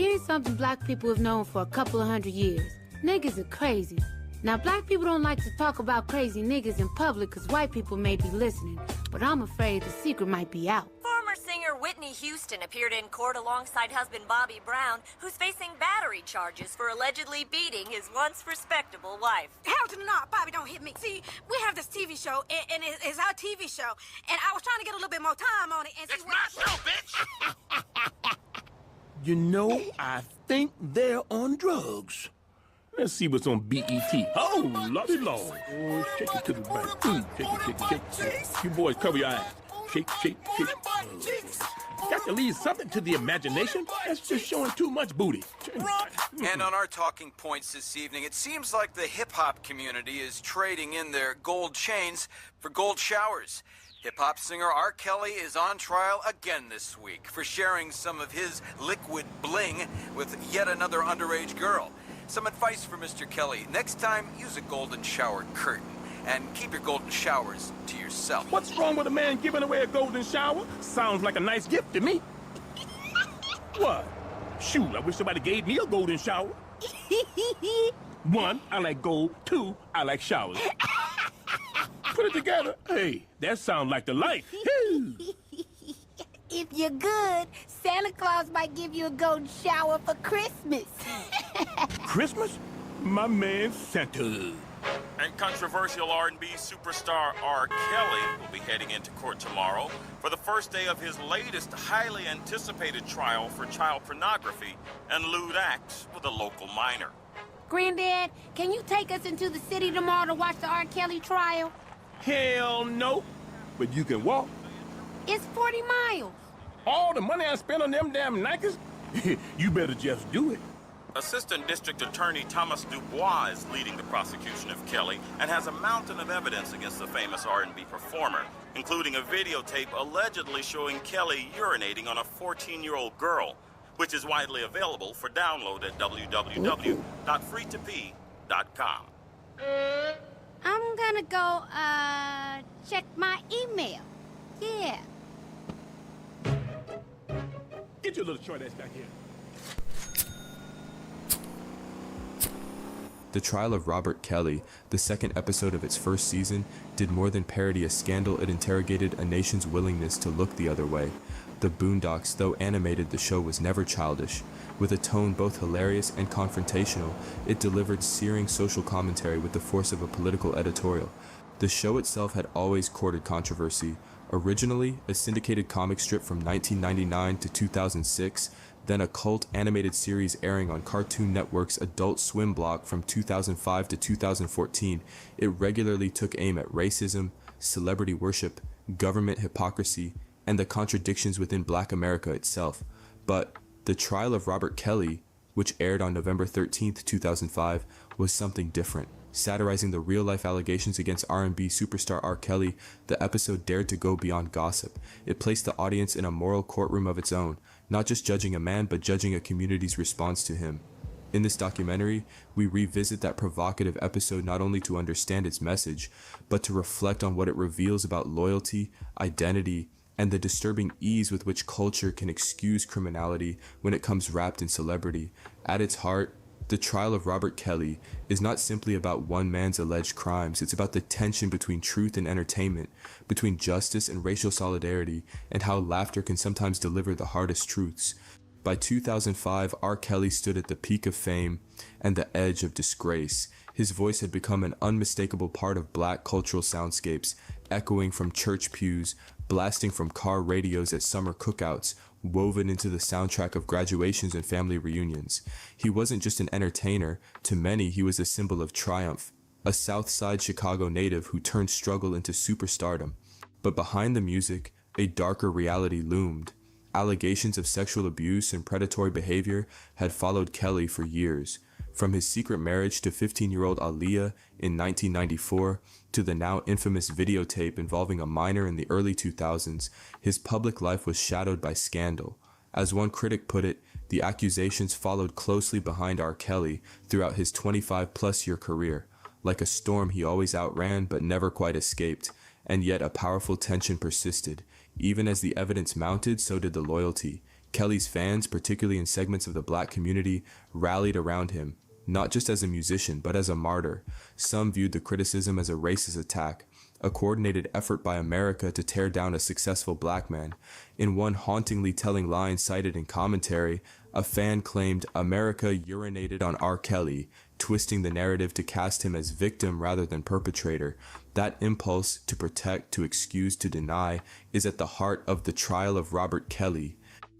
Here's something black people have known for a couple of 100 years. Niggas are crazy. Now, black people don't like to talk about crazy niggas in public because white people may be listening, but I'm afraid the secret might be out. Former singer Whitney Houston appeared in court alongside husband Bobby Brown, who's facing battery charges for allegedly beating his once respectable wife. Hell to the no, Bobby, don't hit me. See, we have this TV show, and it's our TV show, and I was trying to get a little bit more time on it. And it's my show, bitch! You know, I think they're on drugs. Let's see what's on BET. Oh, lordy lord. Oh, shake it to the back. Shake it. You boys cover your eyes. Shake. Got to leave something to the imagination. That's just showing too much booty. And on our talking points this evening, it seems like the hip-hop community is trading in their gold chains for gold showers. Hip-hop singer R. Kelly is on trial again this week for sharing some of his liquid bling with yet another underage girl. Some advice for Mr. Kelly. Next time, use a golden shower curtain and keep your golden showers to yourself. What's wrong with a man giving away a golden shower? Sounds like a nice gift to me. What? Shoot, I wish somebody gave me a golden shower. 1, I like gold. 2, I like showers. Put it together. Hey, that sounds like the life. If you're good, Santa Claus might give you a golden shower for Christmas. Christmas? My man Santa. And controversial R&B superstar R. Kelly will be heading into court tomorrow for the first day of his latest highly anticipated trial for child pornography and lewd acts with a local minor. Granddad, can you take us into the city tomorrow to watch the R. Kelly trial? Hell no. But you can walk. It's 40 miles. All the money I spent on them damn Nikes? You better just do it. Assistant District Attorney Thomas Dubois is leading the prosecution of Kelly and has a mountain of evidence against the famous R&B performer, including a videotape allegedly showing Kelly urinating on a 14-year-old girl, which is widely available for download at www.freetopee.com. I'm gonna go, check my email. Yeah. Get your little short ass back here. The trial of Robert Kelly, the second episode of its first season, did more than parody a scandal. It interrogated a nation's willingness to look the other way. The Boondocks, though animated, the show was never childish. With a tone both hilarious and confrontational, it delivered searing social commentary with the force of a political editorial. The show itself had always courted controversy. Originally a syndicated comic strip from 1999 to 2006, then a cult animated series airing on Cartoon Network's Adult Swim block from 2005 to 2014, it regularly took aim at racism, celebrity worship, government hypocrisy, and the contradictions within Black America itself. But the trial of Robert Kelly, which aired on November 13th, 2005, was something different. Satirizing the real-life allegations against R&B superstar R. Kelly, the episode dared to go beyond gossip. It placed the audience in a moral courtroom of its own, not just judging a man, but judging a community's response to him. In this documentary, we revisit that provocative episode not only to understand its message, but to reflect on what it reveals about loyalty, identity, and the disturbing ease with which culture can excuse criminality when it comes wrapped in celebrity. At its heart, the trial of Robert Kelly is not simply about one man's alleged crimes. It's about the tension between truth and entertainment, between justice and racial solidarity, and how laughter can sometimes deliver the hardest truths. By 2005, R. Kelly stood at the peak of fame and the edge of disgrace. His voice had become an unmistakable part of Black cultural soundscapes, echoing from church pews, blasting from car radios at summer cookouts, woven into the soundtrack of graduations and family reunions. He wasn't just an entertainer. To many, he was a symbol of triumph, a South Side Chicago native who turned struggle into superstardom. But behind the music, a darker reality loomed. Allegations of sexual abuse and predatory behavior had followed Kelly for years. From his secret marriage to 15-year-old Aaliyah in 1994, to the now infamous videotape involving a minor in the early 2000s, his public life was shadowed by scandal. As one critic put it, the accusations followed closely behind R. Kelly throughout his 25-plus-year career. Like a storm, he always outran but never quite escaped, and yet a powerful tension persisted. Even as the evidence mounted, so did the loyalty. Kelly's fans, particularly in segments of the black community, rallied around him, not just as a musician, but as a martyr. Some viewed the criticism as a racist attack, a coordinated effort by America to tear down a successful black man. In one hauntingly telling line cited in commentary, a fan claimed America urinated on R. Kelly, twisting the narrative to cast him as victim rather than perpetrator. That impulse to protect, to excuse, to deny is at the heart of The Trial of Robert Kelly.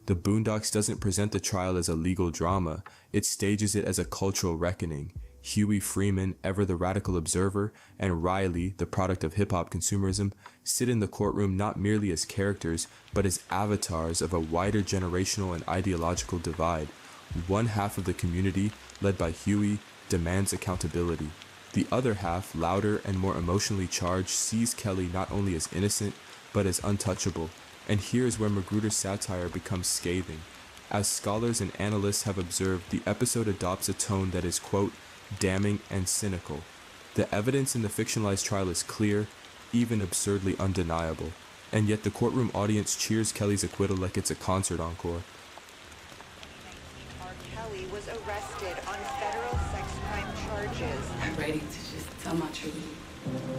The Boondocks doesn't present the trial as a legal drama, it stages it as a cultural reckoning. Huey Freeman, ever the radical observer, and Riley, the product of hip-hop consumerism, sit in the courtroom not merely as characters, but as avatars of a wider generational and ideological divide. One half of the community, led by Huey, demands accountability. The other half, louder and more emotionally charged, sees Kelly not only as innocent, but as untouchable. And here is where Magruder's satire becomes scathing. As scholars and analysts have observed, the episode adopts a tone that is, quote, damning and cynical. The evidence in the fictionalized trial is clear, even absurdly undeniable, and yet the courtroom audience cheers Kelly's acquittal like it's a concert encore. R. Kelly was arrested on federal sex crime charges. I'm ready to just tell my truth.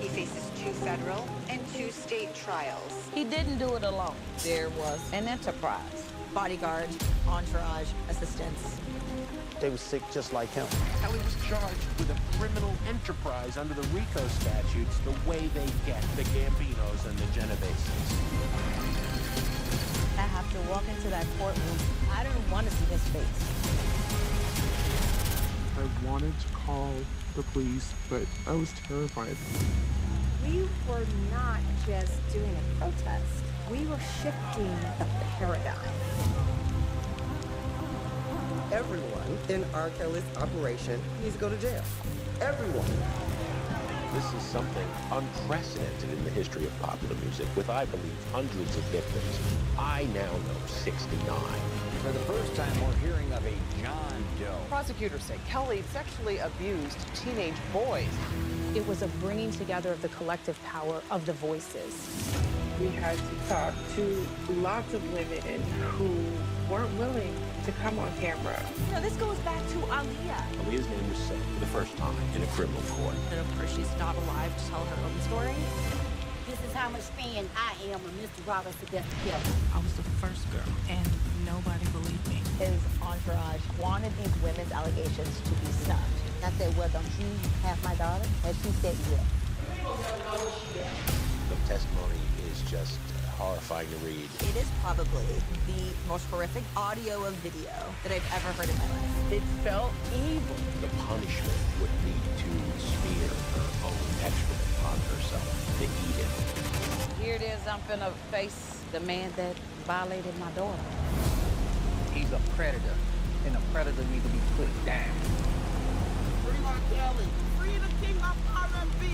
He faces 2 federal and 2 state trials. He didn't do it alone. There was an enterprise. Bodyguards, entourage, assistants. They were sick just like him. Kelly was charged with a criminal enterprise under the RICO statutes, the way they get the Gambinos and the Genoveses. I have to walk into that courtroom. I didn't want to see his face. I wanted to call the police, but I was terrified. We were not just doing a protest. We were shifting the paradigm. Everyone in R. Kelly's operation needs to go to jail. Everyone. This is something unprecedented in the history of popular music, with, I believe, hundreds of victims. I now know 69. For the first time, we're hearing of a John Doe. Prosecutors say Kelly sexually abused teenage boys. It was a bringing together of the collective power of the voices. We had to talk to lots of women who weren't willing to come on camera. You know, this goes back to Aaliyah. Aaliyah's name was said for the first time in a criminal court. And of course, she's not alive to tell her own story. This is how much fan I am of Mr. Robert Sylvester Kelly. I was the first girl, and nobody believed me. His entourage wanted these women's allegations to be snubbed. I said, well, don't you have my daughter? And she said, yes. The testimony is just horrifying to read. It is probably the most horrific audio and video that I've ever heard in my life. It felt evil. The punishment would be to smear her own excrement on herself, to eat it. Here it is, I'm finna face the man that violated my daughter. He's a predator, and a predator needs to be put down. Free R. Kelly. Free the king of R&B.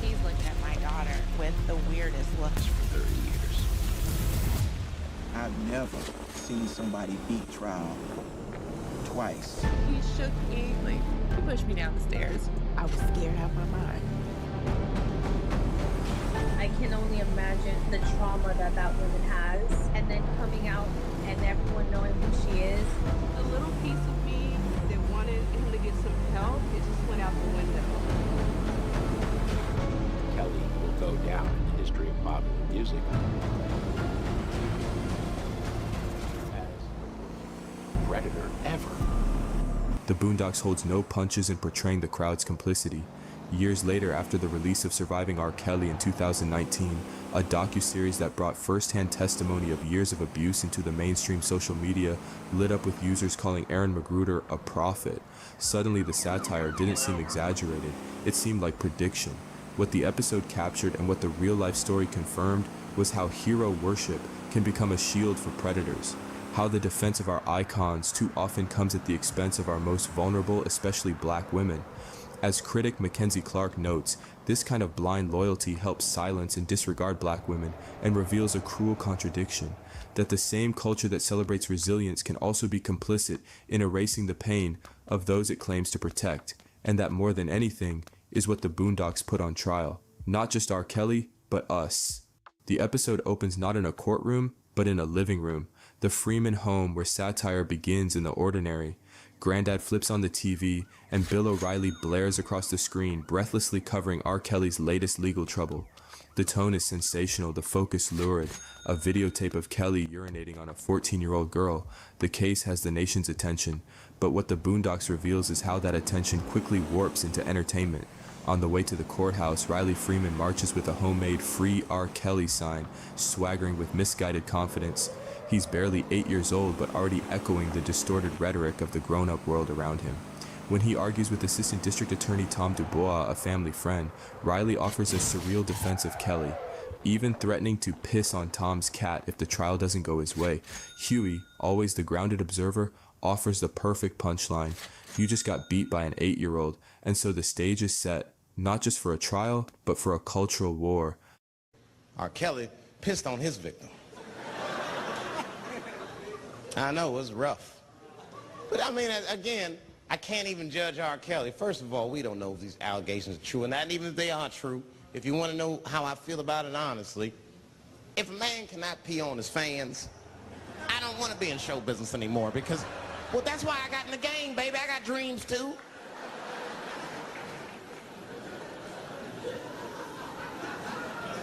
He's looking at my daughter with the weirdest looks. For 30 years. I've never seen somebody beat trial twice. He shook me, like, he pushed me down the stairs. I was scared out of my mind. I can only imagine the trauma that that woman has, and then coming out and everyone knowing who she is. A little piece of me that wanted him to get some help, it just went out the window. Kelly will go down in the history of popular music as predator ever. The Boondocks holds no punches in portraying the crowd's complicity. Years later, after the release of Surviving R. Kelly in 2019, a docuseries that brought first-hand testimony of years of abuse into the mainstream social media lit up with users calling Aaron McGruder a prophet. Suddenly, the satire didn't seem exaggerated. It seemed like prediction. What the episode captured and what the real-life story confirmed was how hero worship can become a shield for predators. How the defense of our icons too often comes at the expense of our most vulnerable, especially black women. As critic Mackenzie Clark notes, this kind of blind loyalty helps silence and disregard black women and reveals a cruel contradiction, that the same culture that celebrates resilience can also be complicit in erasing the pain of those it claims to protect, and that more than anything is what the Boondocks put on trial. Not just R. Kelly, but us. The episode opens not in a courtroom, but in a living room. the Freeman home where satire begins in the ordinary. Granddad flips on the TV, and Bill O'Reilly blares across the screen, breathlessly covering R. Kelly's latest legal trouble. The tone is sensational, the focus lurid. A videotape of Kelly urinating on a 14-year-old girl. The case has the nation's attention, but what the Boondocks reveals is how that attention quickly warps into entertainment. On the way to the courthouse, Riley Freeman marches with a homemade Free R. Kelly sign, swaggering with misguided confidence. He's barely 8 years old, but already echoing the distorted rhetoric of the grown-up world around him. When he argues with Assistant District Attorney Tom Dubois, a family friend, Riley offers a surreal defense of Kelly, even threatening to piss on Tom's cat if the trial doesn't go his way. Huey, always the grounded observer, offers the perfect punchline. You just got beat by an 8-year-old, and so the stage is set, not just for a trial, but for a cultural war. R. Kelly pissed on his victim. I know, it was rough. But I mean, again, I can't even judge R. Kelly. First of all, we don't know if these allegations are true, and not even if they are true. If you want to know how I feel about it honestly, if a man cannot pee on his fans, I don't want to be in show business anymore because, well, that's why I got in the game, baby. I got dreams too.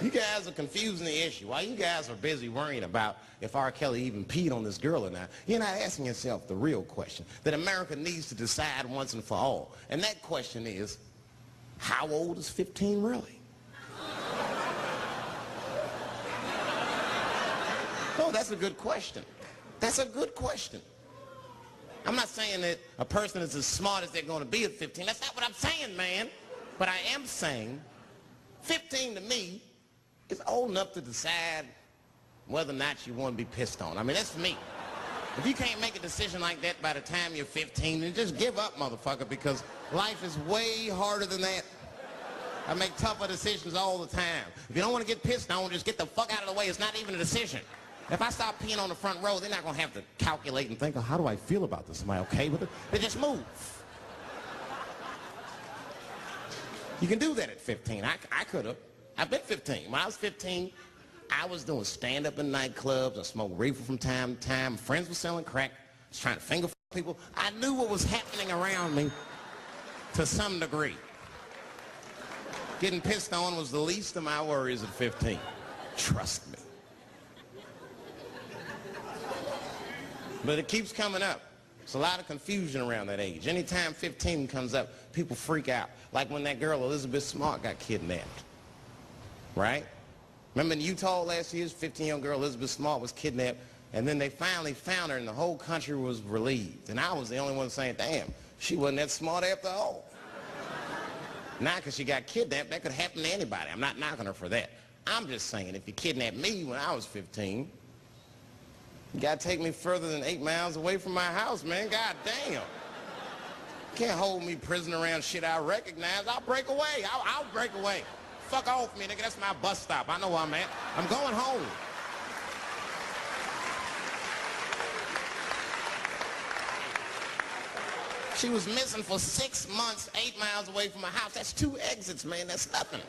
You guys are confusing the issue. While you guys are busy worrying about if R. Kelly even peed on this girl or not, you're not asking yourself the real question that America needs to decide once and for all. And that question is, how old is 15 really? Oh, that's a good question. That's a good question. I'm not saying that a person is as smart as they're going to be at 15. That's not what I'm saying, man. But I am saying 15 to me is old enough to decide whether or not you want to be pissed on. I mean, that's me. If you can't make a decision like that by the time you're 15, then just give up, motherfucker, because life is way harder than that. I make tougher decisions all the time. If you don't want to get pissed on, just get the fuck out of the way. It's not even a decision. If I start peeing on the front row, they're not going to have to calculate and think, oh, how do I feel about this? Am I okay with it? They just move. You can do that at 15. I could have. I've been 15. When I was 15, I was doing stand-up in nightclubs. I smoked reefer from time to time. Friends were selling crack. I was trying to finger people. I knew what was happening around me to some degree. Getting pissed on was the least of my worries at 15. Trust me. But it keeps coming up. There's a lot of confusion around that age. Anytime 15 comes up, people freak out. Like when that girl, Elizabeth Smart, got kidnapped. Right? Remember in Utah last year, 15-year-old girl Elizabeth Smart was kidnapped, and then they finally found her, and the whole country was relieved. And I was the only one saying, damn, she wasn't that smart after all. Not because she got kidnapped. That could happen to anybody. I'm not knocking her for that. I'm just saying, if you kidnapped me when I was 15, you gotta take me further than 8 miles away from my house, man. God damn. You can't hold me prisoner around shit I recognize. I'll break away. I'll break away. Fuck off me, nigga. That's my bus stop. I know where I'm at. I'm going home. She was missing for 6 months, 8 miles away from my house. That's 2 exits, man. That's nothing.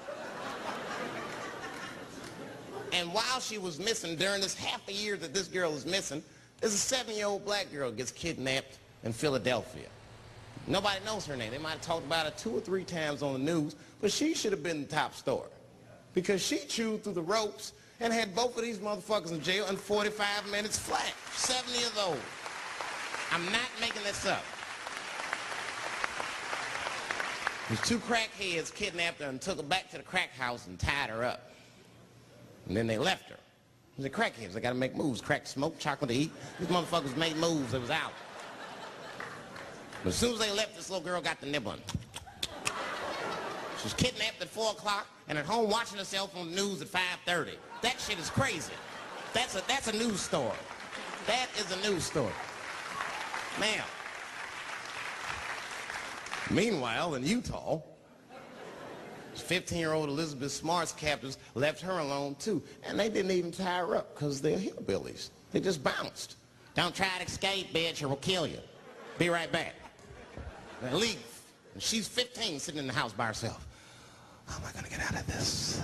And while she was missing, during this half a year that this girl is missing, there's a 7-year-old black girl gets kidnapped in Philadelphia. Nobody knows her name. They might have talked about it 2 or 3 times on the news, but she should have been the top story because she chewed through the ropes and had both of these motherfuckers in jail in 45 minutes flat. 7 years old. I'm not making this up. These 2 crackheads kidnapped her and took her back to the crack house and tied her up. And then they left her. They're crackheads. They got to make moves. Crack, smoke, chocolate to eat. These motherfuckers made moves. It was out. But as soon as they left, this little girl got the nibbling. She was kidnapped at 4 o'clock and at home watching herself on the news at 5:30. That shit is crazy. That's a news story. That is a news story. Now, meanwhile, in Utah, 15-year-old Elizabeth Smart's captors left her alone too. And they didn't even tie her up because they're hillbillies. They just bounced. Don't try to escape, bitch, or we'll kill you. Be right back. They leave. And she's 15 sitting in the house by herself. How am I going to get out of this?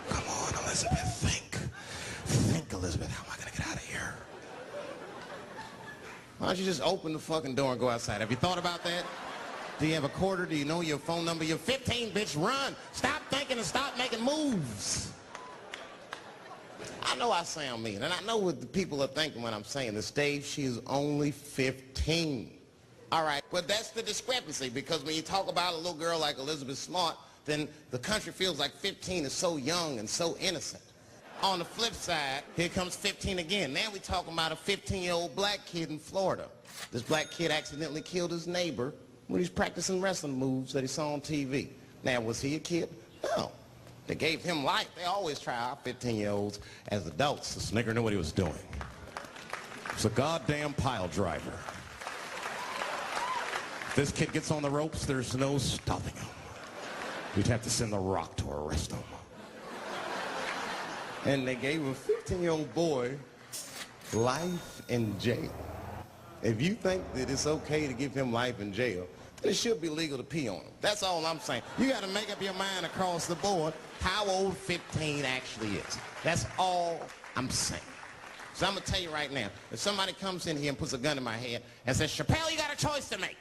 Come on, Elizabeth, think. Elizabeth, how am I gonna get out of here? Why don't you just open the fucking door and go outside? Have you thought about that? Do you have a quarter? Do you know your phone number? You're 15, bitch, run. Stop thinking and stop making moves. I know I sound mean, and I know what the people are thinking when I'm saying this. Dave, she is only 15. All right, but that's the discrepancy, because when you talk about a little girl like Elizabeth Smart, then the country feels like 15 is so young and so innocent. On the flip side, here comes 15 again. Now we're talking about a 15-year-old black kid in Florida. This black kid accidentally killed his neighbor when he's practicing wrestling moves that he saw on TV. Now, was he a kid? No. They gave him life. They always try out 15-year-olds as adults. The nigger knew what he was doing. It's a goddamn pile driver. If this kid gets on the ropes, there's no stopping him. You'd have to send the Rock to arrest him. And they gave a 15-year-old boy life in jail. If you think that it's okay to give him life in jail, then it should be legal to pee on him. That's all I'm saying. You got to make up your mind across the board how old 15 actually is. That's all I'm saying. So I'm going to tell you right now, if somebody comes in here and puts a gun in my head and says, Chappelle, you got a choice to make.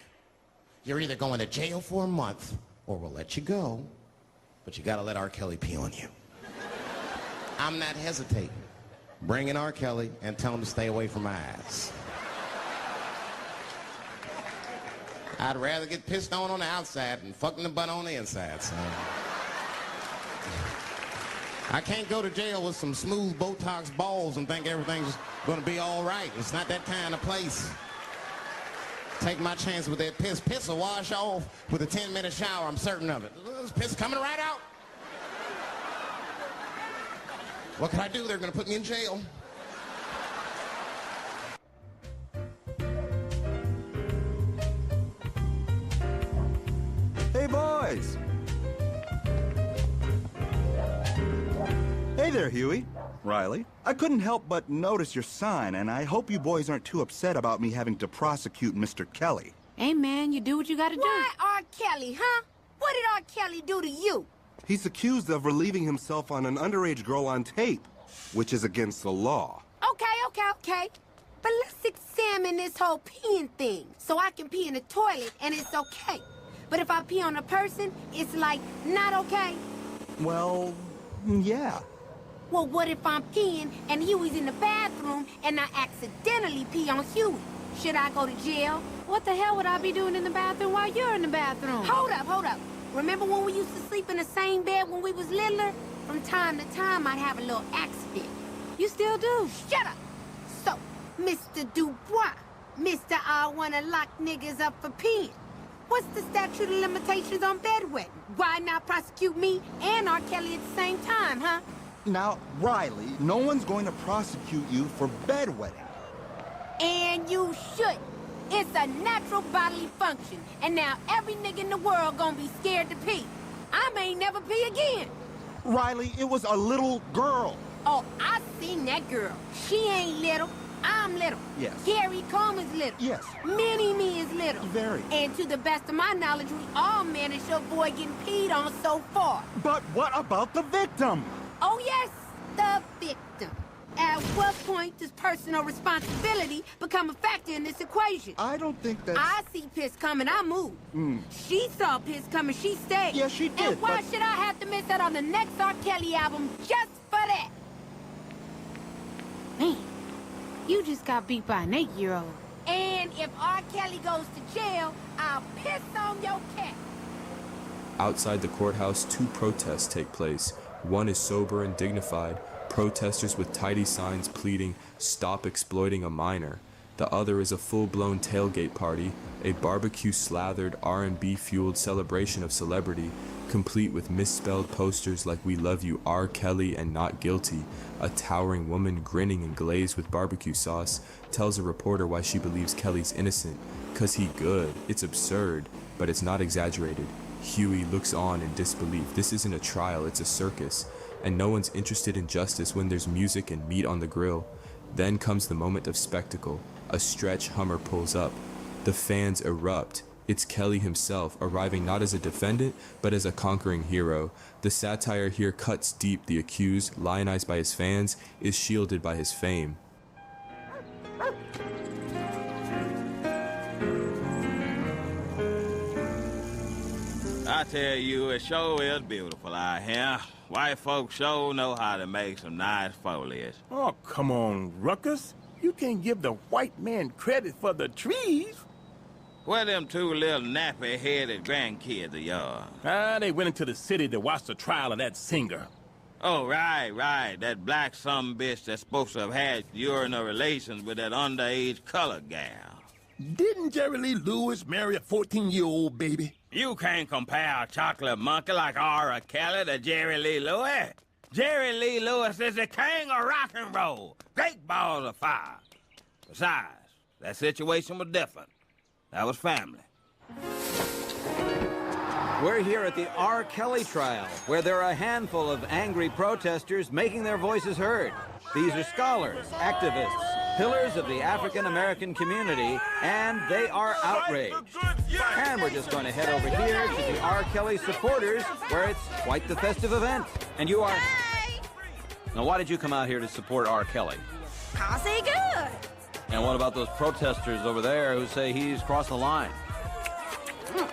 You're either going to jail for a month or we'll let you go, but you got to let R. Kelly pee on you. I'm not hesitating. Bring in R. Kelly and tell him to stay away from my ass. I'd rather get pissed on the outside than fucking the butt on the inside, son. I can't go to jail with some smooth Botox balls and think everything's gonna be all right. It's not that kind of place. Take my chance with that piss. Piss will wash off with a 10-minute shower, I'm certain of it. This piss coming right out. What can I do? They're gonna put me in jail. Hey, boys! Hey there, Huey. Riley. I couldn't help but notice your sign, and I hope you boys aren't too upset about me having to prosecute Mr. Kelly. Hey, man, you do what you gotta do. Why R. Kelly, huh? What did R. Kelly do to you? He's accused of relieving himself on an underage girl on tape, which is against the law. Okay. But let's examine this whole peeing thing. So I can pee in the toilet, and it's okay. But if I pee on a person, it's like, not okay? Well, yeah. Well, what if I'm peeing and Huey's in the bathroom and I accidentally pee on Huey? Should I go to jail? What the hell would I be doing in the bathroom while you're in the bathroom? Hold up. Remember when we used to sleep in the same bed when we was littler? From time to time, I'd have a little accident. You still do. Shut up! So, Mr. Dubois, Mr. I wanna lock niggas up for peeing. What's the statute of limitations on bedwetting? Why not prosecute me and R. Kelly at the same time, huh? Now, Riley, no one's going to prosecute you for bedwetting. And you should. It's a natural bodily function. And now every nigga in the world gonna be scared to pee. I may never pee again. Riley, it was a little girl. Oh, I seen that girl. She ain't little. I'm little. Yes. Gary Coleman's little. Yes. Mini-Me is little. Very. And to the best of my knowledge, we all managed to avoid getting peed on so far. But what about the victim? Oh, yes, the victim. At what point does personal responsibility become a factor in this equation? I don't think that... I see piss coming, I move. She saw piss coming, she stayed. Yeah, she did, And why should I have to miss out on the next R. Kelly album just for that? Man, you just got beat by an 8-year-old. And if R. Kelly goes to jail, I'll piss on your cat. Outside the courthouse, 2 protests take place. One is sober and dignified, protesters with tidy signs pleading, "Stop exploiting a minor." The other is a full-blown tailgate party, a barbecue-slathered, R&B-fueled celebration of celebrity, complete with misspelled posters like "We love you, R. Kelly," and "Not guilty." A towering woman, grinning and glazed with barbecue sauce, tells a reporter why she believes Kelly's innocent. "'Cause he good. It's absurd, but it's not exaggerated." Huey looks on in disbelief. This isn't a trial, it's a circus. And no one's interested in justice when there's music and meat on the grill. Then comes the moment of spectacle. A stretch Hummer pulls up. The fans erupt. It's Kelly himself, arriving not as a defendant, but as a conquering hero. The satire here cuts deep. The accused, lionized by his fans, is shielded by his fame. I tell you, it sure is beautiful out here. White folks sure know how to make some nice foliage. Oh, come on, Ruckus. You can't give the white man credit for the trees. Where them two little nappy-headed grandkids of yours? They went into the city to watch the trial of that singer. Oh, right. That black sumbitch that's supposed to have had urinal relations with that underage colored gal. Didn't Jerry Lee Lewis marry a 14-year-old baby? You can't compare a chocolate monkey like R. Kelly to Jerry Lee Lewis. Jerry Lee Lewis is the king of rock and roll. Great balls of fire. Besides, that situation was different. That was family. We're here at the R. Kelly trial, where there are a handful of angry protesters making their voices heard. These are scholars, activists, pillars of the African-American community, and they are outraged. And we're just going to head over here to the R. Kelly supporters, where it's quite the festive event. And you are... Now, why did you come out here to support R. Kelly? 'Cause he good. And what about those protesters over there who say he's crossed the line? Man,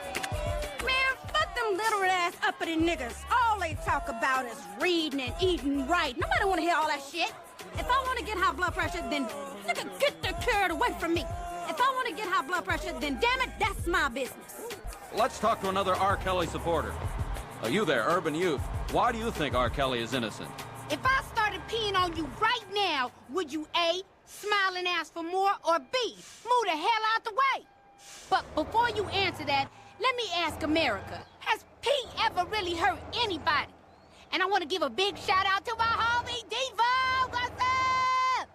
fuck them literate-ass uppity niggas. All they talk about is reading and eating right. Nobody want to hear all that shit. If I want to get high blood pressure, then nigga, get the carrot away from me. If I want to get high blood pressure, then damn it, that's my business. Let's talk to another R. Kelly supporter. You there, urban youth. Why do you think R. Kelly is innocent? If I started peeing on you right now, would you A, smile and ask for more, or B, move the hell out the way? But before you answer that, let me ask America, has Pete ever really hurt anybody? And I want to give a big shout out to my homie, Devo! What's up?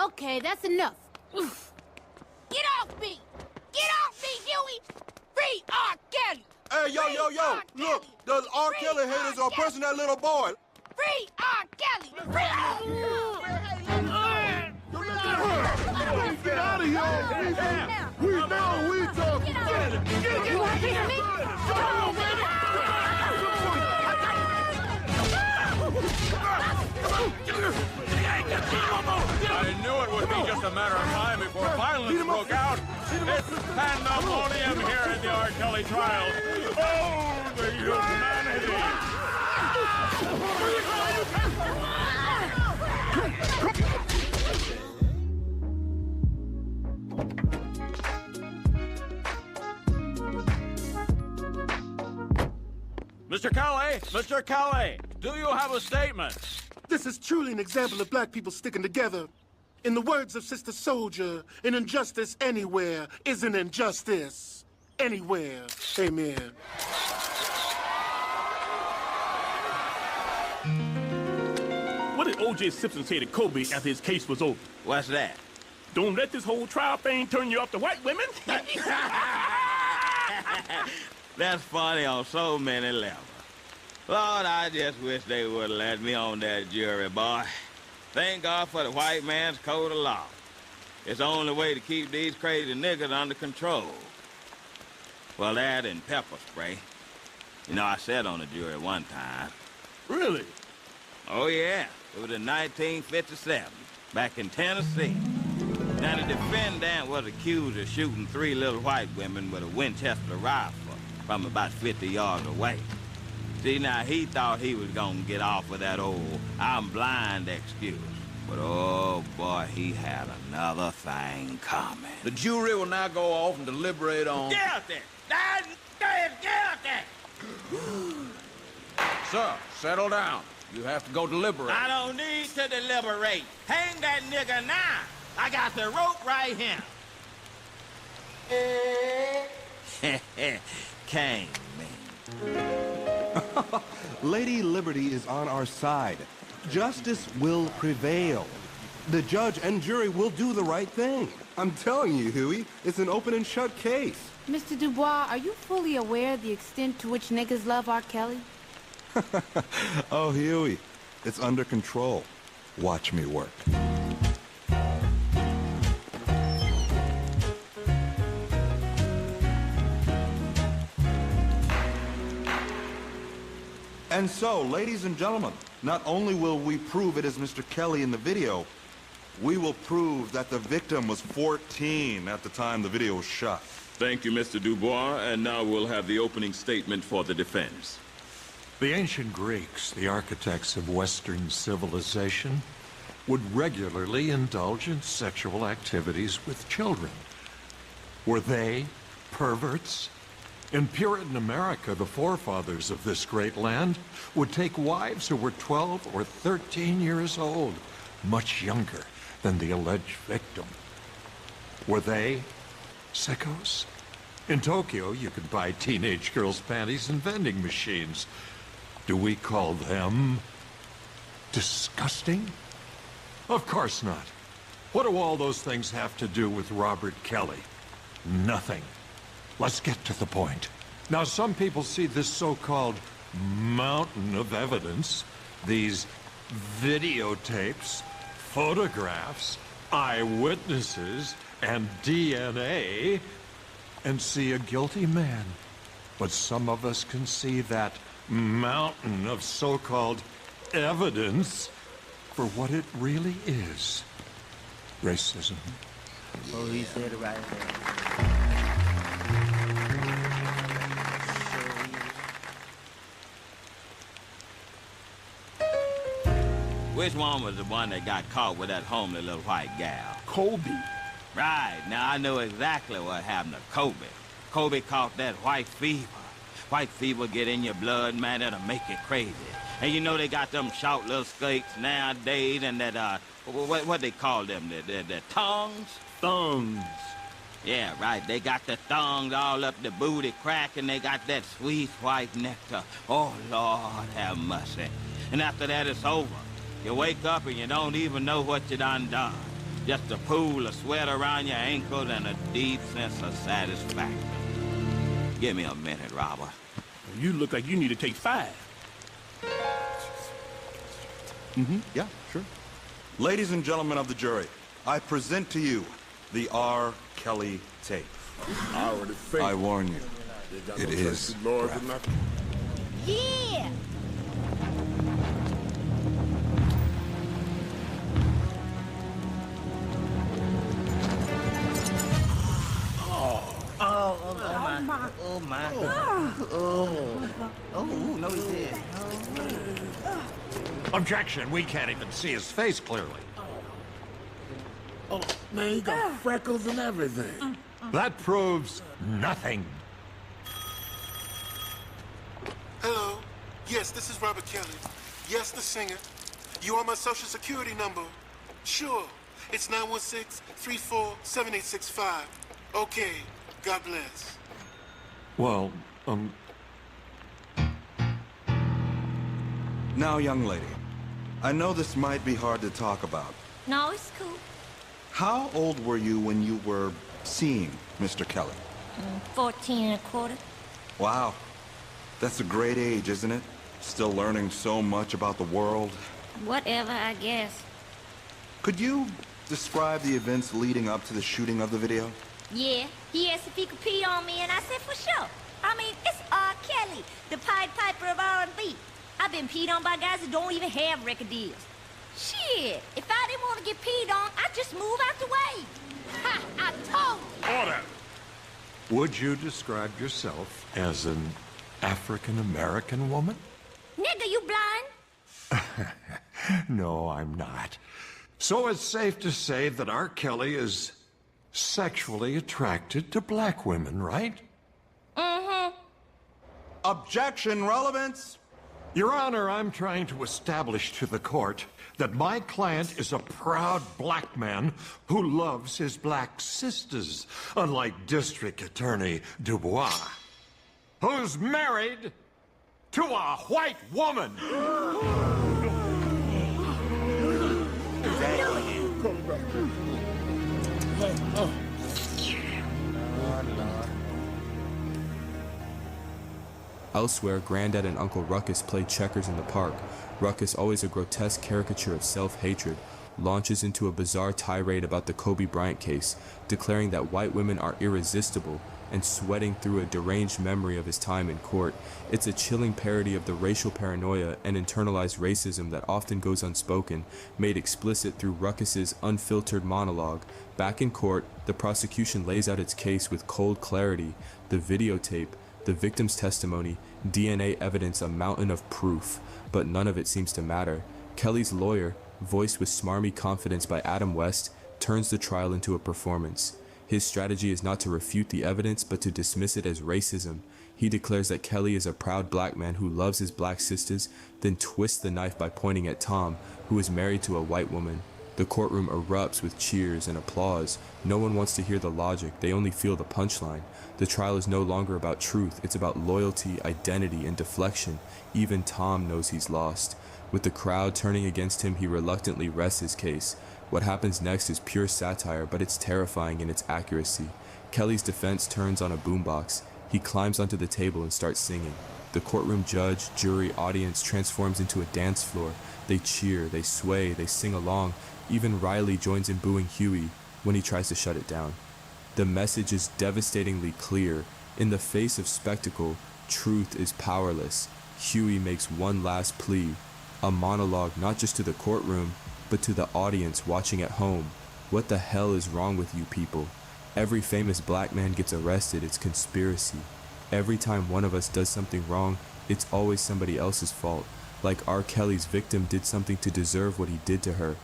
Okay, that's enough. Get off me! Get off me, Huey! Free R. Kelly! Hey, yo! Look, those R. Kelly haters are pressing that little boy. Free R. Kelly! Free Get out of here! We know we talk. Get it! You want to hear me? I knew it would be just a matter of time before violence broke out. It's pandemonium here in the R. Kelly trial. Oh, the humanity! Mr. Kelly, do you have a statement? This is truly an example of black people sticking together. In the words of Sister Soldier, an injustice anywhere is an injustice. Anywhere. Amen. What did O.J. Simpson say to Kobe after his case was over? What's that? Don't let this whole trial thing turn you off to white women. That's funny on so many levels. Lord, I just wish they would have let me on that jury, boy. Thank God for the white man's code of law. It's the only way to keep these crazy niggas under control. Well, that and pepper spray. You know, I sat on the jury one time. Really? Oh, yeah. It was in 1957, back in Tennessee. Now, the defendant was accused of shooting 3 little white women with a Winchester rifle from about 50 yards away. See, now, he thought he was gonna get off with that old I'm blind excuse. But, oh, boy, he had another thing coming. The jury will now go off and deliberate on... Guilty! That's guilty! Sir, settle down. You have to go deliberate. I don't need to deliberate. Hang that nigga now. I got the rope right here. Came me. Lady Liberty is on our side. Justice will prevail. The judge and jury will do the right thing. I'm telling you, Huey, it's an open and shut case. Mr. Dubois, are you fully aware of the extent to which niggas love R. Kelly? Oh, Huey, it's under control. Watch me work. And so, ladies and gentlemen, not only will we prove it is Mr. Kelly in the video, we will prove that the victim was 14 at the time the video was shot. Thank you, Mr. Dubois, and now we'll have the opening statement for the defense. The ancient Greeks, the architects of Western civilization, would regularly indulge in sexual activities with children. Were they perverts? In Puritan America, the forefathers of this great land would take wives who were 12 or 13 years old, much younger than the alleged victim. Were they sickos? In Tokyo, you could buy teenage girls' panties in vending machines. Do we call them disgusting? Of course not. What do all those things have to do with Robert Kelly? Nothing. Let's get to the point. Now, some people see this so-called mountain of evidence, these videotapes, photographs, eyewitnesses, and DNA, and see a guilty man. But some of us can see that mountain of so-called evidence for what it really is. Racism. Oh, he said it right there. Which one was the one that got caught with that homely little white gal? Kobe. Right. Now, I know exactly what happened to Kobe. Kobe caught that white fever. White fever get in your blood, man, that'll make you crazy. And you know they got them short little skates nowadays and that, what they call them? The tongues? Thongs. Yeah, right. They got the thongs all up the booty crack and they got that sweet white nectar. Oh, Lord have mercy. And after that, it's over. You wake up and you don't even know what you done. Just a pool of sweat around your ankles and a deep sense of satisfaction. Give me a minute, Robert. You look like you need to take 5. Yeah, sure. Ladies and gentlemen of the jury, I present to you the R. Kelly tape. I warn you, it is graphic. Yeah! Oh my. Oh, no, he did. Objection, we can't even see his face clearly. Oh, man, he got freckles and everything. That proves nothing. Hello. Yes, this is Robert Kelly. Yes, the singer. You want my social security number? Sure. It's 916-34-7865. Okay. God bless. Well, Now, young lady, I know this might be hard to talk about. No, it's cool. How old were you when you were seeing Mr. Kelly? 14 and a quarter. Wow. That's a great age, isn't it? Still learning so much about the world. Whatever, I guess. Could you describe the events leading up to the shooting of the video? Yeah, he asked if he could pee on me, and I said for sure. I mean, it's R. Kelly, the Pied Piper of R&B. I've been peed on by guys that don't even have record deals. Shit, if I didn't want to get peed on, I'd just move out the way. Ha, I told you. Order! Would you describe yourself as an African-American woman? Nigga, you blind? No, I'm not. So it's safe to say that R. Kelly is sexually attracted to black women, right? Mm-hmm. Objection, relevance! Your Honor, I'm trying to establish to the court that my client is a proud black man who loves his black sisters, unlike District Attorney Dubois, who's married to a white woman. Elsewhere, Granddad and Uncle Ruckus played checkers in the park. Ruckus always a grotesque caricature of self-hatred, launches into a bizarre tirade about the Kobe Bryant case, declaring that white women are irresistible and sweating through a deranged memory of his time in court. It's a chilling parody of the racial paranoia and internalized racism that often goes unspoken, made explicit through Ruckus's unfiltered monologue. Back in court, the prosecution lays out its case with cold clarity. The videotape, the victim's testimony, DNA evidence, a mountain of proof, but none of it seems to matter. Kelly's lawyer, voiced with smarmy confidence by Adam West, turns the trial into a performance. His strategy is not to refute the evidence, but to dismiss it as racism. He declares that Kelly is a proud black man who loves his black sisters, then twists the knife by pointing at Tom, who is married to a white woman. The courtroom erupts with cheers and applause. No one wants to hear the logic, they only feel the punchline. The trial is no longer about truth, it's about loyalty, identity, and deflection. Even Tom knows he's lost. With the crowd turning against him, he reluctantly rests his case. What happens next is pure satire, but it's terrifying in its accuracy. Kelly's defense turns on a boombox. He climbs onto the table and starts singing. The courtroom judge, jury, audience transforms into a dance floor. They cheer, they sway, they sing along. Even Riley joins in booing Huey when he tries to shut it down. The message is devastatingly clear. In the face of spectacle, truth is powerless. Huey makes one last plea, a monologue not just to the courtroom, but to the audience watching at home. What the hell is wrong with you people? Every famous black man gets arrested, it's conspiracy. Every time one of us does something wrong, it's always somebody else's fault. Like R. Kelly's victim did something to deserve what he did to her.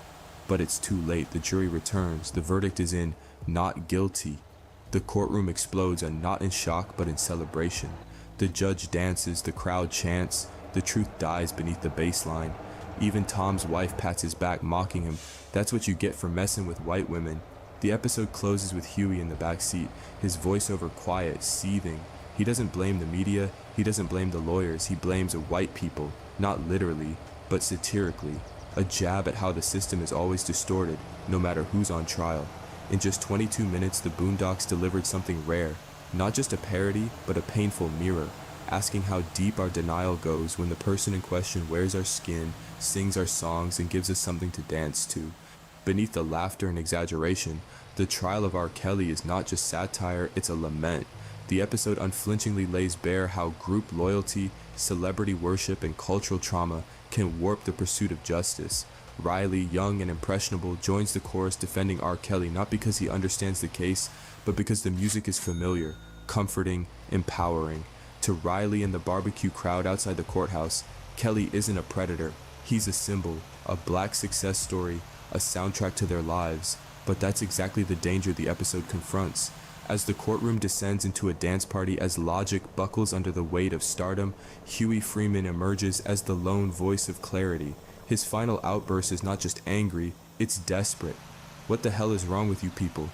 But it's too late, the jury returns, the verdict is in not guilty. The courtroom explodes, and not in shock, but in celebration. The judge dances, the crowd chants, the truth dies beneath the bass line. Even Tom's wife pats his back, mocking him. That's what you get for messing with white women. The episode closes with Huey in the back seat, his voiceover quiet, seething. He doesn't blame the media, he doesn't blame the lawyers, he blames white people, not literally, but satirically. A jab at how the system is always distorted, no matter who's on trial. In just 22 minutes, the Boondocks delivered something rare. Not just a parody, but a painful mirror, asking how deep our denial goes when the person in question wears our skin, sings our songs, and gives us something to dance to. Beneath the laughter and exaggeration, the trial of R. Kelly is not just satire, it's a lament. The episode unflinchingly lays bare how group loyalty, celebrity worship, and cultural trauma can warp the pursuit of justice. Riley, young and impressionable, joins the chorus defending R. Kelly not because he understands the case, but because the music is familiar, comforting, empowering. To Riley and the barbecue crowd outside the courthouse, Kelly isn't a predator. He's a symbol, a black success story, a soundtrack to their lives. But that's exactly the danger the episode confronts. As the courtroom descends into a dance party, as logic buckles under the weight of stardom, Huey Freeman emerges as the lone voice of clarity. His final outburst is not just angry, it's desperate. What the hell is wrong with you people?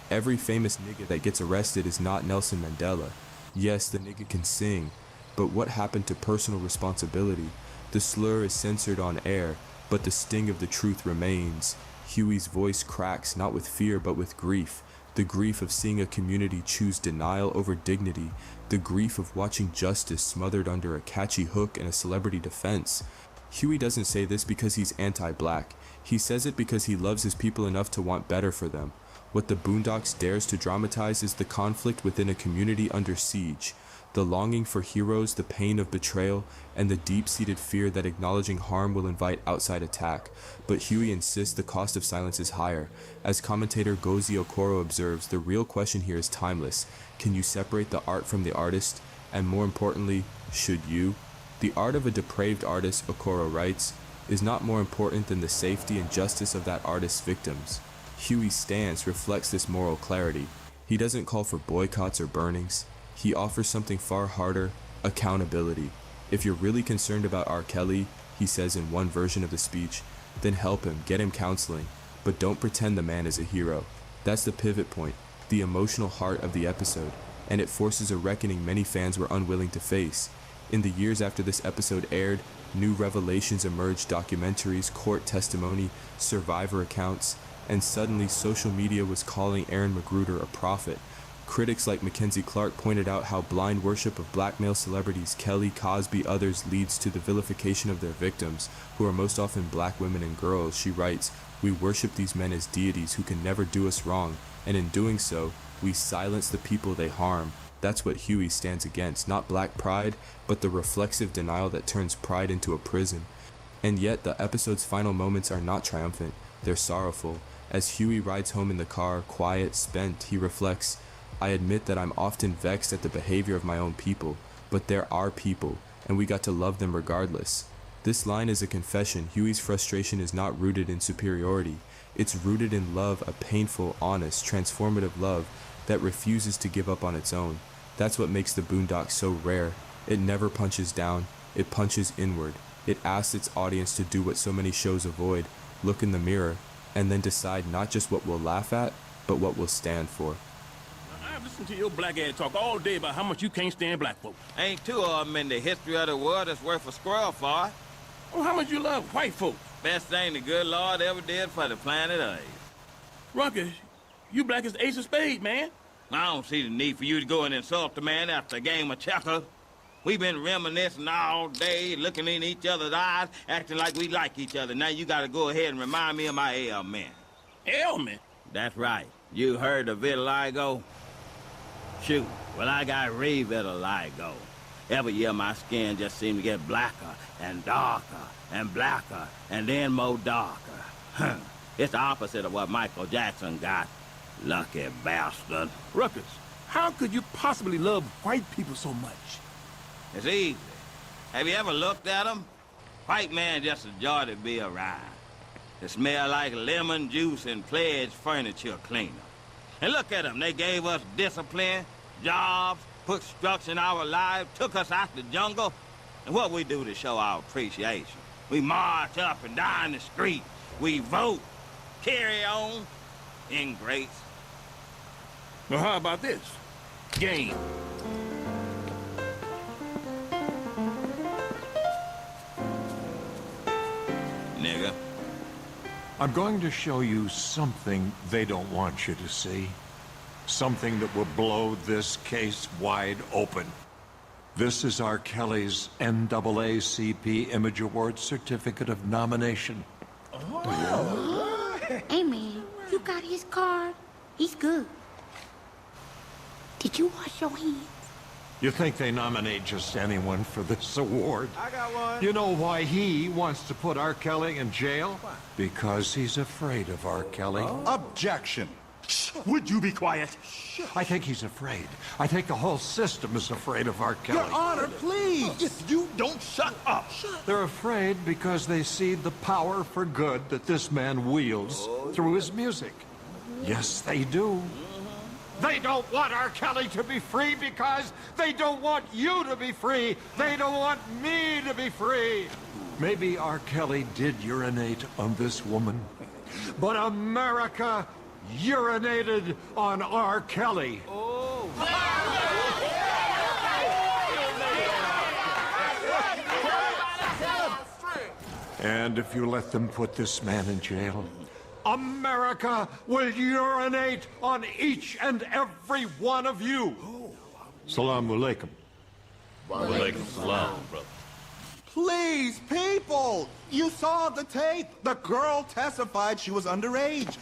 Every famous nigga that gets arrested is not Nelson Mandela. Yes, the nigga can sing, but what happened to personal responsibility? The slur is censored on air, but the sting of the truth remains. Huey's voice cracks not with fear but with grief. The grief of seeing a community choose denial over dignity. The grief of watching justice smothered under a catchy hook and a celebrity defense. Huey doesn't say this because he's anti-black. He says it because he loves his people enough to want better for them. What the Boondocks dares to dramatize is the conflict within a community under siege. The longing for heroes, the pain of betrayal, and the deep-seated fear that acknowledging harm will invite outside attack. But Huey insists the cost of silence is higher. As commentator Gozi Okoro observes, the real question here is timeless. Can you separate the art from the artist? And more importantly, should you? The art of a depraved artist, Okoro writes, is not more important than the safety and justice of that artist's victims. Huey's stance reflects this moral clarity. He doesn't call for boycotts or burnings. He offers something far harder, accountability. If you're really concerned about R. Kelly, he says in one version of the speech, then help him, get him counseling, but don't pretend the man is a hero. That's the pivot point, the emotional heart of the episode, and it forces a reckoning many fans were unwilling to face. In the years after this episode aired, new revelations emerged, documentaries, court testimony, survivor accounts, and suddenly social media was calling Aaron McGruder a prophet. Critics like Mackenzie Clark pointed out how blind worship of black male celebrities, Kelly, Cosby, others, leads to the vilification of their victims, who are most often black women and girls. She writes, We worship these men as deities who can never do us wrong, and in doing so, we silence the people they harm. That's what Huey stands against, not black pride, but the reflexive denial that turns pride into a prison. And yet, the episode's final moments are not triumphant, they're sorrowful. As Huey rides home in the car, quiet, spent, he reflects, I admit that I'm often vexed at the behavior of my own people, but they're our people, and we got to love them regardless. This line is a confession. Huey's frustration is not rooted in superiority. It's rooted in love, a painful, honest, transformative love that refuses to give up on its own. That's what makes the Boondocks so rare. It never punches down, it punches inward. It asks its audience to do what so many shows avoid, look in the mirror, and then decide not just what we'll laugh at, but what we'll stand for. I've listened to your black ass talk all day about how much you can't stand black folk. Ain't two of them in the history of the world that's worth a squirrel for. Oh, how much you love white folk? Best thing the good Lord ever did for the planet Earth. Ruckus, you black as the ace of spades, man. I don't see the need for you to go and insult the man after a game of checkers. We've been reminiscing all day, looking in each other's eyes, acting like we like each other. Now you gotta go ahead and remind me of my ailment. Ailment? That's right. You heard of vitiligo? Shoot, well, I got re-vitiligo. Every year my skin just seemed to get blacker and darker and blacker and then more darker. It's the opposite of what Michael Jackson got. Lucky bastard. Ruckus, how could you possibly love white people so much? It's easy. Have you ever looked at them? White man just a joy to be around. They smell like lemon juice and pledge furniture cleaner. And look at them. They gave us discipline, jobs, put structure in our lives, took us out the jungle. And what we do to show our appreciation? We march up and down the street. We vote. Carry on. Ingrates. Well, how about this? Game. Nigga. I'm going to show you something they don't want you to see. Something that will blow this case wide open. This is R. Kelly's NAACP Image Award Certificate of Nomination. Hey, man, you got his card? He's good. Did you wash your hands? You think they nominate just anyone for this award? I got one. You know why he wants to put R. Kelly in jail? Why? Because he's afraid of R. Kelly. Oh. Objection. Would you be quiet? I think he's afraid. I think the whole system is afraid of R. Kelly. Your Honor, please! If you don't shut up! They're afraid because they see the power for good that this man wields through his music. Yes, they do. They don't want R. Kelly to be free because they don't want you to be free. They don't want me to be free. Maybe R. Kelly did urinate on this woman, but America urinated on R. Kelly. Oh. And if you let them put this man in jail, America will urinate on each and every one of you. Salaam alaikum. Walaikum salam, brother. Please, people! You saw the tape. The girl testified she was underage.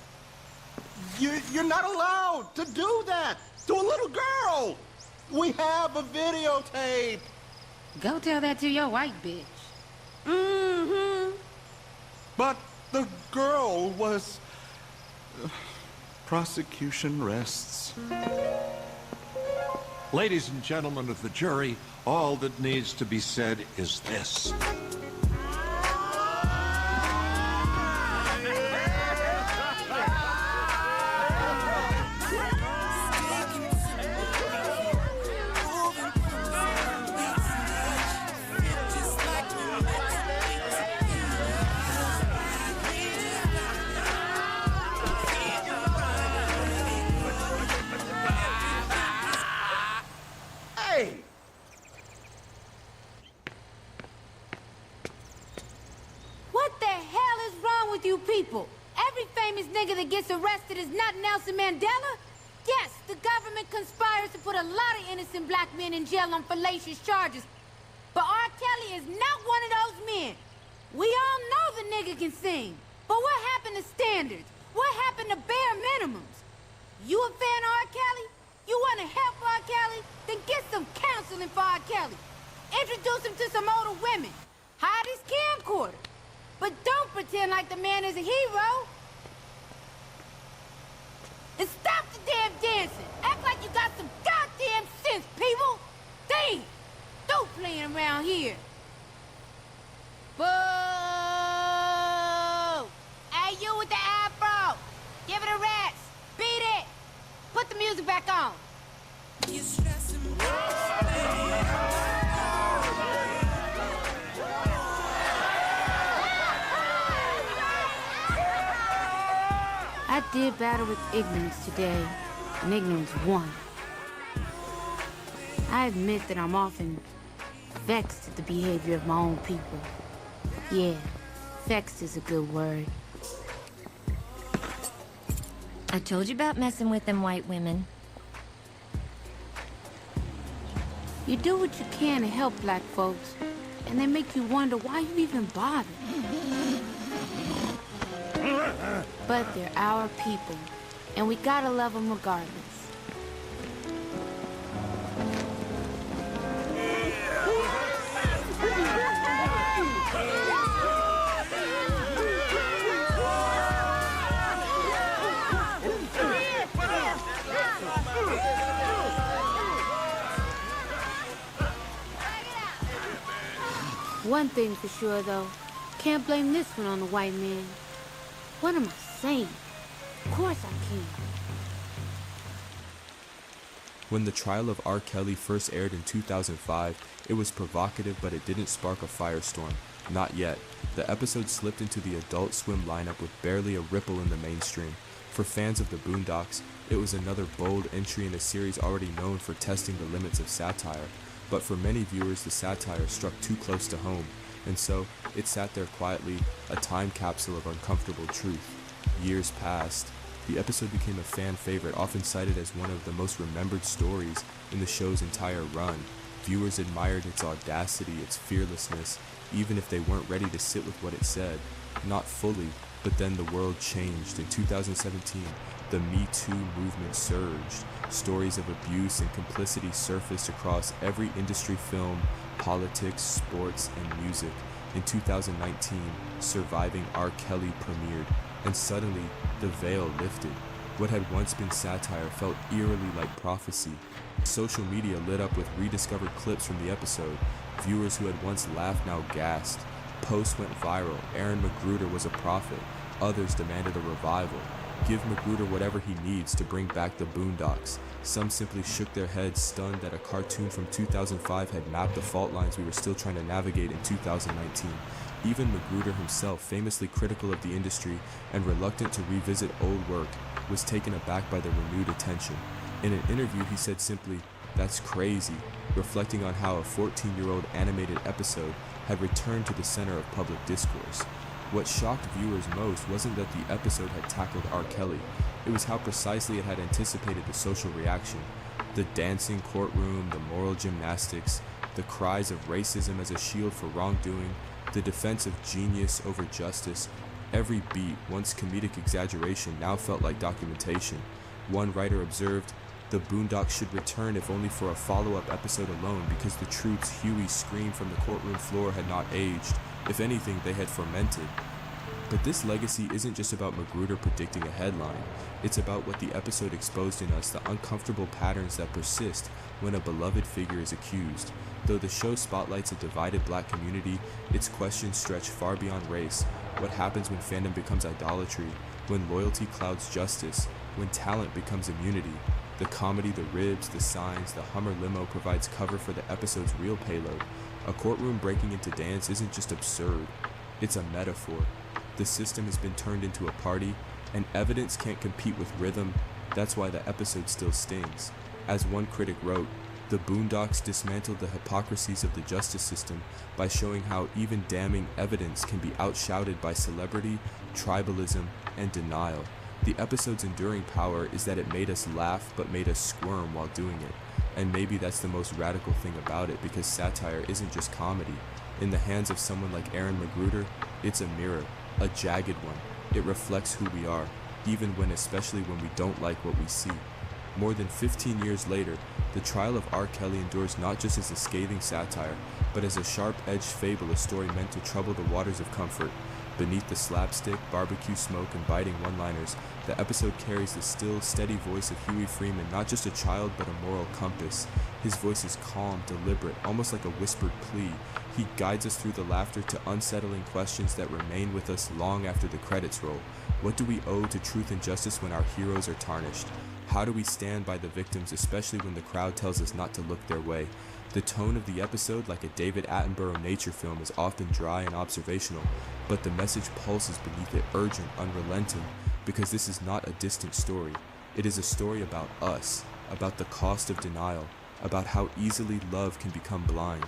You're not allowed to do that to a little girl. We have a videotape. Go tell that to your white bitch. Mm-hmm. But the girl was... Prosecution rests. Ladies and gentlemen of the jury, all that needs to be said is this. What the hell is wrong with you people? Every famous nigga that gets arrested is not Nelson Mandela? Yes, the government conspires to put a lot of innocent black men in jail on fallacious charges. But R. Kelly is not one of those men. We all know the nigga can sing. But what happened to standards? What happened to bare minimums? You a fan of R. Kelly? You want to help R. Kelly? Then get some counseling for R. Kelly. Introduce him to some older women. Hide his camcorder. But don't pretend like the man is a hero. And stop the damn dancing. Act like you got some goddamn sense, people. Damn. Don't playing around here. Boo! Hey, you with the afro. Give it a rest. Beat it. Put the music back on. I did battle with ignorance today, and ignorance won. I admit that I'm often vexed at the behavior of my own people. Yeah, vexed is a good word. I told you about messing with them white women. You do what you can to help black folks, and they make you wonder why you even bother. But they're our people, and we gotta love them regardless. One thing for sure, though, can't blame this one on the white man. What am I saying? Of course I can. When the trial of R. Kelly first aired in 2005, it was provocative, but it didn't spark a firestorm. Not yet. The episode slipped into the Adult Swim lineup with barely a ripple in the mainstream. For fans of the Boondocks, it was another bold entry in a series already known for testing the limits of satire. But for many viewers, the satire struck too close to home, and so it sat there quietly, a time capsule of uncomfortable truth. Years passed. The episode became a fan favorite, often cited as one of the most remembered stories in the show's entire run. Viewers admired its audacity, its fearlessness, even if they weren't ready to sit with what it said. Not fully, but then the world changed. In 2017, the Me Too movement surged. Stories of abuse and complicity surfaced across every industry: film, politics, sports, and music. In 2019, Surviving R. Kelly premiered, and suddenly, the veil lifted. What had once been satire felt eerily like prophecy. Social media lit up with rediscovered clips from the episode. Viewers who had once laughed now gasped. Posts went viral. Aaron McGruder was a prophet. Others demanded a revival. Give McGruder whatever he needs to bring back the Boondocks. Some simply shook their heads, stunned that a cartoon from 2005 had mapped the fault lines we were still trying to navigate in 2019. Even McGruder himself, famously critical of the industry and reluctant to revisit old work, was taken aback by the renewed attention. In an interview, he said simply, "That's crazy," reflecting on how a 14-year-old animated episode had returned to the center of public discourse. What shocked viewers most wasn't that the episode had tackled R. Kelly, it was how precisely it had anticipated the social reaction. The dancing courtroom, the moral gymnastics, the cries of racism as a shield for wrongdoing, the defense of genius over justice. Every beat, once comedic exaggeration, now felt like documentation. One writer observed, "The Boondocks should return if only for a follow-up episode alone, because the truths Huey screamed from the courtroom floor had not aged. If anything, they had fermented." But this legacy isn't just about McGruder predicting a headline. It's about what the episode exposed in us, the uncomfortable patterns that persist when a beloved figure is accused. Though the show spotlights a divided black community, its questions stretch far beyond race. What happens when fandom becomes idolatry? When loyalty clouds justice? When talent becomes immunity? The comedy, the ribs, the signs, the Hummer limo provides cover for the episode's real payload. A courtroom breaking into dance isn't just absurd, it's a metaphor. The system has been turned into a party, and evidence can't compete with rhythm. That's why the episode still stings. As one critic wrote, the Boondocks dismantled the hypocrisies of the justice system by showing how even damning evidence can be outshouted by celebrity, tribalism, and denial. The episode's enduring power is that it made us laugh but made us squirm while doing it. And maybe that's the most radical thing about it, because satire isn't just comedy. In the hands of someone like Aaron McGruder, it's a mirror, a jagged one, It reflects who we are, especially when we don't like what we see. More than 15 years later, the trial of R. Kelly endures not just as a scathing satire, but as a sharp-edged fable, a story meant to trouble the waters of comfort. Beneath the slapstick, barbecue smoke, and biting one-liners, the episode carries the still, steady voice of Huey Freeman, not just a child, but a moral compass. His voice is calm, deliberate, almost like a whispered plea. He guides us through the laughter to unsettling questions that remain with us long after the credits roll. What do we owe to truth and justice when our heroes are tarnished? How do we stand by the victims, especially when the crowd tells us not to look their way? The tone of the episode, like a David Attenborough nature film, is often dry and observational, but the message pulses beneath it, urgent, unrelenting, because this is not a distant story. It is a story about us, about the cost of denial, about how easily love can become blind.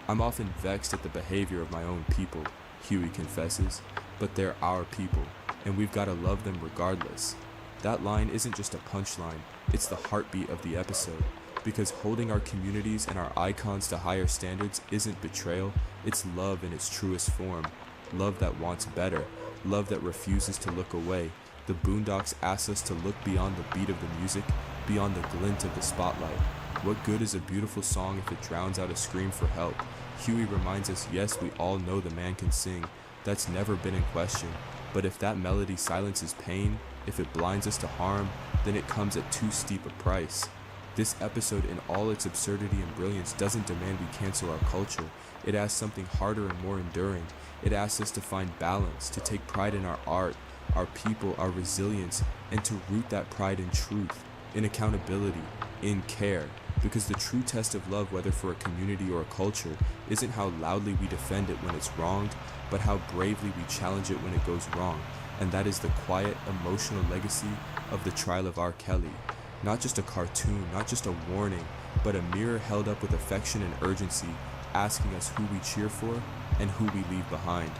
I'm often vexed at the behavior of my own people, Huey confesses, but they're our people, and we've got to love them regardless. That line isn't just a punchline, it's the heartbeat of the episode, because holding our communities and our icons to higher standards isn't betrayal, it's love in its truest form. Love that wants better, love that refuses to look away. The Boondocks ask us to look beyond the beat of the music, beyond the glint of the spotlight. What good is a beautiful song if it drowns out a scream for help? Huey reminds us, yes, we all know the man can sing. That's never been in question. But if that melody silences pain, if it blinds us to harm, then it comes at too steep a price. This episode, in all its absurdity and brilliance, doesn't demand we cancel our culture. It asks something harder and more enduring. It asks us to find balance, to take pride in our art, our people, our resilience, and to root that pride in truth, in accountability, in care. Because the true test of love, whether for a community or a culture, isn't how loudly we defend it when it's wronged, but how bravely we challenge it when it goes wrong. And that is the quiet, emotional legacy of the trial of R. Kelly. Not just a cartoon, not just a warning, but a mirror held up with affection and urgency, asking us who we cheer for and who we leave behind.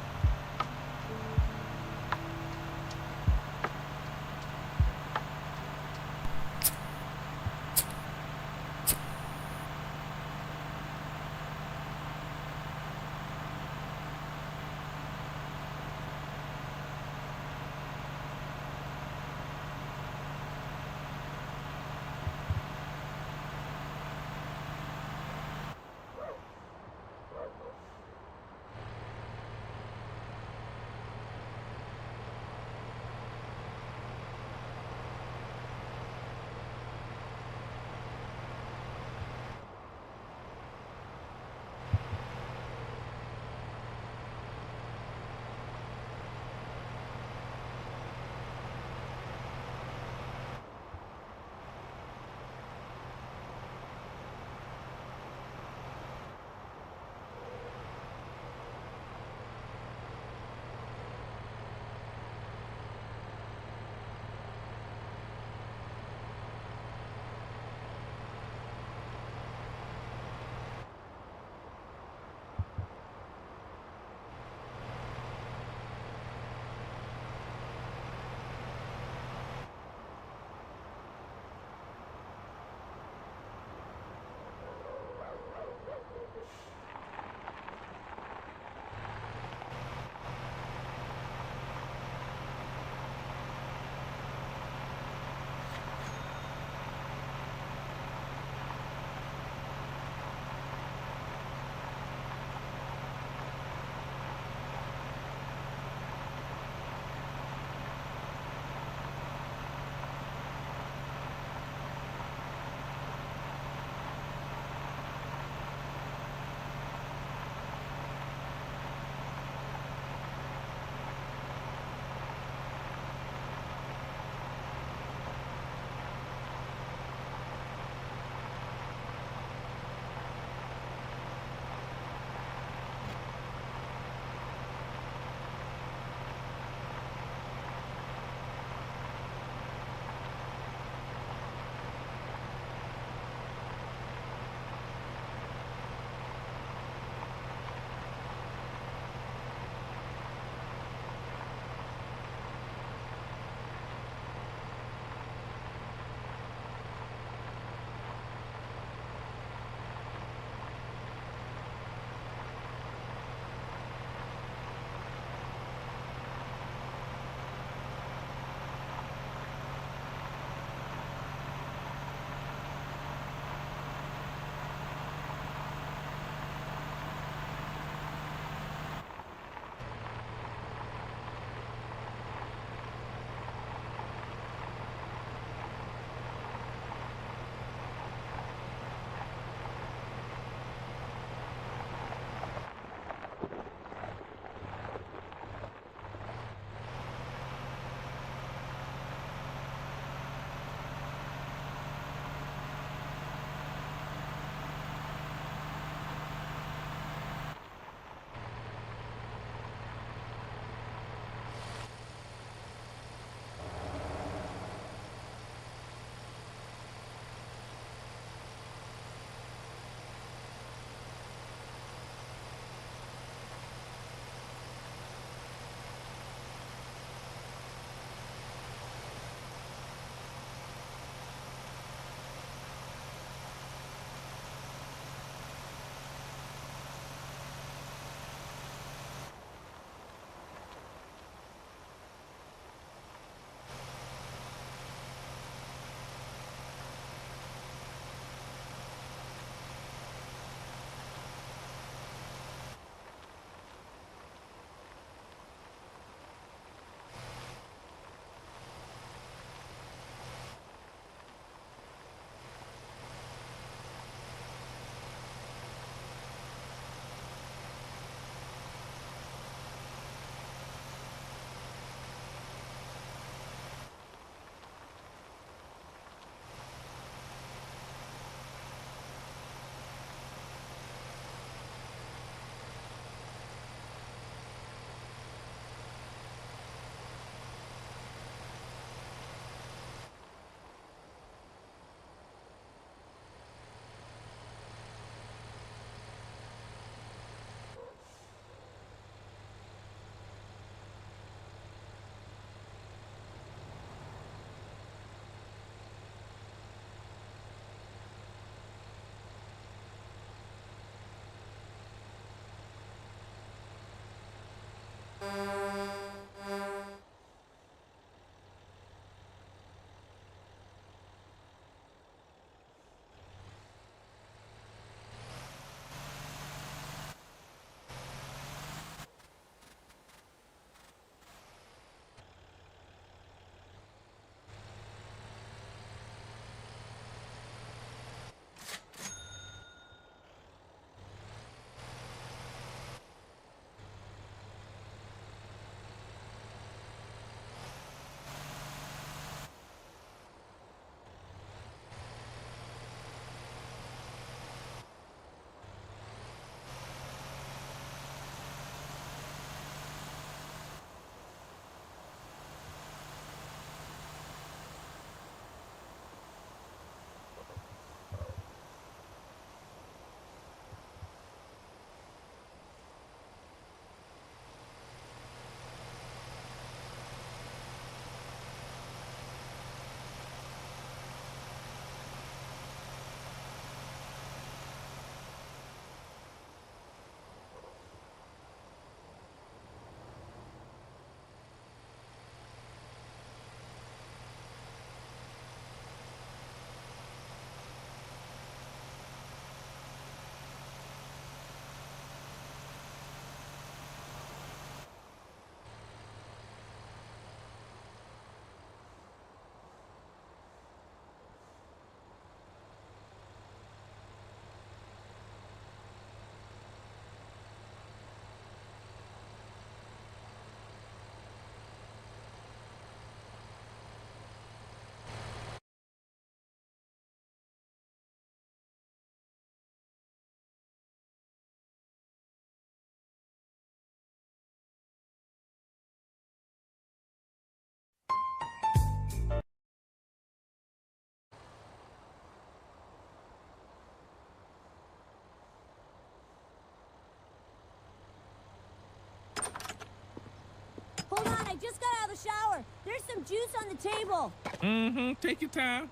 Hold on, I just got out of the shower. There's some juice on the table. Mm-hmm. Take your time.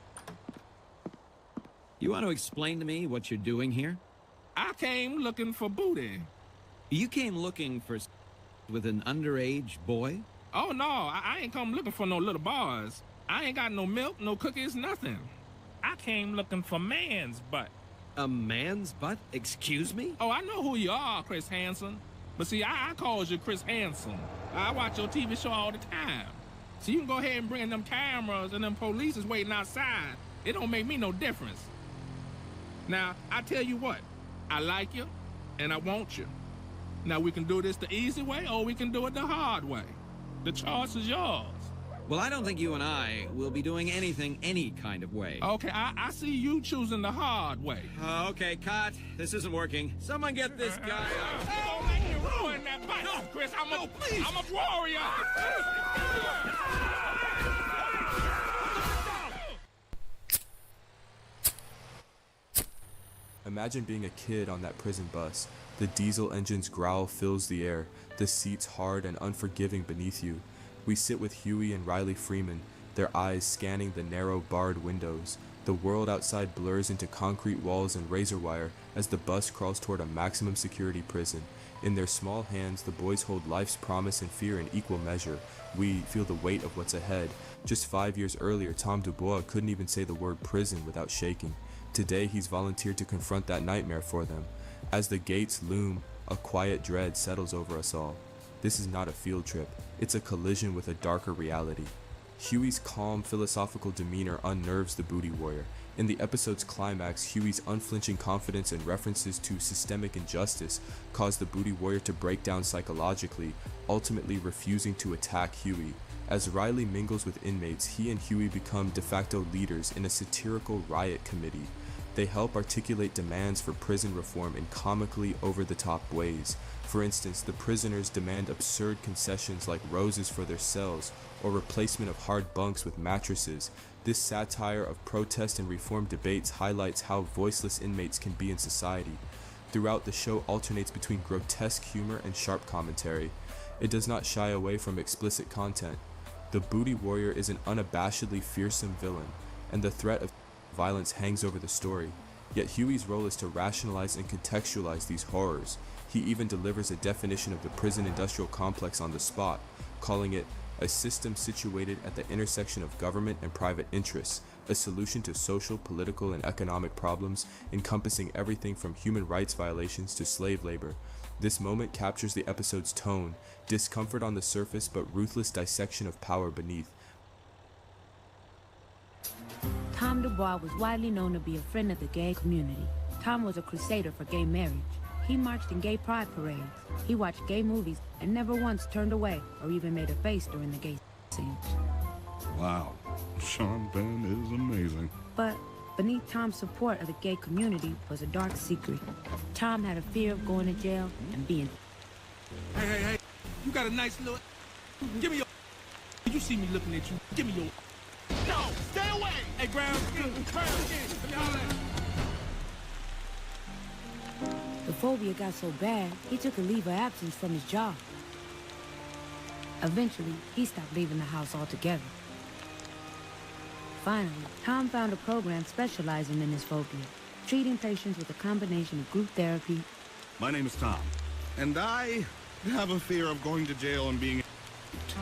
You want to explain to me what you're doing here? I came looking for booty. You came looking for with an underage boy? Oh, no. I ain't come looking for no little boys. I ain't got no milk, no cookies, nothing. I came looking for man's butt. A man's butt? Excuse me? Oh, I know who you are, Chris Hansen. But see, I calls you Chris Hansen. I watch your TV show all the time. So you can go ahead and bring them cameras and them police is waiting outside. It don't make me no difference. Now, I tell you what. I like you, and I want you. Now, we can do this the easy way, or we can do it the hard way. The choice is yours. Well, I don't think you and I will be doing anything any kind of way. Okay, I see you choosing the hard way. Okay, cut. This isn't working. Someone get this guy out. Don't make me ruin that bike, no, Chris. I'm a warrior. Imagine being a kid on that prison bus. The diesel engine's growl fills the air, the seats hard and unforgiving beneath you. We sit with Huey and Riley Freeman, their eyes scanning the narrow barred windows. The world outside blurs into concrete walls and razor wire as the bus crawls toward a maximum security prison. In their small hands, the boys hold life's promise and fear in equal measure. We feel the weight of what's ahead. Just 5 years earlier, Tom Dubois couldn't even say the word prison without shaking. Today, he's volunteered to confront that nightmare for them. As the gates loom, a quiet dread settles over us all. This is not a field trip. It's a collision with a darker reality. Huey's calm, philosophical demeanor unnerves the booty warrior. In the episode's climax, Huey's unflinching confidence and references to systemic injustice cause the booty warrior to break down psychologically, ultimately refusing to attack Huey. As Riley mingles with inmates, he and Huey become de facto leaders in a satirical riot committee. They help articulate demands for prison reform in comically over-the-top ways. For instance, the prisoners demand absurd concessions like roses for their cells or replacement of hard bunks with mattresses. This satire of protest and reform debates highlights how voiceless inmates can be in society. Throughout, the show alternates between grotesque humor and sharp commentary. It does not shy away from explicit content. The booty warrior is an unabashedly fearsome villain, and the threat of violence hangs over the story. Yet Huey's role is to rationalize and contextualize these horrors. He even delivers a definition of the prison industrial complex on the spot, calling it a system situated at the intersection of government and private interests, a solution to social, political, and economic problems encompassing everything from human rights violations to slave labor. This moment captures the episode's tone, discomfort on the surface but ruthless dissection of power beneath. Tom Dubois was widely known to be a friend of the gay community. Tom was a crusader for gay marriage. He marched in gay pride parades. He watched gay movies and never once turned away or even made a face during the gay scenes. Wow, Sean Penn is amazing. But beneath Tom's support of the gay community was a dark secret. Tom had a fear of going to jail and being... Hey, you got a nice little... Give me your... You see me looking at you. Give me your... No, stay away! Hey, ground, The phobia got so bad, he took a leave of absence from his job. Eventually, he stopped leaving the house altogether. Finally, Tom found a program specializing in his phobia, treating patients with a combination of group therapy. My name is Tom, and I have a fear of going to jail and being...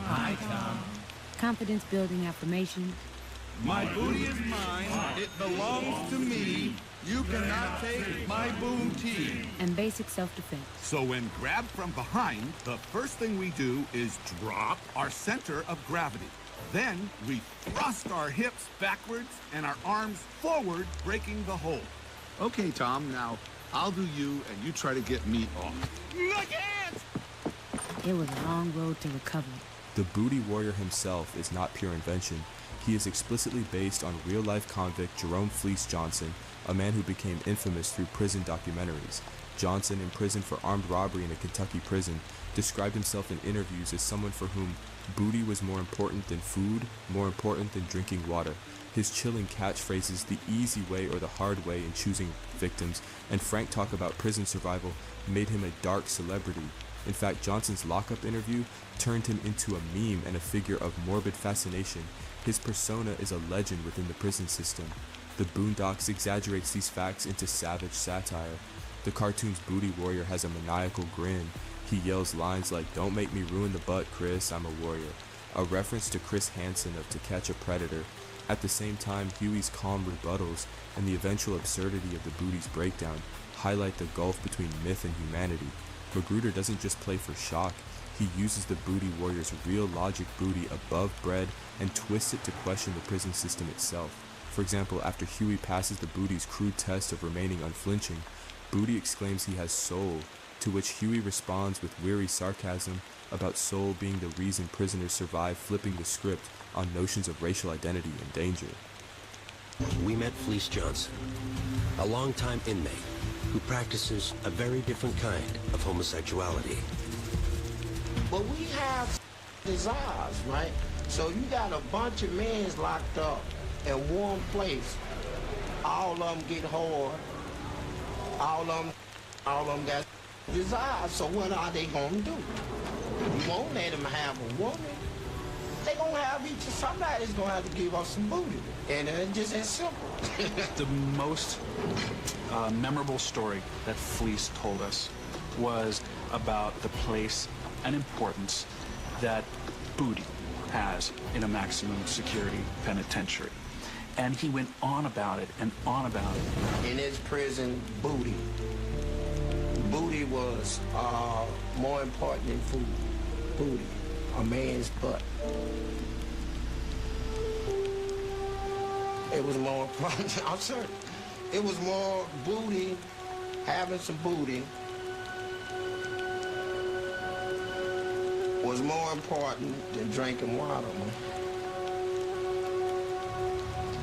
Hi, Tom. Confidence-building affirmations. My booty is mine. It belongs to me. You cannot take my booty. And basic self-defense. So when grabbed from behind, the first thing we do is drop our center of gravity. Then we thrust our hips backwards and our arms forward, breaking the hold. Okay, Tom, now I'll do you and you try to get me off. Look at! It was a long road to recovery. The Booty Warrior himself is not pure invention. He is explicitly based on real-life convict Jerome Fleece Johnson, a man who became infamous through prison documentaries. Johnson, in prison for armed robbery in a Kentucky prison, described himself in interviews as someone for whom booty was more important than food, more important than drinking water. His chilling catchphrases, the easy way or the hard way in choosing victims, and frank talk about prison survival made him a dark celebrity. In fact, Johnson's lockup interview turned him into a meme and a figure of morbid fascination. His persona is a legend within the prison system. The Boondocks exaggerates these facts into savage satire. The cartoon's Booty Warrior has a maniacal grin. He yells lines like, "Don't make me ruin the butt, Chris, I'm a warrior," a reference to Chris Hansen of To Catch a Predator. At the same time, Huey's calm rebuttals and the eventual absurdity of the Booty's breakdown highlight the gulf between myth and humanity. Magruder doesn't just play for shock, he uses the Booty Warrior's real logic booty above bread and twists it to question the prison system itself. For example, after Huey passes the Booty's crude test of remaining unflinching, Booty exclaims he has soul, to which Huey responds with weary sarcasm about soul being the reason prisoners survive, flipping the script on notions of racial identity and danger. We met Fleece Johnson, a longtime inmate who practices a very different kind of homosexuality. But we have desires, right? So you got a bunch of men locked up in one place. All of them get hard. All of them got desires. So what are they gonna do? You won't let them have a woman. They gonna have each. Somebody's gonna have to give us some booty, and it's just as simple. The most memorable story that Fleece told us was about the place and importance that booty has in a maximum security penitentiary. And he went on about it and on about it. In his prison, booty was more important than food. Booty, a man's butt. It was more important. I'm certain. It was more booty, having some booty was more important than drinking water, man.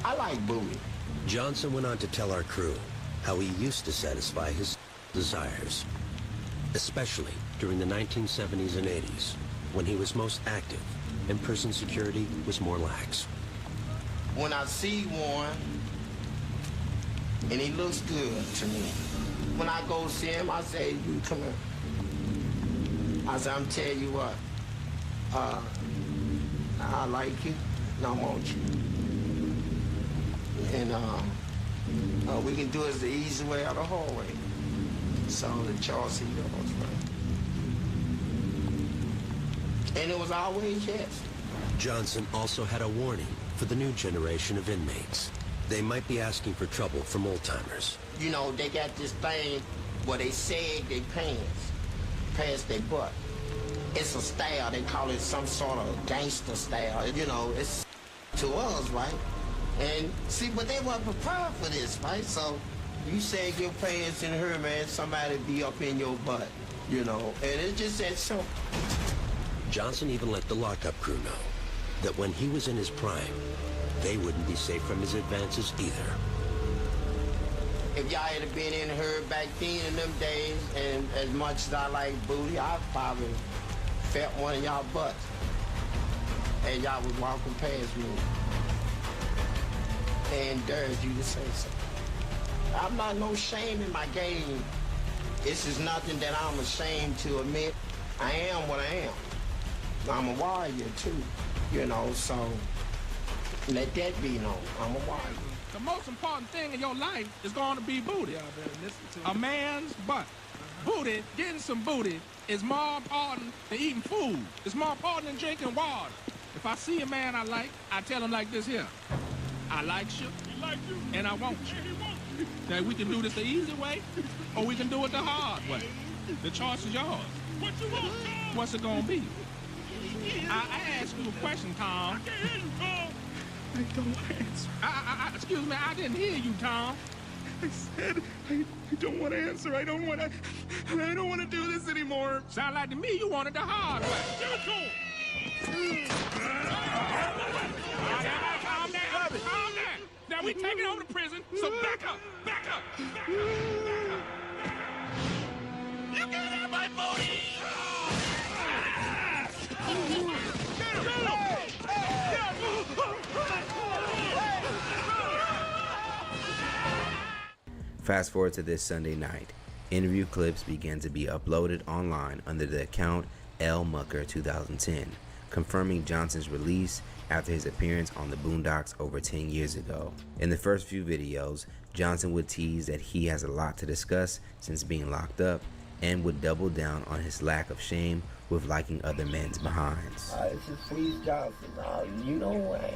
I like booty. Johnson went on to tell our crew how he used to satisfy his desires, especially during the 1970s and 80s, when he was most active and prison security was more lax. When I see one, and he looks good to me, when I go see him, I say, "You come here." I say, "I'm telling you what, I like you, and I want you." And We can do it the easy way or the hard way. So the choice is yours, right? And it was always yes. Johnson also had a warning for the new generation of inmates. They might be asking for trouble from old-timers. You know, they got this thing where they sag their pants past their butt. It's a style. They call it some sort of gangster style. You know, it's to us, right? And see, but they weren't prepared for this, right? So you sag your pants in here, man, somebody be up in your butt, you know? And it's just that simple. Johnson even let the lockup crew know that when he was in his prime, they wouldn't be safe from his advances either. If y'all had been in her back then in them days, and as much as I like booty, I probably felt one of y'all butts as y'all was walking past me and dared you to say something. I'm not no shame in my game. This is nothing that I'm ashamed to admit. I am what I am. I'm a warrior too, you know, so let that be known. I'm a warrior. The most important thing in your life is going to be booty. A man's butt. Booty, getting some booty, is more important than eating food. It's more important than drinking water. If I see a man I like, I tell him like this here. I like you, and I want you. Now, we can do this the easy way, or we can do it the hard way. The choice is yours. What you want, Tom? What's it gonna be? I asked you a question, Tom. I can't hear you, Tom. I don't answer. Excuse me, I didn't hear you, Tom. I said I don't want to answer. I don't want to do this anymore. Sound like to me you wanted the hard way. Calm down. Now we taking over the prison, so back up. You can't have my booty. Fast forward to this Sunday night. Interview clips began to be uploaded online under the account L Mucker 2010, confirming Johnson's release after his appearance on the Boondocks over 10 years ago. In the first few videos, Johnson would tease that he has a lot to discuss since being locked up, and would double down on his lack of shame with liking other men's behinds. This is Fleece Johnson. You know who I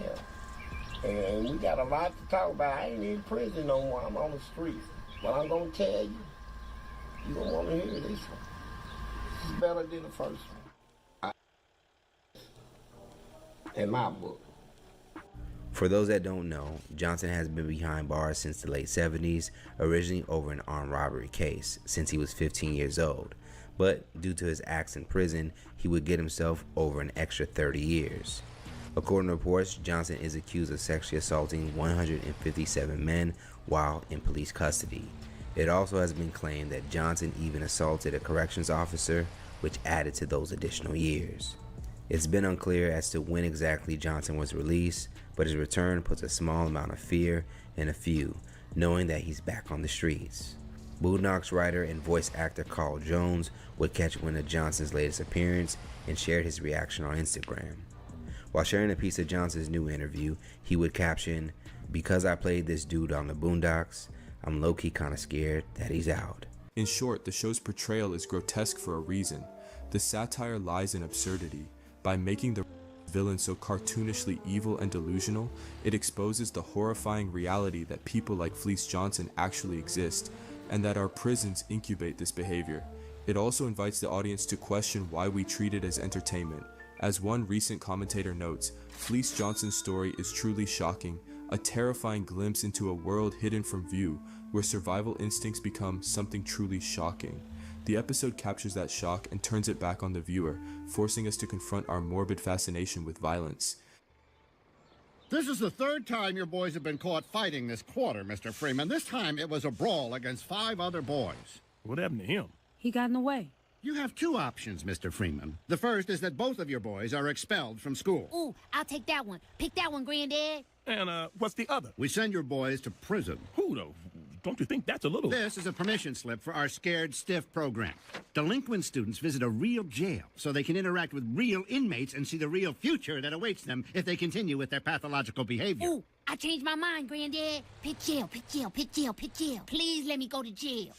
am. And we got a lot to talk about. I ain't in prison no more. I'm on the streets. But I'm going to tell you, you're going to want to hear this one. This is better than the first one. In my book. For those that don't know, Johnson has been behind bars since the late 70s, originally over an armed robbery case, since he was 15 years old. But due to his acts in prison, he would get himself over an extra 30 years. According to reports, Johnson is accused of sexually assaulting 157 men while in police custody. It also has been claimed that Johnson even assaulted a corrections officer, which added to those additional years. It's been unclear as to when exactly Johnson was released, but his return puts a small amount of fear in a few, knowing that he's back on the streets. Boondocks writer and voice actor Carl Jones would catch wind of Johnson's latest appearance and shared his reaction on Instagram. While sharing a piece of Johnson's new interview, he would caption, "Because I played this dude on the Boondocks, I'm low-key kinda scared that he's out." In short, the show's portrayal is grotesque for a reason. The satire lies in absurdity. By making the villain so cartoonishly evil and delusional, it exposes the horrifying reality that people like Fleece Johnson actually exist, and that our prisons incubate this behavior. It also invites the audience to question why we treat it as entertainment. As one recent commentator notes, Fleece Johnson's story is truly shocking, a terrifying glimpse into a world hidden from view, where survival instincts become something truly shocking. The episode captures that shock and turns it back on the viewer, forcing us to confront our morbid fascination with violence. This is the third time your boys have been caught fighting this quarter, Mr. Freeman. This time it was a brawl against 5 other boys. What happened to him? He got in the way. You have 2 options, Mr. Freeman. The first is that both of your boys are expelled from school. Ooh, I'll take that one. Pick that one, Granddad. And, what's the other? We send your boys to prison. Who, though? Don't you think that's a little... This is a permission slip for our Scared Stiff program. Delinquent students visit a real jail so they can interact with real inmates and see the real future that awaits them if they continue with their pathological behavior. Ooh, I changed my mind, Granddad. Pick jail, pick jail, pick jail, pick jail. Please let me go to jail.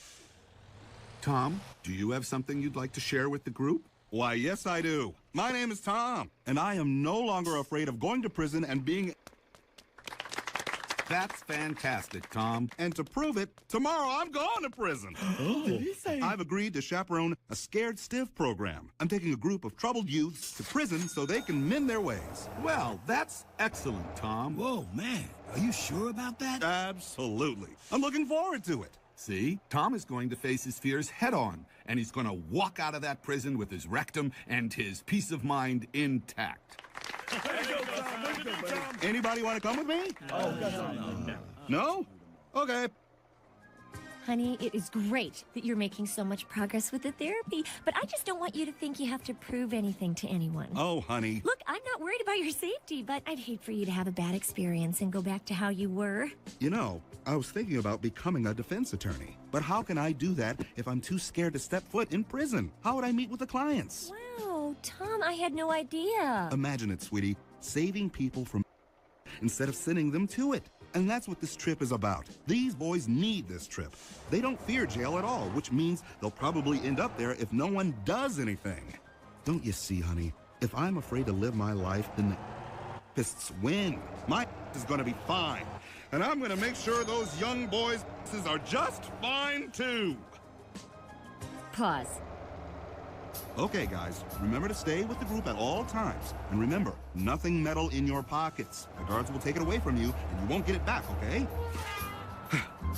Tom, do you have something you'd like to share with the group? Why, yes, I do. My name is Tom, and I am no longer afraid of going to prison and being... That's fantastic, Tom. And to prove it, tomorrow I'm going to prison. What did he say? I've agreed to chaperone a Scared Stiff program. I'm taking a group of troubled youths to prison so they can mend their ways. Well, that's excellent, Tom. Whoa, man. Are you sure about that? Absolutely. I'm looking forward to it. See, Tom is going to face his fears head-on, and he's going to walk out of that prison with his rectum and his peace of mind intact. Anybody want to come with me? No? Okay. Honey, it is great that you're making so much progress with the therapy, but I just don't want you to think you have to prove anything to anyone. Oh, honey. Look, I'm not worried about your safety, but I'd hate for you to have a bad experience and go back to how you were. You know, I was thinking about becoming a defense attorney. But how can I do that if I'm too scared to step foot in prison? How would I meet with the clients? Wow, Tom, I had no idea. Imagine it, sweetie. Saving people from instead of sending them to it. And that's what this trip is about. These boys need this trip. They don't fear jail at all, which means they'll probably end up there if no one does anything. Don't you see, honey? If I'm afraid to live my life, then the fists win. My is gonna be fine. And I'm gonna make sure those young boys' are just fine, too. Pause. Okay, guys, remember to stay with the group at all times. And remember, nothing metal in your pockets. The guards will take it away from you, and you won't get it back, okay?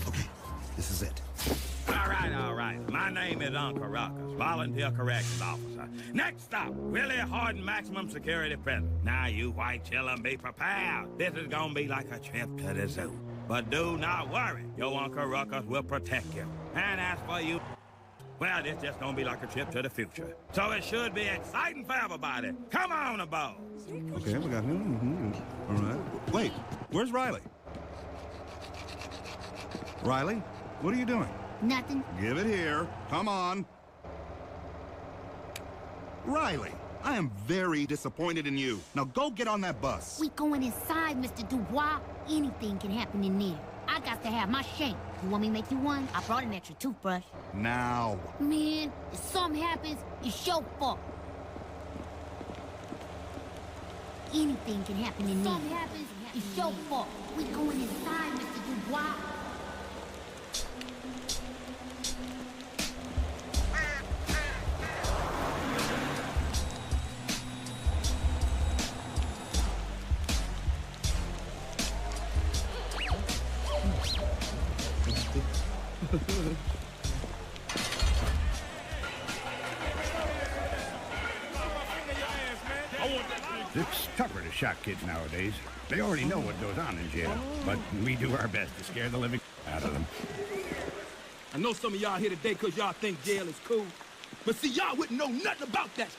Okay, this is it. All right. My name is Uncle Ruckus, Volunteer Corrections Officer. Next stop, Willie Horton Maximum Security Prison. Now, you white children, be prepared. This is gonna be like a trip to the zoo. But do not worry, your Uncle Ruckus will protect you. And as for you, well, it's just gonna be like a trip to the future. So it should be exciting for everybody. Come on aboard. Okay, we got him. All right. Wait, where's Riley? Riley, what are you doing? Nothing. Give it here. Come on. Riley, I am very disappointed in you. Now go get on that bus. We going inside, Mr. Dubois. Anything can happen in there. I got to have my shank. You want me to make you one? I brought an extra toothbrush. Now. Man, if something happens, it's your fault. Anything can happen in there. If something happens, it's your fault. We going inside, Mr. Dubois. It's tougher to shock kids nowadays. They already know what goes on in jail, but we do our best to scare the living out of them. I know some of y'all here today because y'all think jail is cool. But see, y'all wouldn't know nothing about that.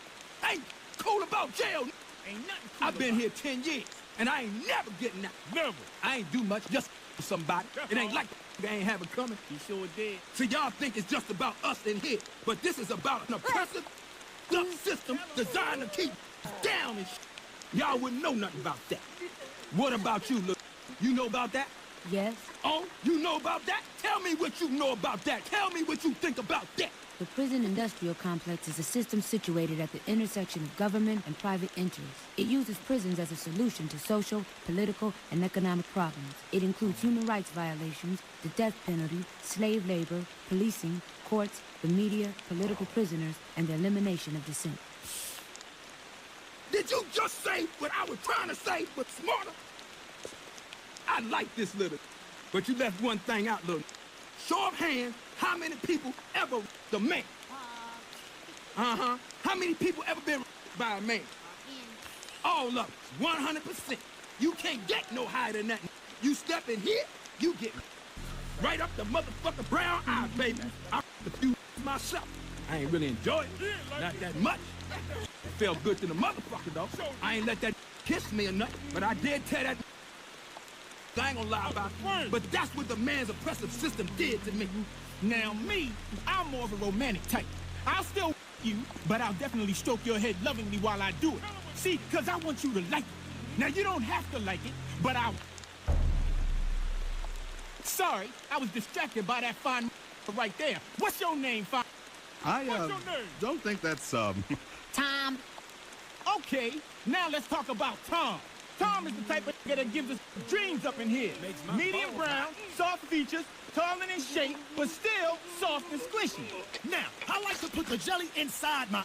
Ain't cool about jail. Ain't nothing cool. I've been here 10 years, and I ain't never getting out. Never. I ain't do much just for somebody. It ain't like they ain't have it coming. He sure did. See, y'all think it's just about us in here, but this is about an oppressive system designed to keep down and shit. Y'all wouldn't know nothing about that. What about you, look? You know about that? Yes. Oh, you know about that? Tell me what you know about that. Tell me what you think about that. The prison industrial complex is a system situated at the intersection of government and private interests. It uses prisons as a solution to social, political, and economic problems. It includes human rights violations, the death penalty, slave labor, policing, courts, the media, political prisoners, and the elimination of dissent. Did you just say what I was trying to say, but smarter? I like this little, but you left one thing out, little. Show of hands, how many people ever the man? Uh-huh. How many people ever been by a man? All of us, 100%. You can't get no higher than that. You step in here, you get right up the motherfucking brown eye, baby. I the few myself. I ain't really enjoyed it, not that much. It felt good to the motherfucker, though. I ain't let that kiss me or nothing, but I did tell that I ain't gonna lie about it. But that's what the man's oppressive system did to me. Now me, I'm more of a romantic type. I'll still you, but I'll definitely stroke your head lovingly while I do it. See, because I want you to like it. Now you don't have to like it, but I'll... Sorry, I was distracted by that fine right there. What's your name, fine? I, What's your name? don't think that's, Tom. Okay, now let's talk about Tom. Tom is the type of nigga that gives us dreams up in here. Medium brown, soft features, taller in shape, but still soft and squishy. Now, I like to put the jelly inside my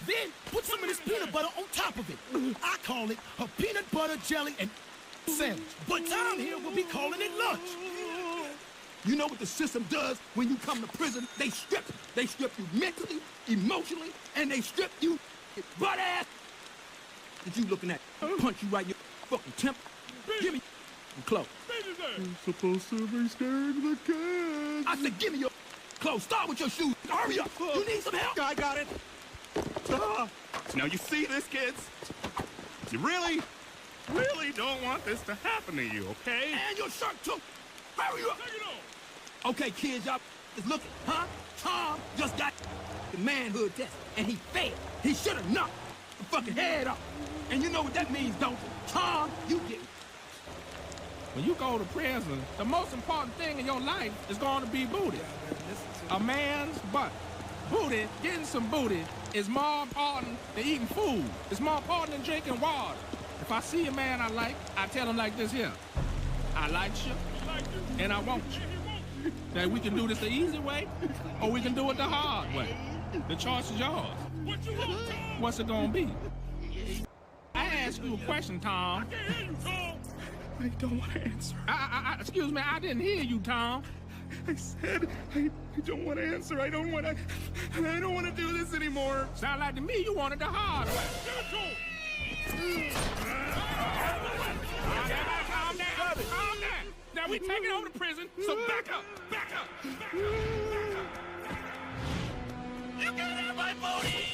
then put some of this peanut butter on top of it. I call it a peanut butter jelly and sandwich. But Tom here will be calling it lunch. You know what the system does when you come to prison? They strip you. They strip you mentally, emotionally, and they strip you butt ass. That you looking at? Punch you right in your fucking temple. Give me your clothes. You're supposed to be scared of the kids. I said, give me your clothes. Start with your shoes. Hurry up. You need some help? I got it. Now you see this, kids? You really don't want this to happen to you, okay? And your shirt too. Hurry up. Take it on. Okay, kids, y'all is looking, huh? Tom just got the manhood test, and he failed. He should have knocked the fucking head off. And you know what that means, don't you? Tom, you get it. When you go to prison, the most important thing in your life is going to be booty. A man's butt. Booty, getting some booty, is more important than eating food. It's more important than drinking water. If I see a man I like, I tell him like this here. I like you, and I want you. Now, we can do this the easy way, or we can do it the hard way. The choice is yours. What you want, Tom? What's it gonna be? I asked you a question, Tom. I can't hear you, Tom. I don't want to answer. Excuse me, I didn't hear you, Tom. I said I don't want to answer. I don't want to do this anymore. Sound like to me you wanted the hard way. Calm down. Now we taking over the prison, so back up. You can't have my booty.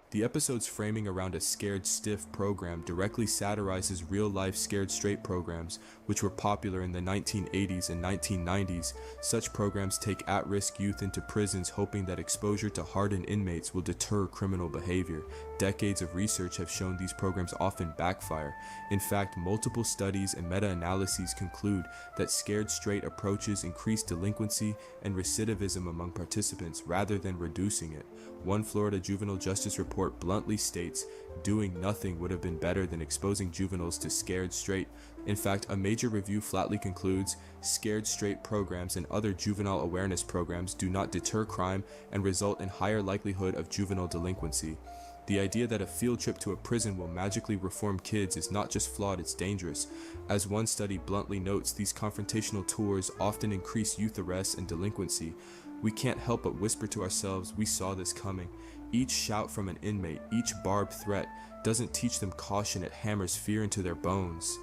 The episode's framing around a Scared Stiff program directly satirizes real-life Scared Straight programs, which were popular in the 1980s and 1990s. Such programs take at-risk youth into prisons hoping that exposure to hardened inmates will deter criminal behavior. Decades of research have shown these programs often backfire. In fact, multiple studies and meta-analyses conclude that Scared Straight approaches increase delinquency and recidivism among participants rather than reducing it. One Florida juvenile justice report bluntly states, doing nothing would have been better than exposing juveniles to Scared Straight. In fact, a major review flatly concludes, Scared Straight programs and other juvenile awareness programs do not deter crime and result in higher likelihood of juvenile delinquency. The idea that a field trip to a prison will magically reform kids is not just flawed, it's dangerous. As one study bluntly notes, these confrontational tours often increase youth arrests and delinquency. We can't help but whisper to ourselves, we saw this coming. Each shout from an inmate, each barbed threat, doesn't teach them caution, it hammers fear into their bones.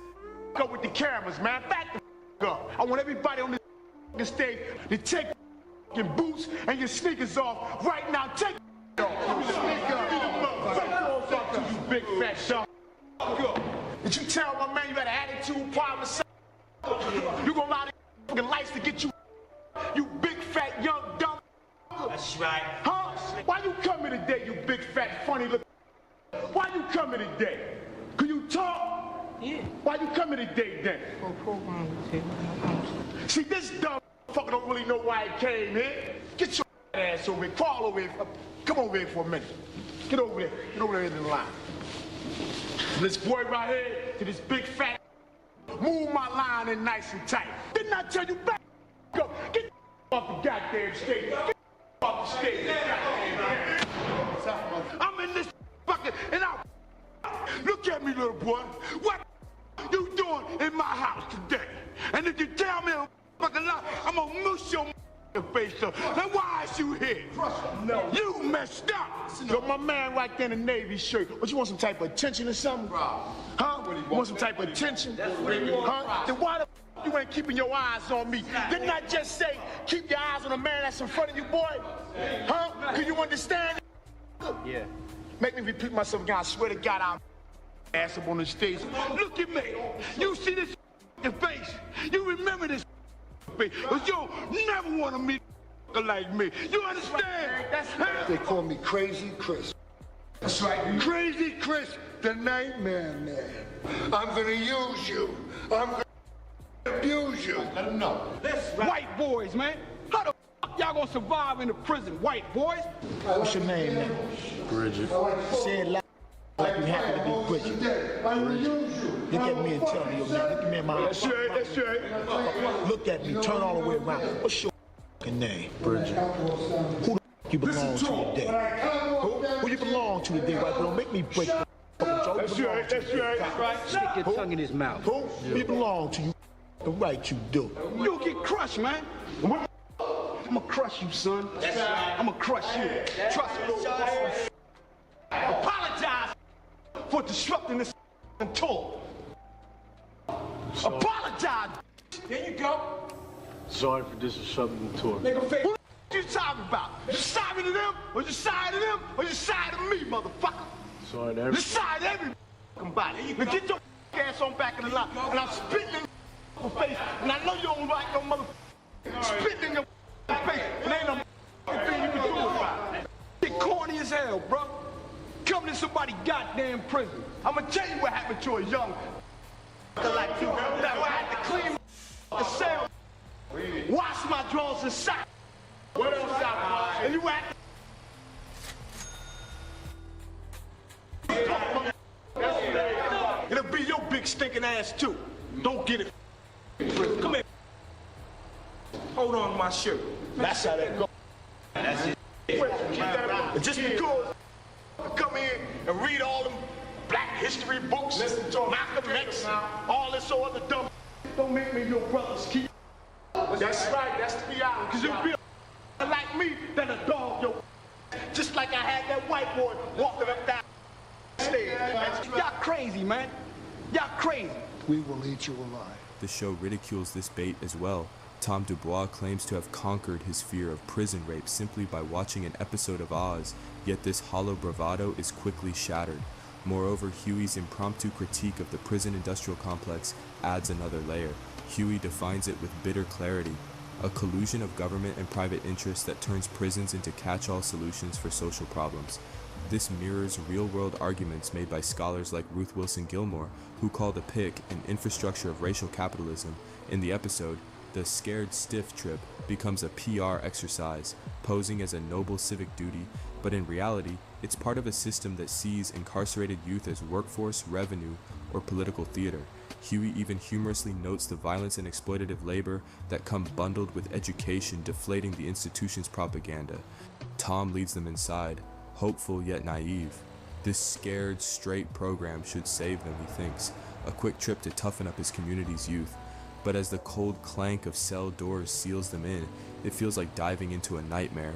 Go with the cameras, man. Back the up. I want everybody on this stage to take your boots and your sneakers off right now. Take off to you big fat shot. Did you tell my man you had an attitude problem? You gonna allow the lights to get you, you big fat young dumb? That's right. Huh? Why you coming today, you big fat funny look? Why you coming today? Can you talk? Yeah. Why you coming today then? For a program. See, this dumb fucker don't really know why he came here. Get your ass over here. Crawl over here. Come over here for a minute. Get over there. Get over there in the line. From this boy right here to this big fat. Move my line in nice and tight. Didn't I tell you back up? Get off the goddamn stage. Get off the stage. I'm in this bucket and I. Look at me, little boy. What you doing in my house today? And if you tell me a fucking lie, I'm gonna mush your face up. Now why is you here? No. You messed up. So my man right there in the Navy shirt. What, you want some type of attention or something? Huh? You want some type of attention? Huh? Then why the you ain't keeping your eyes on me? Didn't I just say keep your eyes on the man that's in front of you, boy? Huh? Can you understand? Yeah. Make me repeat myself again. I swear to God, I'll ass up on the stage. Look at me. You see this face. You remember this face. Because you never want to meet like me. You understand? That's They call me Crazy Chris. That's right. Crazy Chris, the Nightmare Man. I'm gonna use you. I'm gonna abuse you. Let him know. White boys, man. How the fuck y'all gonna survive in the prison, white boys? What's your name, man? Bridget. Say it loud like you happen to be Bridget. Look at me and tell me your name. Look at me in my eyes. That's right. Look at me. Turn all the way around. What's your fucking name? Bridget. Who the fuck you belong to today? Who you belong to today, right? Don't make me break the fucking joke. That's right. That's right. Stick your tongue in his mouth. Who you belong to? You the right you do. You'll get crushed, man. I'ma crush you, son. That's right. I'ma crush you. Trust me. Apologize for disrupting this tour. Apologize. There you go. Sorry for disrupting the tour. Nigga, who the you talking about? You side to them, or you side to them, or you side to me, motherfucker? Sorry to You everybody. side to every body. Now get your ass on back in the line, and I'm spitting in your face, and I know you don't like no motherfucker. Spitting in your face, and ain't no thing you can do about it. Get corny as hell, bro. Come to somebody's goddamn prison. I'ma tell you what happened to a young like you. That I had to clean the cell, wash my drawers inside. What else I and you had to... It'll be your big stinking ass too. Don't get it. Come here. Hold on to my shirt. That's how that goes. That's it. And just because I come in and read all them black history books, listen to Malcolm X, all this other dumb, don't make me your brother's keeper. That's right, that's the reality. Because you'll be a like me than a dog, yo. Just like I had that white boy walking up that stage. Y'all crazy, man. Y'all crazy. We will eat you alive. The show ridicules this bait as well. Tom Dubois claims to have conquered his fear of prison rape simply by watching an episode of Oz, yet this hollow bravado is quickly shattered. Moreover, Huey's impromptu critique of the prison industrial complex adds another layer. Huey defines it with bitter clarity, a collusion of government and private interests that turns prisons into catch-all solutions for social problems. This mirrors real-world arguments made by scholars like Ruth Wilson Gilmore, who call the PIC an infrastructure of racial capitalism. In the episode, the Scared Stiff trip becomes a PR exercise, posing as a noble civic duty, but in reality, it's part of a system that sees incarcerated youth as workforce, revenue, or political theater. Huey even humorously notes the violence and exploitative labor that come bundled with education, deflating the institution's propaganda. Tom leads them inside, hopeful yet naive. This scared, straight program should save them, he thinks, a quick trip to toughen up his community's youth. But as the cold clank of cell doors seals them in, it feels like diving into a nightmare.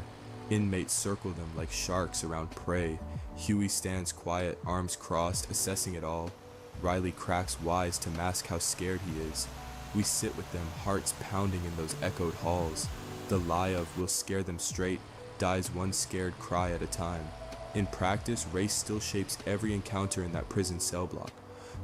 Inmates circle them like sharks around prey. Huey stands quiet, arms crossed, assessing it all. Riley cracks wise to mask how scared he is. We sit with them, hearts pounding in those echoed halls. The lie of "we'll scare them straight" dies one scared cry at a time. In practice, race still shapes every encounter in that prison cell block.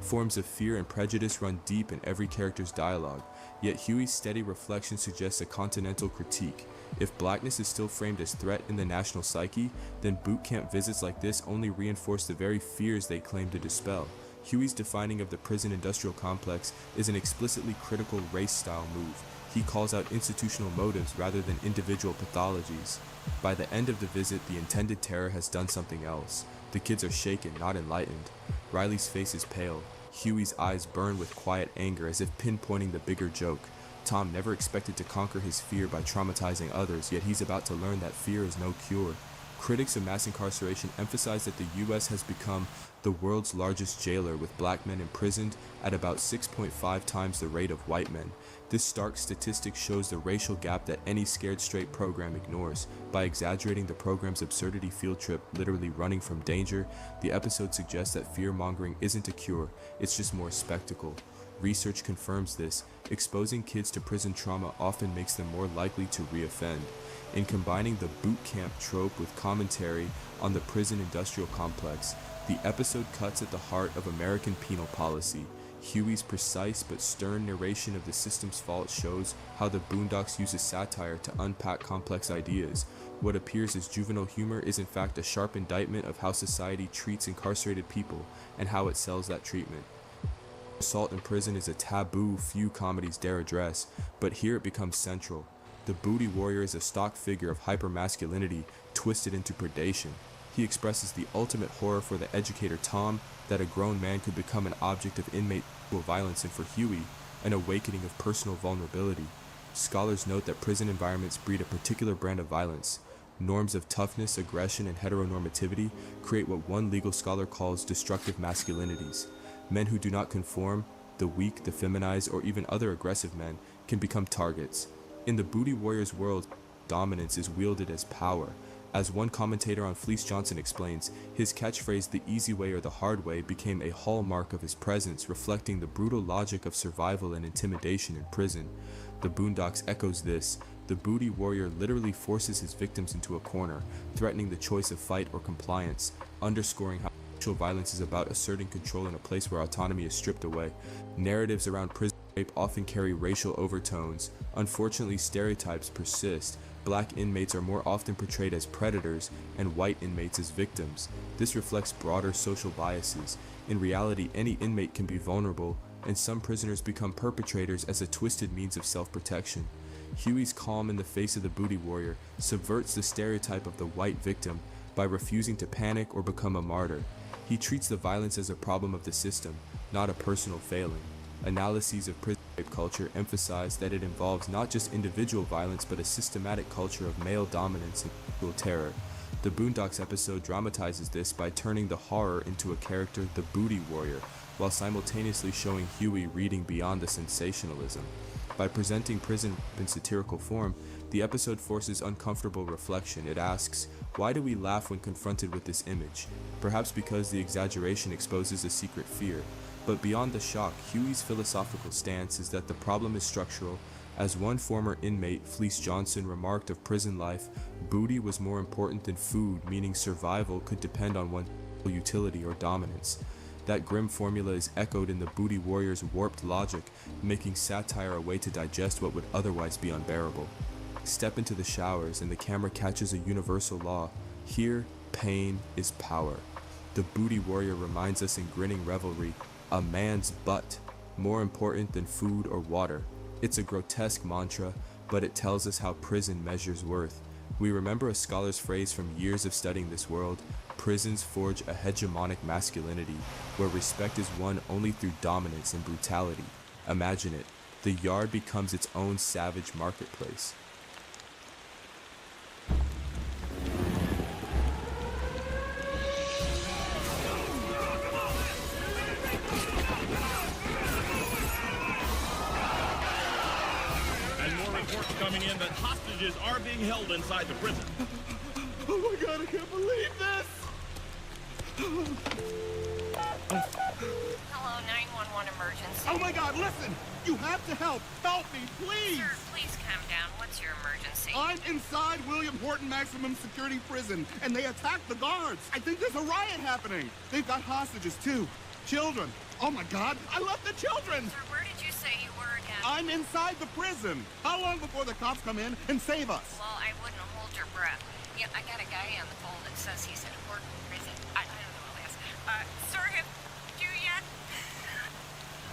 Forms of fear and prejudice run deep in every character's dialogue, yet Huey's steady reflection suggests a continental critique. If blackness is still framed as threat in the national psyche, then boot camp visits like this only reinforce the very fears they claim to dispel. Huey's defining of the prison industrial complex is an explicitly critical race-style move. He calls out institutional motives rather than individual pathologies. By the end of the visit, the intended terror has done something else. The kids are shaken, not enlightened. Riley's face is pale. Huey's eyes burn with quiet anger, as if pinpointing the bigger joke. Tom never expected to conquer his fear by traumatizing others, yet he's about to learn that fear is no cure. Critics of mass incarceration emphasize that the U.S. has become the world's largest jailer, with black men imprisoned at about 6.5 times the rate of white men. This stark statistic shows the racial gap that any Scared Straight program ignores. By exaggerating the program's absurdity field trip, literally running from danger, the episode suggests that fear-mongering isn't a cure, it's just more spectacle. Research confirms this. Exposing kids to prison trauma often makes them more likely to reoffend. In combining the boot camp trope with commentary on the prison industrial complex, the episode cuts at the heart of American penal policy. Huey's precise but stern narration of the system's faults shows how the Boondocks uses satire to unpack complex ideas. What appears as juvenile humor is in fact a sharp indictment of how society treats incarcerated people and how it sells that treatment. Assault in prison is a taboo few comedies dare address, but here it becomes central. The Booty Warrior is a stock figure of hypermasculinity twisted into predation. He expresses the ultimate horror for the educator Tom that a grown man could become an object of inmate violence, and for Huey, an awakening of personal vulnerability. Scholars note that prison environments breed a particular brand of violence. Norms of toughness, aggression, and heteronormativity create what one legal scholar calls destructive masculinities. Men who do not conform, the weak, the feminized, or even other aggressive men, can become targets. In the Booty Warrior's world, dominance is wielded as power. As one commentator on Fleece Johnson explains, his catchphrase, "the easy way or the hard way," became a hallmark of his presence, reflecting the brutal logic of survival and intimidation in prison. The Boondocks echoes this. The Booty Warrior literally forces his victims into a corner, threatening the choice of fight or compliance, underscoring how sexual violence is about asserting control in a place where autonomy is stripped away. Narratives around prison rape often carry racial overtones. Unfortunately, stereotypes persist. Black inmates are more often portrayed as predators and white inmates as victims. This reflects broader social biases. In reality, any inmate can be vulnerable, and some prisoners become perpetrators as a twisted means of self-protection. Huey's calm in the face of the Booty Warrior subverts the stereotype of the white victim by refusing to panic or become a martyr. He treats the violence as a problem of the system, not a personal failing. Analyses of prison rape culture emphasize that it involves not just individual violence but a systematic culture of male dominance and sexual terror. The Boondocks episode dramatizes this by turning the horror into a character, the Booty Warrior, while simultaneously showing Huey reading beyond the sensationalism. By presenting prison rape in satirical form, the episode forces uncomfortable reflection. It asks, why do we laugh when confronted with this image? Perhaps because the exaggeration exposes a secret fear. But beyond the shock, Huey's philosophical stance is that the problem is structural. As one former inmate, Fleece Johnson, remarked of prison life, booty was more important than food, meaning survival could depend on one's utility or dominance. That grim formula is echoed in the Booty Warrior's warped logic, making satire a way to digest what would otherwise be unbearable. Step into the showers and the camera catches a universal law. Here, pain is power. The Booty Warrior reminds us in grinning revelry, a man's butt, more important than food or water. It's a grotesque mantra, but it tells us how prison measures worth. We remember a scholar's phrase from years of studying this world: prisons forge a hegemonic masculinity, where respect is won only through dominance and brutality. Imagine it. The yard becomes its own savage marketplace. Coming in that hostages are being held inside the prison. Oh my God, I can't believe this! Hello, 911 emergency. Oh my God, listen! You have to help! Help me, please! Sir, please calm down. What's your emergency? I'm inside William Horton Maximum Security Prison, and they attacked the guards. I think there's a riot happening. They've got hostages, too. Children. Oh my God, I love the children! Sir, where did you say you were again? I'm inside the prison. How long before the cops come in and save us? Well, I wouldn't hold your breath. Yeah, I got a guy on the phone that says he's in Horton Prison. I don't know this. Sir, have you yet?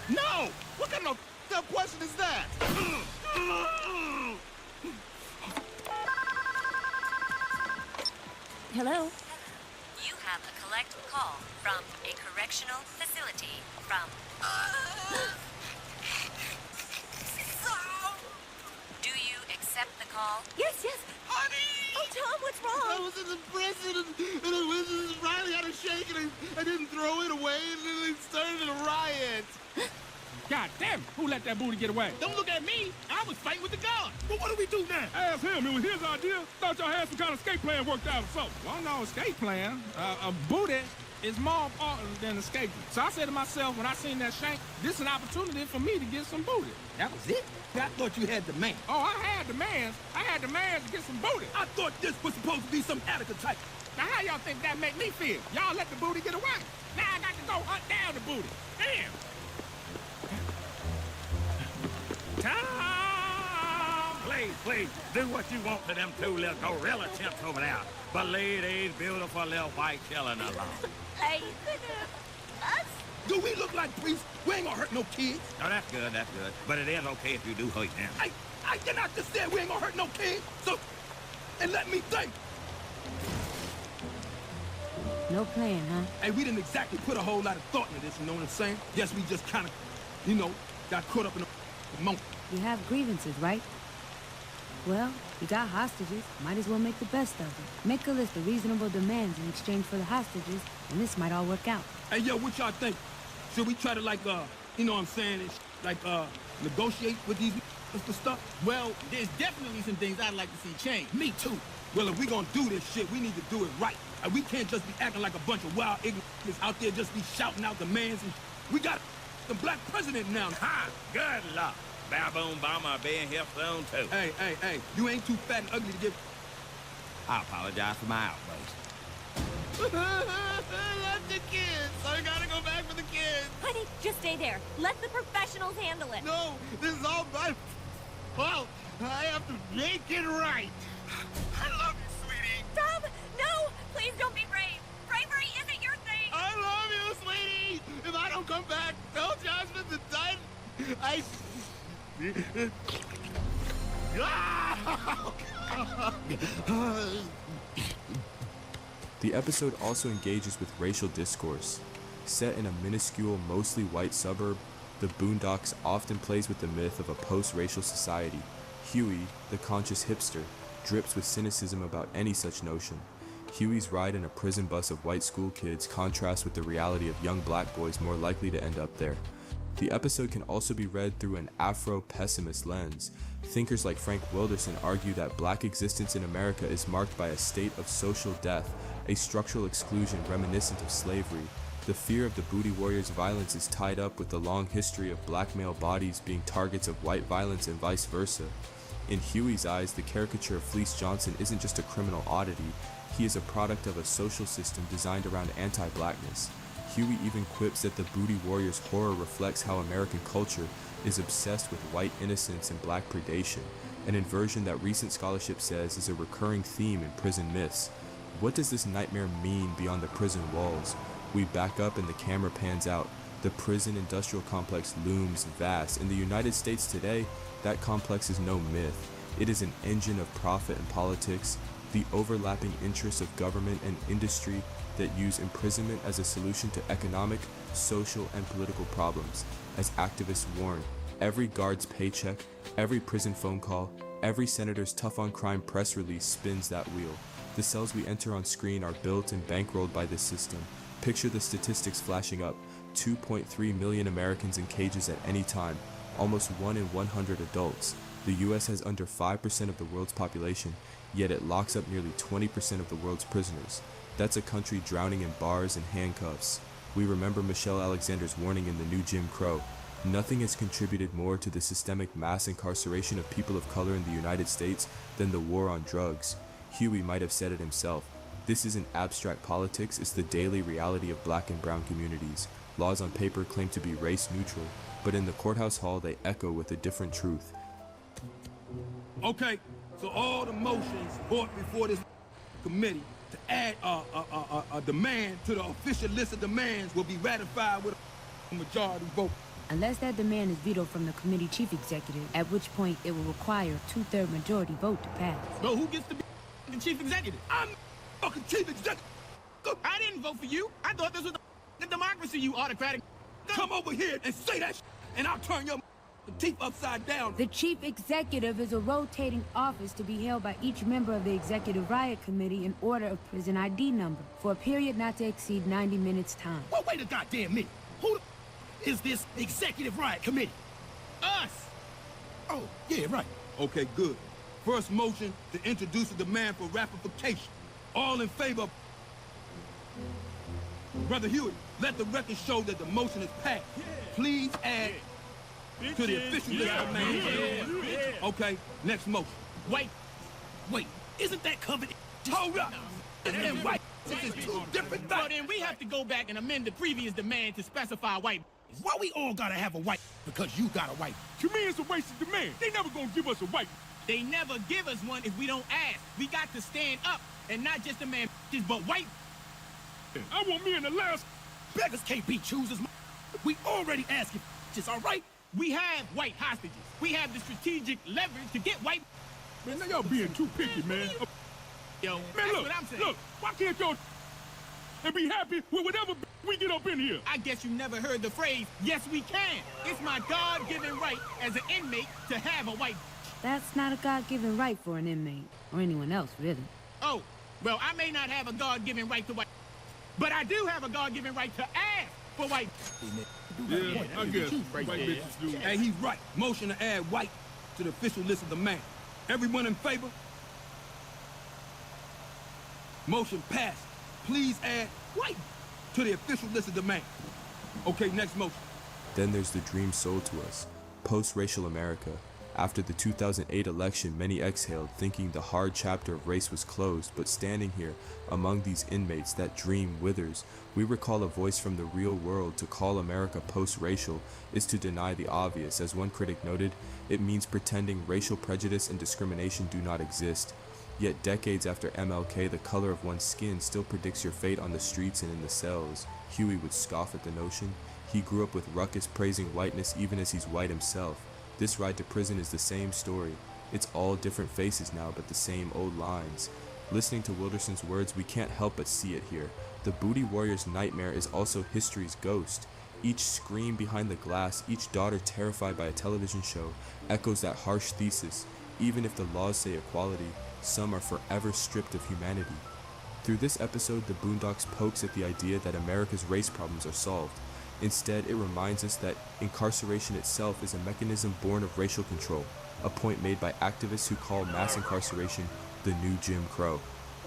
No! What kind of f***ed-up question is that? Hello? You have a collect call from a correctional facility from... Do you accept the call? Yes, yes. Honey! Oh, Tom, what's wrong? I was in the prison and Riley had a shake and I didn't throw it away and then they started a riot. God damn it! Who let that booty get away? Don't look at me. I was fighting with the guard. But what do we do now? Ask him. It was his idea. Thought y'all had some kind of escape plan worked out or something. Well, no escape plan. A booty is more important than escaping. So I said to myself when I seen that shank, this is an opportunity for me to get some booty. That was it? I thought you had demands. Oh, I had demands. I had demands to get some booty. I thought this was supposed to be some Attica type. Now how y'all think that make me feel? Y'all let the booty get away. Now I got to go hunt down the booty. Damn. please, do what you want to them two little gorilla chimps over there. But leave these beautiful little white children alone. Hey, us? Do we look like priests? We ain't gonna hurt no kids. No, that's good, that's good. But it is okay if you do hurt them. I cannot just say we ain't gonna hurt no kids. So, and let me think. No plan, huh? Hey, we didn't exactly put a whole lot of thought into this, you know what I'm saying? Yes, we just kind of, got caught up in the moment. You have grievances, right? Well, you got hostages. Might as well make the best of it. Make a list of reasonable demands in exchange for the hostages, and this might all work out. Hey, yo, what y'all think? Should we try to, you know what I'm saying, negotiate with these stuff? Well, there's definitely some things I'd like to see change. Me too. Well, if we gonna do this shit, we need to do it right. And we can't just be acting like a bunch of wild ignorants out there just be shouting out demands and we got the black president now. Ha! Good luck. Baboon Bomber being here soon, too. Hey, you ain't too fat and ugly to get... I apologize for my outburst. Let the kids. I gotta go back for the kids. Honey, just stay there. Let the professionals handle it. No, this is all my fault. I have to make it right. I love you, sweetie. Tom, no! Please don't be brave. Bravery isn't your thing. I love you, sweetie. If I don't come back, no judgment is done. The episode also engages with racial discourse. Set in a minuscule, mostly white suburb, The Boondocks often plays with the myth of a post-racial society. Huey, the conscious hipster, drips with cynicism about any such notion. Huey's ride in a prison bus of white school kids contrasts with the reality of young black boys more likely to end up there. The episode can also be read through an Afro-pessimist lens. Thinkers like Frank Wilderson argue that black existence in America is marked by a state of social death, a structural exclusion reminiscent of slavery. The fear of the Booty Warriors' violence is tied up with the long history of black male bodies being targets of white violence and vice versa. In Huey's eyes, the caricature of Fleece Johnson isn't just a criminal oddity, he is a product of a social system designed around anti-blackness. Huey even quips that the Booty Warriors' horror reflects how American culture is obsessed with white innocence and black predation, an inversion that recent scholarship says is a recurring theme in prison myths. What does this nightmare mean beyond the prison walls? We back up and the camera pans out. The prison industrial complex looms vast. In the United States today, that complex is no myth. It is an engine of profit and politics, the overlapping interests of government and industry that use imprisonment as a solution to economic, social, and political problems. As activists warn, every guard's paycheck, every prison phone call, every senator's tough on crime press release spins that wheel. The cells we enter on screen are built and bankrolled by this system. Picture the statistics flashing up. 2.3 million Americans in cages at any time, almost 1 in 100 adults. The US has under 5% of the world's population, yet it locks up nearly 20% of the world's prisoners. That's a country drowning in bars and handcuffs. We remember Michelle Alexander's warning in The New Jim Crow. Nothing has contributed more to the systemic mass incarceration of people of color in the United States than the war on drugs. Huey might have said it himself. This isn't abstract politics, it's the daily reality of black and brown communities. Laws on paper claim to be race neutral, but in the courthouse hall they echo with a different truth. Okay, so all the motions brought before this committee to add a demand to the official list of demands will be ratified with a majority vote. Unless that demand is vetoed from the committee chief executive, at which point it will require a 2/3 majority vote to pass. But who gets to be the chief executive? I'm fucking chief executive. I didn't vote for you. I thought this was the democracy, you autocratic. Come over here and say that and I'll turn your teeth upside down. The chief executive is a rotating office to be held by each member of the executive riot committee in order of prison ID number for a period not to exceed 90 minutes time. Well, wait a goddamn minute. Who the is this executive riot committee? Us. Oh, yeah, right. Okay, good. First motion to introduce a demand for ratification. All in favor. Brother Huey, let the record show that the motion is passed. Yeah. Please add to the official list of names. Okay, next motion. Wait, isn't that covered? Hold up. And white is two different things. Well, then we have to go back and amend the previous demand to specify white. Why we all gotta have a white? Because you got a white. To me, it's a wasted demand. They never gonna give us a white. They never give us one if we don't ask. We got to stand up, and not just the man but white. I want me and the last beggars can't be choosers. We already asking just all right. We have white hostages. We have the strategic leverage to get white. Man, now y'all being too picky, man. Yo, man, that's look, what I'm saying. Look, why can't y'all and be happy with whatever we get up in here? I guess you never heard the phrase, yes, we can. It's my God-given right as an inmate to have a white. That's not a God-given right for an inmate, or anyone else, really. Oh, well, I may not have a God-given right to white, but I do have a God-given right to ask for white. Yeah, I guess. Right white there. bitches do. Hey, he's right. Motion to add white to the official list of the man. Everyone in favor? Motion passed. Please add white to the official list of the man. Okay, next motion. Then there's the dream sold to us, post-racial America. After the 2008 election, many exhaled, thinking the hard chapter of race was closed, but standing here, among these inmates, that dream withers. We recall a voice from the real world. To call America post-racial is to deny the obvious. As one critic noted, it means pretending racial prejudice and discrimination do not exist. Yet decades after MLK, the color of one's skin still predicts your fate on the streets and in the cells. Huey would scoff at the notion. He grew up with Ruckus praising whiteness even as he's white himself. This ride to prison is the same story. It's all different faces now, but the same old lines. Listening to Wilderson's words, we can't help but see it here. The booty warrior's nightmare is also history's ghost. Each scream behind the glass, each daughter terrified by a television show, echoes that harsh thesis. Even if the laws say equality, some are forever stripped of humanity. Through this episode, the Boondocks pokes at the idea that America's race problems are solved. Instead, it reminds us that incarceration itself is a mechanism born of racial control, a point made by activists who call mass incarceration the new Jim Crow.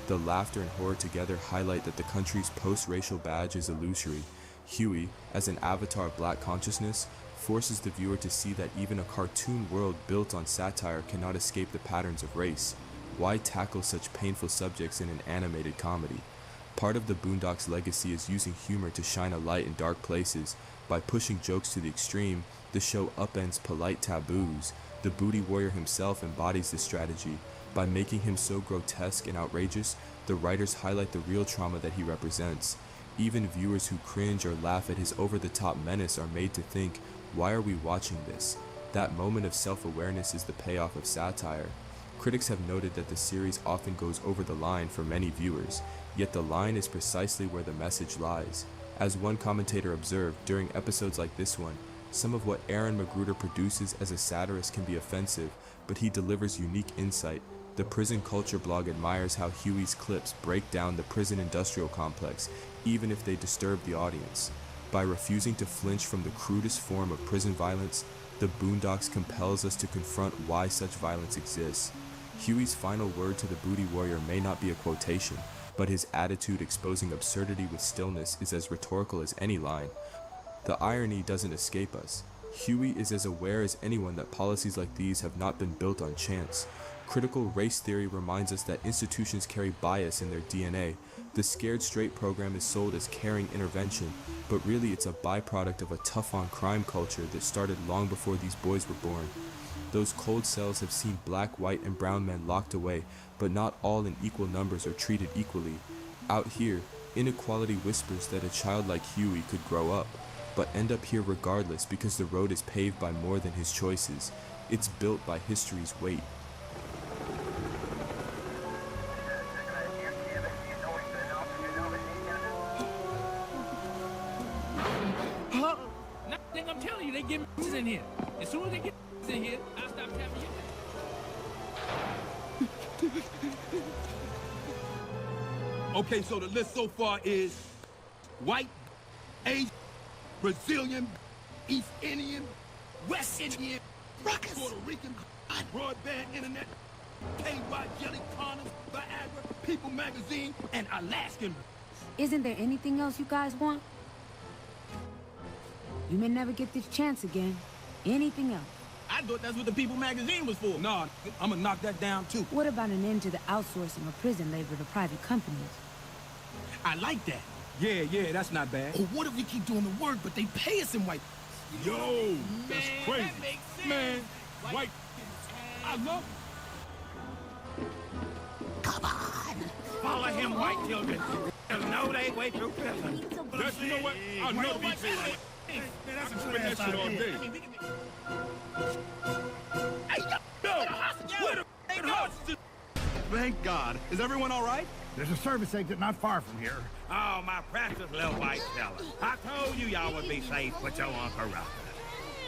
The laughter and horror together highlight that the country's post-racial badge is illusory. Huey, as an avatar of black consciousness, forces the viewer to see that even a cartoon world built on satire cannot escape the patterns of race. Why tackle such painful subjects in an animated comedy? Part of the Boondocks' legacy is using humor to shine a light in dark places. By pushing jokes to the extreme, the show upends polite taboos. The booty warrior himself embodies this strategy. By making him so grotesque and outrageous, the writers highlight the real trauma that he represents. Even viewers who cringe or laugh at his over-the-top menace are made to think, why are we watching this? That moment of self-awareness is the payoff of satire. Critics have noted that the series often goes over the line for many viewers, yet the line is precisely where the message lies. As one commentator observed, during episodes like this one, some of what Aaron Magruder produces as a satirist can be offensive, but he delivers unique insight. The Prison Culture blog admires how Huey's clips break down the prison industrial complex, even if they disturb the audience. By refusing to flinch from the crudest form of prison violence, the Boondocks compels us to confront why such violence exists. Huey's final word to the booty warrior may not be a quotation, but his attitude exposing absurdity with stillness is as rhetorical as any line. The irony doesn't escape us. Huey is as aware as anyone that policies like these have not been built on chance. Critical race theory reminds us that institutions carry bias in their DNA. The Scared Straight program is sold as caring intervention, but really it's a byproduct of a tough-on-crime culture that started long before these boys were born. Those cold cells have seen black, white, and brown men locked away, but not all in equal numbers are treated equally. Out here, inequality whispers that a child like Huey could grow up, but end up here regardless because the road is paved by more than his choices. It's built by history's weight. Nothing, I'm telling you, they get in here. As soon as they get in here, I'll stop tapping you. Okay, so the list so far is white, Asian, Brazilian, East Indian, West Indian, Puerto Rican, broadband internet, KY jelly condoms, Viagra, People magazine, and Alaskan. Isn't there anything else you guys want? You may never get this chance again. Anything else? I thought that's what the People magazine was for. Nah, I'm gonna knock that down too. What about an end to the outsourcing of prison labor to private companies? I like that. Yeah, that's not bad. Or what if we keep doing the work, but they pay us in white? Yo, that's crazy. That makes sense. Man, white. I love Follow him, white children. They'll know they way through prison. That's, you know what? I know these things. That's I'm doing that shit all day. Hey, yo! Where the hostages? Thank God. Is everyone all right? There's a service exit not far from here. Oh, my precious little white fella. I told you y'all would be safe with your Uncle Ruckus.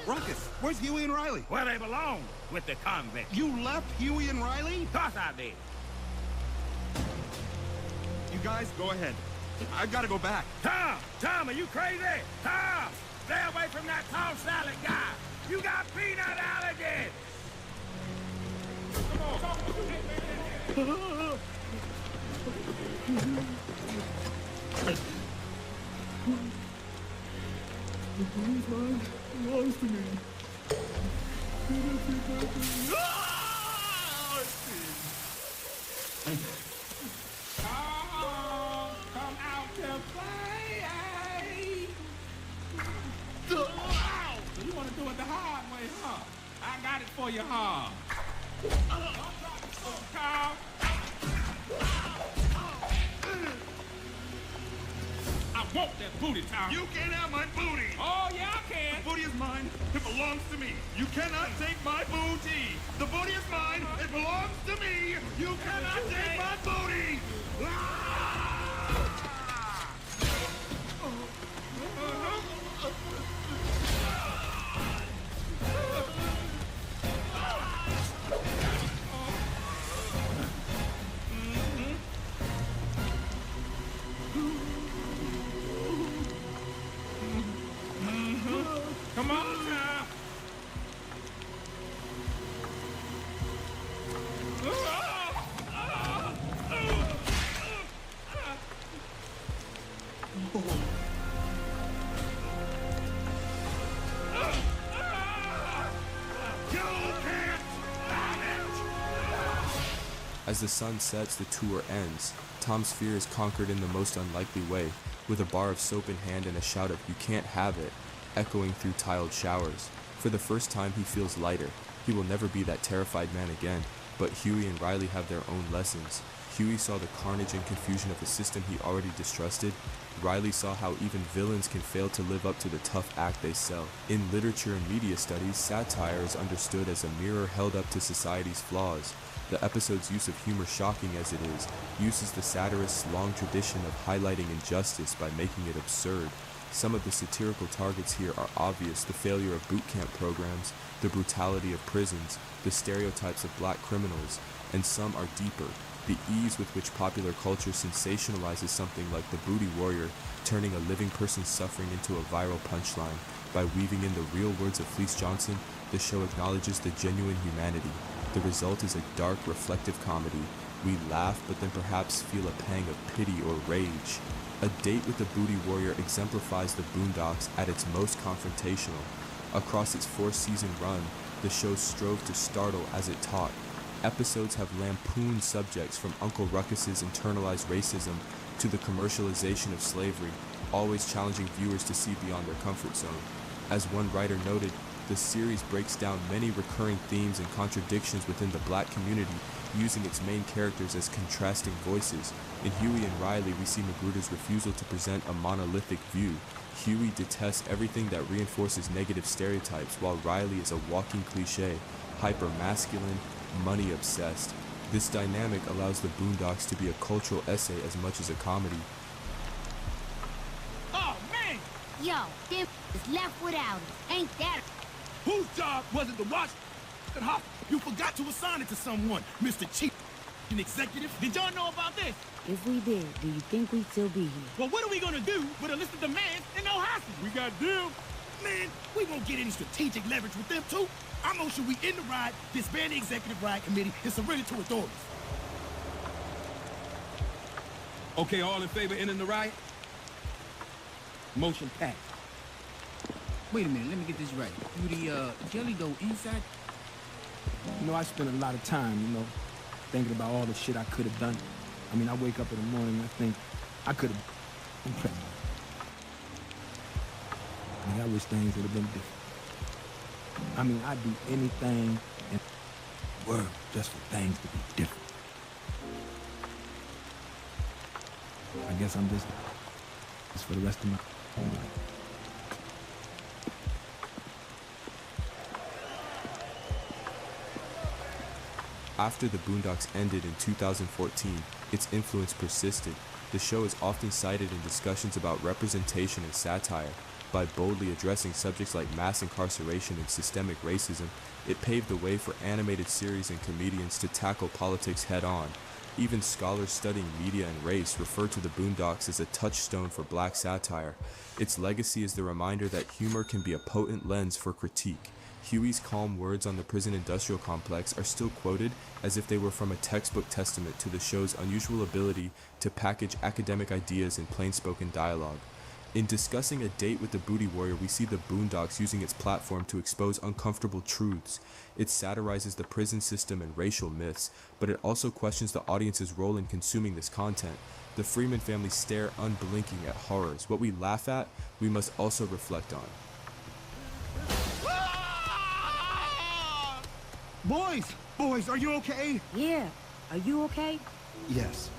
Ruckus, where's Huey and Riley? Where they belong, with the convicts. You left Huey and Riley? Of course I did. You guys, go ahead. I've got to go back. Tom, are you crazy? Tom, stay away from that Tom salad guy. You got peanut allergies. Belongs to me. Come out to play. So you want to do it the hard way, huh? I got it for you hard. Carl. I want that booty, Tom. You can't have my booty. Oh, yeah, I can. The booty is mine. It belongs to me. You cannot take my booty. The booty is mine. It belongs to me. You cannot take my booty. Come on, Tom. As the sun sets, the tour ends. Tom's fear is conquered in the most unlikely way, with a bar of soap in hand and a shout of "You can't have it" echoing through tiled showers. For the first time, he feels lighter. He will never be that terrified man again, but Huey and Riley have their own lessons. Huey saw the carnage and confusion of a system he already distrusted. Riley saw how even villains can fail to live up to the tough act they sell. In literature and media studies, satire is understood as a mirror held up to society's flaws. The episode's use of humor, shocking as it is, uses the satirist's long tradition of highlighting injustice by making it absurd. Some of the satirical targets here are obvious: the failure of boot camp programs, the brutality of prisons, the stereotypes of black criminals, and some are deeper: the ease with which popular culture sensationalizes something like the booty warrior, turning a living person's suffering into a viral punchline. By weaving in the real words of Fleece Johnson, the show acknowledges the genuine humanity. The result is a dark, reflective comedy. We laugh, but then perhaps feel a pang of pity or rage. A Date with the Booty Warrior exemplifies the Boondocks at its most confrontational. Across its 4-season run, the show strove to startle as it taught. Episodes have lampooned subjects from Uncle Ruckus's internalized racism to the commercialization of slavery, always challenging viewers to see beyond their comfort zone. As one writer noted, the series breaks down many recurring themes and contradictions within the black community, using its main characters as contrasting voices. In Huey and Riley, we see Magruder's refusal to present a monolithic view. Huey detests everything that reinforces negative stereotypes, while Riley is a walking cliché, hyper-masculine, money-obsessed. This dynamic allows the Boondocks to be a cultural essay as much as a comedy. Oh, man! Yo, them is left without it. Ain't that Whose job was it to watch the hop? You forgot to assign it to someone, Mr. Chief, an executive. Did y'all know about this? If we did, do you think we'd still be here? Well, what are we gonna do with a list of demands and no hostage? We got deal. Man, we won't get any strategic leverage with them too. I'm gonna should we end the ride, disband the executive ride committee, and surrender to authorities. Okay, all in favor ending the riot? Motion passed. Wait a minute, let me get this right. Do the jelly go inside? You know, I spend a lot of time, thinking about all the shit I could have done. I mean, I wake up in the morning and I think I could have been pregnant. I mean, I wish things would have been different. I mean, I'd do anything in the world just for things to be different. I guess I'm just for the rest of my After the Boondocks ended in 2014, its influence persisted. The show is often cited in discussions about representation and satire. By boldly addressing subjects like mass incarceration and systemic racism, it paved the way for animated series and comedians to tackle politics head-on. Even scholars studying media and race refer to the Boondocks as a touchstone for black satire. Its legacy is the reminder that humor can be a potent lens for critique. Huey's calm words on the prison industrial complex are still quoted as if they were from a textbook testament to the show's unusual ability to package academic ideas in plain-spoken dialogue. In discussing A Date with the Booty Warrior, we see the Boondocks using its platform to expose uncomfortable truths. It satirizes the prison system and racial myths, but it also questions the audience's role in consuming this content. The Freeman family stare unblinking at horrors. What we laugh at, we must also reflect on. Boys, are you okay? Yeah. Are you okay? Yes.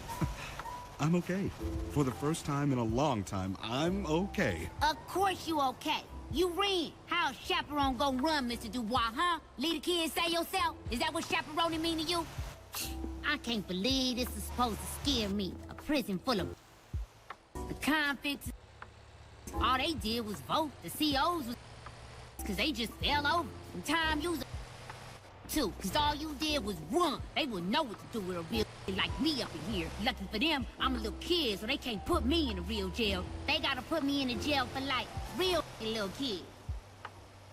I'm okay. For the first time in a long time, I'm okay. Of course you okay. You ran. How's chaperone gonna run, Mr. Dubois, huh? Lead the kids, say yourself? Is that what chaperoning mean to you? I can't believe this is supposed to scare me. A prison full of the convicts. All they did was vote. The COs was because they just fell over. And time you was too, because all you did was run. They wouldn't know what to do with a real like me up in here. Lucky for them, I'm a little kid, so they can't put me in a real jail. They gotta put me in a jail for like real little kids.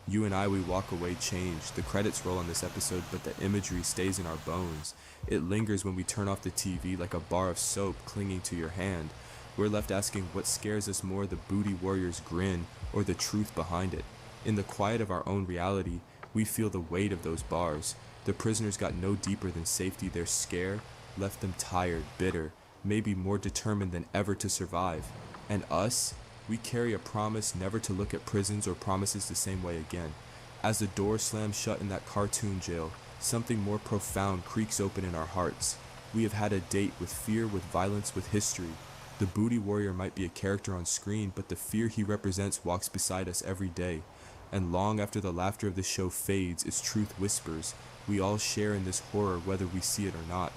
You and I, we walk away changed. The credits roll on this episode, but the imagery stays in our bones. It lingers when we turn off the TV like a bar of soap clinging to your hand. We're left asking what scares us more, the Booty Warrior's grin or the truth behind it. In the quiet of our own reality, we feel the weight of those bars. The prisoners got no deeper than safety. Their scare left them tired, bitter, maybe more determined than ever to survive. And us? We carry a promise never to look at prisons or promises the same way again. As the door slams shut in that cartoon jail, something more profound creaks open in our hearts. We have had a date with fear, with violence, with history. The Booty Warrior might be a character on screen, but the fear he represents walks beside us every day. And long after the laughter of the show fades, its truth whispers. We all share in this horror whether we see it or not.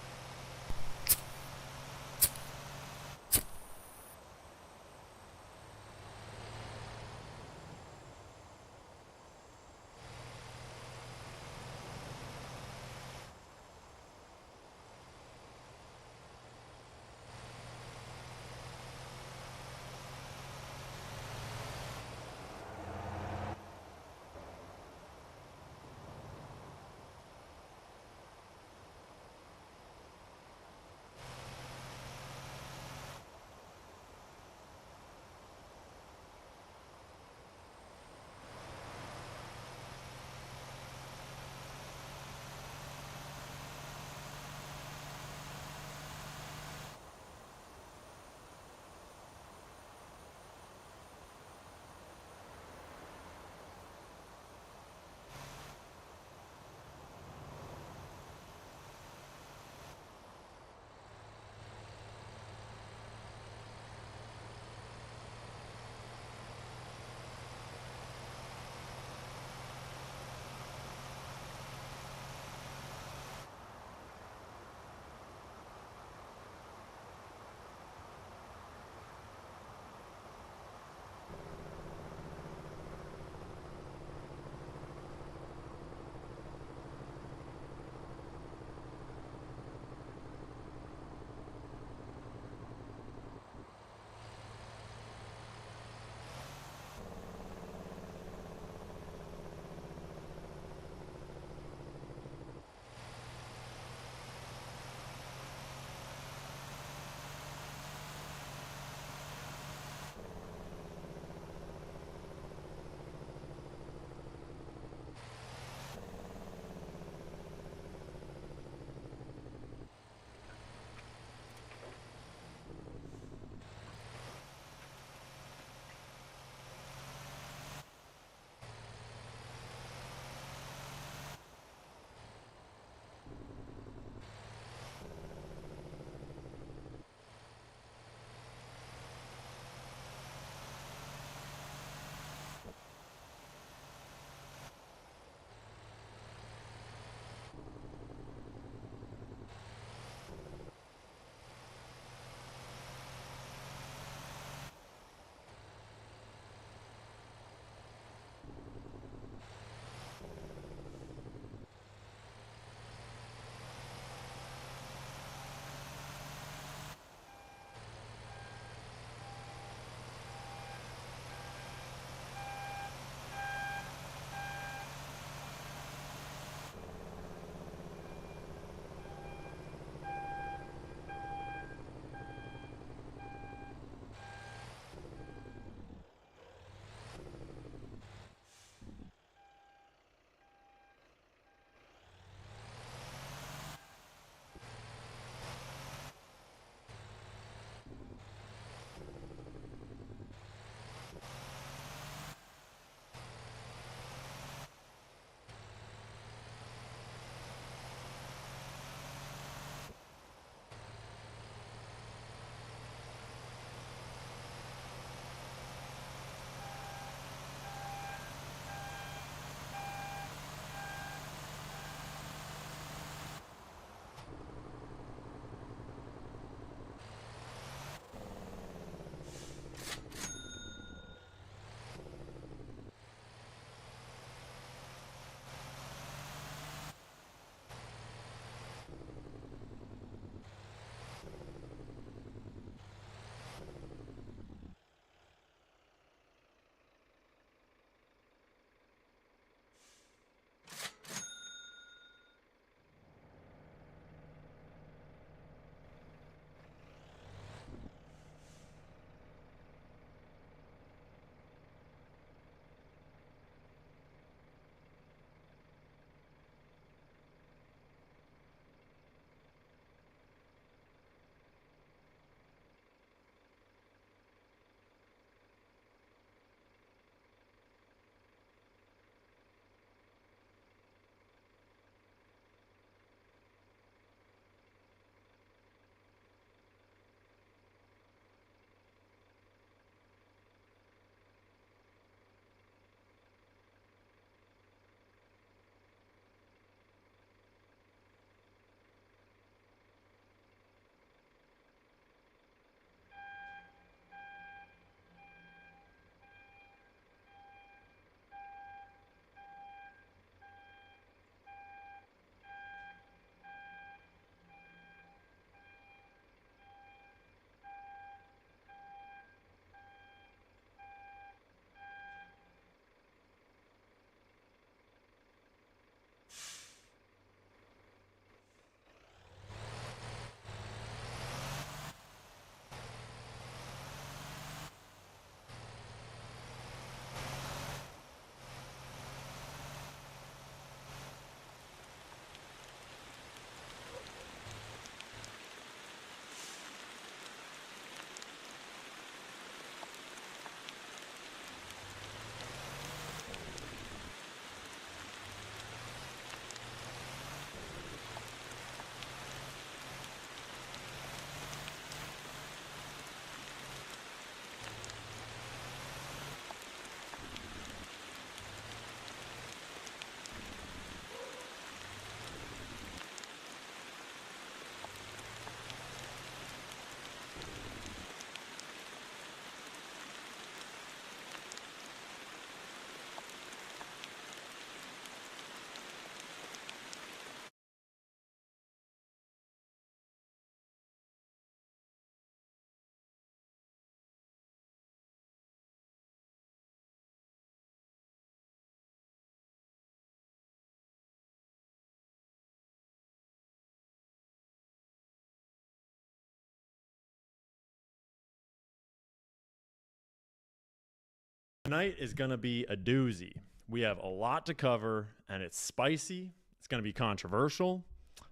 Tonight is going to be a doozy. We have a lot to cover, and it's spicy. It's going to be controversial,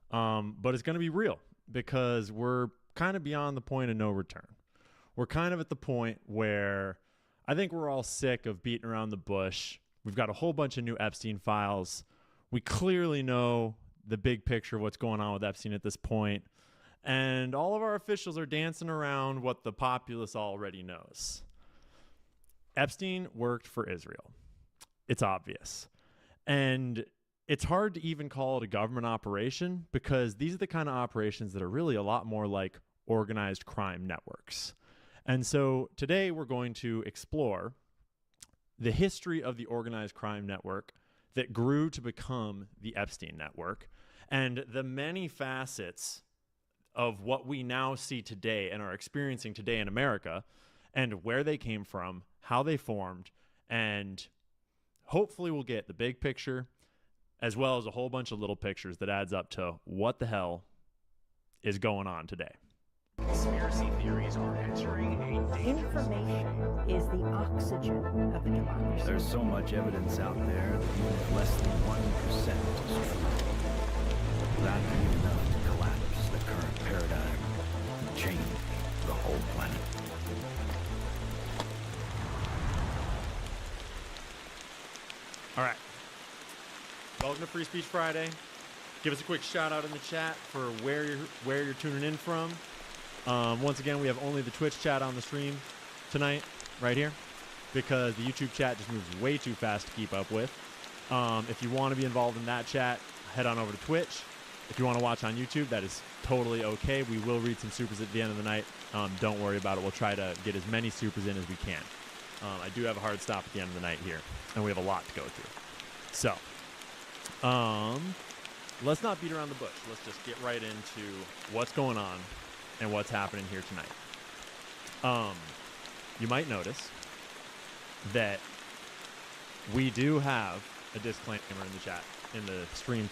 but it's going to be real because we're kind of beyond the point of no return. We're kind of at the point where I think we're all sick of beating around the bush. We've got a whole bunch of new Epstein files. We clearly know the big picture of what's going on with Epstein at this point, and all of our officials are dancing around what the populace already knows. Epstein worked for Israel. It's obvious. And it's hard to even call it a government operation because these are the kind of operations that are really a lot more like organized crime networks. And so today we're going to explore the history of the organized crime network that grew to become the Epstein network and the many facets of what we now see today and are experiencing today in America and where they came from, how they formed, and hopefully we'll get the big picture as well as a whole bunch of little pictures that adds up to what the hell is going on today. Conspiracy theories are entering a dangerous... Information is the oxygen of the democracy. There's so much evidence out there that even if less than 1% is true, that could be enough to collapse the current paradigm and change the whole planet. All right. Welcome to Free Speech Friday. Give us a quick shout out in the chat for where you're tuning in from. Once again, we have only the Twitch chat on the stream tonight, right here, because the YouTube chat just moves way too fast to keep up with. If you want to be involved in that chat, head on over to Twitch. If you want to watch on YouTube, that is totally okay. We will read some supers at the end of the night. Don't worry about it. We'll try to get as many supers in as we can. I do have a hard stop at the end of the night here, and we have a lot to go through. So, let's not beat around the bush. Let's just get right into what's going on and what's happening here tonight. You might notice that we do have a disclaimer in the chat, in the stream.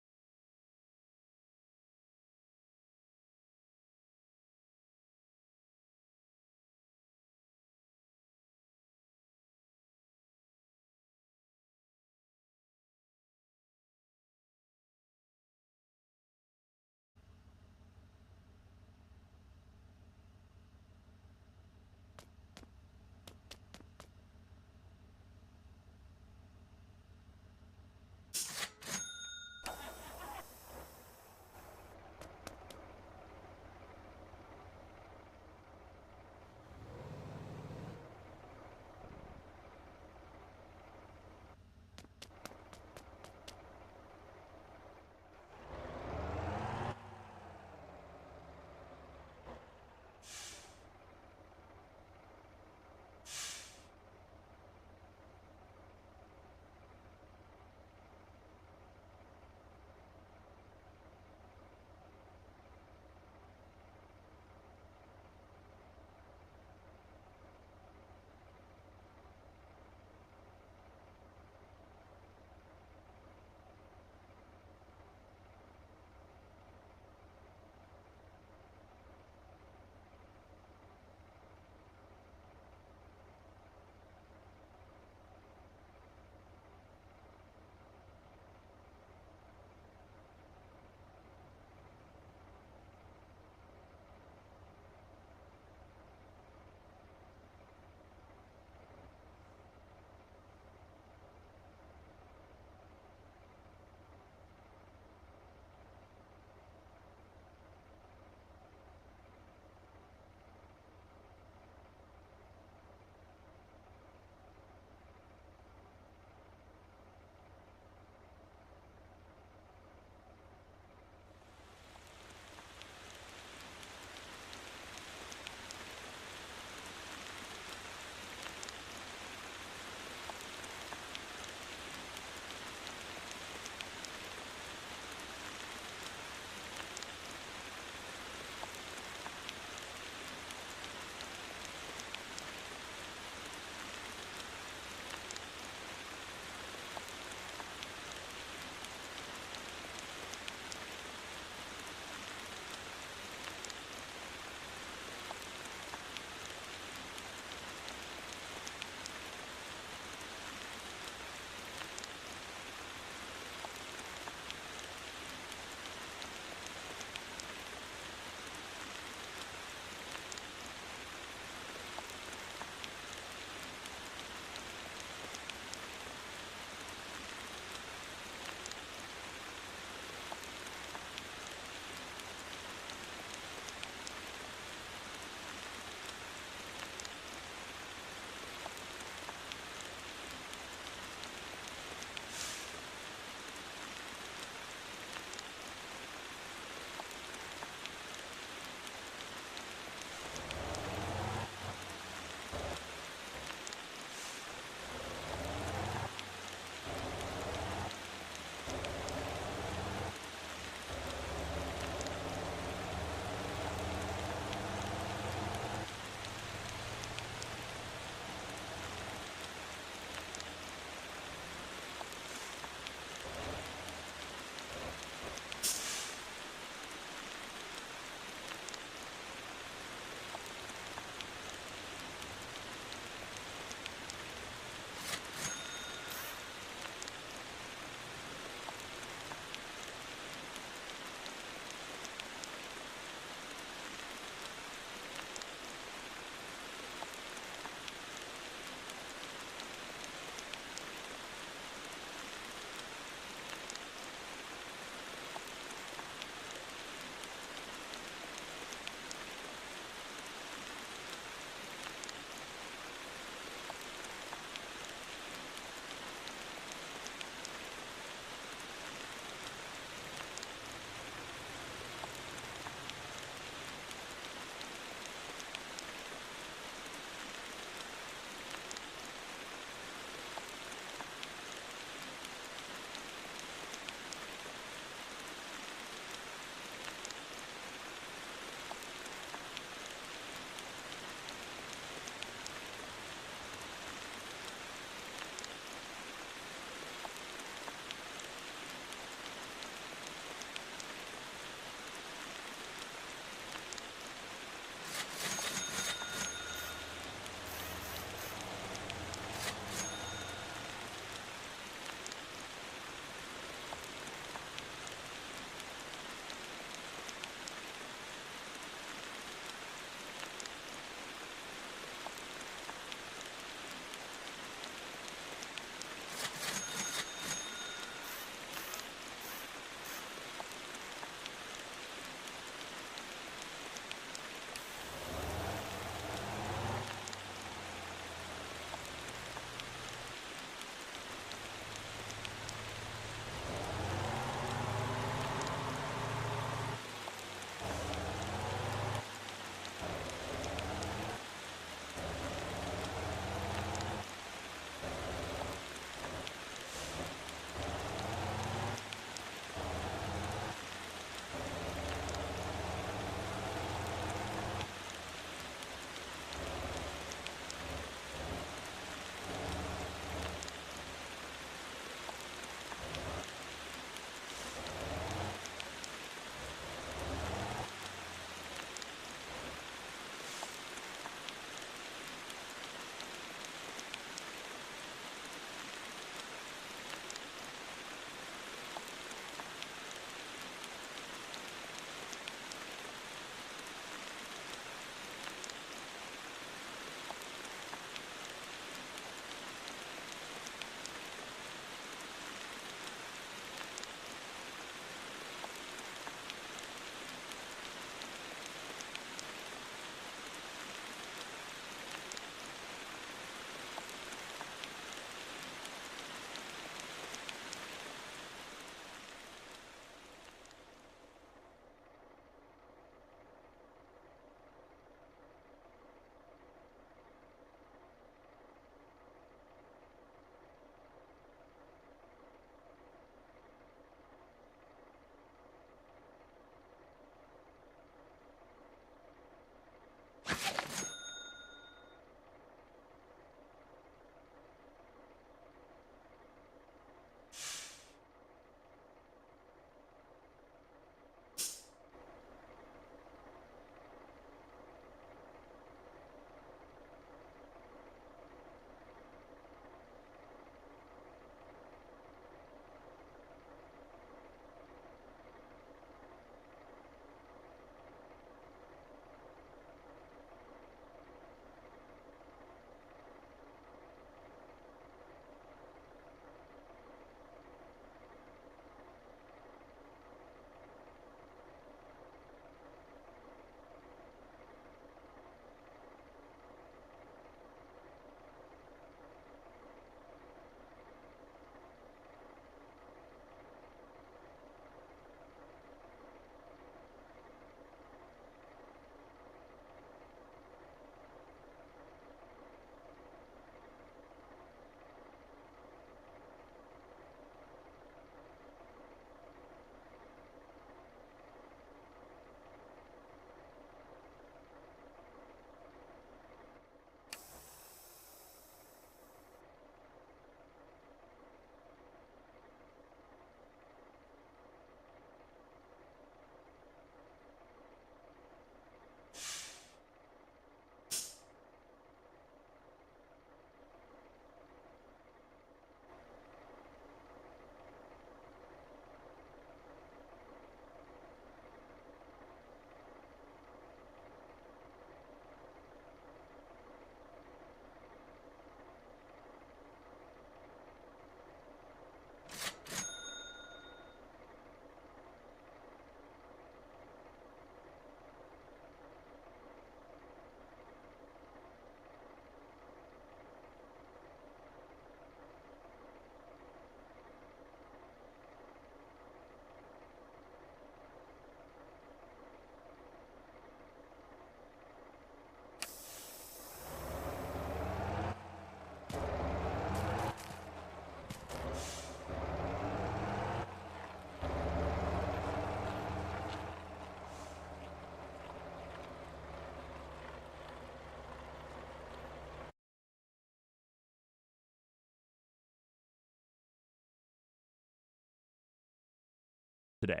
today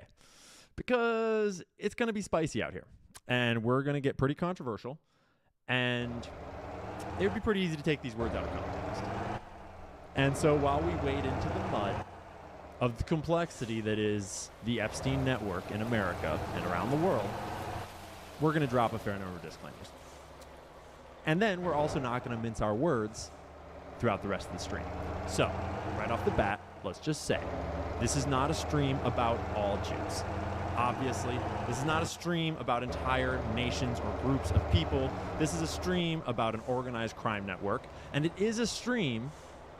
because it's going to be spicy out here and we're going to get pretty controversial, and it would be pretty easy to take these words out of context. And so while we wade into the mud of the complexity that is the Epstein network in America and around the world, we're going to drop a fair number of disclaimers. And then we're also not going to mince our words throughout the rest of the stream. So, right off the bat, let's just say, this is not a stream about all Jews. Obviously, this is not a stream about entire nations or groups of people. This is a stream about an organized crime network, and it is a stream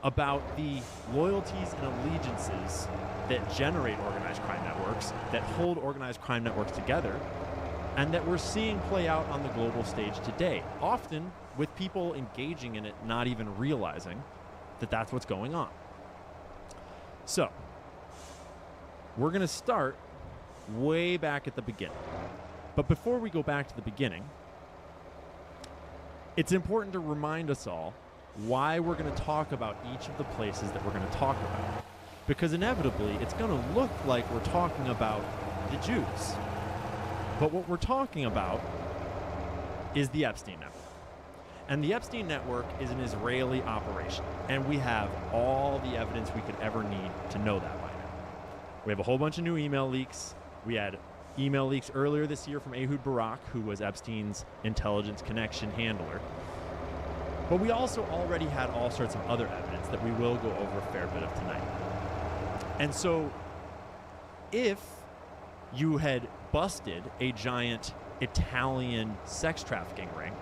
about the loyalties and allegiances that generate organized crime networks, that hold organized crime networks together, and that we're seeing play out on the global stage today, often with people engaging in it not even realizing that that's what's going on. So, we're going to start way back at the beginning. But before we go back to the beginning, it's important to remind us all why we're going to talk about each of the places that we're going to talk about. Because inevitably, it's going to look like we're talking about the Jews. But what we're talking about is the Epstein Network. And the Epstein Network is an Israeli operation. And we have all the evidence we could ever need to know that by now. We have a whole bunch of new email leaks. We had email leaks earlier this year from Ehud Barak, who was Epstein's intelligence connection handler. But we also already had all sorts of other evidence that we will go over a fair bit of tonight. And so, if you had busted a giant Italian sex trafficking ring,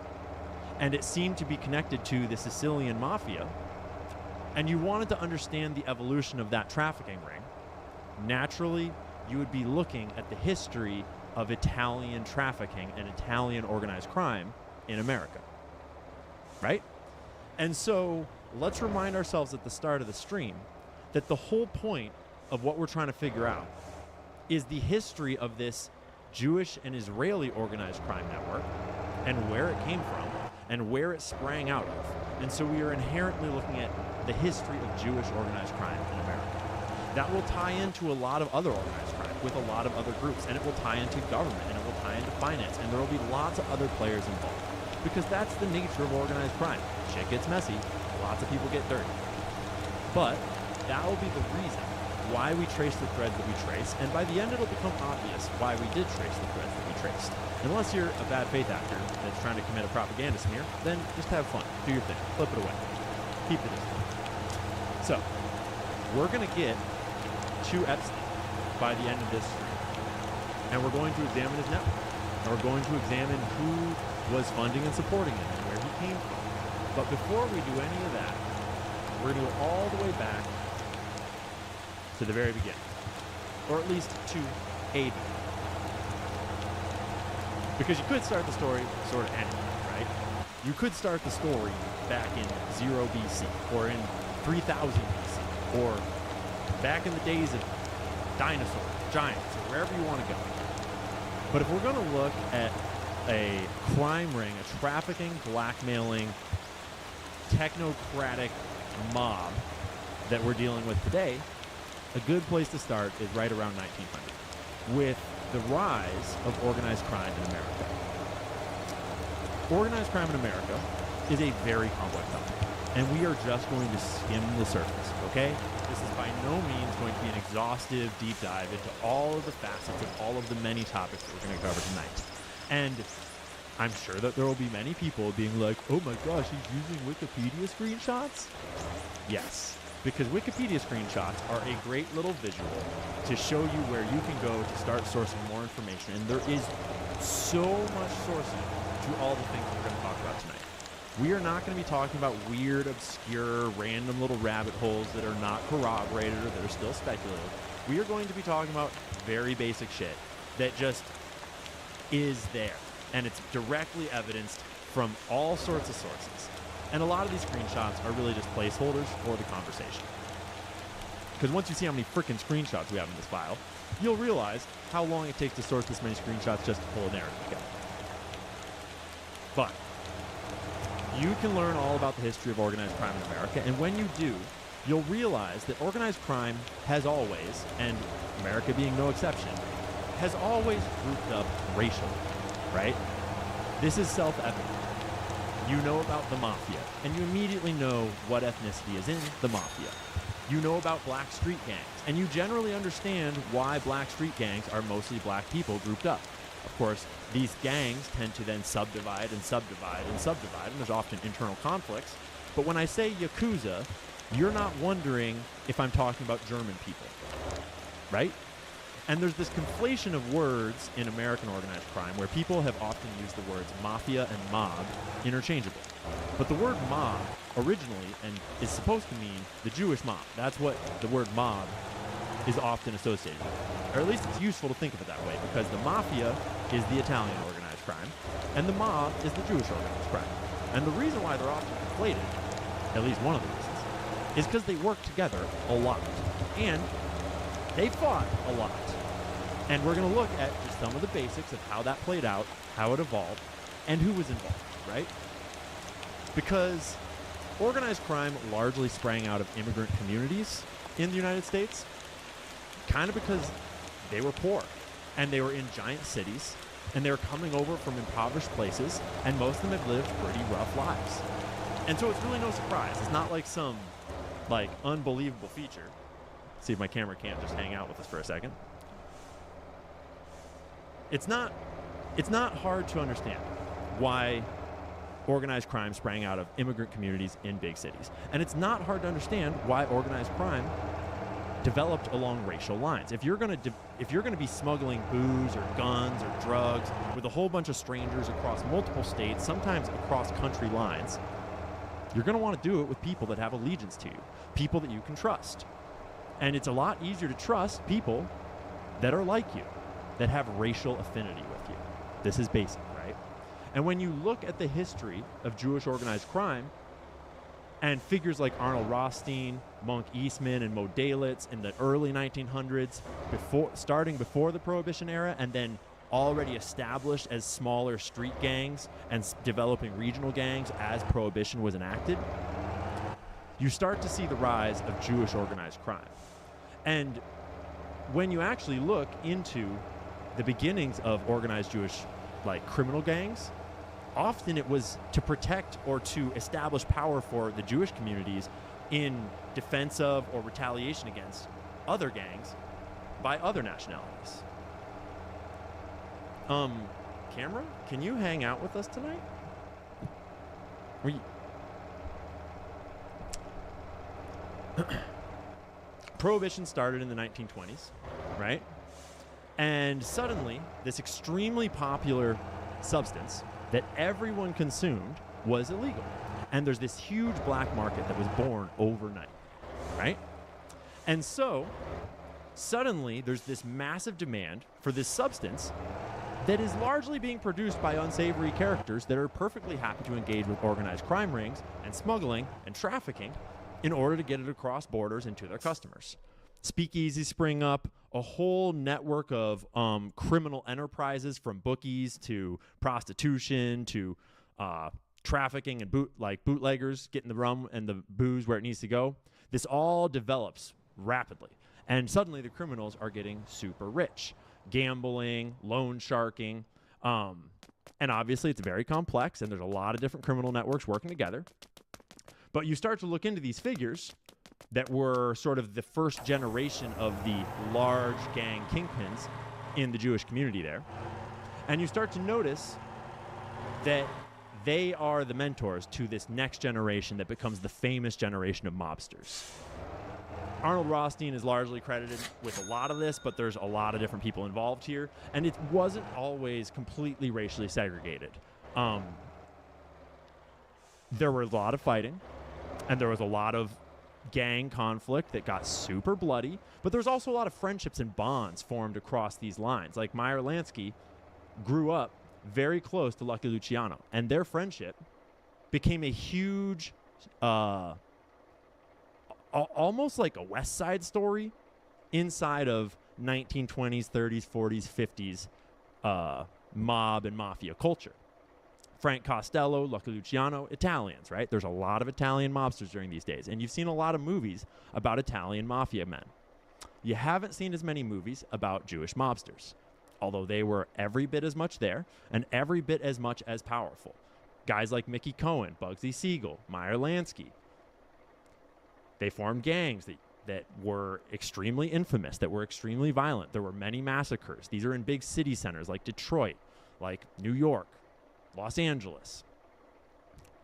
and it seemed to be connected to the Sicilian mafia, and you wanted to understand the evolution of that trafficking ring, naturally, you would be looking at the history of Italian trafficking and Italian organized crime in America. Right? And so, let's remind ourselves at the start of the stream that the whole point of what we're trying to figure out is the history of this Jewish and Israeli organized crime network and where it came from and where it sprang out of. And so we are inherently looking at the history of Jewish organized crime in America. That will tie into a lot of other organized crime with a lot of other groups, and it will tie into government, and it will tie into finance, and there will be lots of other players involved. Because that's the nature of organized crime. Shit gets messy, lots of people get dirty. But that will be the reason why we trace the threads that we trace, and by the end it'll become obvious why we did trace the threads that we traced. Unless you're a bad faith actor that's trying to commit a propaganda smear, then just have fun, do your thing, flip it away, keep the distance. So, we're going to get to Epstein by the end of this stream, and we're going to examine his network, and we're going to examine who was funding and supporting him and where he came from. But before we do any of that, we're going to go all the way back to the very beginning, or at least to a beginning. Because you could start the story sort of anywhere, right? You could start the story back in 0 BC, or in 3000 BC, or back in the days of dinosaurs, giants, or wherever you want to go. But if we're going to look at a crime ring, a trafficking, blackmailing, technocratic mob that we're dealing with today, a good place to start is right around 1900, with the rise of organized crime in America. Organized crime in America is a very complex topic, and we are just going to skim the surface, okay? This is by no means going to be an exhaustive deep dive into all of the facets of all of the many topics that we're going to cover tonight. And I'm sure that there will be many people being like, oh my gosh, he's using Wikipedia screenshots? Yes. Because Wikipedia screenshots are a great little visual to show you where you can go to start sourcing more information. And there is so much sourcing to all the things that we're going to talk about tonight. We are not going to be talking about weird, obscure, random little rabbit holes that are not corroborated or that are still speculative. We are going to be talking about very basic shit that just is there. And it's directly evidenced from all sorts of sources. And a lot of these screenshots are really just placeholders for the conversation. Because once you see how many freaking screenshots we have in this file, you'll realize how long it takes to source this many screenshots just to pull a narrative together. But you can learn all about the history of organized crime in America, and when you do, you'll realize that organized crime has always, and America being no exception, has always grouped up racially, right? This is self-evident. You know about the mafia, and you immediately know what ethnicity is in the mafia. You know about black street gangs, and you generally understand why black street gangs are mostly black people grouped up. Of course, these gangs tend to then subdivide and subdivide and subdivide, and there's often internal conflicts. But when I say Yakuza, you're not wondering if I'm talking about German people, right? And there's this conflation of words in American organized crime where people have often used the words mafia and mob interchangeably. But the word mob originally and is supposed to mean the Jewish mob. That's what the word mob is often associated with. Or at least it's useful to think of it that way, because the mafia is the Italian organized crime, and the mob is the Jewish organized crime. And the reason why they're often conflated, at least one of the reasons, is because they work together a lot. And they fought a lot. And we're going to look at just some of the basics of how that played out, how it evolved, and who was involved, right? Because organized crime largely sprang out of immigrant communities in the United States, kind of because they were poor, and they were in giant cities, and they were coming over from impoverished places, and most of them had lived pretty rough lives. And so it's really no surprise. It's not like some, unbelievable feature. See if my camera can't just hang out with us for a second. It's not hard to understand why organized crime sprang out of immigrant communities in big cities. And it's not hard to understand why organized crime developed along racial lines. If you're going to be smuggling booze or guns or drugs with a whole bunch of strangers across multiple states, sometimes across country lines, you're going to want to do it with people that have allegiance to you, people that you can trust. And it's a lot easier to trust people that are like you, that have racial affinity with you. This is basic, right? And when you look at the history of Jewish organized crime and figures like Arnold Rothstein, Monk Eastman, and Mo Dalitz in the early 1900s, starting before the Prohibition era, and then already established as smaller street gangs and developing regional gangs as Prohibition was enacted, you start to see the rise of Jewish organized crime. And when you actually look into the beginnings of organized Jewish criminal gangs, often it was to protect or to establish power for the Jewish communities in defense of or retaliation against other gangs by other nationalities. Camera, can you hang out with us tonight? Prohibition started in the 1920s, right? And suddenly, this extremely popular substance that everyone consumed was illegal. And there's this huge black market that was born overnight, right? And so, suddenly, there's this massive demand for this substance that is largely being produced by unsavory characters that are perfectly happy to engage with organized crime rings and smuggling and trafficking in order to get it across borders and to their customers. Speakeasies spring up, a whole network of criminal enterprises, from bookies to prostitution to trafficking and bootleggers getting the rum and the booze where it needs to go. This all develops rapidly. And suddenly the criminals are getting super rich. Gambling, loan sharking. And obviously it's very complex, and there's a lot of different criminal networks working together. But you start to look into these figures that were sort of the first generation of the large gang kingpins in the Jewish community there. And you start to notice that they are the mentors to this next generation that becomes the famous generation of mobsters. Arnold Rothstein is largely credited with a lot of this, but there's a lot of different people involved here, and it wasn't always completely racially segregated. There were a lot of fighting, and there was a lot of gang conflict that got super bloody, but there was also a lot of friendships and bonds formed across these lines. Like Meyer Lansky grew up very close to Lucky Luciano, and their friendship became a huge, almost like a West Side Story inside of 1920s, 30s, 40s, 50s mob and mafia culture. Frank Costello, Lucky Luciano, Italians, right? There's a lot of Italian mobsters during these days, and you've seen a lot of movies about Italian mafia men. you haven't seen as many movies about Jewish mobsters, although they were every bit as much there and every bit as much as powerful. Guys like Mickey Cohen, Bugsy Siegel, Meyer Lansky. They formed gangs that were extremely infamous, that were extremely violent. There were many massacres. These are in big city centers like Detroit, like New York, Los Angeles,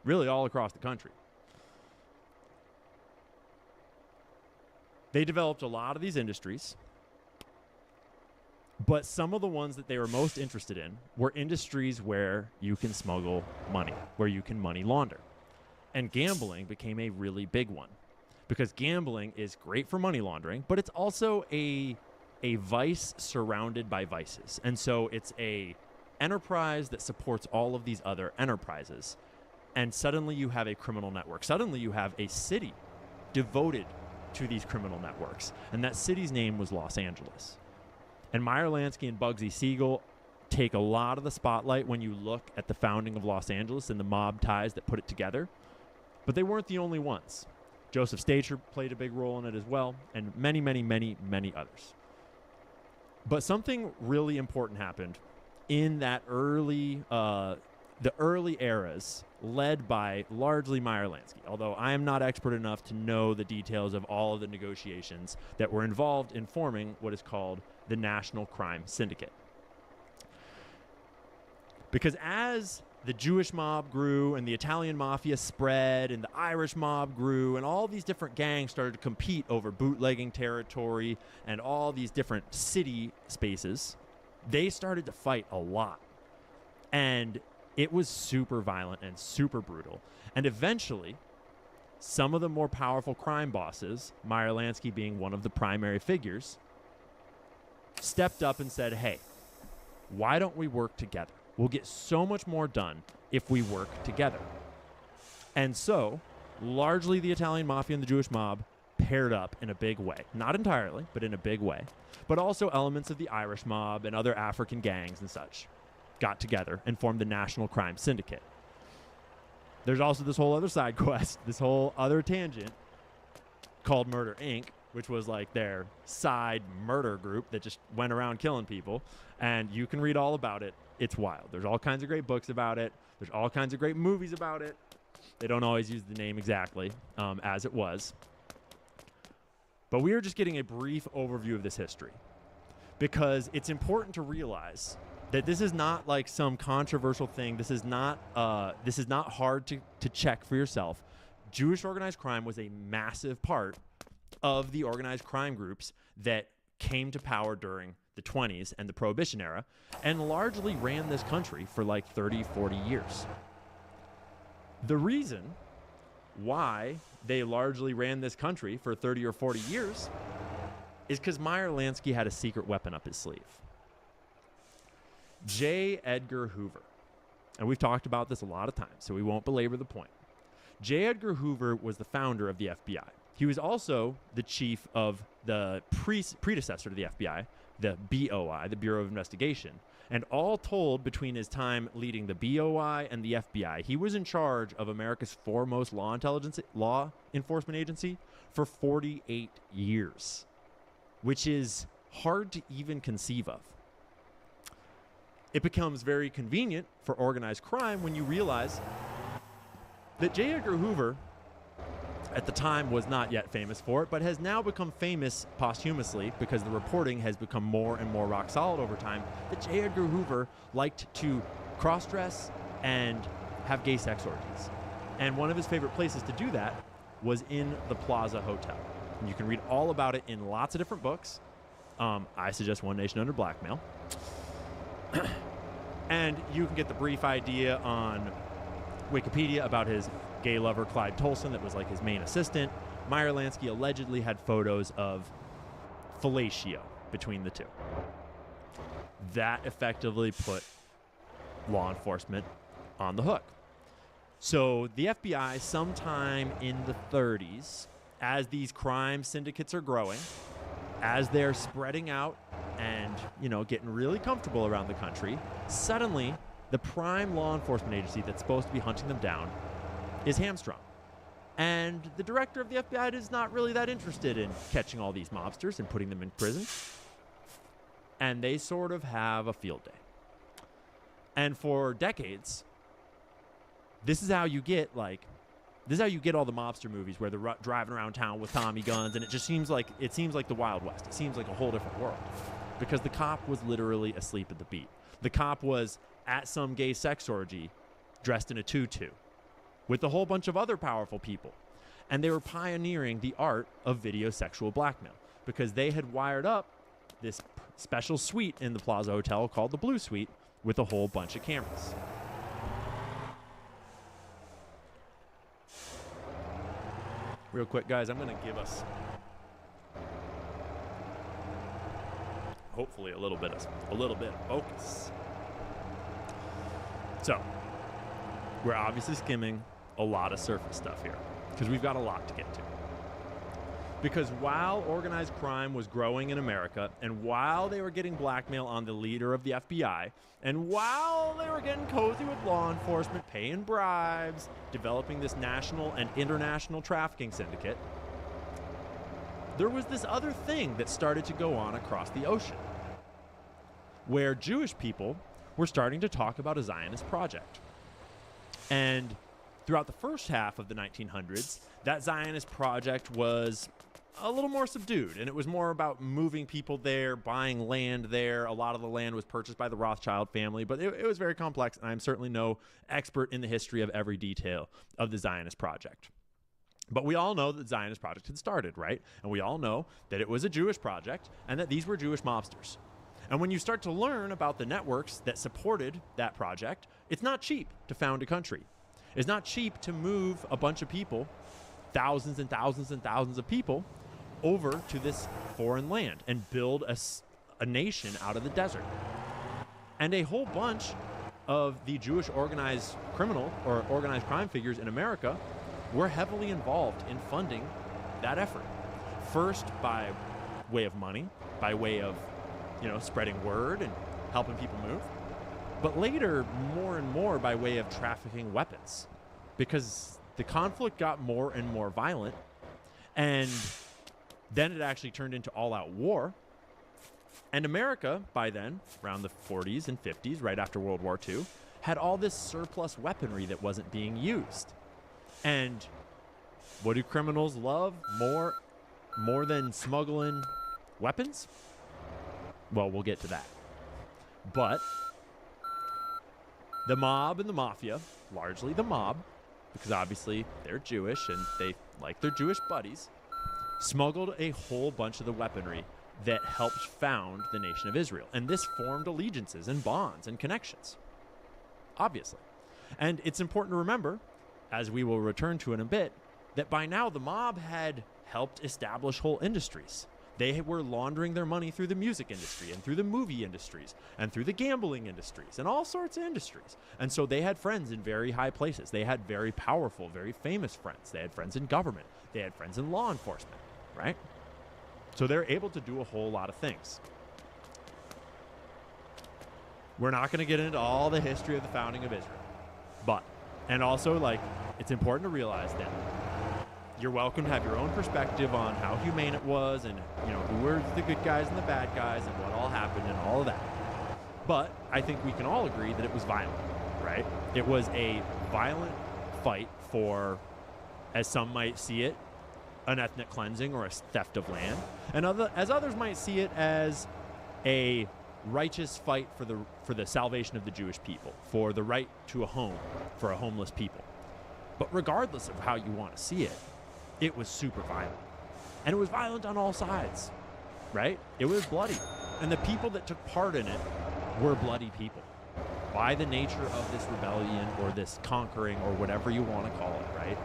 really all across the country. They developed a lot of these industries, but some of the ones that they were most interested in were industries where you can smuggle money, where you can money launder. And gambling became a really big one, because gambling is great for money laundering, but it's also a vice surrounded by vices. And so it's a enterprise that supports all of these other enterprises. And suddenly you have a criminal network. Suddenly you have a city devoted to these criminal networks. And that city's name was Los Angeles. And Meyer Lansky and Bugsy Siegel take a lot of the spotlight when you look at the founding of Los Angeles and the mob ties that put it together. But they weren't the only ones. Joseph Stacher played a big role in it as well, and many, many, many, many others. But something really important happened in that early, the early eras, led by largely Meyer Lansky, although I am not expert enough to know the details of all of the negotiations that were involved in forming what is called the National Crime Syndicate. Because as the Jewish mob grew and the Italian mafia spread and the Irish mob grew and all these different gangs started to compete over bootlegging territory and all these different city spaces, they started to fight a lot. And it was super violent and super brutal. And eventually, some of the more powerful crime bosses, Meyer Lansky being one of the primary figures, stepped up and said, hey, why don't we work together? We'll get so much more done if we work together. And so, largely the Italian mafia and the Jewish mob paired up in a big way. Not entirely, but in a big way. But also elements of the Irish mob and other African gangs and such got together and formed the National Crime Syndicate. There's also this whole other side quest, this whole other tangent called Murder, Inc., which was like their side murder group that just went around killing people. And you can read all about it. It's wild. There's all kinds of great books about it. There's all kinds of great movies about it. They don't always use the name exactly as it was. But we are just getting a brief overview of this history because it's important to realize that this is not like some controversial thing. This is not hard to check for yourself. Jewish organized crime was a massive part of the organized crime groups that came to power during the 20s and the Prohibition era, and largely ran this country for like 30, 40 years. The reason why they largely ran this country for 30 or 40 years is because Meyer Lansky had a secret weapon up his sleeve. J. Edgar Hoover. And we've talked about this a lot of times, so we won't belabor the point. J. Edgar Hoover was the founder of the FBI. He was also the chief of the predecessor to the FBI, the BOI, the Bureau of Investigation. And all told, between his time leading the BOI and the FBI, he was in charge of America's foremost law enforcement agency for 48 years, which is hard to even conceive of. It becomes very convenient for organized crime when you realize that J. Edgar Hoover at the time was not yet famous for it, but has now become famous posthumously because the reporting has become more and more rock solid over time, that J. Edgar Hoover liked to cross-dress and have gay sex orgies. And one of his favorite places to do that was in the Plaza Hotel. And you can read all about it in lots of different books. I suggest One Nation Under Blackmail. And you can get the brief idea on Wikipedia about his gay lover Clyde Tolson that was like his main assistant. Meyer Lansky allegedly had photos of fellatio between the two. That effectively put law enforcement on the hook. So the FBI, sometime in the 30s, as these crime syndicates are growing, as they're spreading out and, getting really comfortable around the country, suddenly the prime law enforcement agency that's supposed to be hunting them down is hamstrung. And the director of the FBI is not really that interested in catching all these mobsters and putting them in prison. And they sort of have a field day. And for decades, this is how you get all the mobster movies where they're driving around town with Tommy guns, and it seems like the Wild West. It seems like a whole different world, because the cop was literally asleep at the beat. The cop was at some gay sex orgy, dressed in a tutu, with a whole bunch of other powerful people, and they were pioneering the art of video sexual blackmail, because they had wired up this special suite in the Plaza Hotel called the Blue Suite with a whole bunch of cameras. Real quick, guys, I'm going to give us hopefully a little bit of focus. So, we're obviously skimming a lot of surface stuff here because we've got a lot to get to. Because while organized crime was growing in America, and while they were getting blackmail on the leader of the FBI, and while they were getting cozy with law enforcement, paying bribes, developing this national and international trafficking syndicate, there was this other thing that started to go on across the ocean, where Jewish people were starting to talk about a Zionist project. And throughout the first half of the 1900s, that Zionist project was a little more subdued, and it was more about moving people there, buying land there. A lot of the land was purchased by the Rothschild family, but it was very complex, and I'm certainly no expert in the history of every detail of the Zionist project. But we all know that the Zionist project had started, right? And we all know that it was a Jewish project and that these were Jewish mobsters. And when you start to learn about the networks that supported that project, it's not cheap to found a country. It's not cheap to move a bunch of people, thousands and thousands and thousands of people, over to this foreign land and build a nation out of the desert. And a whole bunch of the Jewish organized criminal or organized crime figures in America were heavily involved in funding that effort. First, by way of money, by way of, spreading word and helping people move. But later, more and more by way of trafficking weapons, because the conflict got more and more violent, and then it actually turned into all-out war. And America, by then, around the 40s and 50s, right after World War II, had all this surplus weaponry that wasn't being used. And what do criminals love more than smuggling weapons? Well, we'll get to that. But the mob and the mafia, largely the mob, because obviously they're Jewish and they like their Jewish buddies, smuggled a whole bunch of the weaponry that helped found the nation of Israel. And this formed allegiances and bonds and connections, obviously. And it's important to remember, as we will return to in a bit, that by now the mob had helped establish whole industries. They were laundering their money through the music industry and through the movie industries and through the gambling industries and all sorts of industries. And so they had friends in very high places. They had very powerful, very famous friends. They had friends in government. They had friends in law enforcement, right? So they're able to do a whole lot of things. We're not going to get into all the history of the founding of Israel. And also, it's important to realize that you're welcome to have your own perspective on how humane it was and, who were the good guys and the bad guys and what all happened and all of that. But I think we can all agree that it was violent, right? It was a violent fight for, as some might see it, an ethnic cleansing or a theft of land. And as others might see it as a righteous fight for the salvation of the Jewish people, for the right to a home for a homeless people. But regardless of how you want to see it, it was super violent. And it was violent on all sides, right? It was bloody. And the people that took part in it were bloody people by the nature of this rebellion or this conquering or whatever you want to call it, right?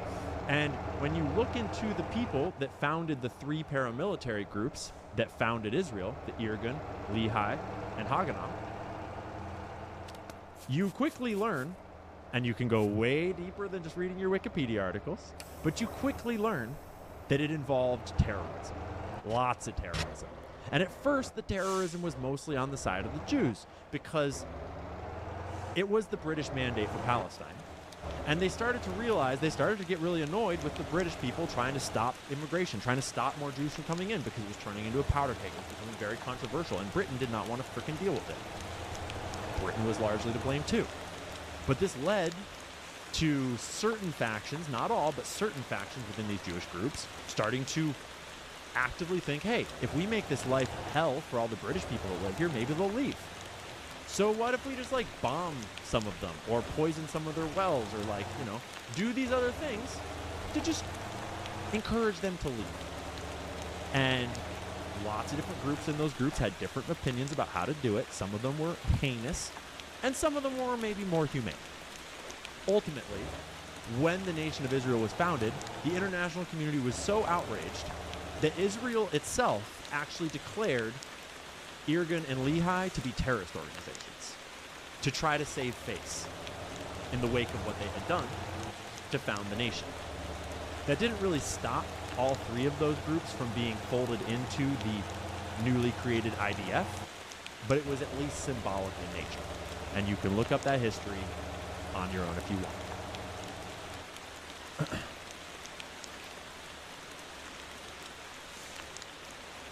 And when you look into the people that founded the three paramilitary groups that founded Israel, the Irgun, Lehi, and Haganah, you quickly learn, and you can go way deeper than just reading your Wikipedia articles, but you quickly learn that it involved terrorism. Lots of terrorism. And at first, the terrorism was mostly on the side of the Jews because it was the British mandate for Palestine. And they started to realize, they started to get really annoyed with the British people trying to stop immigration, trying to stop more Jews from coming in because it was turning into a powder keg. It was becoming very controversial, and Britain did not want to frickin' deal with it. Britain was largely to blame too. But this led to certain factions, not all, but certain factions within these Jewish groups, starting to actively think, hey, if we make this life hell for all the British people that live here, maybe they'll leave. So what if we just, like, bomb some of them or poison some of their wells or, like, you know, do these other things to just encourage them to leave? And lots of different groups in those groups had different opinions about how to do it. Some of them were heinous, and some of them were maybe more humane. Ultimately, when the nation of Israel was founded, the international community was so outraged that Israel itself actually declared Irgun and Lehi to be terrorist organizations, to try to save face in the wake of what they had done to found the nation. That didn't really stop all three of those groups from being folded into the newly created IDF, but it was at least symbolic in nature. And you can look up that history on your own if you want.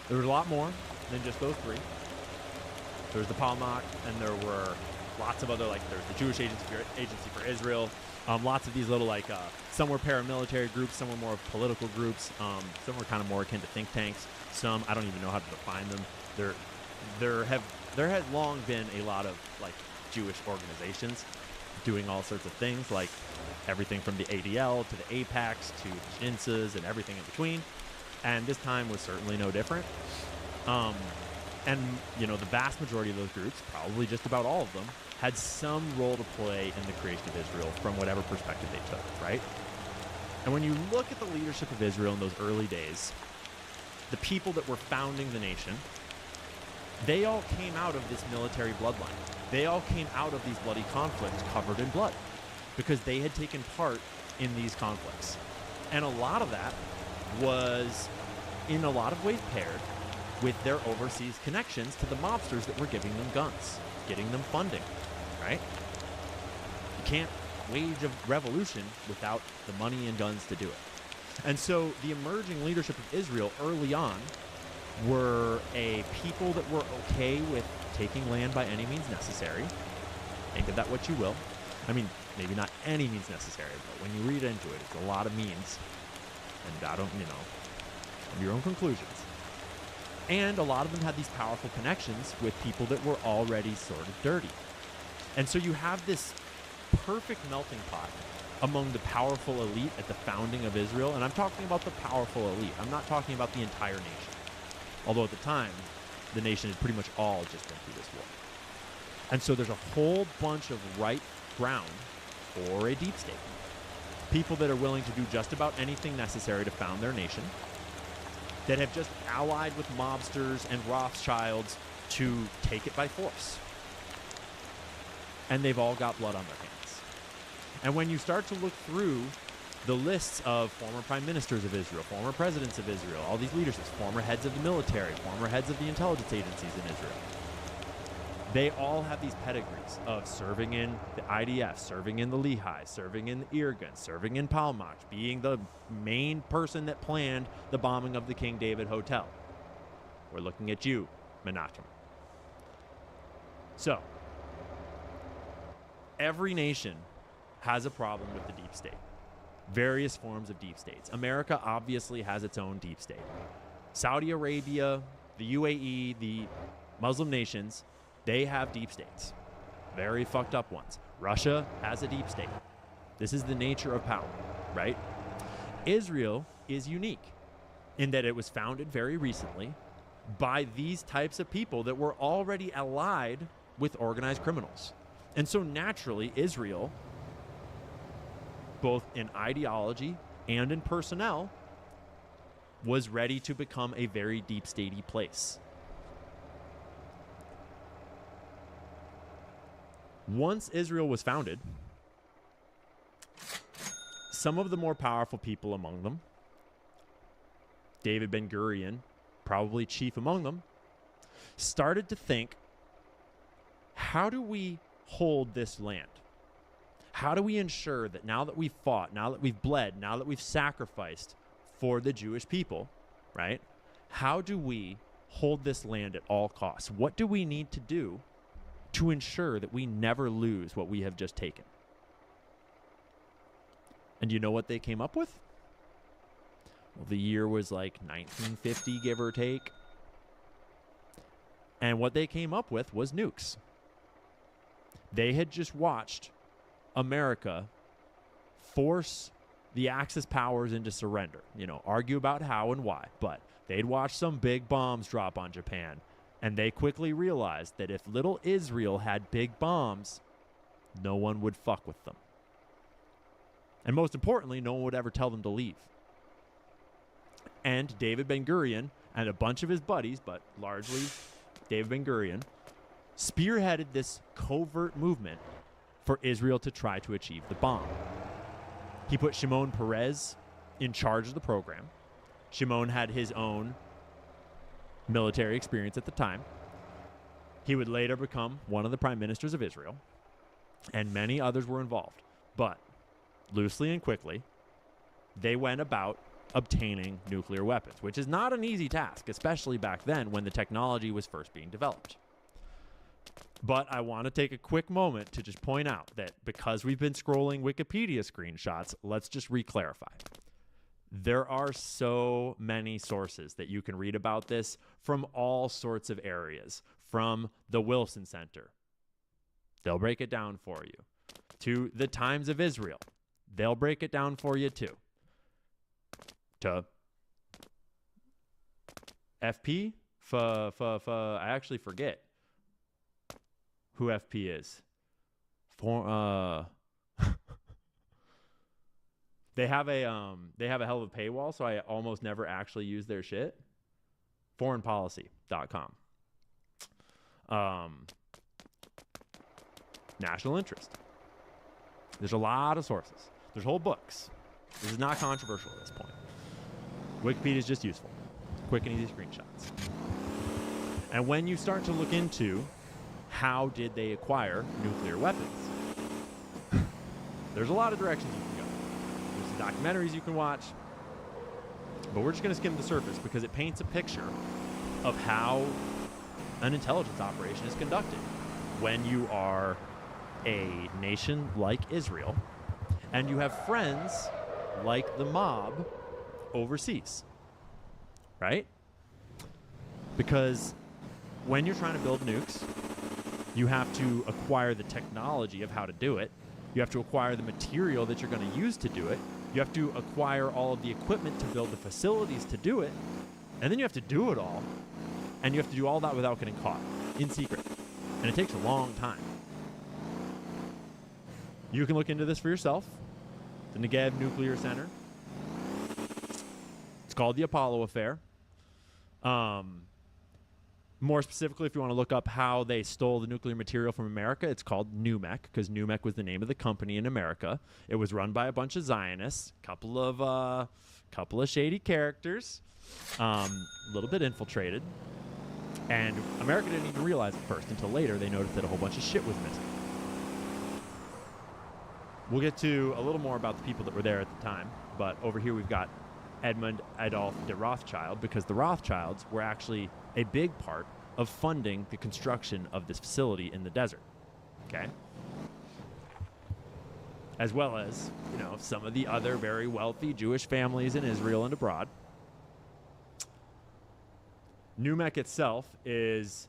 There was a lot more than just those three. There was the Palmach, and there were lots of other, like, there's the Jewish Agency for Israel. Lots of these little, like, some were paramilitary groups, some were more political groups, some were kind of more akin to think tanks. Some, I don't even know how to define them. There has long been a lot of, like, Jewish organizations doing all sorts of things, like everything from the ADL to the APACs to the Shinzas and everything in between. And this time was certainly no different. And, you know, the vast majority of those groups, probably just about all of them, had some role to play in the creation of Israel from whatever perspective they took, right? And when you look at the leadership of Israel in those early days, the people that were founding the nation, they all came out of this military bloodline. They all came out of these bloody conflicts covered in blood because they had taken part in these conflicts. And a lot of that was, in a lot of ways, paired with their overseas connections to the mobsters that were giving them guns, getting them funding, right? You can't wage a revolution without the money and guns to do it. And so the emerging leadership of Israel early on were a people that were okay with taking land by any means necessary. Think of that what you will. I mean, maybe not any means necessary, but when you read into it, it's a lot of means. And I don't, you know, your own conclusions. And a lot of them had these powerful connections with people that were already sort of dirty. And so you have this perfect melting pot among the powerful elite at the founding of Israel. And I'm talking about the powerful elite. I'm not talking about the entire nation. Although at the time, the nation had pretty much all just been through this war. And so there's a whole bunch of right ground for a deep state. People that are willing to do just about anything necessary to found their nation, that have just allied with mobsters and Rothschilds to take it by force. And they've all got blood on their hands. And when you start to look through the lists of former prime ministers of Israel, former presidents of Israel, all these leaderships, former heads of the military, former heads of the intelligence agencies in Israel, they all have these pedigrees of serving in the IDF, serving in the Lehi, serving in the Irgun, serving in Palmach, being the main person that planned the bombing of the King David Hotel. We're looking at you, Menachem. So, every nation has a problem with the deep state. Various forms of deep states. America obviously has its own deep state. Saudi Arabia, the UAE, the Muslim nations, they have deep states. Very fucked up ones. Russia has a deep state. This is the nature of power, right? Israel is unique in that it was founded very recently by these types of people that were already allied with organized criminals. And so naturally, Israel, both in ideology and in personnel, was ready to become a very deep statey place. Once Israel was founded, some of the more powerful people among them, David Ben-Gurion, probably chief among them, started to think, how do we hold this land? How do we ensure that now that we've fought, now that we've bled, now that we've sacrificed for the Jewish people, right? How do we hold this land at all costs? What do we need to do to ensure that we never lose what we have just taken? And you know what they came up with? Well, the year was like 1950, give or take. And what they came up with was nukes. They had just watched America force the Axis powers into surrender. You know, argue about how and why, but they'd watched some big bombs drop on Japan, and they quickly realized that if little Israel had big bombs, no one would fuck with them. And most importantly, no one would ever tell them to leave. And David Ben-Gurion and a bunch of his buddies, but largely David Ben-Gurion, spearheaded this covert movement for Israel to try to achieve the bomb. He put Shimon Peres in charge of the program. Shimon had his own military experience at the time. He would later become one of the prime ministers of Israel, and many others were involved. But loosely and quickly, they went about obtaining nuclear weapons, which is not an easy task, especially back then when the technology was first being developed. But I want to take a quick moment to just point out that because we've been scrolling Wikipedia screenshots, let's just re-clarify. There are so many sources that you can read about this from all sorts of areas, from the Wilson Center. They'll break it down for you. To the Times of Israel. They'll break it down for you too. To FP? I actually forget who FP is. They have a hell of a paywall, so I almost never actually use their shit. Foreignpolicy.com. National interest. There's a lot of sources. There's whole books. This is not controversial at this point. Wikipedia is just useful. Quick and easy screenshots. And when you start to look into how did they acquire nuclear weapons, there's a lot of directions you can go. There's some documentaries you can watch, but we're just going to skim the surface because it paints a picture of how an intelligence operation is conducted when you are a nation like Israel and you have friends like the mob overseas, right? Because when you're trying to build nukes, you have to acquire the technology of how to do it. You have to acquire the material that you're going to use to do it. You have to acquire all of the equipment to build the facilities to do it. And then you have to do it all. And you have to do all that without getting caught in secret. And it takes a long time. You can look into this for yourself. The Negev Nuclear Center. It's called the Apollo Affair. More specifically, if you want to look up how they stole the nuclear material from America, it's called NUMEC, because NUMEC was the name of the company in America. It was run by a bunch of Zionists, couple of shady characters, a little bit infiltrated, and America didn't even realize it first until later they noticed that a whole bunch of shit was missing. We'll get to a little more about the people that were there at the time, but over here we've got Edmund Adolf de Rothschild, because the Rothschilds were actually a big part of funding the construction of this facility in the desert, okay? As well as, you know, some of the other very wealthy Jewish families in Israel and abroad. NUMEC itself is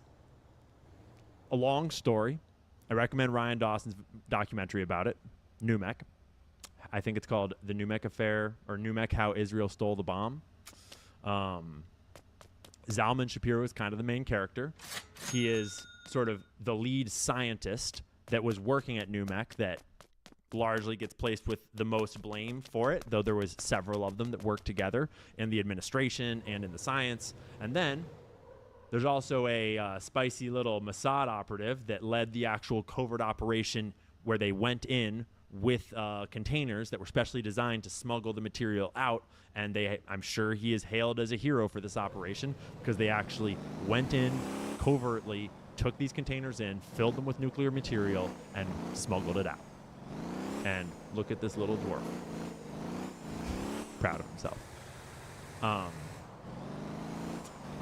a long story. I recommend Ryan Dawson's documentary about it, NUMEC. I think it's called The NUMEC Affair, or NUMEC, How Israel Stole the Bomb. Zalman Shapiro is kind of the main character. He is sort of the lead scientist that was working at NUMEC that largely gets placed with the most blame for it, though there was several of them that worked together in the administration and in the science. And then there's also a spicy little Mossad operative that led the actual covert operation where they went in with containers that were specially designed to smuggle the material out, and I'm sure he is hailed as a hero for this operation because they actually went in covertly, took these containers in, filled them with nuclear material, and smuggled it out. And look at this little dwarf. Proud of himself.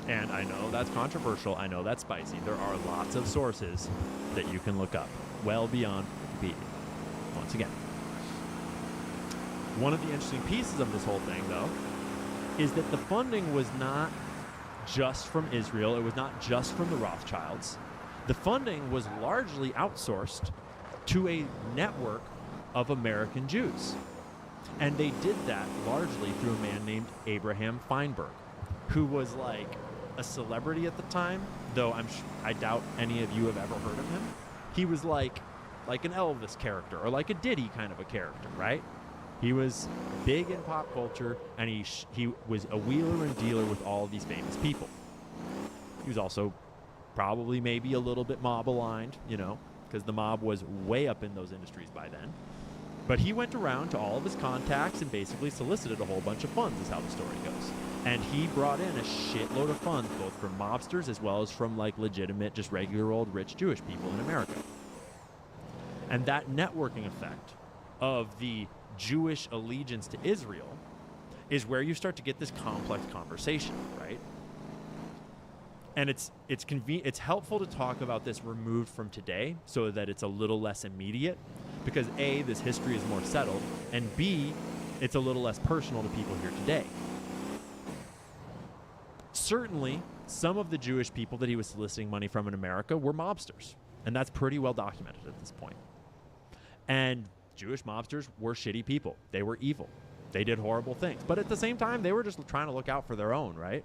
And I know that's controversial. I know that's spicy. There are lots of sources that you can look up, well beyond Wikipedia. Once again. One of the interesting pieces of this whole thing, though, is that the funding was not just from Israel. It was not just from the Rothschilds. The funding was largely outsourced to a network of American Jews. And they did that largely through a man named Abraham Feinberg, who was like a celebrity at the time, though I doubt any of you have ever heard of him. He was like an Elvis character or like a Diddy kind of a character, right? He was big in pop culture, and he was a wheeler and dealer with all of these famous people. He was also probably maybe a little bit mob aligned, you know, because the mob was way up in those industries by then. But he went around to all of his contacts and basically solicited a whole bunch of funds, is how the story goes. And he brought in a shitload of funds, both from mobsters as well as from like legitimate, just regular old rich Jewish people in America. And that networking effect of the Jewish allegiance to Israel is where you start to get this complex conversation, right? And it's helpful to talk about this removed from today so that it's a little less immediate, because A, this history is more settled, and B, it's a little less personal to people here today. Certainly, some of the Jewish people that he was soliciting money from in America were mobsters, and that's pretty well documented at this point. And Jewish mobsters were shitty people. They were evil. They did horrible things. But at the same time, they were just trying to look out for their own, right?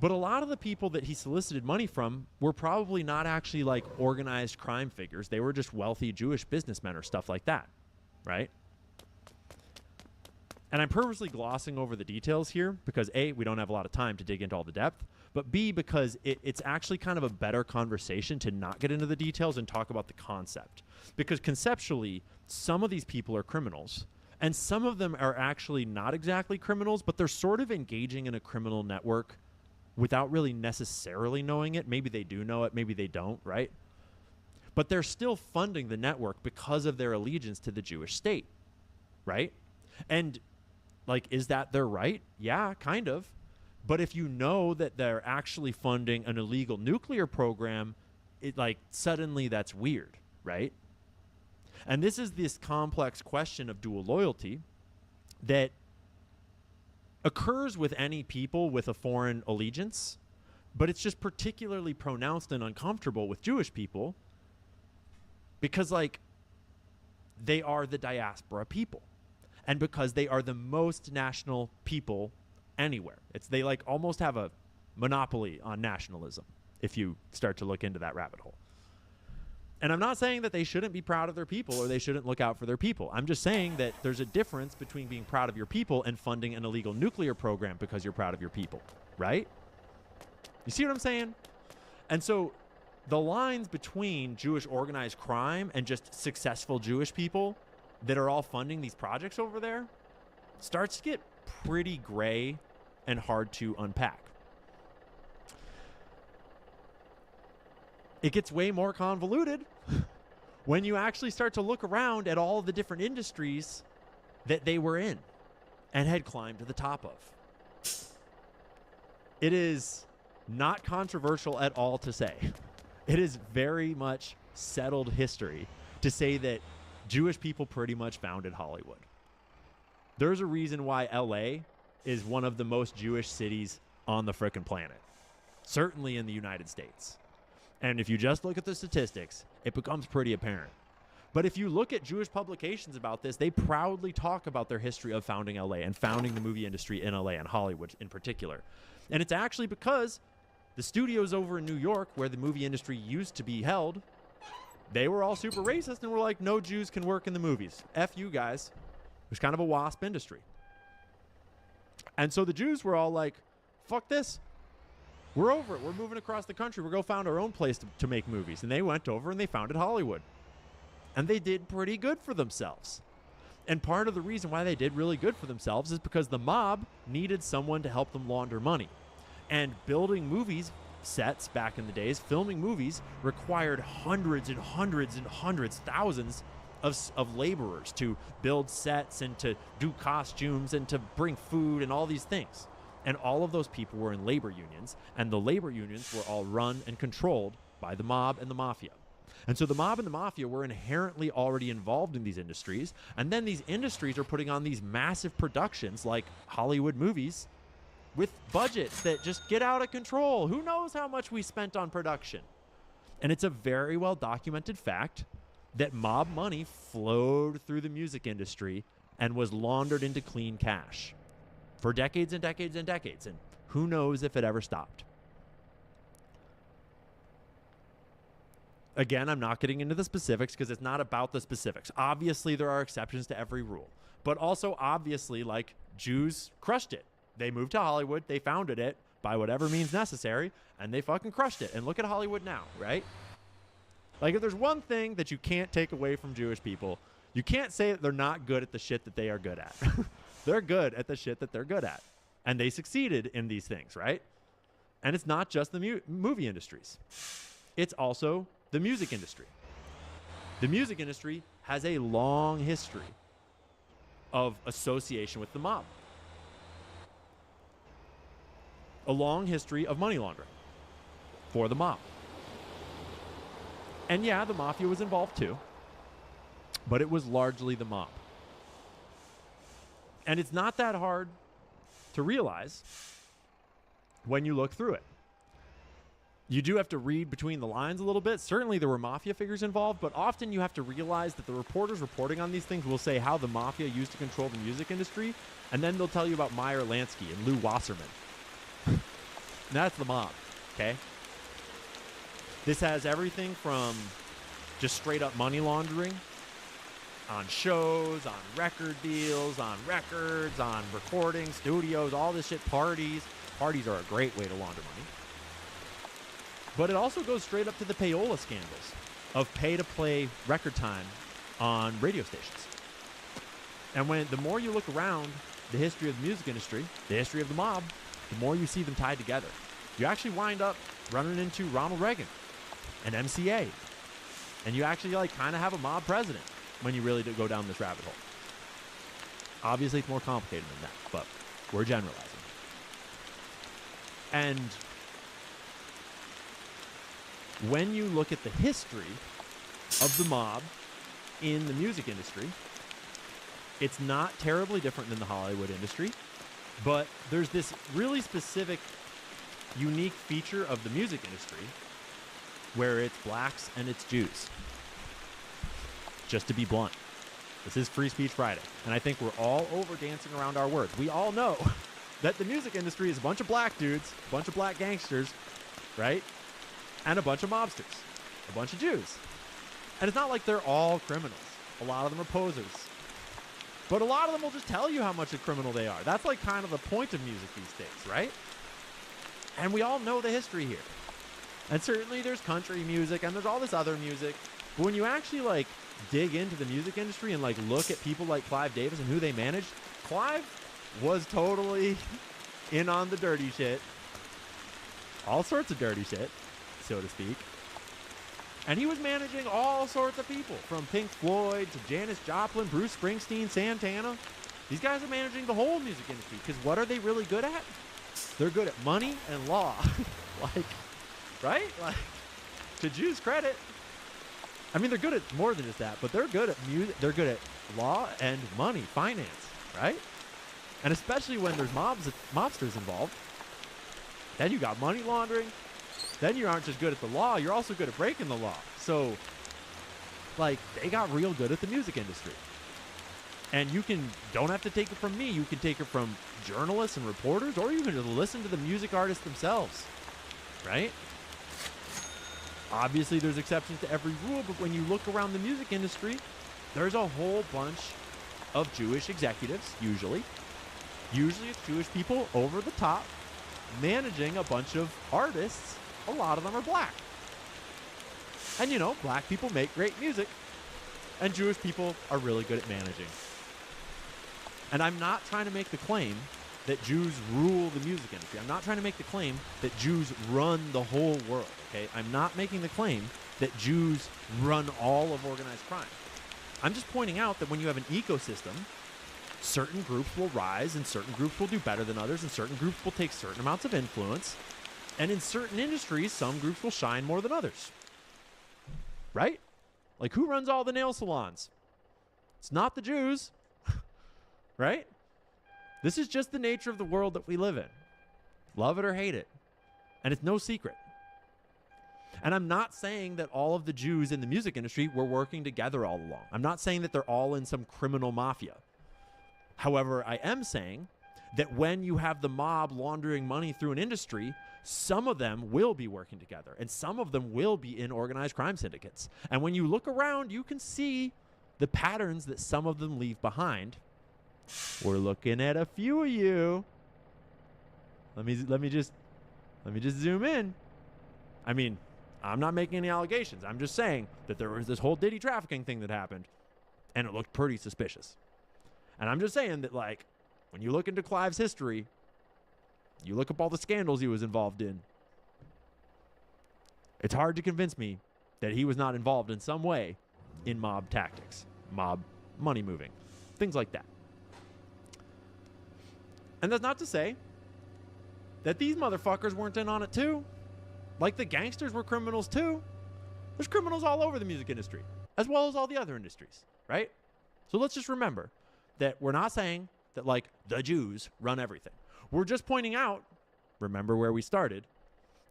But a lot of the people that he solicited money from were probably not actually like organized crime figures. They were just wealthy Jewish businessmen or stuff like that, right? And I'm purposely glossing over the details here because A, we don't have a lot of time to dig into all the depth, but B, because it's actually kind of a better conversation to not get into the details and talk about the concept. Because conceptually, some of these people are criminals, and some of them are actually not exactly criminals, but they're sort of engaging in a criminal network without really necessarily knowing it. Maybe they do know it, maybe they don't, right? But they're still funding the network because of their allegiance to the Jewish state, right? And like, is that their right? Yeah, kind of. But if you know that they're actually funding an illegal nuclear program, it like suddenly that's weird, right? And this is this complex question of dual loyalty that occurs with any people with a foreign allegiance, but it's just particularly pronounced and uncomfortable with Jewish people because, like, they are the diaspora people, and because they are the most national people anywhere. They like almost have a monopoly on nationalism if you start to look into that rabbit hole. And I'm not saying that they shouldn't be proud of their people or they shouldn't look out for their people. I'm just saying that there's a difference between being proud of your people and funding an illegal nuclear program because you're proud of your people, right? You see what I'm saying? And so the lines between Jewish organized crime and just successful Jewish people that are all funding these projects over there starts to get pretty gray and hard to unpack. It gets way more convoluted when you actually start to look around at all the different industries that they were in and had climbed to the top of. It is not controversial at all to say. It is very much settled history to say that Jewish people pretty much founded Hollywood. There's a reason why LA is one of the most Jewish cities on the frickin' planet, certainly in the United States. And if you just look at the statistics, it becomes pretty apparent. But if you look at Jewish publications about this, they proudly talk about their history of founding LA and founding the movie industry in LA and Hollywood in particular. And it's actually because the studios over in New York, where the movie industry used to be held, they were all super racist and were like, no Jews can work in the movies. F you guys. It was kind of a WASP industry. And so the Jews were all like, fuck this. We're over it. We're moving across the country. We're going to found our own place to make movies. And they went over and they founded Hollywood. And they did pretty good for themselves. And part of the reason why they did really good for themselves is because the mob needed someone to help them launder money. And building movies sets back in the days, filming movies required hundreds and hundreds and hundreds, thousands of laborers to build sets and to do costumes and to bring food and all these things. And all of those people were in labor unions, and the labor unions were all run and controlled by the mob and the mafia. And so the mob and the mafia were inherently already involved in these industries, and then these industries are putting on these massive productions like Hollywood movies with budgets that just get out of control. Who knows how much we spent on production? And it's a very well documented fact that mob money flowed through the music industry and was laundered into clean cash for decades and decades and decades, and who knows if it ever stopped. Again, I'm not getting into the specifics because it's not about the specifics. Obviously, there are exceptions to every rule, but also obviously, like, Jews crushed it. They moved to Hollywood, they founded it by whatever means necessary, and they fucking crushed it. And look at Hollywood now, right? Like, if there's one thing that you can't take away from Jewish people, you can't say that they're not good at the shit that they are good at. They're good at the shit that they're good at. And they succeeded in these things, right? And it's not just the movie industries. It's also the music industry. The music industry has a long history of association with the mob. A long history of money laundering for the mob. And yeah, the mafia was involved too, but it was largely the mob. And it's not that hard to realize when you look through it. You do have to read between the lines a little bit. Certainly there were mafia figures involved, but often you have to realize that the reporters reporting on these things will say how the mafia used to control the music industry, and then they'll tell you about Meyer Lansky and Lou Wasserman. And that's the mob, okay? This has everything from just straight up money laundering on shows, on record deals, on records, on recording, studios, all this shit, parties. Parties are a great way to launder money. But it also goes straight up to the payola scandals of pay-to-play record time on radio stations. And the more you look around the history of the music industry, the history of the mob, the more you see them tied together. You actually wind up running into Ronald Reagan and MCA. And you actually kind of have a mob president when you really do go down this rabbit hole. Obviously, it's more complicated than that, but we're generalizing. And when you look at the history of the mob in the music industry, it's not terribly different than the Hollywood industry, but there's this really specific, unique feature of the music industry where it's blacks and it's Jews. Just to be blunt. This is Free Speech Friday, and I think we're all over dancing around our words. We all know that the music industry is a bunch of black dudes, a bunch of black gangsters, right? And a bunch of mobsters, a bunch of Jews. And it's not like they're all criminals. A lot of them are posers. But a lot of them will just tell you how much a criminal they are. That's like kind of the point of music these days, right? And we all know the history here. And certainly there's country music and there's all this other music. But when you actually dig into the music industry and look at people like Clive Davis and who they managed, Clive was totally in on the dirty shit. All sorts of dirty shit, so to speak. And he was managing all sorts of people, from Pink Floyd to Janis Joplin, Bruce Springsteen, Santana. These guys are managing the whole music industry, because what are they really good at? They're good at money and law. Right? To Jews' credit. I mean, they're good at more than just that, but they're good at music. They're good at law and money, finance, right? And especially when there's mobsters involved. Then you got money laundering. Then you aren't just good at the law, you're also good at breaking the law. So, they got real good at the music industry. And you don't have to take it from me, you can take it from journalists and reporters, or you can just listen to the music artists themselves, right? Obviously, there's exceptions to every rule, but when you look around the music industry, there's a whole bunch of Jewish executives, usually. Usually it's Jewish people over the top, managing a bunch of artists. A lot of them are black. And black people make great music, and Jewish people are really good at managing. And I'm not trying to make the claim that Jews rule the music industry. I'm not trying to make the claim that Jews run the whole world, okay? I'm not making the claim that Jews run all of organized crime. I'm just pointing out that when you have an ecosystem, certain groups will rise and certain groups will do better than others, and certain groups will take certain amounts of influence. And in certain industries, some groups will shine more than others. Right? Like, who runs all the nail salons? It's not the Jews. Right? This is just the nature of the world that we live in. Love it or hate it. And it's no secret. And I'm not saying that all of the Jews in the music industry were working together all along. I'm not saying that they're all in some criminal mafia. However, I am saying that when you have the mob laundering money through an industry, some of them will be working together, and some of them will be in organized crime syndicates. And when you look around, you can see the patterns that some of them leave behind. We're looking at a few of you. Let me just zoom in. I mean, I'm not making any allegations. I'm just saying that there was this whole Diddy trafficking thing that happened, and it looked pretty suspicious. And I'm just saying that, like, when you look into Clive's history, you look up all the scandals he was involved in, it's hard to convince me that he was not involved in some way in mob tactics, mob money moving, things like that. And that's not to say that these motherfuckers weren't in on it too. Like, the gangsters were criminals too. There's criminals all over the music industry, as well as all the other industries, right? So let's just remember that we're not saying that, like, the Jews run everything. We're just pointing out, remember where we started,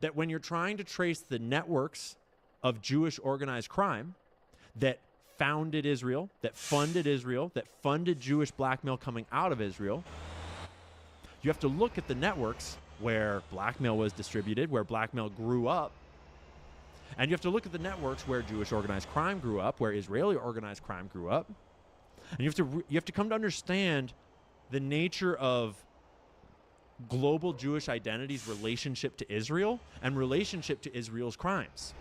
that when you're trying to trace the networks of Jewish organized crime that founded Israel, that funded Jewish blackmail coming out of Israel, you have to look at the networks where blackmail was distributed, where blackmail grew up, and you have to look at the networks where Jewish organized crime grew up, where Israeli organized crime grew up, and you have to come to understand the nature of global Jewish identity's relationship to Israel and relationship to Israel's crimes.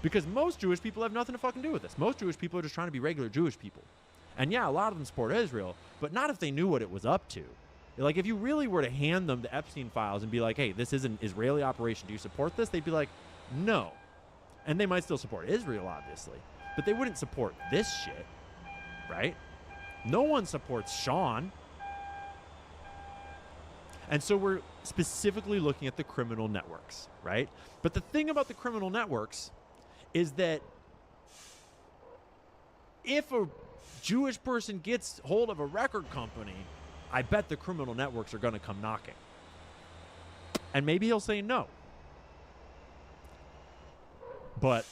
Because most Jewish people have nothing to fucking do with this. Most Jewish people are just trying to be regular Jewish people. And yeah, a lot of them support Israel, but not if they knew what it was up to. Like, if you really were to hand them the Epstein files and be like, hey, this is an Israeli operation, do you support this? They'd be like, no. And they might still support Israel, obviously, but they wouldn't support this shit, right? No one supports Sean. And so we're specifically looking at the criminal networks, right? But the thing about the criminal networks is that if a Jewish person gets hold of a record company, I bet the criminal networks are going to come knocking. And maybe he'll say no. But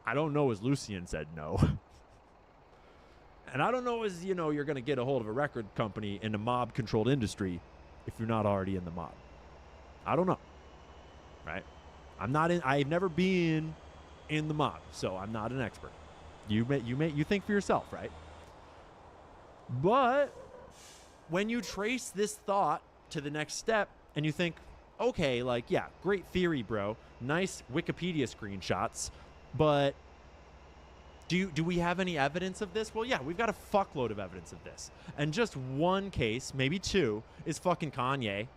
I don't know as Lucien said no. And I don't know as, you're going to get a hold of a record company in a mob-controlled industry if you're not already in the mob. I don't know. Right? I've never been in the mob, so I'm not an expert. You think for yourself, right? But when you trace this thought to the next step and you think, okay, like, yeah, great theory, bro. Nice Wikipedia screenshots, but do we have any evidence of this? Well, yeah, we've got a fuckload of evidence of this. And just one case, maybe two, is fucking Kanye.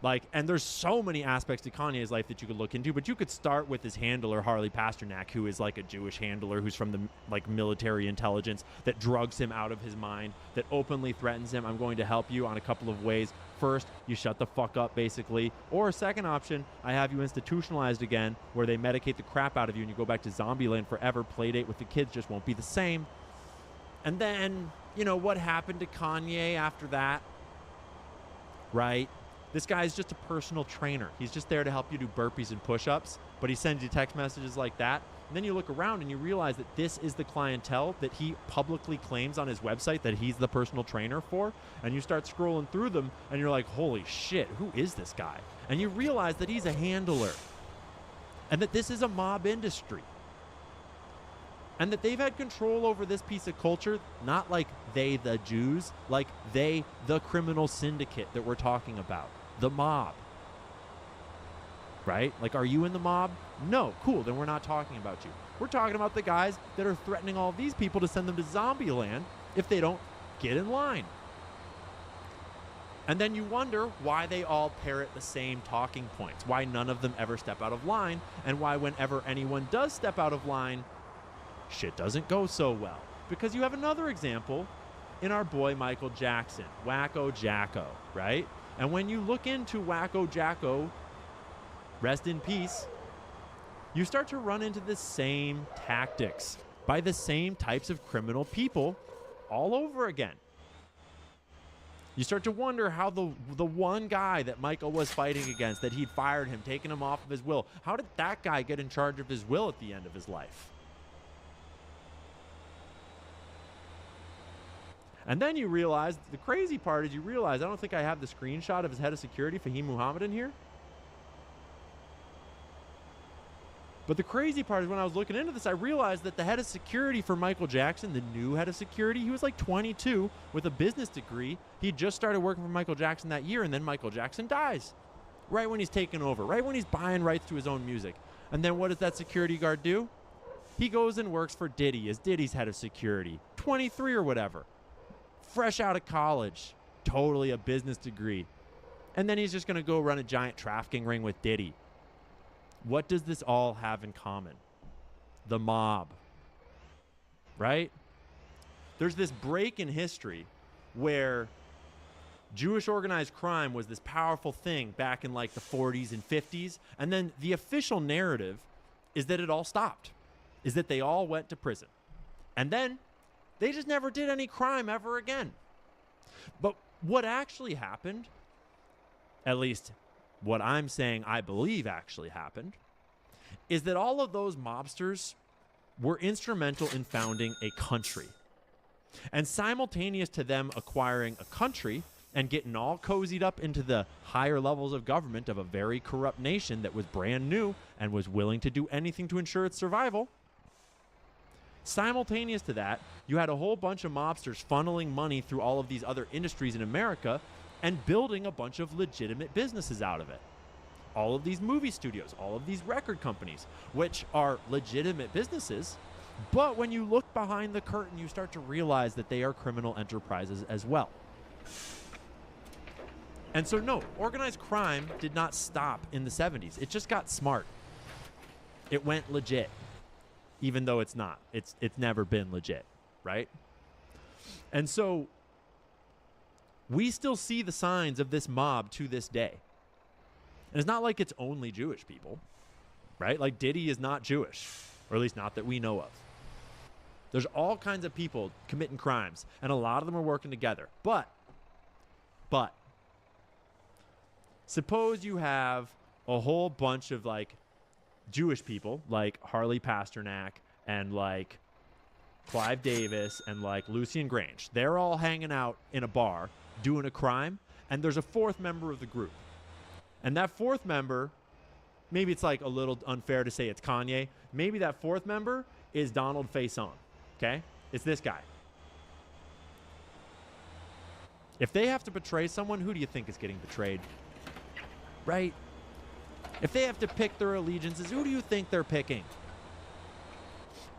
Like, and there's so many aspects to Kanye's life that you could look into, but you could start with his handler, Harley Pasternak, who is like a Jewish handler who's from the military intelligence that drugs him out of his mind, that openly threatens him. I'm going to help you on a couple of ways. First, you shut the fuck up, basically. Or a second option, I have you institutionalized again, where they medicate the crap out of you and you go back to zombie land forever. Playdate with the kids just won't be the same. And then, what happened to Kanye after that? Right? This guy is just a personal trainer. He's just there to help you do burpees and push-ups, but he sends you text messages like that. And then you look around and you realize that this is the clientele that he publicly claims on his website that he's the personal trainer for. And you start scrolling through them and you're like, holy shit, who is this guy? And you realize that he's a handler and that this is a mob industry. And that they've had control over this piece of culture, not like they, the Jews, like they, the criminal syndicate that we're talking about. The mob. Right? Like, are you in the mob? No. Cool. Then we're not talking about you. We're talking about the guys that are threatening all of these people to send them to zombie land if they don't get in line. And then you wonder why they all parrot the same talking points, why none of them ever step out of line, and why whenever anyone does step out of line, shit doesn't go so well. Because you have another example in our boy Michael Jackson, Wacko Jacko, right? And when you look into Wacko Jacko, rest in peace, you start to run into the same tactics by the same types of criminal people all over again. You start to wonder how the one guy that Michael was fighting against, that he'd fired him, taken him off of his will, how did that guy get in charge of his will at the end of his life? And then you realize, the crazy part is you realize, I don't think I have the screenshot of his head of security, Fahim Muhammad, in here. But the crazy part is when I was looking into this, I realized that the head of security for Michael Jackson, the new head of security, he was like 22 with a business degree. He just started working for Michael Jackson that year, and then Michael Jackson dies. Right when he's taking over, right when he's buying rights to his own music. And then what does that security guard do? He goes and works for Diddy as Diddy's head of security. 23 or whatever. Fresh out of college. Totally a business degree. And then he's just going to go run a giant trafficking ring with Diddy. What does this all have in common? The mob, right? There's this break in history where Jewish organized crime was this powerful thing back in like the 40s and 50s. And then the official narrative is that it all stopped, is that they all went to prison. And then they just never did any crime ever again. But what actually happened, at least what I'm saying I believe actually happened, is that all of those mobsters were instrumental in founding a country. And simultaneous to them acquiring a country and getting all cozied up into the higher levels of government of a very corrupt nation that was brand new and was willing to do anything to ensure its survival, simultaneous to that, you had a whole bunch of mobsters funneling money through all of these other industries in America and building a bunch of legitimate businesses out of it. All of these movie studios, all of these record companies, which are legitimate businesses, but when you look behind the curtain, you start to realize that they are criminal enterprises as well. And so no, organized crime did not stop in the 70s. It just got smart. It went legit, even though it's not. It's never been legit, right? And so we still see the signs of this mob to this day. And it's not like it's only Jewish people, right? Like Diddy is not Jewish, or at least not that we know of. There's all kinds of people committing crimes, and a lot of them are working together. But, suppose you have a whole bunch of like Jewish people, like Harley Pasternak and like Clive Davis and like Lucien Grange. They're all hanging out in a bar doing a crime, and there's a fourth member of the group. And that fourth member, maybe it's like a little unfair to say it's Kanye. Maybe that fourth member is Donald Faison, okay? It's this guy. If they have to betray someone, who do you think is getting betrayed? Right? If they have to pick their allegiances, who do you think they're picking?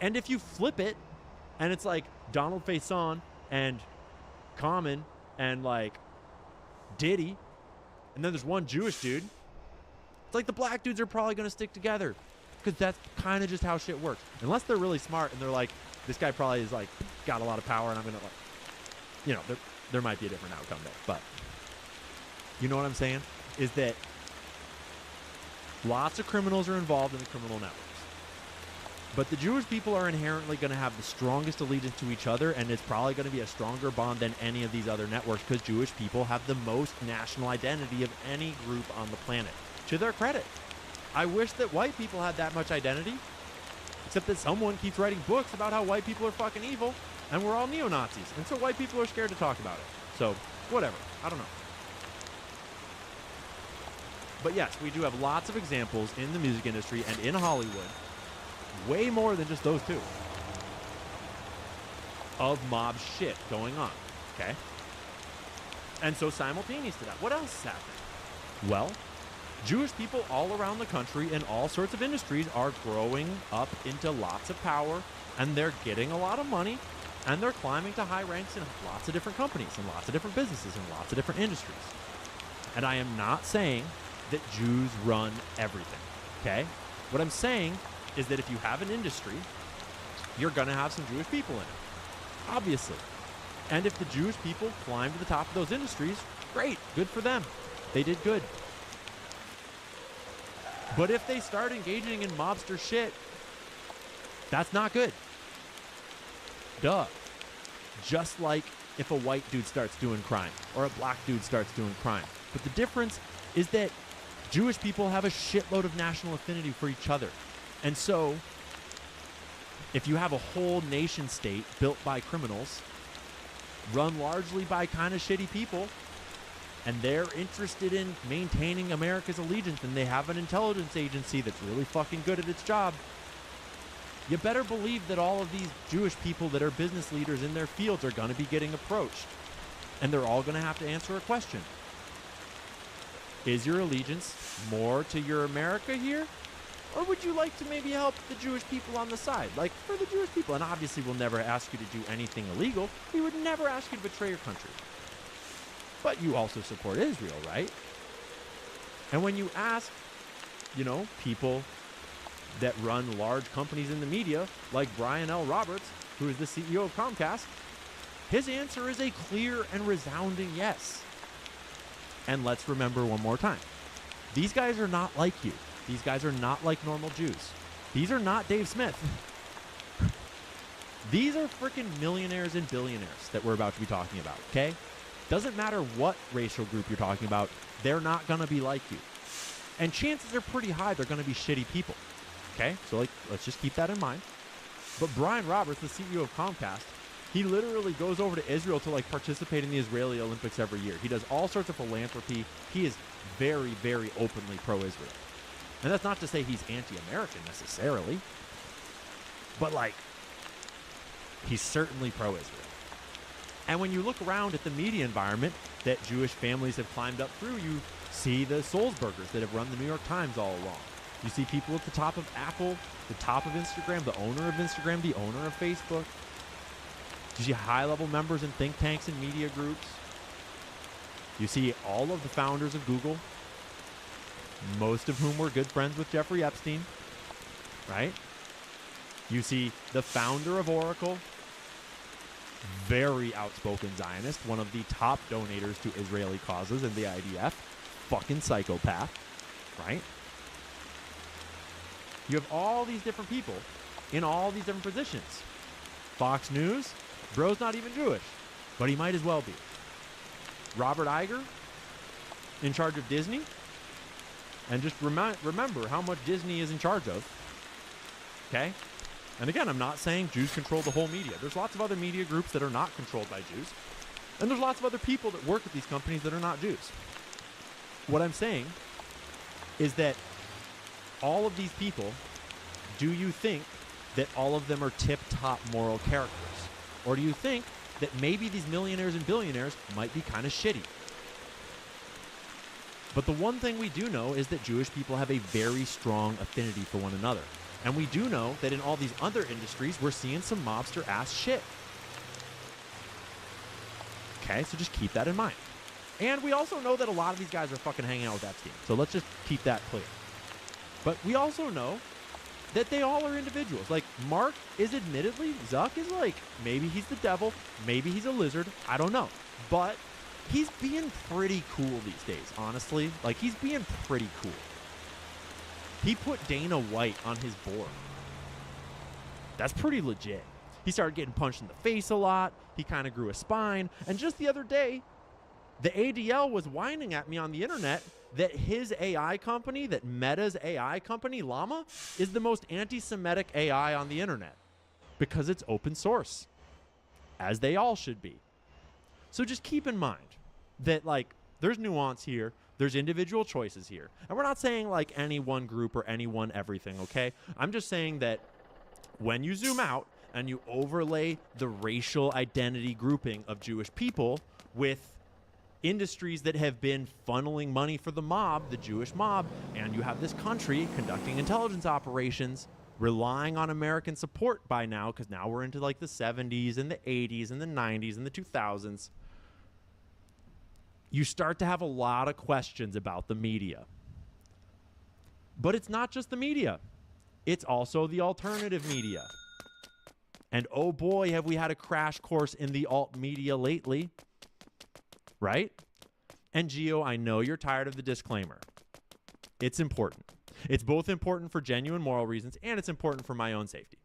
And if you flip it, and it's like Donald Faison and Common and like Diddy, and then there's one Jewish dude, it's like the black dudes are probably going to stick together because that's kind of just how shit works. Unless they're really smart and they're like, this guy probably is like got a lot of power and I'm going to like, you know, there might be a different outcome there. But you know what I'm saying? Is that lots of criminals are involved in the criminal networks. But the Jewish people are inherently going to have the strongest allegiance to each other, and it's probably going to be a stronger bond than any of these other networks because Jewish people have the most national identity of any group on the planet. To their credit. I wish that white people had that much identity, except that someone keeps writing books about how white people are fucking evil, and we're all neo-Nazis, and so white people are scared to talk about it. So, whatever. I don't know. But yes, we do have lots of examples in the music industry and in Hollywood, way more than just those two, of mob shit going on, okay? And so simultaneous to that, what else is happening? Well, Jewish people all around the country in all sorts of industries are growing up into lots of power, and they're getting a lot of money, and they're climbing to high ranks in lots of different companies and lots of different businesses and lots of different industries. And I am not saying that Jews run everything, okay? What I'm saying is that if you have an industry you're going to have some Jewish people in it, obviously. And if the Jewish people climb to the top of those industries, great, good for them. They did good. But if they start engaging in mobster shit, that's not good. Duh. Just like if a white dude starts doing crime or a black dude starts doing crime. But the difference is that Jewish people have a shitload of national affinity for each other. And so, if you have a whole nation state built by criminals, run largely by kind of shitty people, and they're interested in maintaining America's allegiance, and they have an intelligence agency that's really fucking good at its job, you better believe that all of these Jewish people that are business leaders in their fields are going to be getting approached. And they're all going to have to answer a question. Is your allegiance more to your America here? Or would you like to maybe help the Jewish people on the side? Like, for the Jewish people. And obviously we'll never ask you to do anything illegal. We would never ask you to betray your country. But you also support Israel, right? And when you ask, people that run large companies in the media, like Brian L. Roberts, who is the CEO of Comcast, his answer is a clear and resounding yes. And let's remember one more time. These guys are not like you. These guys are not like normal Jews. These are not Dave Smith. These are freaking millionaires and billionaires that we're about to be talking about, okay? Doesn't matter what racial group you're talking about, they're not going to be like you. And chances are pretty high they're going to be shitty people. Okay, so let's just keep that in mind. But Brian Roberts, the CEO of Comcast, he literally goes over to Israel to participate in the Israeli Olympics every year. He does all sorts of philanthropy. He is very, very openly pro-Israel. And that's not to say he's anti-American necessarily, but he's certainly pro-Israel. And when you look around at the media environment that Jewish families have climbed up through, you see the Sulzbergers that have run the New York Times all along. You see people at the top of Apple, the top of Instagram, the owner of Instagram, the owner of Facebook. You see high-level members in think tanks and media groups. You see all of the founders of Google, most of whom were good friends with Jeffrey Epstein, right? You see the founder of Oracle, very outspoken Zionist, one of the top donators to Israeli causes in the IDF, fucking psychopath, right? You have all these different people in all these different positions. Fox News, bro's not even Jewish, but he might as well be. Robert Iger, in charge of Disney. And just remember how much Disney is in charge of. Okay? And again, I'm not saying Jews control the whole media. There's lots of other media groups that are not controlled by Jews. And there's lots of other people that work at these companies that are not Jews. What I'm saying is that all of these people, do you think that all of them are tip-top moral characters? Or do you think that maybe these millionaires and billionaires might be kind of shitty? But the one thing we do know is that Jewish people have a very strong affinity for one another. And we do know that in all these other industries, we're seeing some mobster-ass shit. Okay, so just keep that in mind. And we also know that a lot of these guys are fucking hanging out with Epstein. So let's just keep that clear. But we also know that they all are individuals. Like, Mark is admittedly, Zuck is like, maybe he's the devil, maybe he's a lizard, I don't know. But he's being pretty cool these days, honestly. Like, he's being pretty cool. He put Dana White on his board. That's pretty legit. He started getting punched in the face a lot. He kind of grew a spine. And just the other day, the ADL was whining at me on the internet that his AI company, that Meta's AI company, Llama, is the most anti-Semitic AI on the internet because it's open source, as they all should be. So just keep in mind that, like, there's nuance here. There's individual choices here. And we're not saying, like, any one group or any one everything, okay? I'm just saying that when you zoom out and you overlay the racial identity grouping of Jewish people with industries that have been funneling money for the mob, the Jewish mob, and you have this country conducting intelligence operations, relying on American support by now, because now we're into like the 70s and the 80s and the 90s and the 2000s, you start to have a lot of questions about the media. But it's not just the media. It's also the alternative media. And oh boy, have we had a crash course in the alt media lately, right? And Gio, I know you're tired of the disclaimer. It's important. It's both important for genuine moral reasons and it's important for my own safety.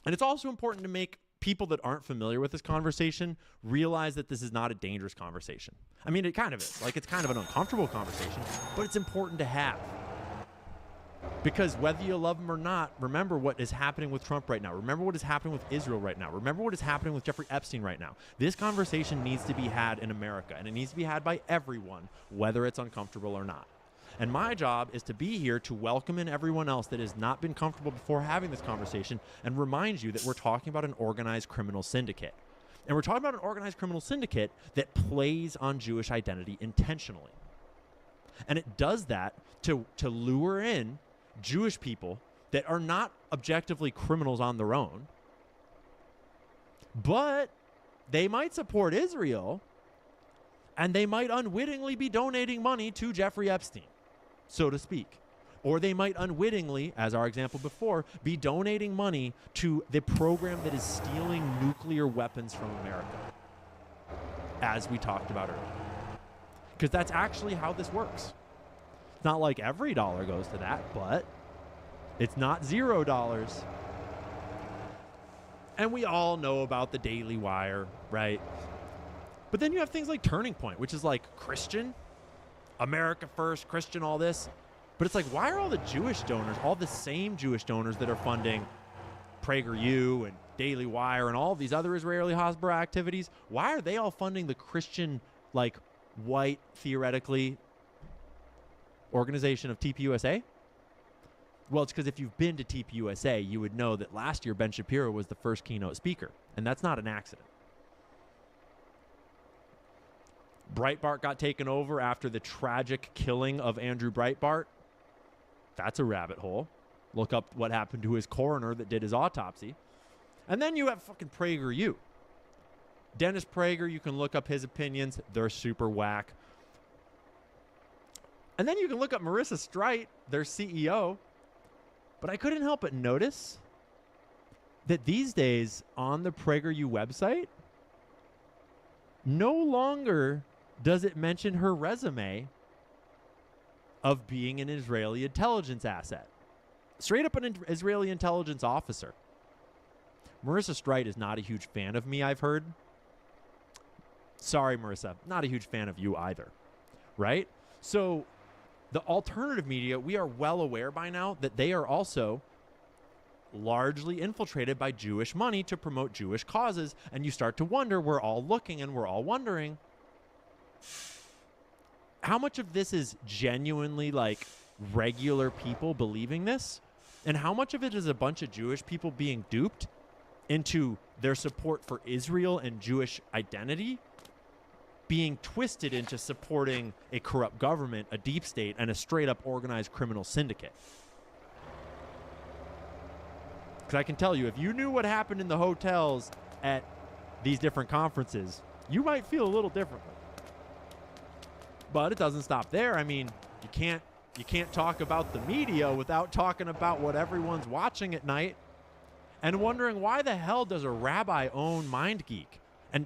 And it's also important to make people that aren't familiar with this conversation realize that this is not a dangerous conversation. I mean, it kind of is. Like, it's kind of an uncomfortable conversation, but it's important to have. Because whether you love him or not, remember what is happening with Trump right now. Remember what is happening with Israel right now. Remember what is happening with Jeffrey Epstein right now. This conversation needs to be had in America, and it needs to be had by everyone, whether it's uncomfortable or not. And my job is to be here to welcome in everyone else that has not been comfortable before having this conversation and remind you that we're talking about an organized criminal syndicate. And we're talking about an organized criminal syndicate that plays on Jewish identity intentionally. And it does that to lure in Jewish people that are not objectively criminals on their own, but they might support Israel and they might unwittingly be donating money to Jeffrey Epstein, so to speak. Or they might unwittingly, as our example before, be donating money to the program that is stealing nuclear weapons from America, as we talked about earlier. Because that's actually how this works. It's not like every dollar goes to that, but it's not $0. And we all know about the Daily Wire, right? But then you have things like Turning Point, which is like Christian, America First, Christian, all this. But it's like, why are all the Jewish donors, all the same Jewish donors that are funding PragerU and Daily Wire and all these other Israeli Hasbara activities, why are they all funding the Christian, like, white, theoretically, organization of TPUSA? Well, it's because if you've been to TPUSA, you would know that last year Ben Shapiro was the first keynote speaker, and that's not an accident. Breitbart got taken over after the tragic killing of Andrew Breitbart. That's a rabbit hole. Look up what happened to his coroner that did his autopsy. And then you have fucking PragerU. Dennis Prager, you can look up his opinions. They're super whack. And then you can look up Marissa Streit, their CEO. But I couldn't help but notice that these days on the PragerU website, no longer does it mention her resume of being an Israeli intelligence asset. Straight up an Israeli intelligence officer. Marissa Streit is not a huge fan of me, I've heard. Sorry, Marissa. Not a huge fan of you either. Right? So the alternative media, we are well aware by now that they are also largely infiltrated by Jewish money to promote Jewish causes. And you start to wonder, we're all looking and we're all wondering, how much of this is genuinely like regular people believing this? And how much of it is a bunch of Jewish people being duped into their support for Israel and Jewish identity being twisted into supporting a corrupt government, a deep state, and a straight-up organized criminal syndicate? Because I can tell you, if you knew what happened in the hotels at these different conferences, you might feel a little differently. But it doesn't stop there. I mean, you can't talk about the media without talking about what everyone's watching at night and wondering, why the hell does a rabbi own MindGeek? And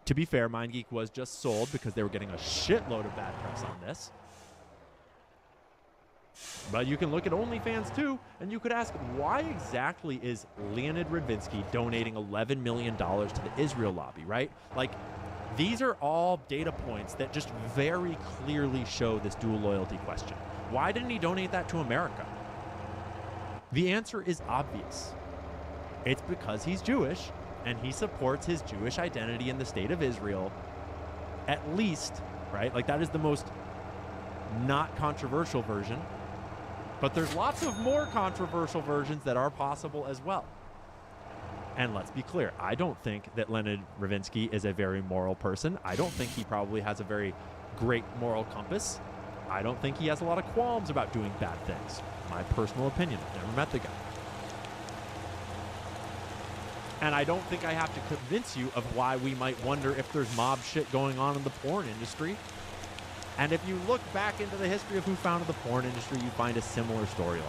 to be fair, MindGeek was just sold because they were getting a shitload of bad press on this. But you can look at OnlyFans too, and you could ask, why exactly is Leonid Radvinsky donating $11 million to the Israel lobby, right? Like, these are all data points that just very clearly show this dual loyalty question. Why didn't he donate that to America? The answer is obvious. It's because he's Jewish, and he supports his Jewish identity in the state of Israel, at least, right? Like, that is the most not controversial version. But there's lots of more controversial versions that are possible as well. And let's be clear, I don't think that Leonid Radvinsky is a very moral person. I don't think he probably has a very great moral compass. I don't think he has a lot of qualms about doing bad things. My personal opinion. I've never met the guy. And I don't think I have to convince you of why we might wonder if there's mob shit going on in the porn industry. And if you look back into the history of who founded the porn industry, you find a similar storyline.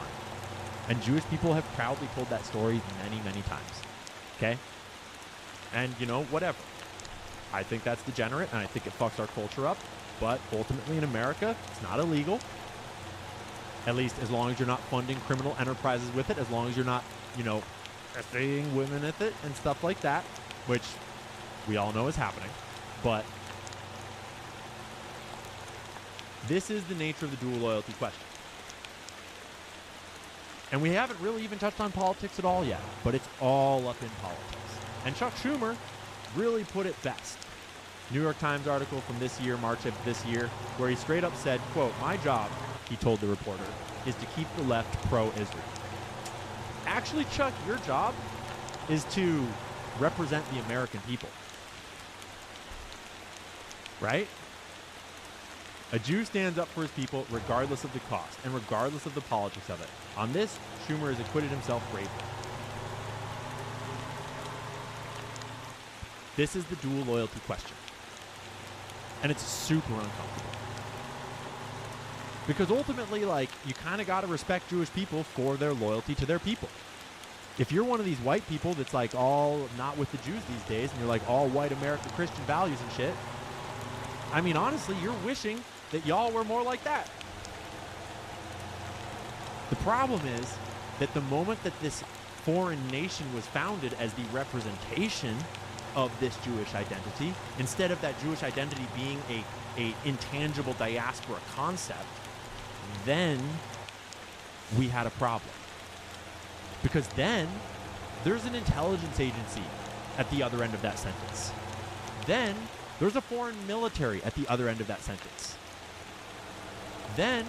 And Jewish people have proudly told that story many, many times. Okay? And, you know, whatever. I think that's degenerate, and I think it fucks our culture up. But ultimately in America, it's not illegal. At least as long as you're not funding criminal enterprises with it, as long as you're not, you know, paying women with it and stuff like that, which we all know is happening. But this is the nature of the dual loyalty question. And we haven't really even touched on politics at all yet, but it's all up in politics. And Chuck Schumer really put it best. New York Times article from this year, March of this year, where he straight up said, quote, "My job," he told the reporter, "is to keep the left pro-Israel." Actually, Chuck, your job is to represent the American people. Right? A Jew stands up for his people regardless of the cost and regardless of the politics of it. On this, Schumer has acquitted himself bravely. This is the dual loyalty question. And it's super uncomfortable. Because ultimately, like, you kind of got to respect Jewish people for their loyalty to their people. If you're one of these white people that's like all not with the Jews these days, and you're like all white American Christian values and shit, I mean, honestly, you're wishing that y'all were more like that. The problem is that the moment that this foreign nation was founded as the representation of this Jewish identity, instead of that Jewish identity being a intangible diaspora concept, then we had a problem. Because then there's an intelligence agency at the other end of that sentence. Then there's a foreign military at the other end of that sentence. Then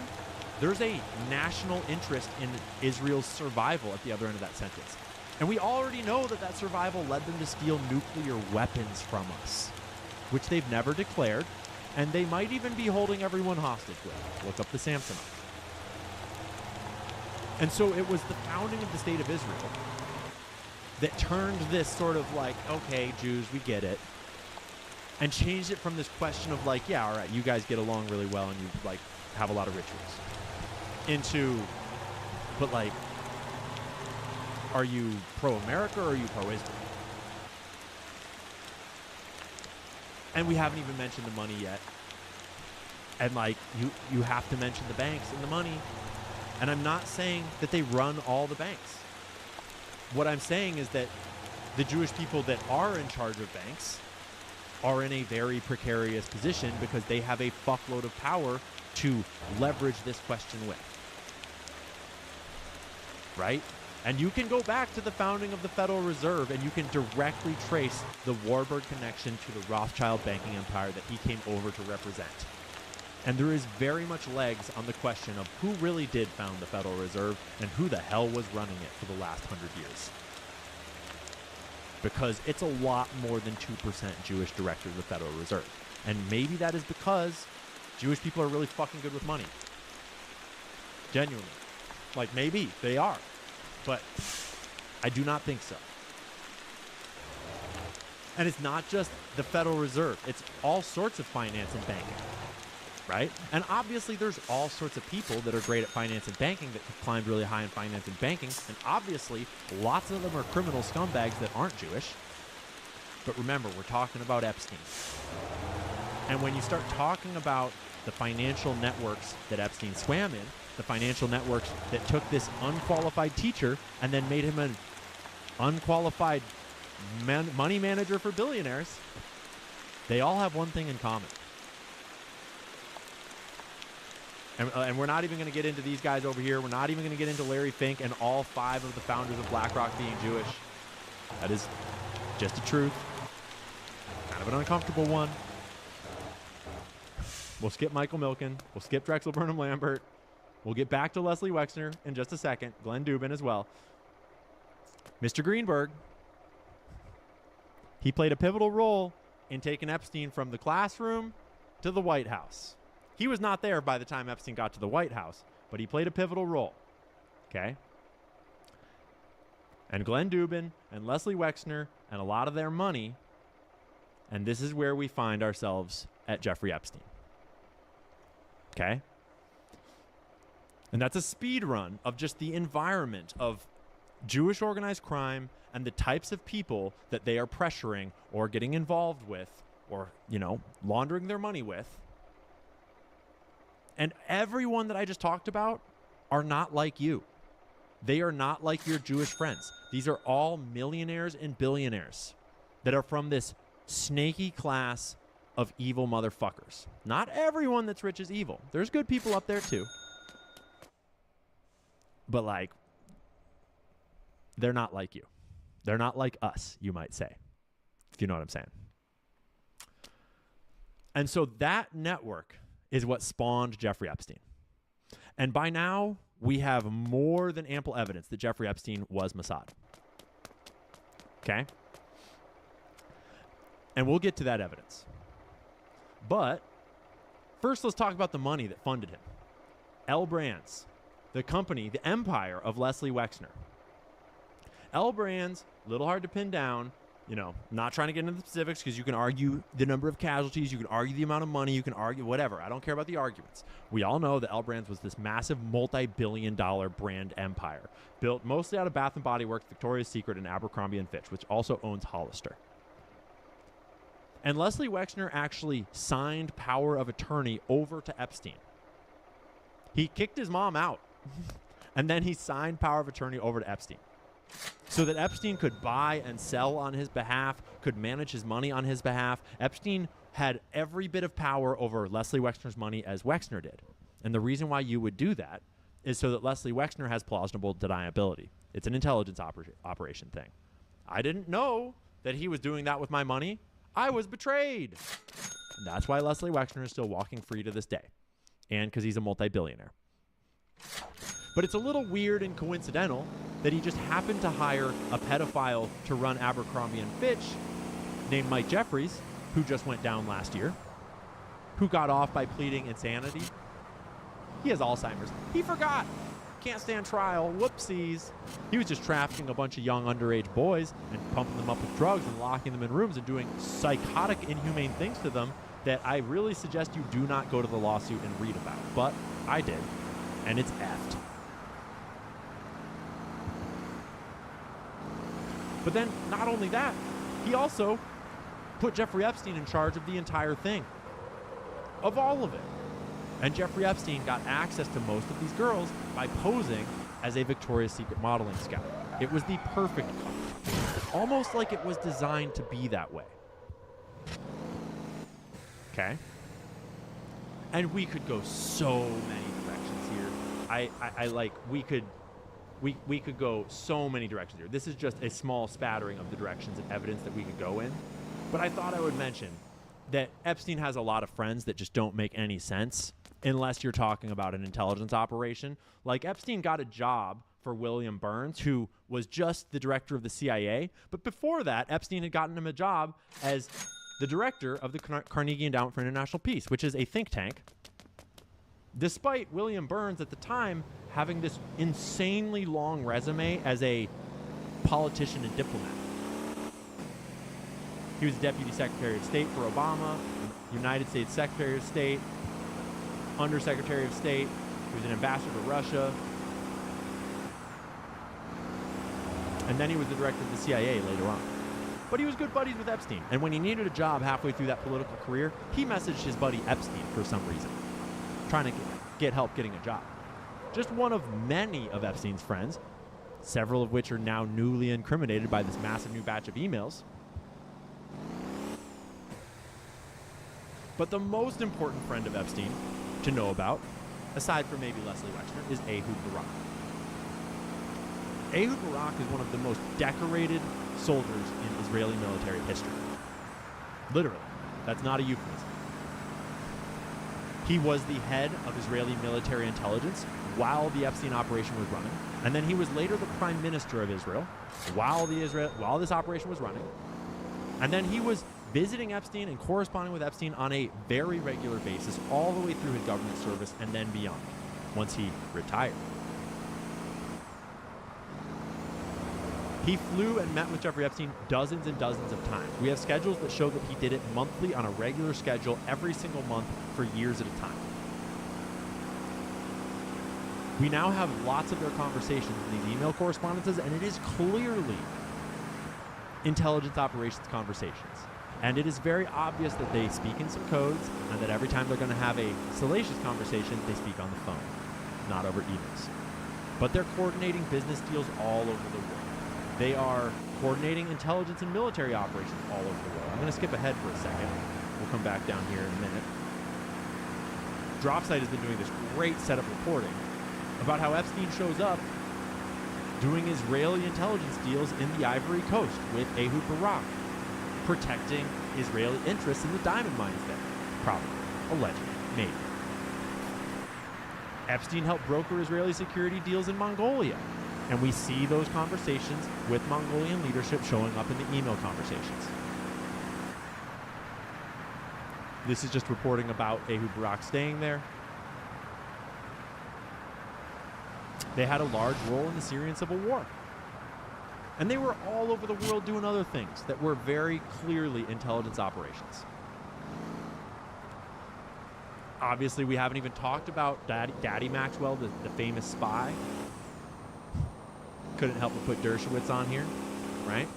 there's a national interest in Israel's survival at the other end of that sentence. And we already know that that survival led them to steal nuclear weapons from us, which they've never declared, and they might even be holding everyone hostage with. Look up the Samsonov. And so it was the founding of the State of Israel that turned this sort of like, okay, Jews, we get it, and changed it from this question of like, yeah, all right, you guys get along really well and you like have a lot of rituals, into, but like, are you pro-America or are you pro-Israel? And we haven't even mentioned the money yet. And like, you have to mention the banks and the money. And I'm not saying that they run all the banks. What I'm saying is that the Jewish people that are in charge of banks are in a very precarious position because they have a fuckload of power to leverage this question with. Right? And you can go back to the founding of the Federal Reserve and you can directly trace the Warburg connection to the Rothschild banking empire that he came over to represent. And there is very much legs on the question of who really did found the Federal Reserve and who the hell was running it for the last 100 years. Because it's a lot more than 2% Jewish directors of the Federal Reserve. And maybe that is because Jewish people are really fucking good with money. Genuinely. Like, maybe they are. But I do not think so. And it's not just the Federal Reserve. It's all sorts of finance and banking. Right? And obviously there's all sorts of people that are great at finance and banking that have climbed really high in finance and banking. And obviously lots of them are criminal scumbags that aren't Jewish. But remember, we're talking about Epstein. And when you start talking about the financial networks that Epstein swam in, the financial networks that took this unqualified teacher and then made him an unqualified money manager for billionaires, they all have one thing in common. And we're not even going to get into these guys over here. We're not even going to get into Larry Fink and all 5 of the founders of BlackRock being Jewish. That is just the truth. Kind of an uncomfortable one. We'll skip Michael Milken. We'll skip Drexel Burnham Lambert. We'll get back to Leslie Wexner in just a second. Glenn Dubin as well. Mr. Greenberg. He played a pivotal role in taking Epstein from the classroom to the White House. He was not there by the time Epstein got to the White House, but he played a pivotal role. Okay? And Glenn Dubin and Leslie Wexner and a lot of their money, and this is where we find ourselves at Jeffrey Epstein. Okay? And that's a speed run of just the environment of Jewish organized crime and the types of people that they are pressuring or getting involved with or, laundering their money with. And everyone that I just talked about are not like you. They are not like your Jewish friends. These are all millionaires and billionaires that are from this snaky class of evil motherfuckers. Not everyone that's rich is evil. There's good people up there too. But they're not like you. They're not like us, you might say, if you know what I'm saying. And so that network is what spawned Jeffrey Epstein. And by now, we have more than ample evidence that Jeffrey Epstein was Mossad. Okay? And we'll get to that evidence. But first, let's talk about the money that funded him. L Brands, the company, the empire of Leslie Wexner. L Brands, a little hard to pin down, not trying to get into the specifics because you can argue the number of casualties, you can argue the amount of money, you can argue whatever. I don't care about the arguments. We all know that L Brands was this massive multi-billion-dollar brand empire built mostly out of Bath & Body Works, Victoria's Secret, and Abercrombie & Fitch, which also owns Hollister. And Leslie Wexner actually signed power of attorney over to Epstein. He kicked his mom out, and then he signed power of attorney over to Epstein so that Epstein could buy and sell on his behalf, could manage his money on his behalf. Epstein had every bit of power over Leslie Wexner's money as Wexner did. And the reason why you would do that is so that Leslie Wexner has plausible deniability. It's an intelligence operation thing. I didn't know that he was doing that with my money. I was betrayed. And that's why Leslie Wexner is still walking free to this day. And because he's a multi-billionaire. But it's a little weird and coincidental that he just happened to hire a pedophile to run Abercrombie & Fitch named Mike Jeffries, who just went down last year, who got off by pleading insanity. He has Alzheimer's. He forgot. Can't stand trial. Whoopsies. He was just trafficking a bunch of young underage boys and pumping them up with drugs and locking them in rooms and doing psychotic, inhumane things to them that I really suggest you do not go to the lawsuit and read about. But I did, and it's effed. But then, not only that, he also put Jeffrey Epstein in charge of the entire thing. Of all of it. And Jeffrey Epstein got access to most of these girls by posing as a Victoria's Secret modeling scout. It was the perfect cover. Almost like it was designed to be that way. Okay? And we could go so many directions here. We could go so many directions here. This is just a small spattering of the directions and evidence that we could go in. But I thought I would mention that Epstein has a lot of friends that just don't make any sense unless you're talking about an intelligence operation. Like Epstein got a job for William Burns, who was just the director of the CIA. But before that, Epstein had gotten him a job as the director of the Carnegie Endowment for International Peace, which is a think tank. Despite William Burns at the time having this insanely long resume as a politician and diplomat. He was Deputy Secretary of State for Obama, United States Secretary of State, Undersecretary of State. He was an ambassador to Russia. And then he was the director of the CIA later on. But he was good buddies with Epstein. And when he needed a job halfway through that political career, he messaged his buddy Epstein for some reason, trying to get help getting a job. Just one of many of Epstein's friends, several of which are now newly incriminated by this massive new batch of emails. But the most important friend of Epstein to know about, aside from maybe Leslie Wexner, is Ehud Barak. Ehud Barak is one of the most decorated soldiers in Israeli military history. Literally. That's not a euphemism. He was the head of Israeli military intelligence while the Epstein operation was running. And then he was later the prime minister of Israel while this operation was running. And then he was visiting Epstein and corresponding with Epstein on a very regular basis all the way through his government service and then beyond, once he retired. He flew and met with Jeffrey Epstein dozens and dozens of times. We have schedules that show that he did it monthly on a regular schedule every single month for years at a time. We now have lots of their conversations in these email correspondences, and it is clearly intelligence operations conversations. And it is very obvious that they speak in some codes, and that every time they're going to have a salacious conversation, they speak on the phone, not over emails. But they're coordinating business deals all over the world. They are coordinating intelligence and military operations all over the world. I'm going to skip ahead for a second. We'll come back down here in a minute. Dropsite has been doing this great setup reporting about how Epstein shows up doing Israeli intelligence deals in the Ivory Coast with Ehud Barak, protecting Israeli interests in the diamond mines there. Probably. Allegedly. Maybe. Epstein helped broker Israeli security deals in Mongolia. And we see those conversations with Mongolian leadership showing up in the email conversations. This is just reporting about Ehud Barak staying there. They had a large role in the Syrian civil war. And they were all over the world doing other things that were very clearly intelligence operations. Obviously, we haven't even talked about Daddy Maxwell, the famous spy. Couldn't help but put Dershowitz on here, right?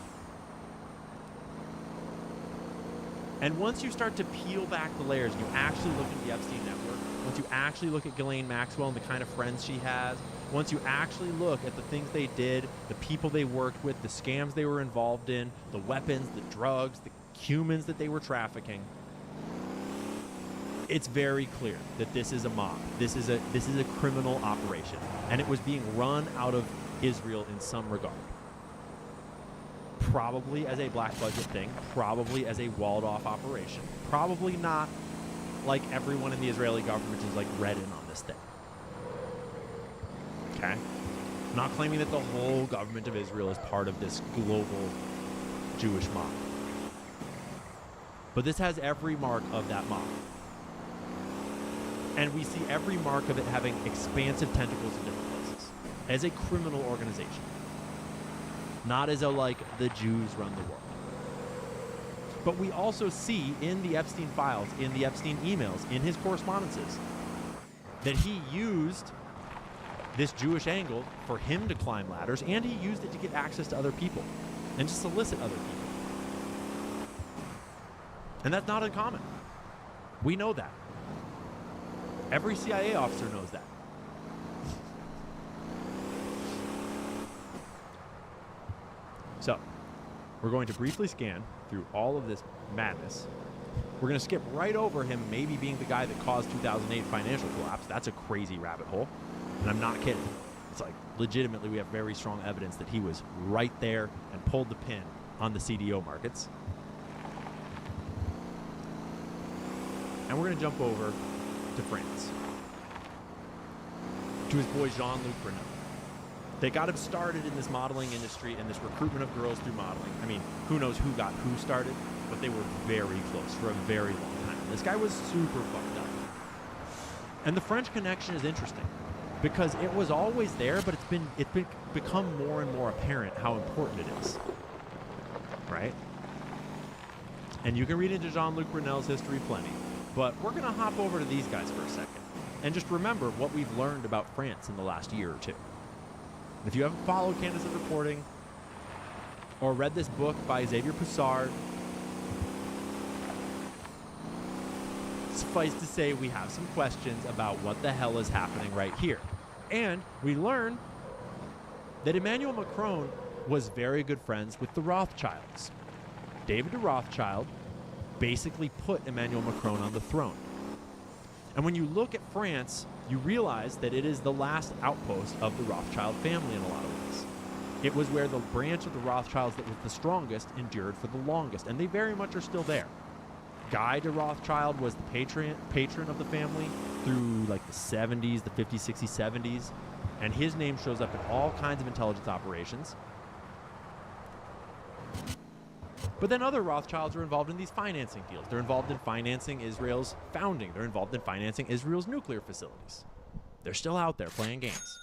And once you start to peel back the layers and you actually look at the Epstein network, once you actually look at Ghislaine Maxwell and the kind of friends she has, once you actually look at the things they did, the people they worked with, the scams they were involved in, the weapons, the drugs, the humans that they were trafficking, it's very clear that this is a mob. This is a criminal operation, and it was being run out of Israel in some regard. Probably as a black budget thing, probably as a walled-off operation, probably not like everyone in the Israeli government is like read in on this thing. Okay? I'm not claiming that the whole government of Israel is part of this global Jewish mob. But this has every mark of that mob. And we see every mark of it having expansive tentacles in different places. As a criminal organization. Not as a, like, the Jews run the world. But we also see in the Epstein files, in the Epstein emails, in his correspondences, that he used this Jewish angle for him to climb ladders, and he used it to get access to other people and to solicit other people. And that's not uncommon. We know that. Every CIA officer knows that. So, we're going to briefly scan through all of this madness. We're going to skip right over him maybe being the guy that caused 2008 financial collapse. That's a crazy rabbit hole. And I'm not kidding. It's like, legitimately, we have very strong evidence that he was right there and pulled the pin on the CDO markets. And we're going to jump over to France. To his boy Jean-Luc Brunel. They got him started in this modeling industry and this recruitment of girls through modeling. I mean, who knows who got who started, but they were very close for a very long time. This guy was super fucked up. And the French connection is interesting because it was always there, but it's become more and more apparent how important it is. Right? And you can read into Jean-Luc Brunel's history plenty, but we're going to hop over to these guys for a second and just remember what we've learned about France in the last year or two. If you haven't followed Candace's reporting or read this book by Xavier Poussard, suffice to say we have some questions about what the hell is happening right here. And we learn that Emmanuel Macron was very good friends with the Rothschilds. David de Rothschild basically put Emmanuel Macron on the throne. And when you look at France, you realize that it is the last outpost of the Rothschild family in a lot of ways. It was where the branch of the Rothschilds that was the strongest endured for the longest, and they very much are still there. Guy de Rothschild was the patron of the family through like the 70s, the 50s, 60s, 70s, and his name shows up in all kinds of intelligence operations. But then other Rothschilds are involved in these financing deals. They're involved in financing Israel's founding. They're involved in financing Israel's nuclear facilities. They're still out there playing games.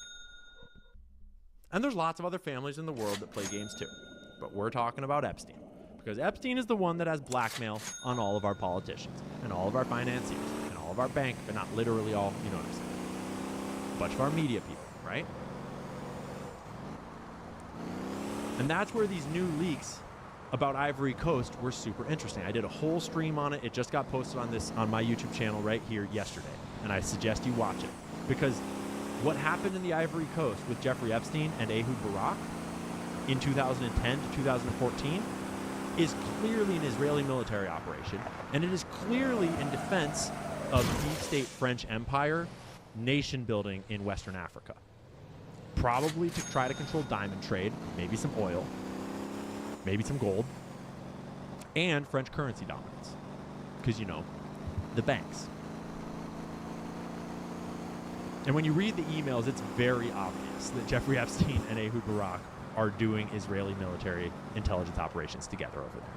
And there's lots of other families in the world that play games too. But we're talking about Epstein. Because Epstein is the one that has blackmail on all of our politicians, and all of our financiers, and all of our bank, but not literally all, you know what I'm saying. A bunch of our media people. right? And that's where these new leaks about Ivory Coast were super interesting. I did a whole stream on it. It just got posted on my YouTube channel right here yesterday. And I suggest you watch it. Because what happened in the Ivory Coast with Jeffrey Epstein and Ehud Barak in 2010 to 2014 is clearly an Israeli military operation, and it is clearly in defense of deep state French Empire nation building in Western Africa. Probably to try to control diamond trade, maybe some oil, maybe some gold, and French currency dominance. Because, you know, the banks. And when you read the emails, it's very obvious that Jeffrey Epstein and Ehud Barak are doing Israeli military intelligence operations together over there.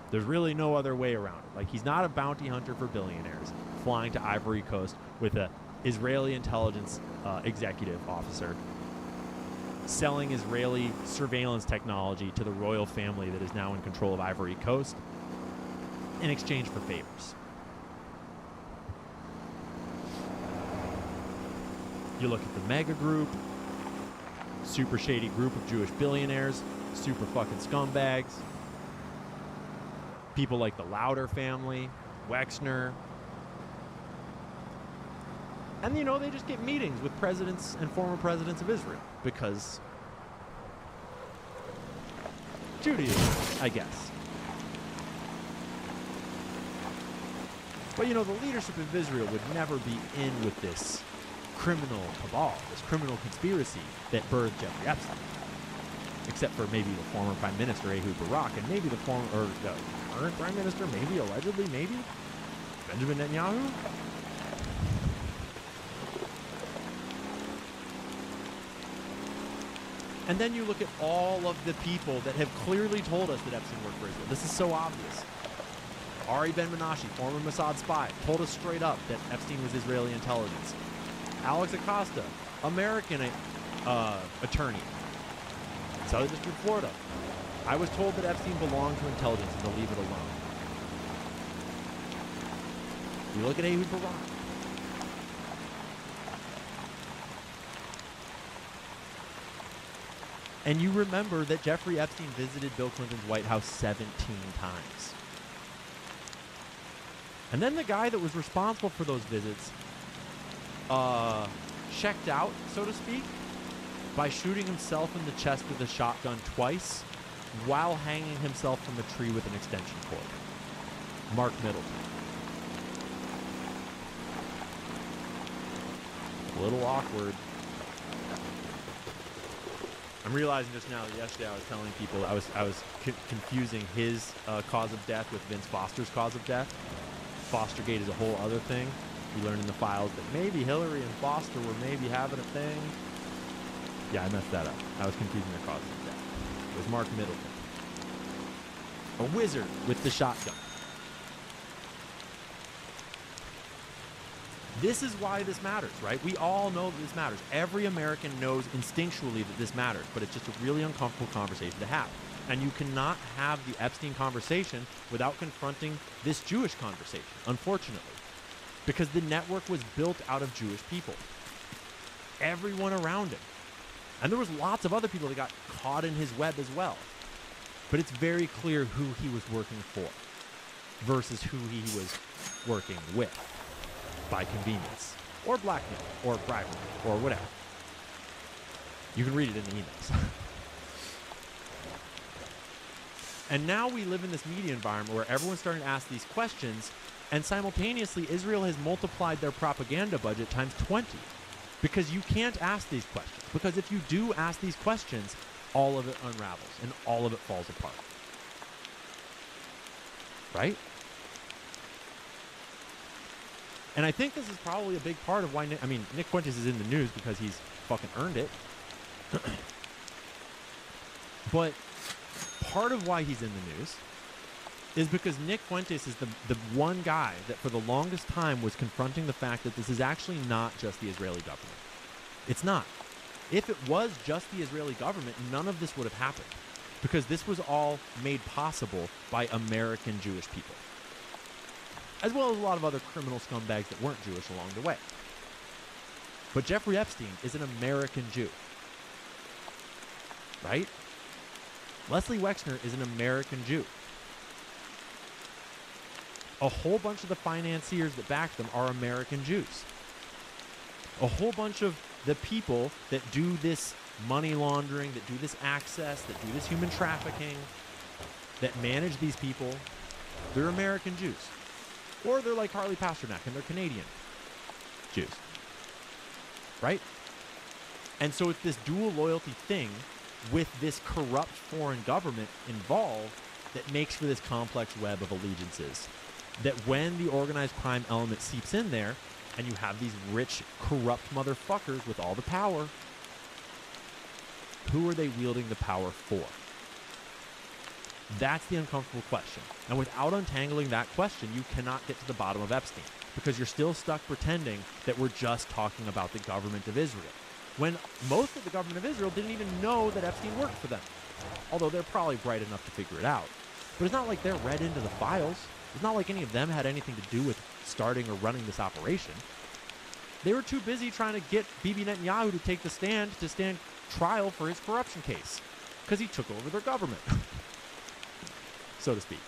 There's really no other way around it. Like, he's not a bounty hunter for billionaires flying to Ivory Coast with an Israeli intelligence executive officer selling Israeli surveillance technology to the royal family that is now in control of Ivory Coast in exchange for favors. You look at the mega group, super shady group of Jewish billionaires, super fucking scumbags. People like the Lauder family, Wexner. And, you know, they just get meetings with presidents and former presidents of Israel because Judaism, I guess. But, you know, the leadership of Israel would never be in with this criminal cabal, this criminal conspiracy that birthed Jeffrey Epstein. Except for maybe the former Prime Minister, Ehud Barak, and maybe the former, or the current Prime Minister, maybe, allegedly, maybe, Benjamin Netanyahu. And then you look at all of the people that have clearly told us that Epstein worked for Israel. This is so obvious. Ari Ben-Menashe, former Mossad spy, told us straight up that Epstein was Israeli intelligence. Alex Acosta, American attorney, Southern District of Florida. I was told that Epstein belonged to intelligence and to leave it alone. You look at Ehud Barak. And you remember that Jeffrey Epstein visited Bill Clinton's White House 17 times. And then the guy that was responsible for those visits checked out, so to speak, by shooting himself in the chest with a shotgun twice while hanging himself from a tree with an extension cord. Mark Middleton. A little awkward. I'm realizing just now that yesterday I was telling people I was confusing his cause of death with Vince Foster's cause of death. Fostergate is a whole other thing. We learned in the files that maybe Hillary and Foster were maybe having a thing. Yeah, I messed that up. I was confusing their causes of death. It was Mark Middleton. A wizard with the shotgun. This is why this matters, right? We all know that this matters. Every American knows instinctually that this matters, but it's just a really uncomfortable conversation to have. And you cannot have the Epstein conversation without confronting this Jewish conversation, unfortunately. Because the network was built out of Jewish people. Everyone around him. And there was lots of other people that got caught in his web as well. But it's very clear who he was working for versus who he was working with by convenience or blackmail or bribery or whatever. You can read it in the emails. And now we live in this media environment where everyone's starting to ask these questions, and simultaneously Israel has multiplied their propaganda budget times 20. Because you can't ask these questions. Because if you do ask these questions, all of it unravels and all of it falls apart. Right? And I think this is probably a big part of why Nick Fuentes is in the news because he's fucking earned it. But part of why he's in the news is because Nick Fuentes is the one guy that for the longest time was confronting the fact that this is actually not just the Israeli government. It's not. If it was just the Israeli government, none of this would have happened. Because this was all made possible by American Jewish people. As well as a lot of other criminal scumbags that weren't Jewish along the way. But Jeffrey Epstein is an American Jew. Right? Leslie Wexner is an American Jew. A whole bunch of the financiers that back them are American Jews. A whole bunch of the people that do this money laundering, that do this access, that do this human trafficking, that manage these people, they're American Jews. Or they're like Harley Pasternak and they're Canadian Jews. Right? And so it's this dual loyalty thing with this corrupt foreign government involved that makes for this complex web of allegiances. That when the organized crime element seeps in there, and you have these rich, corrupt motherfuckers with all the power, who are they wielding the power for? That's the uncomfortable question. And without untangling that question, you cannot get to the bottom of Epstein, because you're still stuck pretending that we're just talking about the government of Israel, when most of the government of Israel didn't even know that Epstein worked for them. Although they're probably bright enough to figure it out. But it's not like they're read into the files. It's not like any of them had anything to do with starting or running this operation. They were too busy trying to get Bibi Netanyahu to take the stand to stand trial for his corruption case, because he took over their government, so to speak.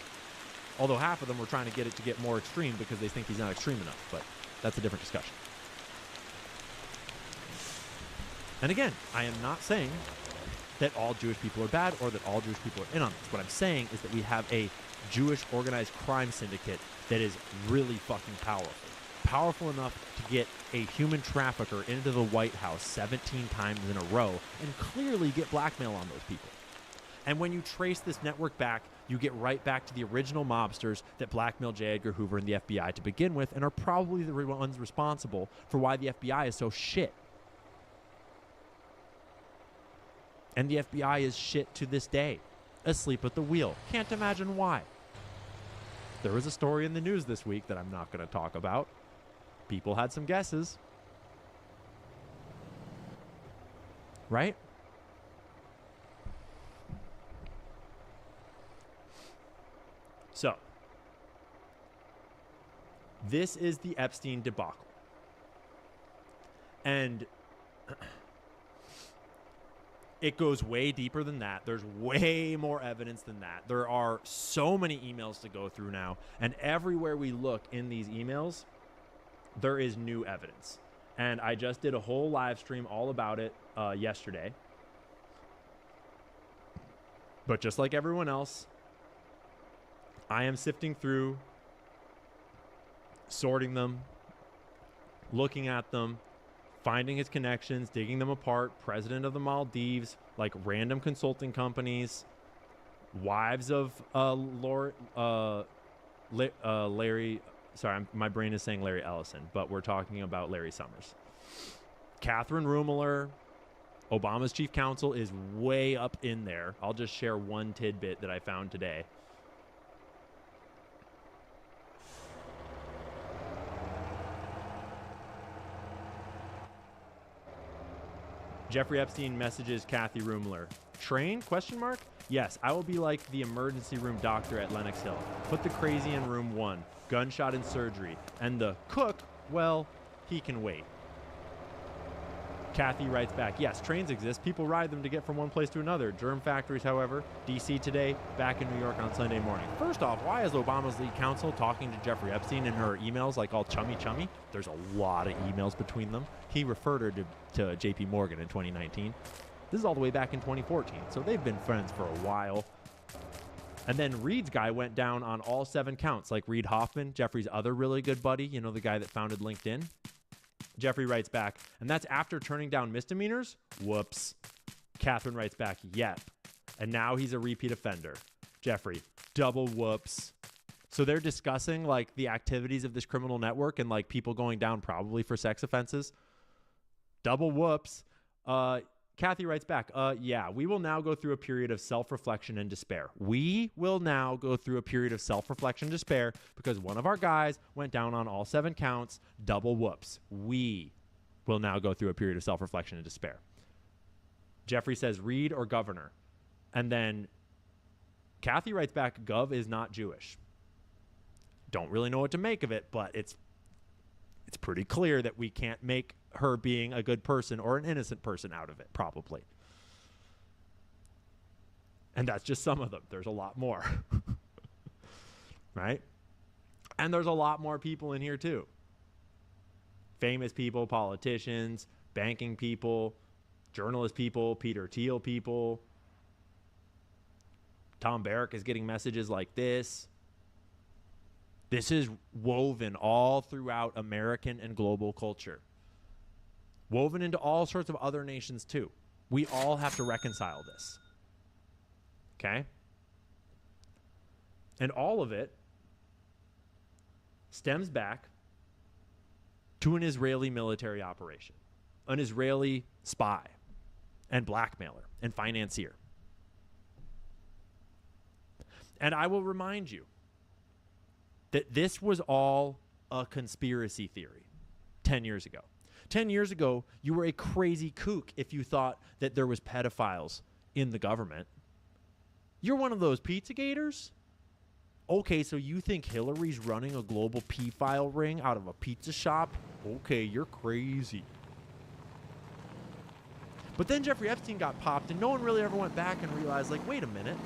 Although half of them were trying to get it to get more extreme because they think he's not extreme enough, but that's a different discussion. And again, I am not saying that all Jewish people are bad or that all Jewish people are in on this. What I'm saying is that we have a Jewish organized crime syndicate that is really fucking powerful. Powerful enough to get a human trafficker into the White House 17 times in a row and clearly get blackmail on those people. And when you trace this network back, you get right back to the original mobsters that blackmailed J. Edgar Hoover and the FBI to begin with, and are probably the ones responsible for why the FBI is so shit. And the FBI is shit to this day. Asleep at the wheel. Can't imagine why. There was a story in the news this week that I'm not going to talk about. People had some guesses. Right? So, this is the Epstein debacle. And it goes way deeper than that. There's way more evidence than that. There are so many emails to go through now. And everywhere we look in these emails, there is new evidence. And I just did a whole live stream all about it yesterday. But just like everyone else, I am sifting through, sorting them, looking at them, finding his connections, digging them apart. President of the Maldives, like random consulting companies, wives of Larry. Sorry, my brain is saying Larry Ellison, but we're talking about Larry Summers. Catherine Ruemmler, Obama's chief counsel, is way up in there. I'll just share one tidbit that I found today. Jeffrey Epstein messages Kathy Ruemmler. Train? Question mark? Yes, I will be like the emergency room doctor at Lenox Hill. Put the crazy in room 1. Gunshot in surgery. And the cook, well, he can wait. Kathy writes back, yes, trains exist. People ride them to get from one place to another. Germ factories, however. D.C. today, back in New York on Sunday morning. First off, why is Obama's lead counsel talking to Jeffrey Epstein in her emails like all chummy? There's a lot of emails between them. He referred her to J.P. Morgan in 2019. This is all the way back in 2014, so they've been friends for a while. And then Reed's guy went down on all 7 counts, like Reid Hoffman, Jeffrey's other really good buddy, you know, the guy that founded LinkedIn. Jeffrey writes back, and that's after turning down misdemeanors? Whoops. Catherine writes back, yep. And now he's a repeat offender. Jeffrey, double whoops. So they're discussing like the activities of this criminal network and like people going down probably for sex offenses. Double whoops. Kathy writes back, yeah, we will now go through a period of self-reflection and despair. We will now go through a period of self-reflection and despair because one of our guys went down on all 7 counts, double whoops. We will now go through a period of self-reflection and despair. Jeffrey says, Reed or governor? And then Kathy writes back, Gov is not Jewish. Don't really know what to make of it, but it's pretty clear that we can't make her being a good person or an innocent person out of it, probably. And that's just some of them. There's a lot more. Right? And there's a lot more people in here too. Famous people, politicians, banking people, journalist people, Peter Thiel people. Tom Barrack is getting messages like this. This is woven all throughout American and global culture. Woven into all sorts of other nations too. We all have to reconcile this. Okay? And all of it stems back to an Israeli military operation, an Israeli spy and blackmailer and financier. And I will remind you that this was all a conspiracy theory 10 years ago. 10 years ago, you were a crazy kook if you thought that there was pedophiles in the government. You're one of those Pizzagate? Okay, so you think Hillary's running a global pedophile ring out of a pizza shop? Okay, you're crazy. But then Jeffrey Epstein got popped, and no one really ever went back and realized, like, wait a minute.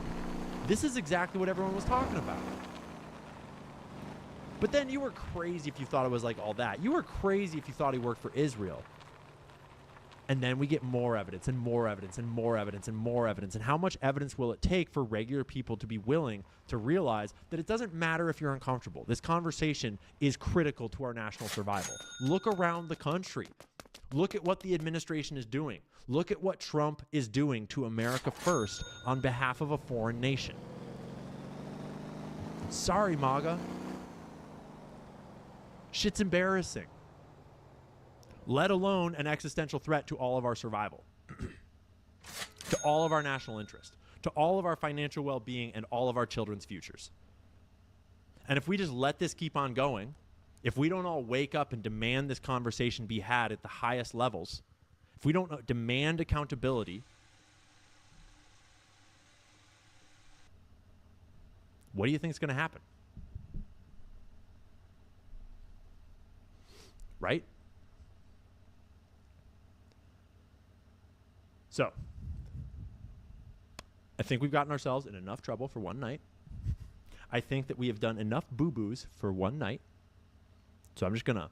This is exactly what everyone was talking about. But then you were crazy if you thought it was like all that. You were crazy if you thought he worked for Israel. And then we get more evidence and more evidence and more evidence and more evidence. And how much evidence will it take for regular people to be willing to realize that it doesn't matter if you're uncomfortable? This conversation is critical to our national survival. Look around the country. Look at what the administration is doing. Look at what Trump is doing to America first on behalf of a foreign nation. Sorry, MAGA. Shit's embarrassing. Let alone an existential threat to all of our survival, to all of our national interest, to all of our financial well-being and all of our children's futures. And if we just let this keep on going, if we don't all wake up and demand this conversation be had at the highest levels, if we don't demand accountability, what do you think is going to happen? Right? So, I think we've gotten ourselves in enough trouble for one night. I think that we have done enough boo-boos for one night. So I'm just going to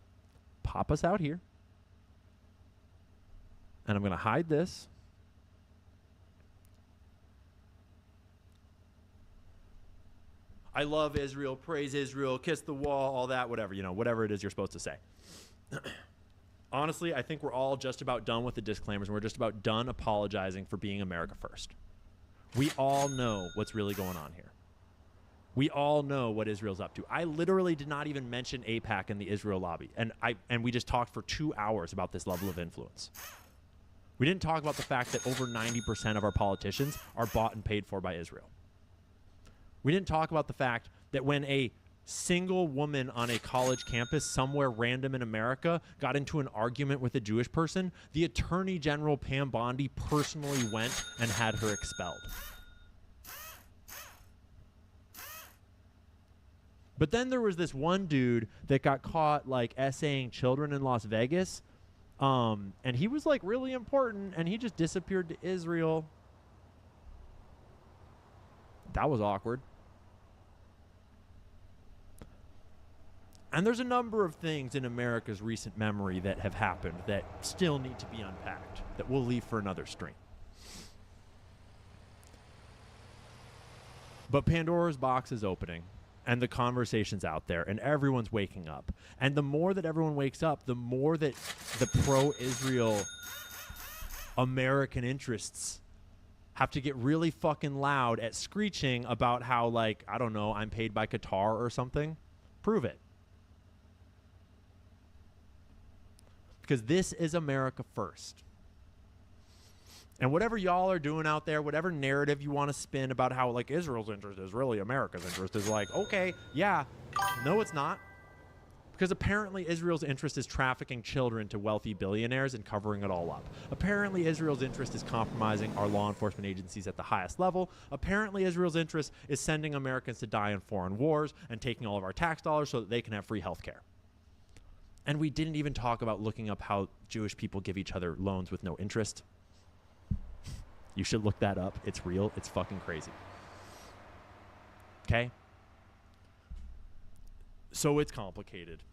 pop us out here. And I'm going to hide this. I love Israel, praise Israel, kiss the wall, all that, whatever, whatever it is you're supposed to say. Honestly, I think we're all just about done with the disclaimers, and we're just about done apologizing for being America first. We all know what's really going on here. We all know what Israel's up to. I literally did not even mention AIPAC and the Israel lobby, and we just talked for 2 hours about this level of influence. We didn't talk about the fact that over 90% of our politicians are bought and paid for by Israel. We didn't talk about the fact that when a single woman on a college campus somewhere random in America got into an argument with a Jewish person, the Attorney General Pam Bondi personally went and had her expelled. But then there was this one dude that got caught like essaying children in Las Vegas, and he was like really important, and he just disappeared to Israel. That was awkward. And there's a number of things in America's recent memory that have happened that still need to be unpacked, that we'll leave for another stream. But Pandora's box is opening, and the conversation's out there, and everyone's waking up. And the more that everyone wakes up, the more that the pro-Israel American interests have to get really fucking loud at screeching about how, like, I don't know, I'm paid by Qatar or something. Prove it. Because this is America first. And whatever y'all are doing out there, whatever narrative you want to spin about how, like, Israel's interest is really America's interest is like, okay, yeah, no, it's not. Because apparently Israel's interest is trafficking children to wealthy billionaires and covering it all up. Apparently Israel's interest is compromising our law enforcement agencies at the highest level. Apparently Israel's interest is sending Americans to die in foreign wars and taking all of our tax dollars so that they can have free health care. And we didn't even talk about looking up how Jewish people give each other loans with no interest. You should look that up. It's real. It's fucking crazy. Okay? So it's complicated.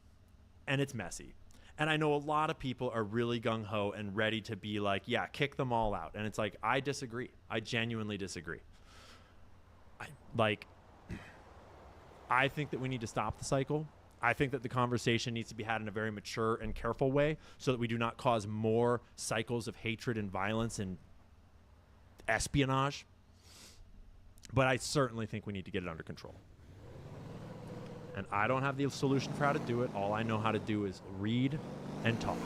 And it's messy. And I know a lot of people are really gung-ho and ready to be like, yeah, kick them all out. And it's like, I disagree. I genuinely disagree. I think that we need to stop the cycle. I think that the conversation needs to be had in a very mature and careful way so that we do not cause more cycles of hatred and violence and espionage. But I certainly think we need to get it under control. And I don't have the solution for how to do it. All I know how to do is read and talk.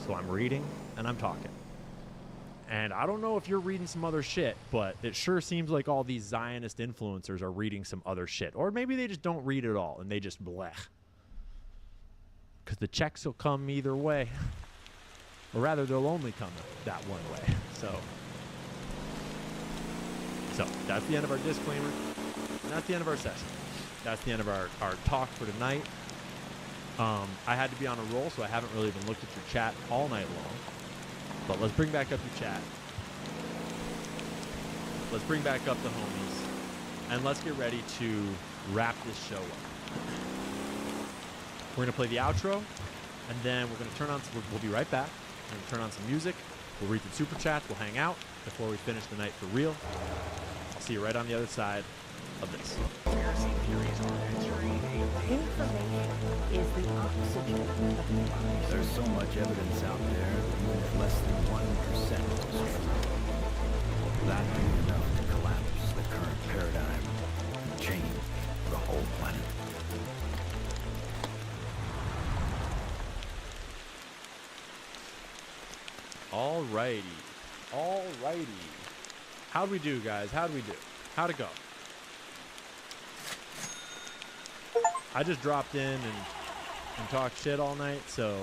So I'm reading and I'm talking. And I don't know if you're reading some other shit, but it sure seems like all these Zionist influencers are reading some other shit. Or maybe they just don't read at all and they just blech. Because the checks will come either way. Or rather, they'll only come that one way. So that's the end of our disclaimer. And that's the end of our session. That's the end of our talk for tonight. I had to be on a roll, so I haven't really even looked at your chat all night long. But let's bring back up your chat. Let's bring back up the homies. And let's get ready to wrap this show up. We're going to play the outro, and then we're going to turn on, we'll be right back. We're going to turn on some music. We'll read the super chats. We'll hang out before we finish the night for real. I'll see you right on the other side of this. Conspiracy theories are entering information is the oxygen of democracy. There's so much evidence out there that even if less than 1% is true, that would be enough to collapse the current paradigm and change the whole planet. Alrighty. How'd we do, guys? How'd it go? I just dropped in and talked shit all night, so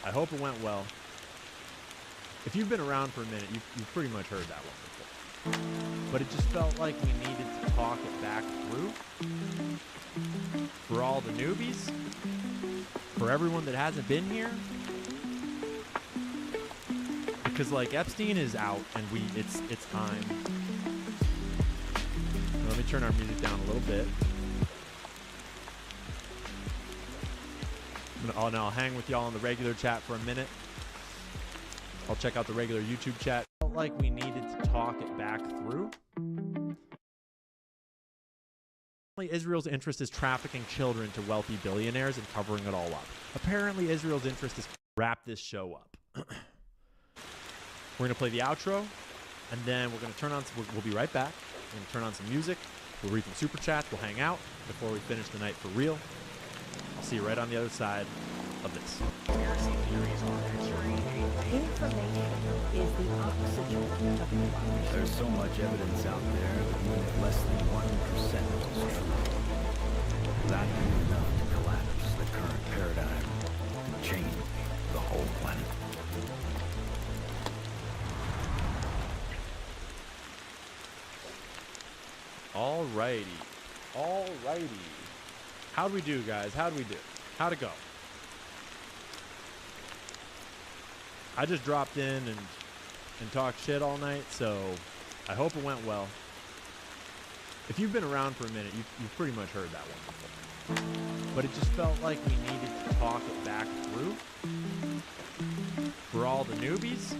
I hope it went well. If you've been around for a minute, you've pretty much heard that one before. But it just felt like we needed to talk it back through. For all the newbies. For everyone that hasn't been here. Because like Epstein is out and it's time. Let me turn our music down a little bit. I'll hang with y'all in the regular chat for a minute. I'll check out the regular YouTube chat. Felt like we needed to talk it back through. Israel's interest is trafficking children to wealthy billionaires and covering it all up. Apparently, Israel's interest is to wrap this show up. We're going to play the outro, and then we're going to turn on, we'll be right back. We're going to turn on some music. We'll read some super chats. We'll hang out before we finish the night for real. I'll see you right on the other side of this. Conspiracy theories are entering information is the oxygen of democracy. There's so much evidence out there that even if less than 1% is true, that would be enough to collapse the current paradigm and change the whole planet. Alrighty. How'd we do, guys? How'd it go? I just dropped in and talked shit all night, so I hope it went well. If you've been around for a minute, you've pretty much heard that one before. But it just felt like we needed to talk it back through. For all the newbies.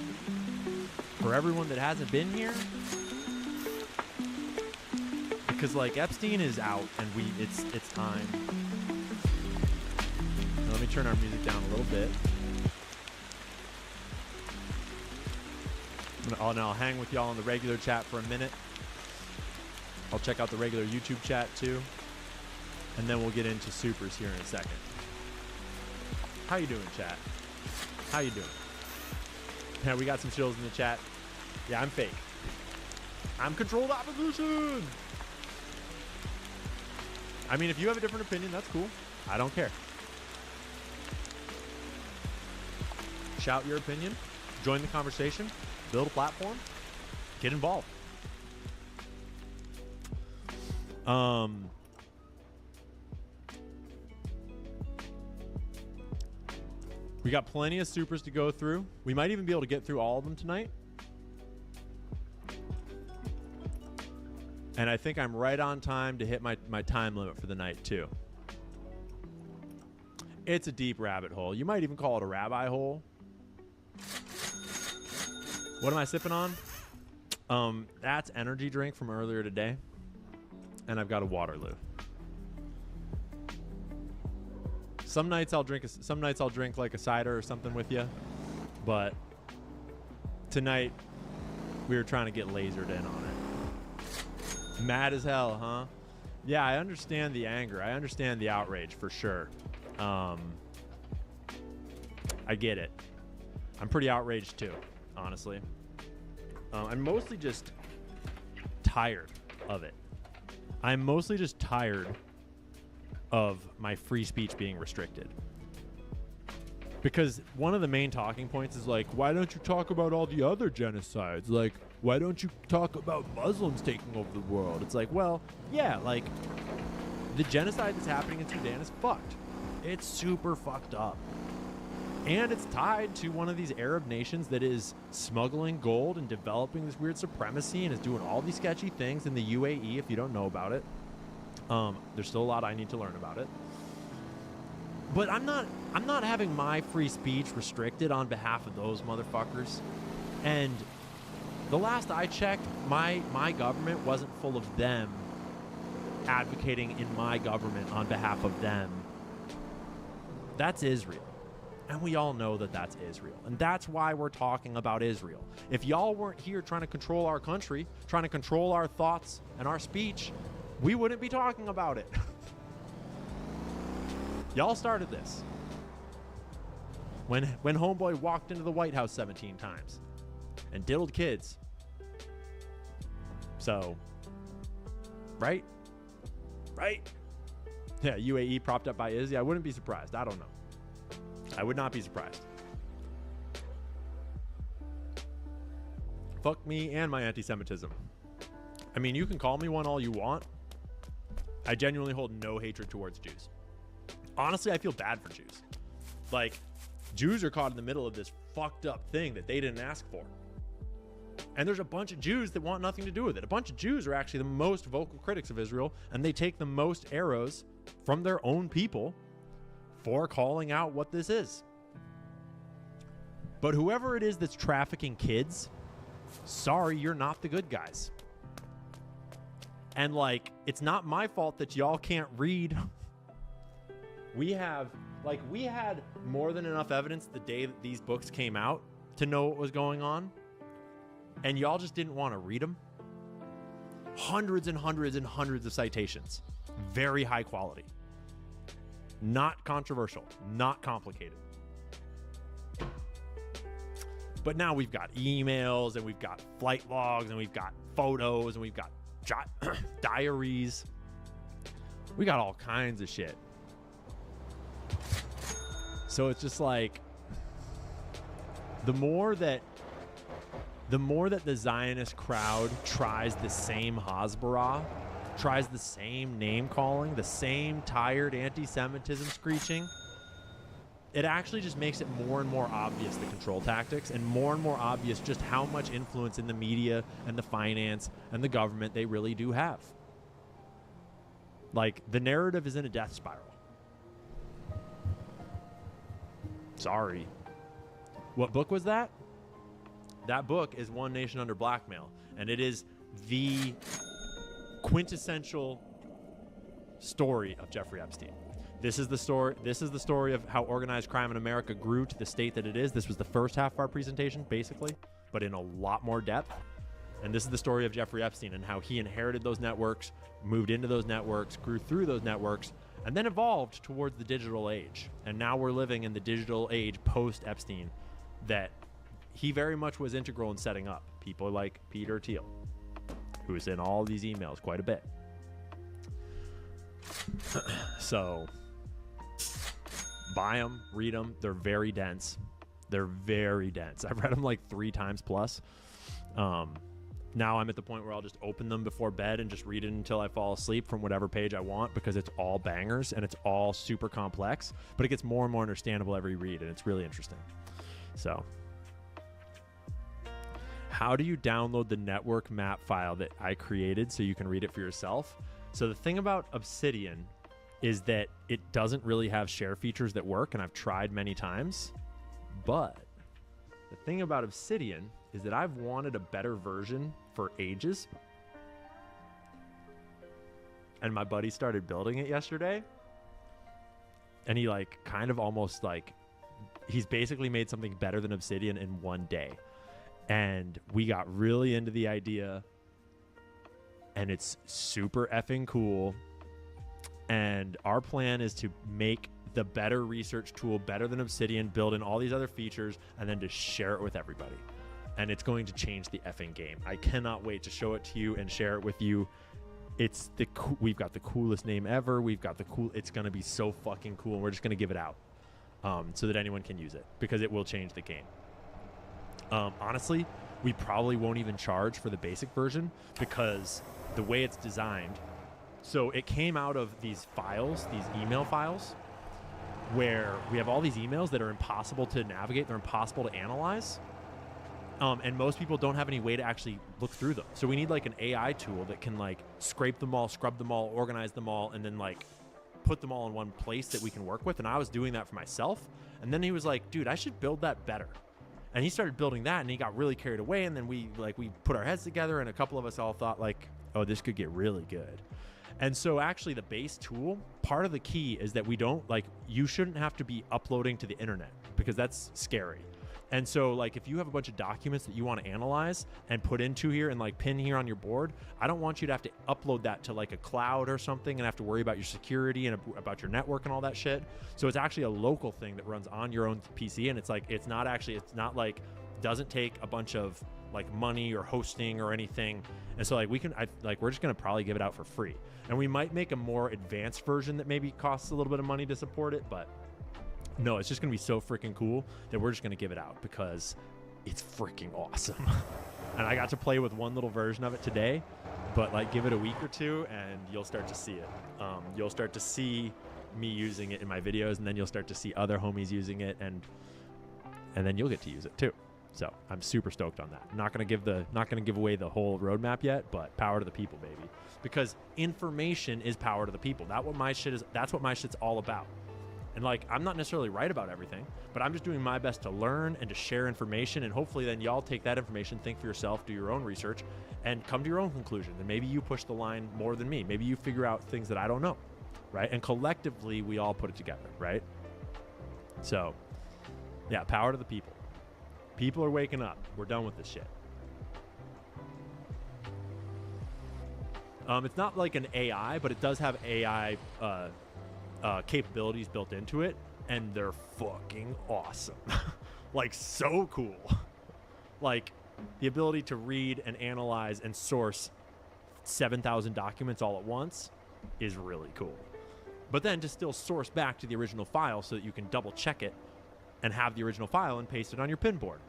For everyone that hasn't been here. Because like Epstein is out and it's time. Now, let me turn our music down a little bit. I'll hang with y'all in the regular chat for a minute. I'll check out the regular YouTube chat too. And then we'll get into supers here in a second. How you doing, chat? How you doing? Yeah, we got some chills in the chat. Yeah, I'm fake. I'm controlled opposition. I mean, if you have a different opinion, that's cool. I don't care. Shout your opinion. Join the conversation. Build a platform. Get involved. We got plenty of supers to go through. We might even be able to get through all of them tonight. And I think I'm right on time to hit my time limit for the night, too. It's a deep rabbit hole. You might even call it a rabbi hole. What am I sipping on? That's energy drink from earlier today. And I've got a Waterloo. Some nights I'll drink like a cider or something with you, but tonight we were trying to get lasered in on it. Mad as hell, huh? Yeah, I understand the anger. I understand the outrage for sure. I get it. I'm pretty outraged too, honestly. I'm mostly just tired of it. I'm mostly just tired of my free speech being restricted. Because one of the main talking points is like, why don't you talk about all the other genocides? Like, why don't you talk about Muslims taking over the world? It's like, well, yeah, like, the genocide that's happening in Sudan is fucked. It's super fucked up. And it's tied to one of these Arab nations that is smuggling gold and developing this weird supremacy and is doing all these sketchy things in the UAE, if you don't know about it. There's still a lot I need to learn about it. But I'm not having my free speech restricted on behalf of those motherfuckers. And the last I checked, my government wasn't full of them advocating in my government on behalf of them. That's Israel. And we all know that that's Israel. And that's why we're talking about Israel. If y'all weren't here trying to control our country, trying to control our thoughts and our speech, we wouldn't be talking about it. Y'all started this. When homeboy walked into the White House 17 times and diddled kids. So, right? Right? Yeah, UAE propped up by Izzy. I wouldn't be surprised. I don't know. I would not be surprised. Fuck me and my anti-Semitism. I mean, you can call me one all you want. I genuinely hold no hatred towards Jews. Honestly, I feel bad for Jews. Like, Jews are caught in the middle of this fucked up thing that they didn't ask for. And there's a bunch of Jews that want nothing to do with it. A bunch of Jews are actually the most vocal critics of Israel, and they take the most arrows from their own people for calling out what this is. But whoever it is that's trafficking kids, sorry, you're not the good guys. And, like, it's not my fault that y'all can't read. We had more than enough evidence the day that these books came out to know what was going on. And y'all just didn't want to read them. Hundreds and hundreds and hundreds of citations. Very high quality. Not controversial. Not complicated. But now we've got emails and we've got flight logs and we've got photos and we've got diaries. We got all kinds of shit. So it's just like the more that the Zionist crowd tries the same Hasbara, tries the same name calling, the same tired anti-Semitism screeching, it actually just makes it more and more obvious, the control tactics, and more obvious just how much influence in the media and the finance and the government they really do have. Like, the narrative is in a death spiral. Sorry. What book was that? That book is One Nation Under Blackmail, and it is the quintessential story of Jeffrey Epstein. This is the story of how organized crime in America grew to the state that it is. This was the first half of our presentation, basically, but in a lot more depth. And this is the story of Jeffrey Epstein and how he inherited those networks, moved into those networks, grew through those networks, and then evolved towards the digital age. And now we're living in the digital age post-Epstein that he very much was integral in setting up. People like Peter Thiel, who's in all these emails quite a bit. So buy them, read them. They're very dense. I've read them like 3 times plus. Now I'm at the point where I'll just open them before bed and just read it until I fall asleep from whatever page I want, because it's all bangers and it's all super complex, but it gets more and more understandable every read, and it's really interesting. So how do you download the network map file that I created so you can read it for yourself? So the thing about Obsidian is that it doesn't really have share features that work, and I've tried many times, but the thing about Obsidian is that I've wanted a better version for ages. And my buddy started building it yesterday. And he like kind of almost like, he's basically made something better than Obsidian in one day. And we got really into the idea. And it's super effing cool. And our plan is to make the better research tool better than Obsidian, build in all these other features, and then to share it with everybody. And it's going to change the effing game. I cannot wait to show it to you and share it with you. It's the we've got the coolest name ever. We've got the it's going to be so fucking cool. And we're just going to give it out so that anyone can use it, because it will change the game. Honestly, we probably won't even charge for the basic version, because the way it's designed. So it came out of these files, these email files, where we have all these emails that are impossible to navigate. They're impossible to analyze. And most people don't have any way to actually look through them. So we need like an AI tool that can like scrape them all, scrub them all, organize them all, and then like put them all in one place that we can work with. And I was doing that for myself. And then he was like, dude, I should build that better. And he started building that, and he got really carried away. And then we put our heads together, and a couple of us all thought like, oh, this could get really good. And so actually the base tool, part of the key is that we don't you shouldn't have to be uploading to the internet, because that's scary. And so like if you have a bunch of documents that you want to analyze and put into here and like pin here on your board, I don't want you to have to upload that to like a cloud or something and have to worry about your security and about your network and all that shit. So it's actually a local thing that runs on your own PC, and it's not like doesn't take a bunch of like money or hosting or anything. And so like we're just going to probably give it out for free. And we might make a more advanced version that maybe costs a little bit of money to support it, but no, it's just going to be so freaking cool that we're just going to give it out because it's freaking awesome. And I got to play with one little version of it today, but like give it a week or two and you'll start to see it. You'll start to see me using it in my videos, and then you'll start to see other homies using it, and then you'll get to use it too. So I'm super stoked on that. Not gonna give away the whole roadmap yet, but power to the people, baby. Because information is power to the people. That's what my shit's all about. And like, I'm not necessarily right about everything, but I'm just doing my best to learn and to share information. And hopefully then y'all take that information, think for yourself, do your own research, and come to your own conclusion. And maybe you push the line more than me. Maybe you figure out things that I don't know, right? And collectively, we all put it together, right? So yeah, power to the people. People are waking up. We're done with this shit. It's not like an AI, but it does have AI capabilities built into it, and they're fucking awesome. Like, so cool. Like, the ability to read and analyze and source 7,000 documents all at once is really cool. But then to still source back to the original file so that you can double check it and have the original file and paste it on your pin board.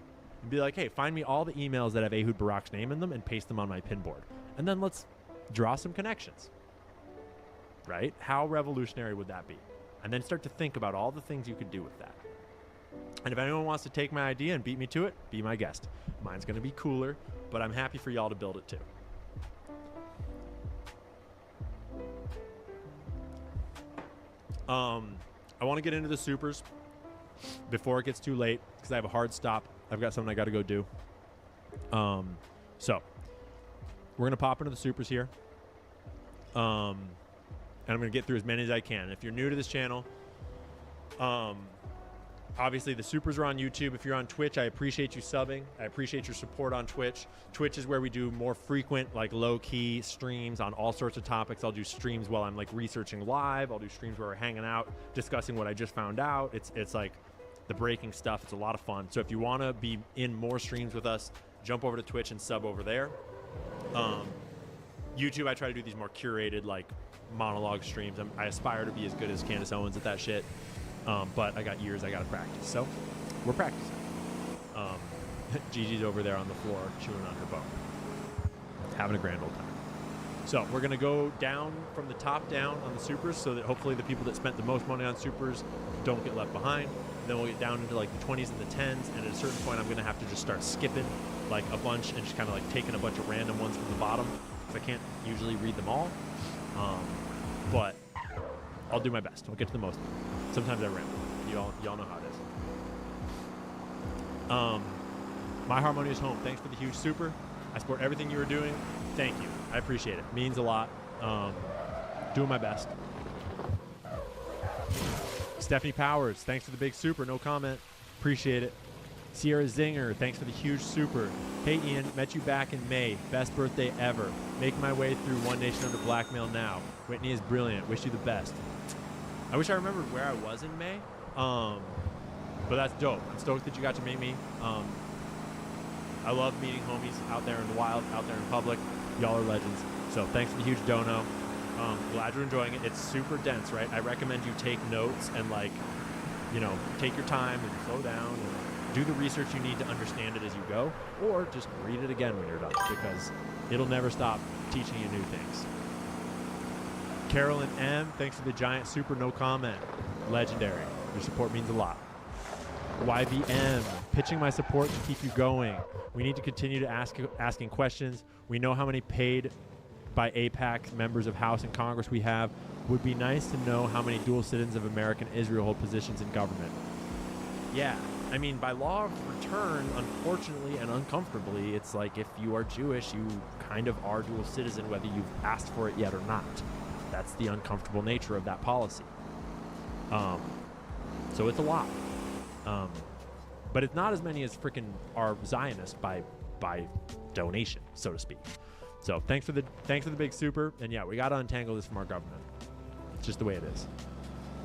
And be like, hey, find me all the emails that have Ehud Barak's name in them and paste them on my pin board. And then let's draw some connections. Right? How revolutionary would that be? And then start to think about all the things you could do with that. And if anyone wants to take my idea and beat me to it, be my guest. Mine's going to be cooler, but I'm happy for y'all to build it too. I want to get into the supers before it gets too late because I have a hard stop. I've got something I got to go do. So we're going to pop into the supers here. And I'm going to get through as many as I can. If you're new to this channel, obviously the supers are on YouTube. If you're on Twitch, I appreciate you subbing. I appreciate your support on Twitch. Twitch is where we do more frequent, like low-key streams on all sorts of topics. I'll do streams while I'm like researching live. I'll do streams where we're hanging out, discussing what I just found out. It's like the breaking stuff. It's a lot of fun. So if you want to be in more streams with us, jump over to Twitch and sub over there. YouTube, I try to do these more curated, like monologue streams. I aspire to be as good as Candace Owens at that shit. But I got years I got to practice. So we're practicing. Gigi's over there on the floor chewing on her bone. having a grand old time. So we're going to go down from the top down on the supers so that hopefully the people that spent the most money on supers don't get left behind. And then we'll get down into like the 20s and the 10s, and at a certain point I'm going to have to just start skipping like a bunch and just kind of like taking a bunch of random ones from the bottom because I can't usually read them all. But I'll do my best. I'll get to the most. Sometimes I ramble. Y'all know how it is. My Harmonious Home, thanks for the huge super. I support everything you are doing. Thank you. I appreciate it. Means a lot. Doing my best. Stephanie Powers, thanks for the big super. No comment. Appreciate it. Sierra Zinger, thanks for the huge super. Hey Ian, met you back in May. Best birthday ever. Making my way through One Nation Under Blackmail now. Whitney is brilliant. Wish you the best. I wish I remembered where I was in May. But that's dope. I'm stoked that you got to meet me. I love meeting homies out there in the wild, out there in public. Y'all are legends. So thanks for the huge dono. Glad you're enjoying it. It's super dense, right? I recommend you take notes and take your time and slow down and do the research you need to understand it as you go, or just read it again when you're done because it'll never stop teaching you new things. Carolyn M, thanks for the giant super, no comment. Legendary. Your support means a lot. YVM, pitching my support to keep you going. We need to continue to asking questions. We know how many paid by AIPAC members of House and Congress we have. Would be nice to know how many dual citizens of America and Israel hold positions in government. Yeah, I mean, by law of return, unfortunately and uncomfortably, it's like if you are Jewish, you kind of are dual citizen whether you've asked for it yet or not. That's the uncomfortable nature of that policy. So it's a lot. But it's not as many as freaking are Zionists by donation, so to speak. So thanks for the big super, and yeah, we got to untangle this from our government. It's just the way it is.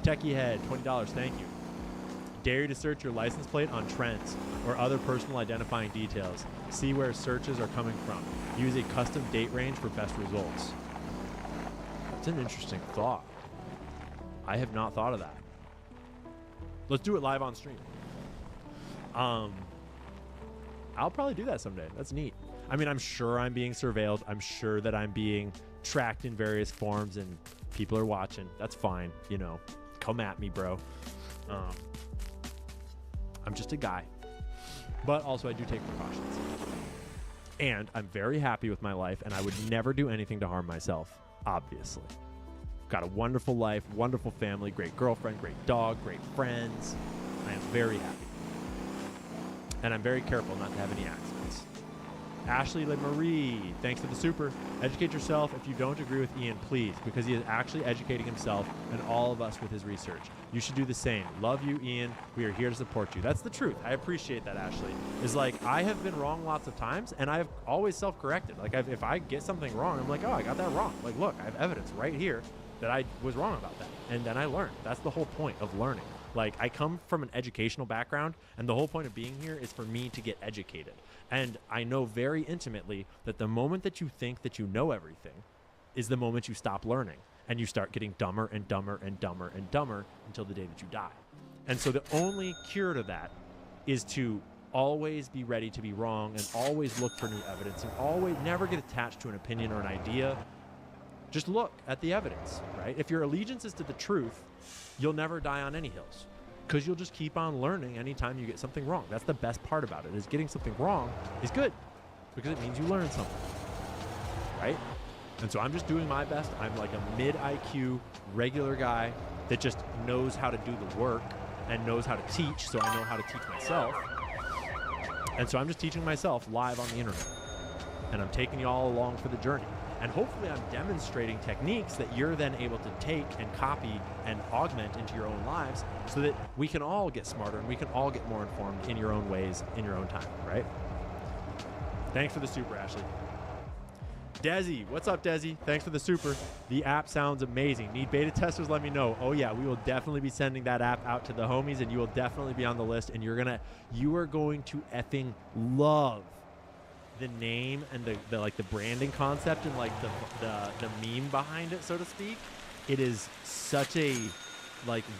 Techie Head, $20, thank you. Dare you to search your license plate on trends or other personal identifying details. See where searches are coming from. Use a custom date range for best results. That's an interesting thought. I have not thought of that. Let's do it live on stream. I'll probably do that someday. That's neat. I mean, I'm sure I'm being surveilled. I'm sure that I'm being tracked in various forms and people are watching. That's fine. Come at me, bro. I'm just a guy. But also I do take precautions. And I'm very happy with my life and I would never do anything to harm myself, obviously. Got a wonderful life, wonderful family, great girlfriend, great dog, great friends. I am very happy. And I'm very careful not to have any accidents. Ashley LeMarie, thanks for the super. Educate yourself if you don't agree with Ian, please, because he is actually educating himself and all of us with his research. You should do the same. Love you, Ian. We are here to support you. That's the truth. I appreciate that, Ashley. Is like, I have been wrong lots of times, and I've always self-corrected. Like, if I get something wrong, I'm like, oh, I got that wrong. Like, look, I have evidence right here that I was wrong about that. And then I learned. That's the whole point of learning. Like, I come from an educational background, and the whole point of being here is for me to get educated. And I know very intimately that the moment that you think that you know everything is the moment you stop learning, and you start getting dumber and dumber and dumber and dumber until the day that you die. And so the only cure to that is to always be ready to be wrong and always look for new evidence and always never get attached to an opinion or an idea. Just look at the evidence, right? If your allegiance is to the truth, you'll never die on any hills because you'll just keep on learning anytime you get something wrong. That's the best part about it, is getting something wrong is good because it means you learned something, right? And so I'm just doing my best. I'm like a mid-IQ regular guy that just knows how to do the work and knows how to teach, so I know how to teach myself. And so I'm just teaching myself live on the internet. And I'm taking you all along for the journey. And hopefully I'm demonstrating techniques that you're then able to take and copy and augment into your own lives so that we can all get smarter and we can all get more informed in your own ways, in your own time, right? Thanks for the super, Ashley. Desi, what's up, Desi? Thanks for the super. The app sounds amazing. Need beta testers? Let me know. Oh yeah, we will definitely be sending that app out to the homies, and you will definitely be on the list. And you are going to effing love the name and the branding concept and like the meme behind it, so to speak. It is such a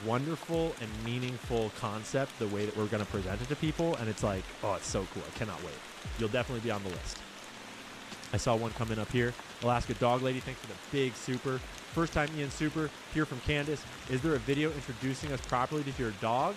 wonderful and meaningful concept, the way that we're going to present it to people, and it's like, oh, it's so cool. I cannot wait. You'll definitely be on the list. I saw one coming up here. Alaska Dog Lady, thanks for the big super. First time Ian Super, here from Candace. Is there a video introducing us properly to your dog?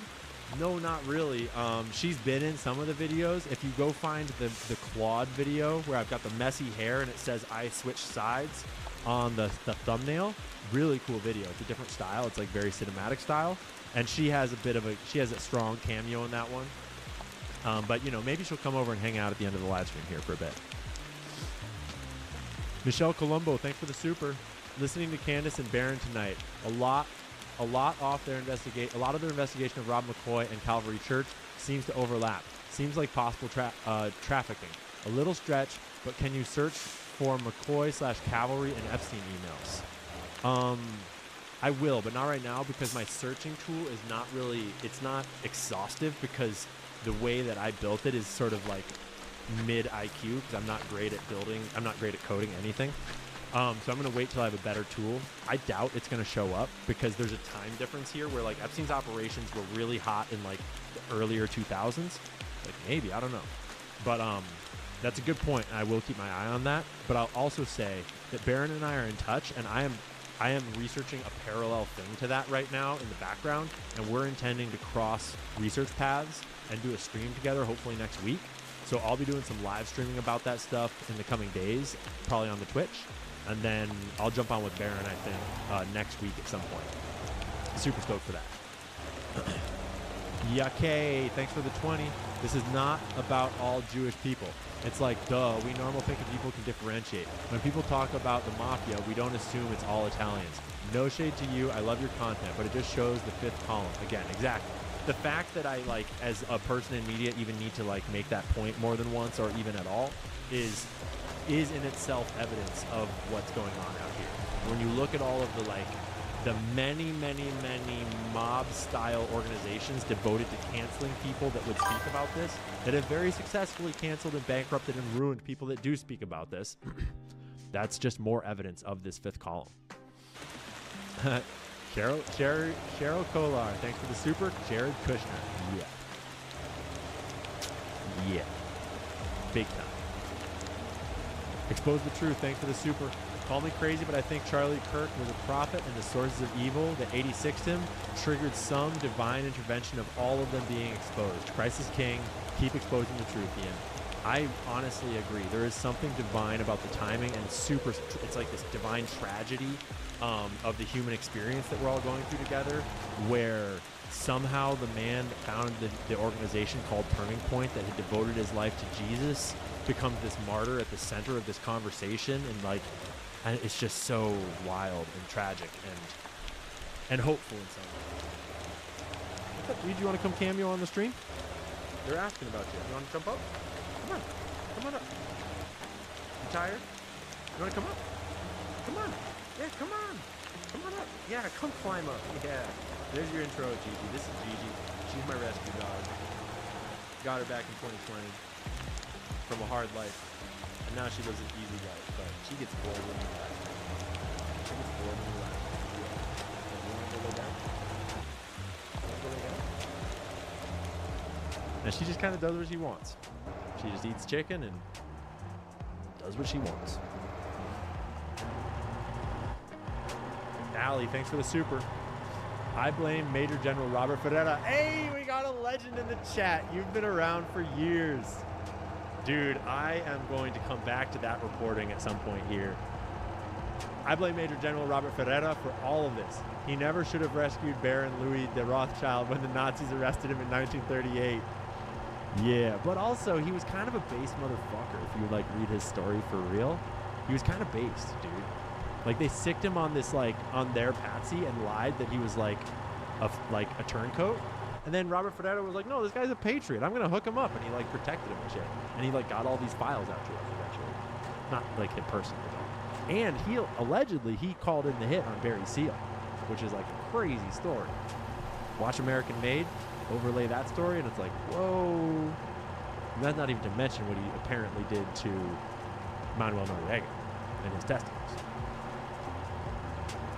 No, not really. She's been in some of the videos. If you go find the Claude video where I've got the messy hair and it says I switch sides on the thumbnail, really cool video. It's a different style. It's like very cinematic style. And she has a strong cameo in that one. But, you know, maybe she'll come over and hang out at the end of the live stream here for a bit. Michelle Colombo, thanks for the super. Listening to Candace and Barron tonight. A lot of their investigation of Rob McCoy and Calvary Church seems to overlap. Seems like possible trafficking. A little stretch, but can you search for McCoy/Cavalry and Epstein emails? I will, but not right now because my searching tool is it's not exhaustive because the way that I built it is sort of like mid IQ because I'm not great at coding anything. So I'm going to wait till I have a better tool. I doubt it's going to show up because there's a time difference here where like Epstein's operations were really hot in like the earlier 2000s. Like maybe, I don't know. But that's a good point, and I will keep my eye on that. But I'll also say that Barron and I are in touch, and I am researching a parallel thing to that right now in the background, and we're intending to cross research paths and do a stream together hopefully next week. So I'll be doing some live streaming about that stuff in the coming days, probably on the Twitch. And then I'll jump on with Barron, I think, next week at some point. Super stoked for that. Yake, thanks for the 20. This is not about all Jewish people. It's like, duh, we normal thinking people can differentiate. When people talk about the mafia, we don't assume it's all Italians. No shade to you, I love your content, but it just shows the fifth column. Again, exactly. The fact that I, like, as a person in media, even need to, like, make that point more than once or even at all is in itself evidence of what's going on out here. When you look at all of the, like, the many mob-style organizations devoted to canceling people that would speak about this, that have very successfully canceled and bankrupted and ruined people that do speak about this, that's just more evidence of this fifth column. Cheryl Kolar, thanks for the super. Jared Kushner, yeah, big time. Expose the truth, thanks for the super. Call me crazy, but I think Charlie Kirk was a prophet, and the sources of evil that 86'd him triggered some divine intervention of all of them being exposed. Christ is king. Keep exposing the truth, Ian. I honestly agree. There is something divine about the timing, and it's like this divine tragedy of the human experience that we're all going through together, where somehow the man that founded the organization called Turning Point that had devoted his life to Jesus becomes this martyr at the center of this conversation, and it's just so wild and tragic and hopeful in some way. What's up, dude? Do you want to come cameo on the stream? They're asking about you. You want to jump up? Come on up. You tired? You want to come up? Come on. Yeah, come on up. Yeah, come climb up. Yeah. There's your intro, Gigi. This is Gigi. She's my rescue dog. Got her back in 2020 from a hard life. And now she lives an easy life, but she gets bored when you laugh. You want to go lay down? And she just kind of does what she wants. She just eats chicken and does what she wants. Allie, thanks for the super. I blame Major General Robert Ferreira. Hey, we got a legend in the chat. You've been around for years. Dude, I am going to come back to that reporting at some point here. I blame Major General Robert Ferreira for all of this. He never should have rescued Baron Louis de Rothschild when the Nazis arrested him in 1938. Yeah, but also he was kind of a base motherfucker if you like read his story for real. He was kind of based, dude. Like they sicked him on this on their patsy and lied that he was like a turncoat. And then Robert Ferreira was like, no, this guy's a patriot. I'm going to hook him up. And he protected him and shit. And he got all these files out to us eventually. Not him personally though. And he allegedly called in the hit on Barry Seal, which is a crazy story. Watch American Made, overlay that story, and it's like, whoa. And that's not even to mention what he apparently did to Manuel Noriega and his testicles.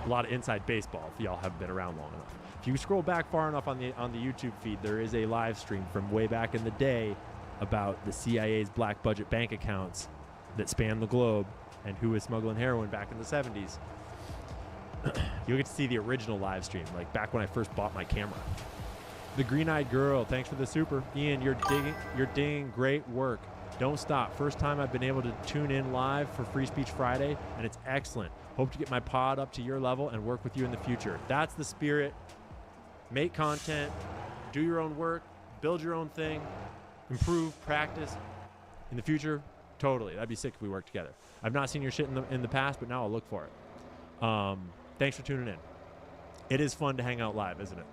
A lot of inside baseball if y'all haven't been around long enough. If you scroll back far enough on the YouTube feed, there is a live stream from way back in the day about the CIA's black budget bank accounts that span the globe and who was smuggling heroin back in the 70s. You'll get to see the original live stream, like back when I first bought my camera. The Green-Eyed Girl, thanks for the super. Ian, you're digging great work. Don't stop. First time I've been able to tune in live for Free Speech Friday, and it's excellent. Hope to get my pod up to your level and work with you in the future. That's the spirit. Make content, do your own work, build your own thing, improve, practice. In the future, totally. That'd be sick if we worked together. I've not seen your shit in the past, but now I'll look for it. Thanks for tuning in. It is fun to hang out live, isn't it?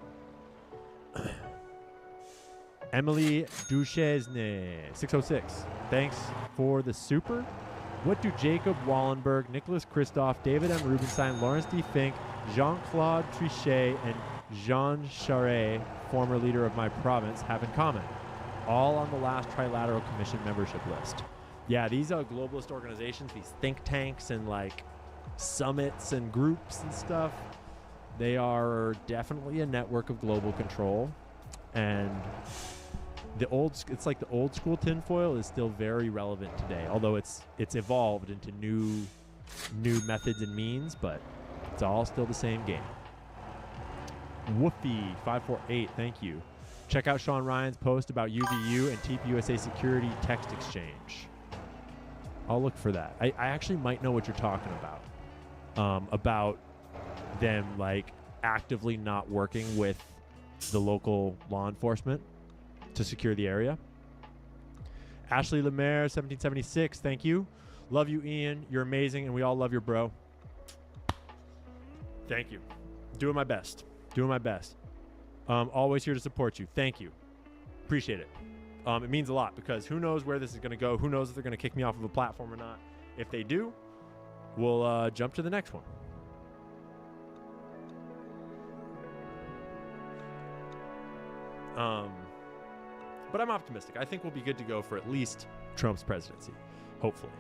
Emily Duchesne, 606. Thanks for the super. What do Jacob Wallenberg, Nicholas Kristoff, David M. Rubenstein, Lawrence D. Fink, Jean-Claude Trichet, and Jean Charest, former leader of my province, have in common? All on the last Trilateral Commission membership list. Yeah, these are globalist organizations, these think tanks and like summits and groups and stuff. They are definitely a network of global control, and it's like the old school tinfoil is still very relevant today, although it's evolved into new methods and means, but it's all still the same game. Woofy 548, thank you. Check out Sean Ryan's post about UVU and TPUSA security text exchange. I'll look for that. I actually might know what you're talking about them like actively not working with the local law enforcement to secure the area. Ashley Lemaire 1776, thank you. Love you, Ian. You're amazing, and we all love your bro. Thank you. Doing my best. Always here to support you. Thank you. Appreciate it. It means a lot because who knows where this is going to go. Who knows if they're going to kick me off of a platform or not. If they do, we'll jump to the next one. But I'm optimistic. I think we'll be good to go for at least Trump's presidency. Hopefully.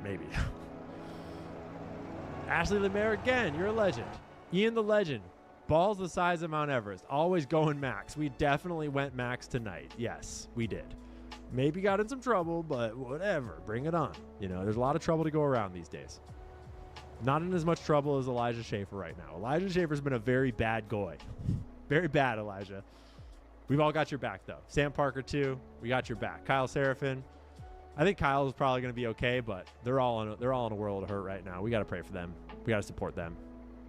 Maybe. Ashley Lemaire again. You're a legend. Ian the legend. Balls the size of Mount Everest. Always going max. We definitely went max tonight. Yes, we did. Maybe got in some trouble, but whatever. Bring it on. You know, there's a lot of trouble to go around these days. Not in as much trouble as Elijah Schaffer right now. Elijah Schaffer's been a very bad guy. Very bad, Elijah. We've all got your back, though. Sam Parker, too. We got your back. Kyle Seraphin. I think Kyle is probably going to be okay, but they're all in a world of hurt right now. We got to pray for them. We got to support them.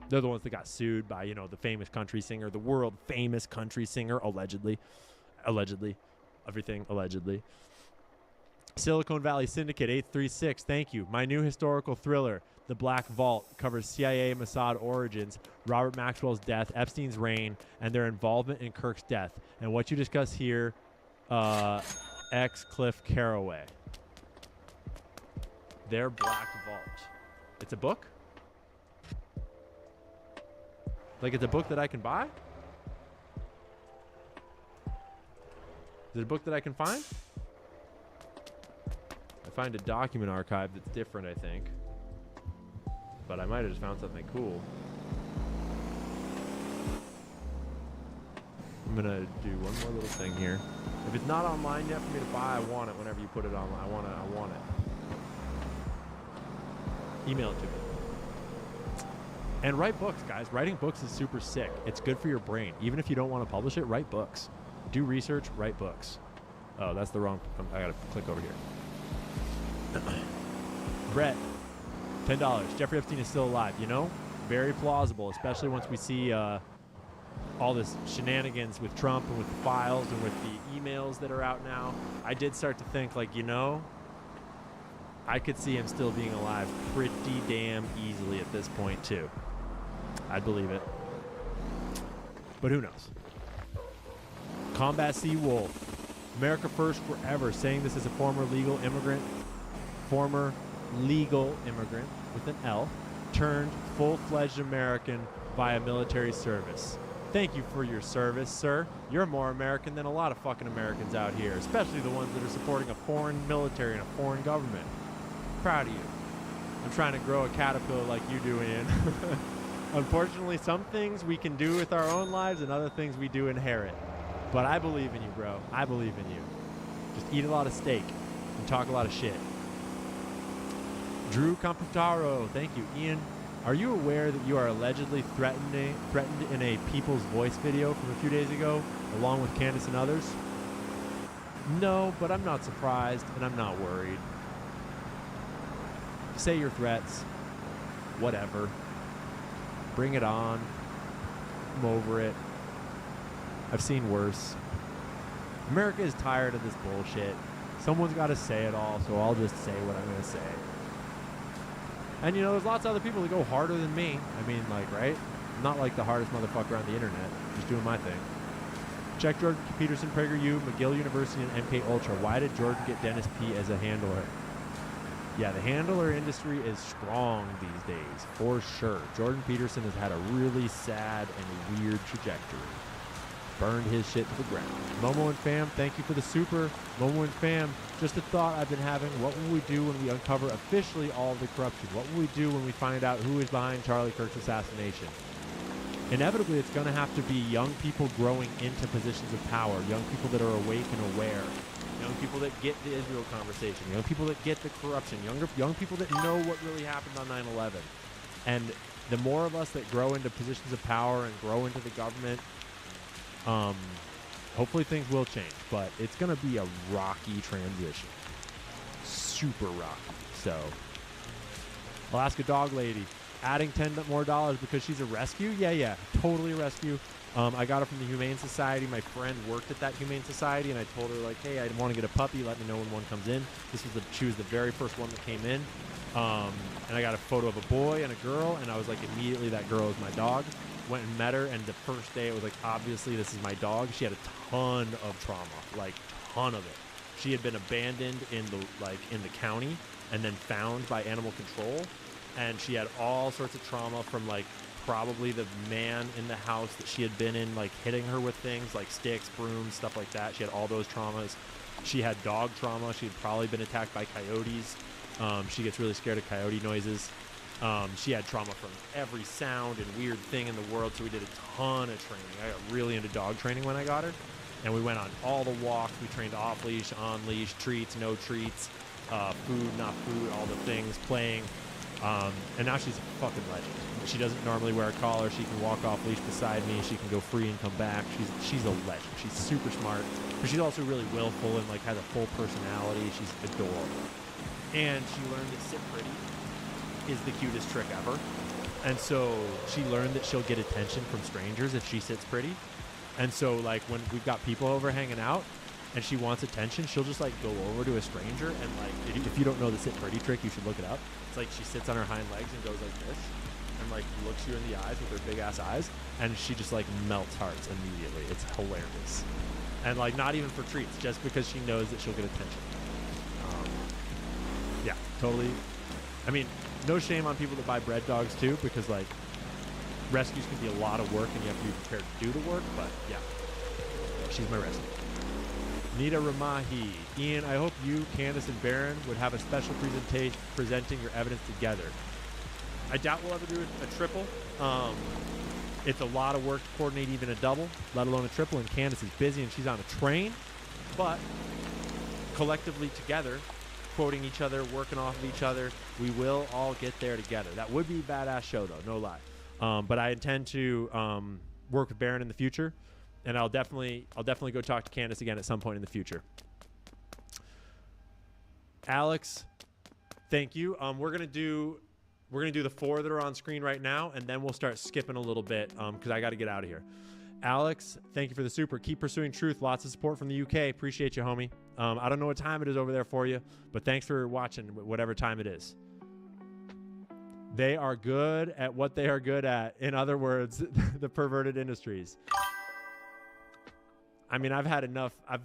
They're the ones that got sued by, the famous country singer, the world famous country singer, allegedly. Everything allegedly. Silicon Valley Syndicate 836, thank you. My new historical thriller, The Black Vault, covers CIA Mossad origins, Robert Maxwell's death, Epstein's reign, and their involvement in Kirk's death. And what you discuss here, Cliff Carraway. Their Black Vault. It's a book? Like it's a book that I can buy? Is it a book that I can find? I find a document archive that's different, I think. But I might have just found something cool. I'm going to do one more little thing here. If it's not online yet for me to buy, I want it whenever you put it online. I want it. Email it to me. And write books, guys. Writing books is super sick. It's good for your brain. Even if you don't want to publish it, write books. Do research, write books. Oh, that's the wrong... I got to click over here. Brett, $10. Jeffrey Epstein is still alive. Very plausible, especially once we see all this shenanigans with Trump and with the files and with the emails that are out now. I did start to think, I could see him still being alive pretty damn easily at this point, too. I'd believe it. But who knows? Combat Sea Wolf. America First Forever, saying this is a former legal immigrant with an L, turned full-fledged American via military service. Thank you for your service, sir. You're more American than a lot of fucking Americans out here, especially the ones that are supporting a foreign military and a foreign government. Proud of you. I'm trying to grow a caterpillar like you do, Ian. Unfortunately, some things we can do with our own lives and other things we do inherit. But I believe in you, bro. I believe in you. Just eat a lot of steak and talk a lot of shit. Drew Computaro, thank you. Ian, are you aware that you are allegedly threatened in a People's Voice video from a few days ago, along with Candace and others? No, but I'm not surprised, and I'm not worried. Say your threats. Whatever. Bring it on. I'm over it. I've seen worse. America is tired of this bullshit. Someone's got to say it all, so I'll just say what I'm going to say. And, there's lots of other people that go harder than me. I mean, right? I'm not like the hardest motherfucker on the internet. Just doing my thing. Check Jordan Peterson, PragerU, McGill University, and MK Ultra. Why did Jordan get Dennis P. as a handler? Yeah, the handler industry is strong these days, for sure. Jordan Peterson has had a really sad and weird trajectory. Burned his shit to the ground. Momo and Fam, thank you for the super. Momo and Fam, just a thought I've been having. What will we do when we uncover officially all of the corruption? What will we do when we find out who is behind Charlie Kirk's assassination? Inevitably, it's going to have to be young people growing into positions of power, young people that are awake and aware, young people that get the Israel conversation, young people that get the corruption, young people that know what really happened on 9/11. And the more of us that grow into positions of power and grow into the government, hopefully things will change. But it's going to be a rocky transition. Super rocky. So, Alaska Dog Lady, adding $10 more because she's a rescue? Yeah, totally a rescue. I got her from the Humane Society. My friend worked at that Humane Society, and I told her, hey, I want to get a puppy. Let me know when one comes in. She was the very first one that came in. And I got a photo of a boy and a girl, and I was like, immediately, that girl is my dog. Went and met her, and the first day, it was like, obviously, this is my dog. She had a ton of trauma, ton of it. She had been abandoned in the county and then found by animal control, and she had all sorts of trauma from, probably the man in the house that she had been in, hitting her with things like sticks, brooms, stuff like that. She had all those traumas. She had dog trauma. She had probably been attacked by coyotes. She gets really scared of coyote noises. She had trauma from every sound and weird thing in the world, so we did a ton of training. I got really into dog training when I got her, and we went on all the walks. We trained off-leash, on-leash, treats, no treats, food, not food, all the things, playing. And now she's a fucking legend. She doesn't normally wear a collar. She can walk off leash beside me. She can go free and come back. She's a legend. She's super smart, but she's also really willful and has a full personality. She's adorable. And she learned that sit pretty is the cutest trick ever. And so she learned that she'll get attention from strangers if she sits pretty. And so when we've got people over hanging out and she wants attention, she'll just go over to a stranger and if you don't know the sit pretty trick, you should look it up. It's she sits on her hind legs and goes like this and looks you in the eyes with her big ass eyes, and she just melts hearts immediately. It's hilarious. And not even for treats, just because she knows that she'll get attention. Yeah, totally. I mean, no shame on people that buy bred dogs too, because rescues can be a lot of work and you have to be prepared to do the work, but yeah, she's my rescue. Nita Ramahi. Ian, I hope you, Candace, and Baron would have a special presentation presenting your evidence together. I doubt we'll ever do a triple. It's a lot of work to coordinate even a double, let alone a triple, and Candace is busy and she's on a train, but collectively together, quoting each other, working off of each other, we will all get there together. That would be a badass show, though, no lie. But I intend to work with Baron in the future, and I'll definitely go talk to Candace again at some point in the future. Alex, thank you. We're gonna do the 4 that are on screen right now, and then we'll start skipping a little bit because I got to get out of here. Alex, thank you for the super. Keep pursuing truth. Lots of support from the UK. Appreciate you, homie. I don't know what time it is over there for you, but thanks for watching whatever time it is. They are good at what they are good at. In other words, the perverted industries. I mean, I've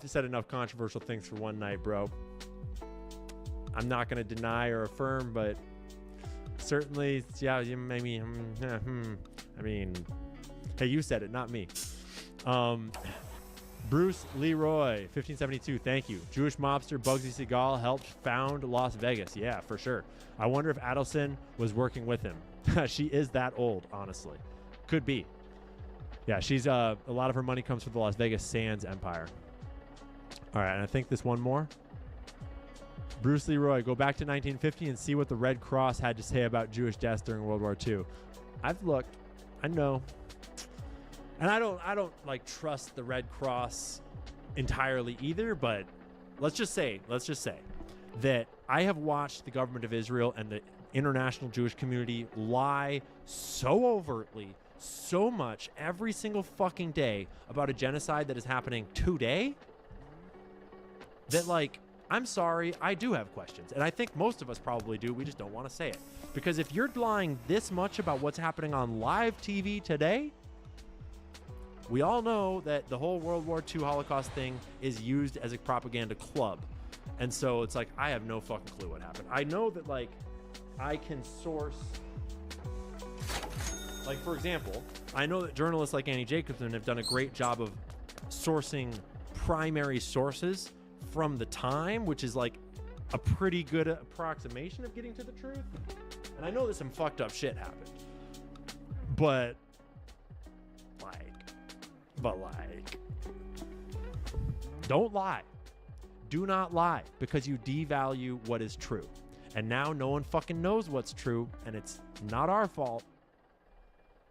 said enough controversial things for one night, bro. I'm not going to deny or affirm, but certainly, yeah, maybe, I mean, hey, you said it, not me. Bruce Leroy, 1572, thank you. Jewish mobster Bugsy Siegel helped found Las Vegas. Yeah, for sure. I wonder if Adelson was working with him. She is that old, honestly. Could be. Yeah, she's a lot of her money comes from the Las Vegas Sands empire. All right, and I think this one more. Bruce Leroy, go back to 1950 and see what the Red Cross had to say about Jewish deaths during World War II. I've looked. I know. And I don't like trust the Red Cross entirely either, but let's just say that I have watched the government of Israel and the international Jewish community lie so overtly, so much every single fucking day about a genocide that is happening today that, like, I'm sorry, I do have questions. And I think most of us probably do. We just don't want to say it. Because if you're lying this much about what's happening on live TV today, we all know that the whole World War II Holocaust thing is used as a propaganda club. And so it's like, I have no fucking clue what happened. I know that, like, I can source... Like, for example, I know that journalists like Annie Jacobson have done a great job of sourcing primary sources from the time, which is like a pretty good approximation of getting to the truth. And I know that some fucked up shit happened. But don't lie. Do not lie, because you devalue what is true. And now no one fucking knows what's true, and it's not our fault.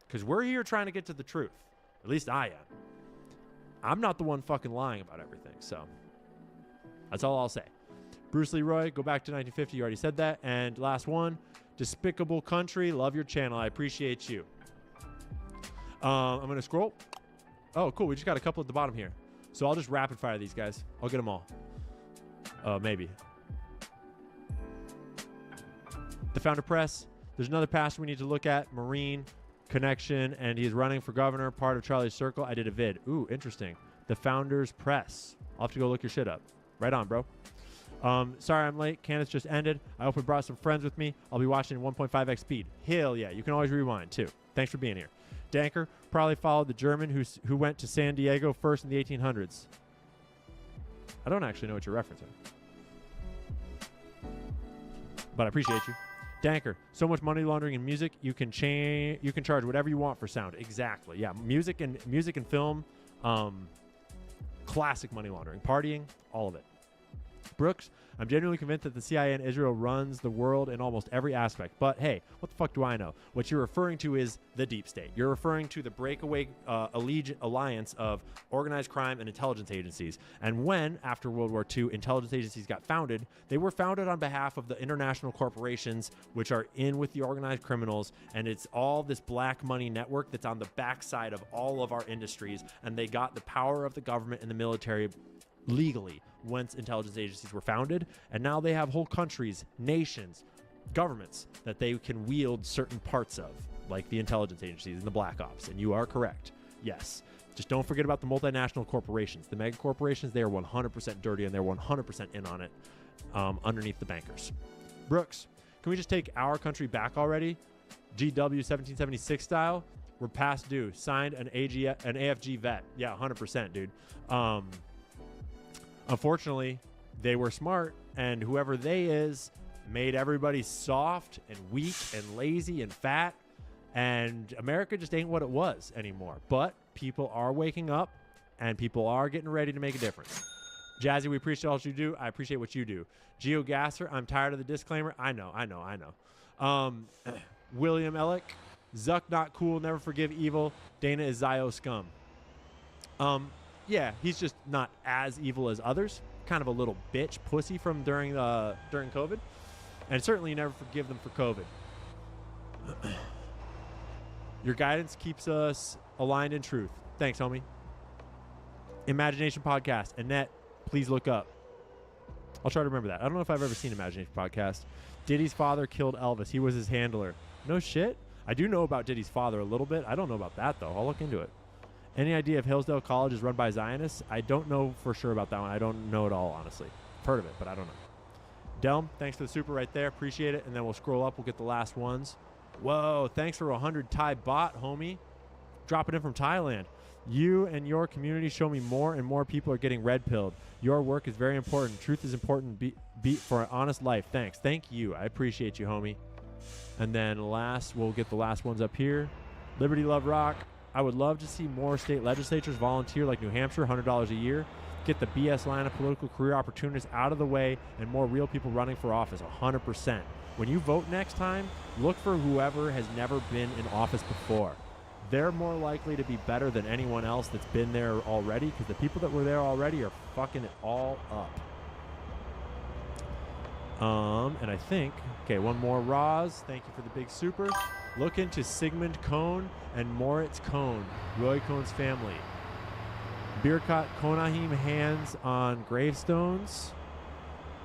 Because we're here trying to get to the truth. At least I am. I'm not the one fucking lying about everything, so that's all I'll say. Bruce Leroy, go back to 1950. You already said that. And last one, Despicable Country. Love your channel. I appreciate you. I'm going to scroll. Oh, cool. We just got a couple at the bottom here. So I'll just rapid fire these guys. I'll get them all. Maybe. The Founder Press. There's another pastor we need to look at. Marine connection. And he's running for governor. Part of Charlie's Circle. I did a vid. Ooh, interesting. The Founders Press. I'll have to go look your shit up. Right on, bro. Sorry I'm late. Candace just ended. I hope I brought some friends with me. I'll be watching 1.5x speed. Hell yeah. You can always rewind, too. Thanks for being here. Danker probably followed the German who went to San Diego first in the 1800s. I don't actually know what you're referencing. But I appreciate you. Danker, so much money laundering in music, you can charge whatever you want for sound. Exactly. Yeah, music and film, classic money laundering. Partying, all of it. Brooks, I'm genuinely convinced that the CIA in Israel runs the world in almost every aspect. But hey, what the fuck do I know? What you're referring to is the deep state. You're referring to the breakaway alliance of organized crime and intelligence agencies. And when, after World War II, intelligence agencies got founded, they were founded on behalf of the international corporations, which are in with the organized criminals. And it's all this black money network that's on the backside of all of our industries. And they got the power of the government and the military legally once intelligence agencies were founded, and now they have whole countries, nations, governments that they can wield certain parts of, like the intelligence agencies and the black ops. And you are correct. Yes. Just don't forget about the multinational corporations. The mega corporations, they are 100% dirty, and they're 100% in on it underneath the bankers. Brooks, can we just take our country back already? GW 1776 style? We're past due. Signed an AFG vet. Yeah, 100%, dude. Unfortunately, they were smart, and whoever they is made everybody soft and weak and lazy and fat, and America just ain't what it was anymore. But people are waking up, and people are getting ready to make a difference. Jazzy, we appreciate all you do. I appreciate what you do. GeoGasser, I'm tired of the disclaimer. I know. William Ellick, Zuck not cool, never forgive evil. Dana is Zio scum. Yeah, he's just not as evil as others. Kind of a little bitch pussy from during COVID. And certainly you never forgive them for COVID. Your guidance keeps us aligned in truth. Thanks, homie. Imagination Podcast. Annette, please look up. I'll try to remember that. I don't know if I've ever seen Imagination Podcast. Diddy's father killed Elvis. He was his handler. No shit? I do know about Diddy's father a little bit. I don't know about that, though. I'll look into it. Any idea if Hillsdale College is run by Zionists? I don't know for sure about that one. I don't know at all, honestly. I've heard of it, but I don't know. Delm, thanks for the super right there. Appreciate it. And then we'll scroll up. We'll get the last ones. Whoa, thanks for 100 Thai bot, homie. Dropping in from Thailand. You and your community show me more and more people are getting red-pilled. Your work is very important. Truth is important for an honest life. Thanks. Thank you. I appreciate you, homie. And then last, we'll get the last ones up here. Liberty Love Rock. I would love to see more state legislatures volunteer like New Hampshire, $100 a year. Get the BS line of political career opportunities out of the way and more real people running for office, 100%. When you vote next time, look for whoever has never been in office before. They're more likely to be better than anyone else that's been there already, because the people that were there already are fucking it all up. And I think, okay, one more Roz. Thank you for the big super. Look into Sigmund Cohn and Moritz Cohn, Roy Cohn's family. Birkat Konahim hands on gravestones.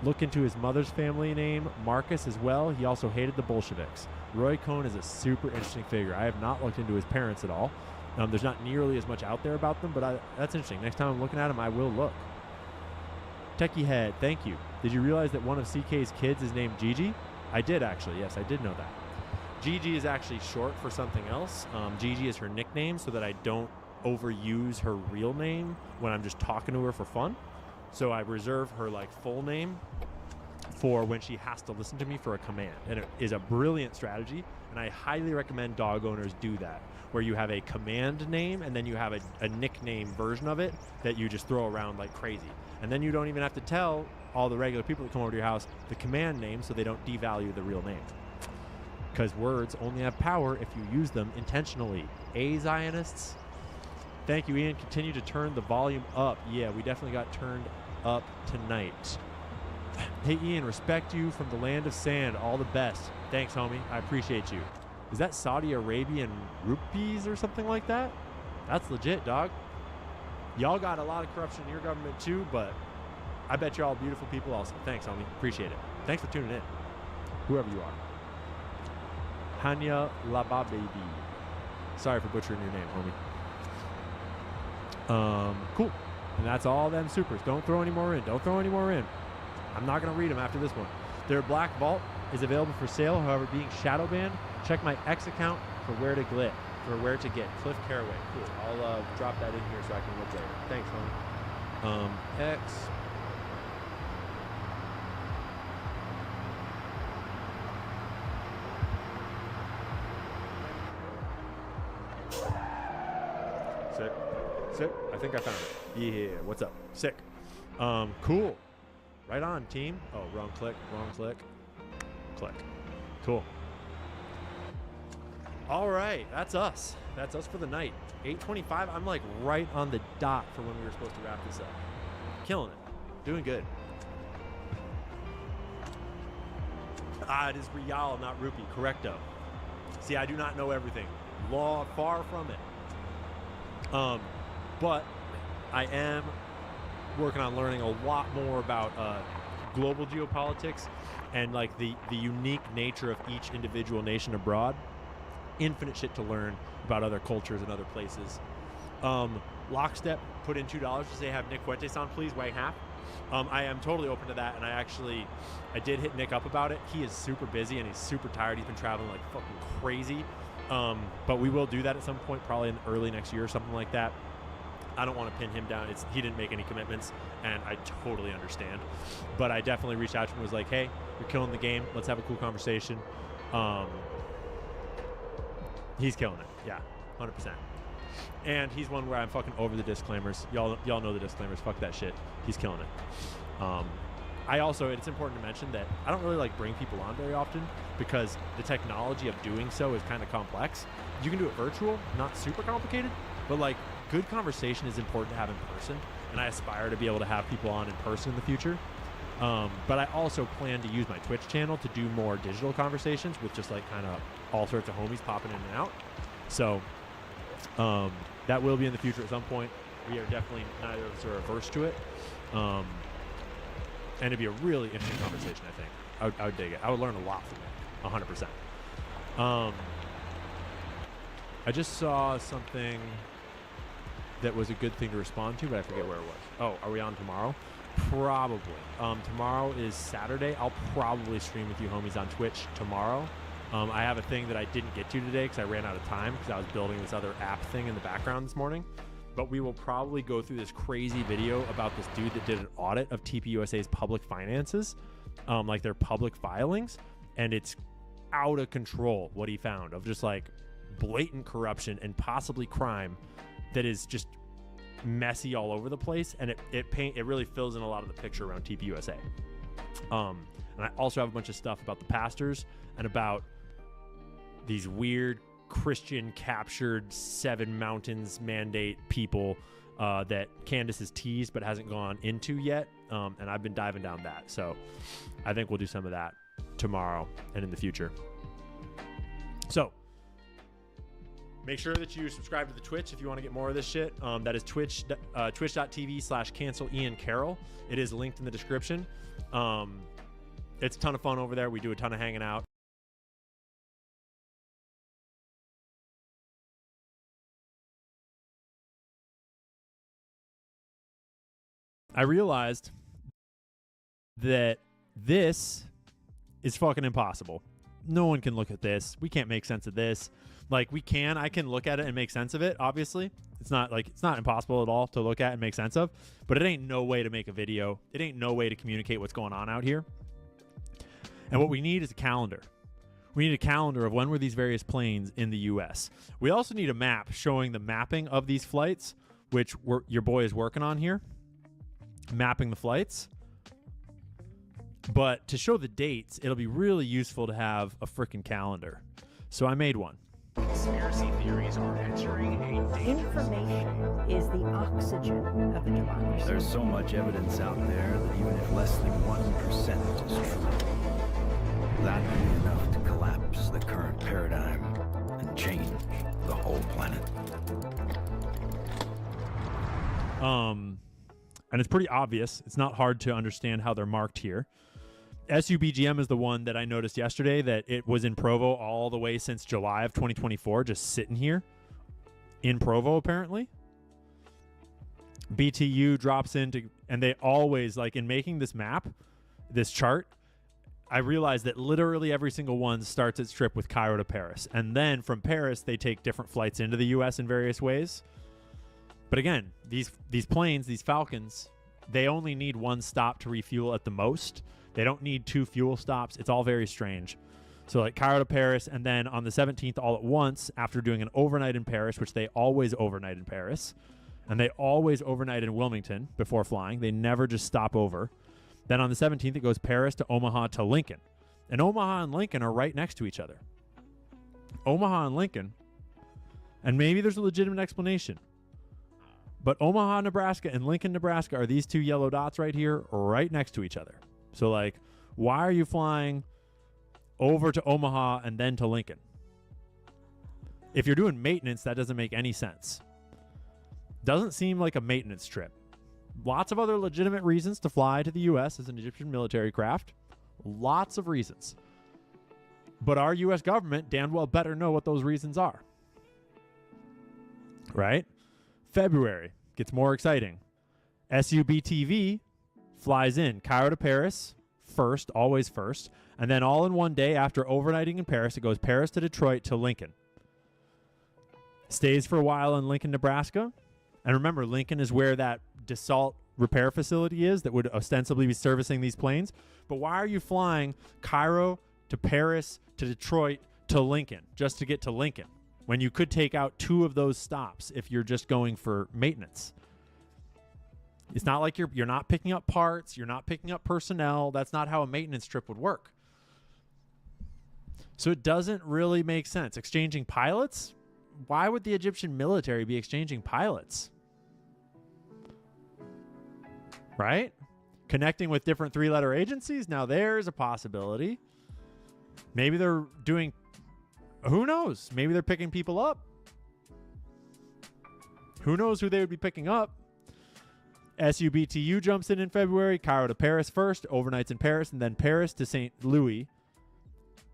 Look into his mother's family name, Marcus, as well. He also hated the Bolsheviks. Roy Cohn is a super interesting figure. I have not looked into his parents at all. There's not nearly as much out there about them, but that's interesting. Next time I'm looking at him, I will look. Techie Head, thank you. Did you realize that one of CK's kids is named Gigi? I did, actually. Yes, I did know that. Gigi is actually short for something else. Gigi is her nickname so that I don't overuse her real name when I'm just talking to her for fun. So I reserve her full name for when she has to listen to me for a command. And it is a brilliant strategy, and I highly recommend dog owners do that, where you have a command name and then you have a nickname version of it that you just throw around like crazy. And then you don't even have to tell all the regular people that come over to your house the command name so they don't devalue the real name. Because words only have power if you use them intentionally. Zionists? Thank you, Ian. Continue to turn the volume up. Yeah, we definitely got turned up tonight. Hey, Ian, respect you from the land of sand. All the best. Thanks, homie. I appreciate you. Is that Saudi Arabian rupees or something like that? That's legit, dog. Y'all got a lot of corruption in your government too, but I bet you're all beautiful people also. Thanks, homie. Appreciate it. Thanks for tuning in. Whoever you are. Hanya Labababy. Sorry for butchering your name, homie. Cool. And that's all them supers. Don't throw any more in. Don't throw any more in. I'm not going to read them after this one. Their Black Vault is available for sale, however, being shadow banned. Check my X account for where to get. Cliff Caraway. Cool. I'll drop that in here so I can look later. Thanks, homie. X. Sick. I think I found it. Yeah, what's up? Sick. Cool. Right on, team. Oh, wrong click. Click. Cool. All right, that's us. That's us for the night. 8:25. I'm right on the dot for when we were supposed to wrap this up. Killing it. Doing good. It is Rial, not rupee. Correcto. See, I do not know everything. Far from it. But I am working on learning a lot more about global geopolitics and the unique nature of each individual nation abroad. Infinite shit to learn about other cultures and other places. Lockstep put in $2 to say have Nick Fuentes on, please. Way half. I am totally open to that, and I did hit Nick up about it. He is super busy and he's super tired. He's been traveling like fucking crazy. But we will do that at some point, probably in early next year or something like that. I don't want to pin him down. He didn't make any commitments, and I totally understand. But I definitely reached out to him and was like, hey, you're killing the game. Let's have a cool conversation. He's killing it. Yeah, 100%. And he's one where I'm fucking over the disclaimers. Y'all know the disclaimers. Fuck that shit. He's killing it. It's important to mention that I don't really bring people on very often because the technology of doing so is kind of complex. You can do it virtual, not super complicated, but good conversation is important to have in person, and I aspire to be able to have people on in person in the future. But I also plan to use my Twitch channel to do more digital conversations with just kind of all sorts of homies popping in and out. So that will be in the future at some point. We are definitely neither of us are averse to it. And it'd be a really interesting conversation, I think. I would dig it. I would learn a lot from it, 100%. I just saw something that was a good thing to respond to, but I forget where it was. Oh, are we on tomorrow? Probably. Tomorrow is Saturday. I'll probably stream with you homies on Twitch tomorrow. I have a thing that I didn't get to today because I ran out of time because I was building this other app thing in the background this morning. But we will probably go through this crazy video about this dude that did an audit of TPUSA's public finances, their public filings, and it's out of control what he found of just blatant corruption and possibly crime that is just messy all over the place, and it really fills in a lot of the picture around TPUSA. And I also have a bunch of stuff about the pastors and about these weird Christian captured Seven Mountains mandate people that Candace has teased but hasn't gone into yet. And I've been diving down that. So I think we'll do some of that tomorrow and in the future. So make sure that you subscribe to the Twitch if you want to get more of this shit. That is twitch.tv/cancel Ian Carroll. It is linked in the description. It's a ton of fun over there. We do a ton of hanging out. I realized that this is fucking impossible. No one can look at this. We can't make sense of this. Like, I can look at it and make sense of it, obviously. It's not impossible at all to look at and make sense of, but it ain't no way to make a video. It ain't no way to communicate what's going on out here. And what we need is a calendar. We need a calendar of when were these various planes in the U.S. We also need a map showing the mapping of these flights, which your boy is working on here, mapping the flights. But to show the dates, it'll be really useful to have a freaking calendar. So I made one. Conspiracy theories are entering a information is the oxygen of the democracy. There's so much evidence out there that even if less than 1% is true, that would be enough to collapse the current paradigm and change the whole planet. And it's pretty obvious. It's not hard to understand how they're marked here. SUBGM is the one that I noticed yesterday that it was in Provo all the way since July of 2024, just sitting here in Provo, apparently. BTU drops into, and they always, like, in making this map, this chart, I realized that literally every single one starts its trip with Cairo to Paris. And then from Paris, they take different flights into the U.S. in various ways. But again, these planes, these Falcons, they only need one stop to refuel at the most. They don't need 2 fuel stops. It's all very strange. So like Cairo to Paris, and then on the 17th all at once, after doing an overnight in Paris, which they always overnight in Paris, and they always overnight in Wilmington before flying. They never just stop over. Then on the 17th, it goes Paris to Omaha to Lincoln. And Omaha and Lincoln are right next to each other. Omaha and Lincoln, and maybe there's a legitimate explanation, but Omaha, Nebraska and Lincoln, Nebraska are these 2 yellow dots right here, right next to each other. So, like, why are you flying over to Omaha and then to Lincoln? If you're doing maintenance, that doesn't make any sense. Doesn't seem like a maintenance trip. Lots of other legitimate reasons to fly to the U.S. as an Egyptian military craft. Lots of reasons. But our U.S. government damn well better know what those reasons are. Right? February gets more exciting. SUBTV flies in Cairo to Paris first, always first, and then all in one day after overnighting in Paris, it goes Paris to Detroit to Lincoln. Stays for a while in Lincoln, Nebraska. And remember, Lincoln is where that Dassault repair facility is that would ostensibly be servicing these planes. But why are you flying Cairo to Paris to Detroit to Lincoln just to get to Lincoln when you could take out 2 of those stops if you're just going for maintenance? It's not like you're not picking up parts. You're not picking up personnel. That's not how a maintenance trip would work. So it doesn't really make sense. Exchanging pilots? Why would the Egyptian military be exchanging pilots? Right? Connecting with different 3-letter agencies? Now there's a possibility. Maybe they're doing... Who knows? Maybe they're picking people up. Who knows who they would be picking up? SUBTU jumps in February. Cairo to Paris first. Overnights in Paris. And then Paris to St. Louis.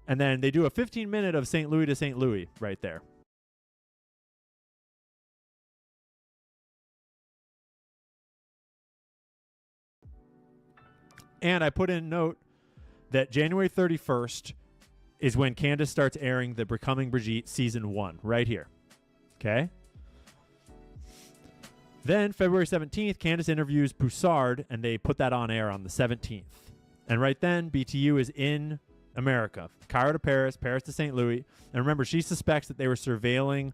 And then they do a 15-minute of St. Louis to St. Louis right there. And I put in a note that January 31st is when Candace starts airing the Becoming Brigitte Season 1, right here. Okay? Then, February 17th, Candace interviews Broussard, and they put that on air on the 17th. And right then, BTU is in America. Cairo to Paris, Paris to St. Louis. And remember, she suspects that they were surveilling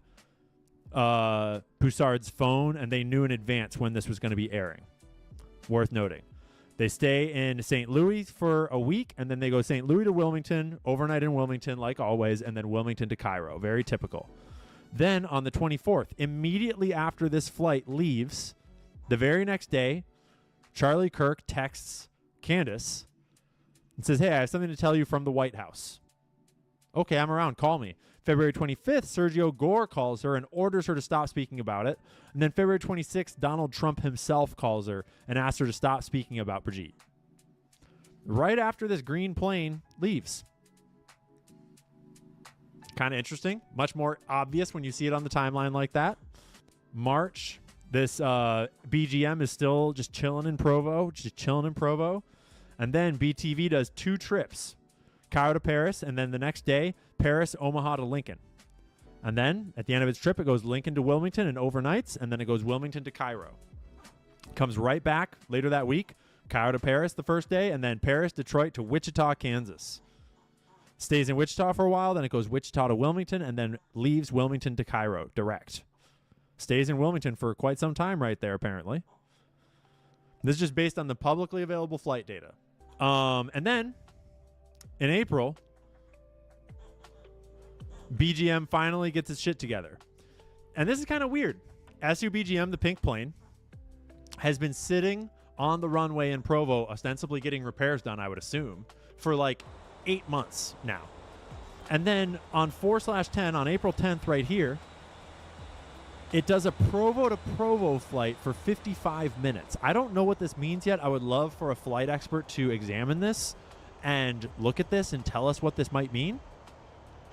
Poussard's phone, and they knew in advance when this was going to be airing. Worth noting. They stay in St. Louis for a week, and then they go St. Louis to Wilmington, overnight in Wilmington, like always, and then Wilmington to Cairo. Very typical. Then on the 24th, immediately after this flight leaves, the very next day, Charlie Kirk texts Candace and says, hey, I have something to tell you from the White House. Okay, I'm around. Call me. February 25th, Sergio Gore calls her and orders her to stop speaking about it. And then February 26th, Donald Trump himself calls her and asks her to stop speaking about Brigitte. Right after this green plane leaves. Kind of interesting. Much more obvious when you see it on the timeline like that. March, this BGM is still just chilling in Provo. And then BTV does 2 trips. Cairo to Paris, and then the next day, Paris, Omaha to Lincoln. And then, at the end of its trip, it goes Lincoln to Wilmington and overnights, and then it goes Wilmington to Cairo. Comes right back later that week, Cairo to Paris the first day, and then Paris, Detroit to Wichita, Kansas. Stays in Wichita for a while, then it goes Wichita to Wilmington, and then leaves Wilmington to Cairo, direct. Stays in Wilmington for quite some time right there, apparently. This is just based on the publicly available flight data. And then, in April, BGM finally gets its shit together. And this is kind of weird. SU-BGM, the pink plane, has been sitting on the runway in Provo, ostensibly getting repairs done, I would assume, for like 8 months now. And then on 4/10, on April 10th right here, it does a Provo to Provo flight for 55 minutes. I don't know what this means yet. I would love for a flight expert to examine this and look at this and tell us what this might mean.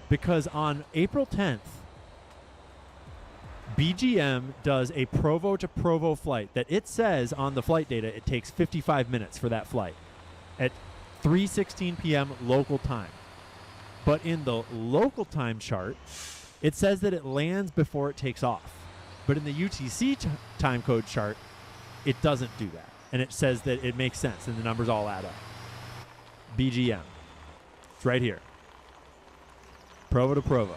Because on April 10th, BGM does a Provo to Provo flight that it says on the flight data it takes 55 minutes for that flight at 3:16 p.m. local time. But in the local time chart, it says that it lands before it takes off. But in the UTC time code chart, it doesn't do that. And it says that it makes sense and the numbers all add up. BGM. It's right here. Provo to Provo.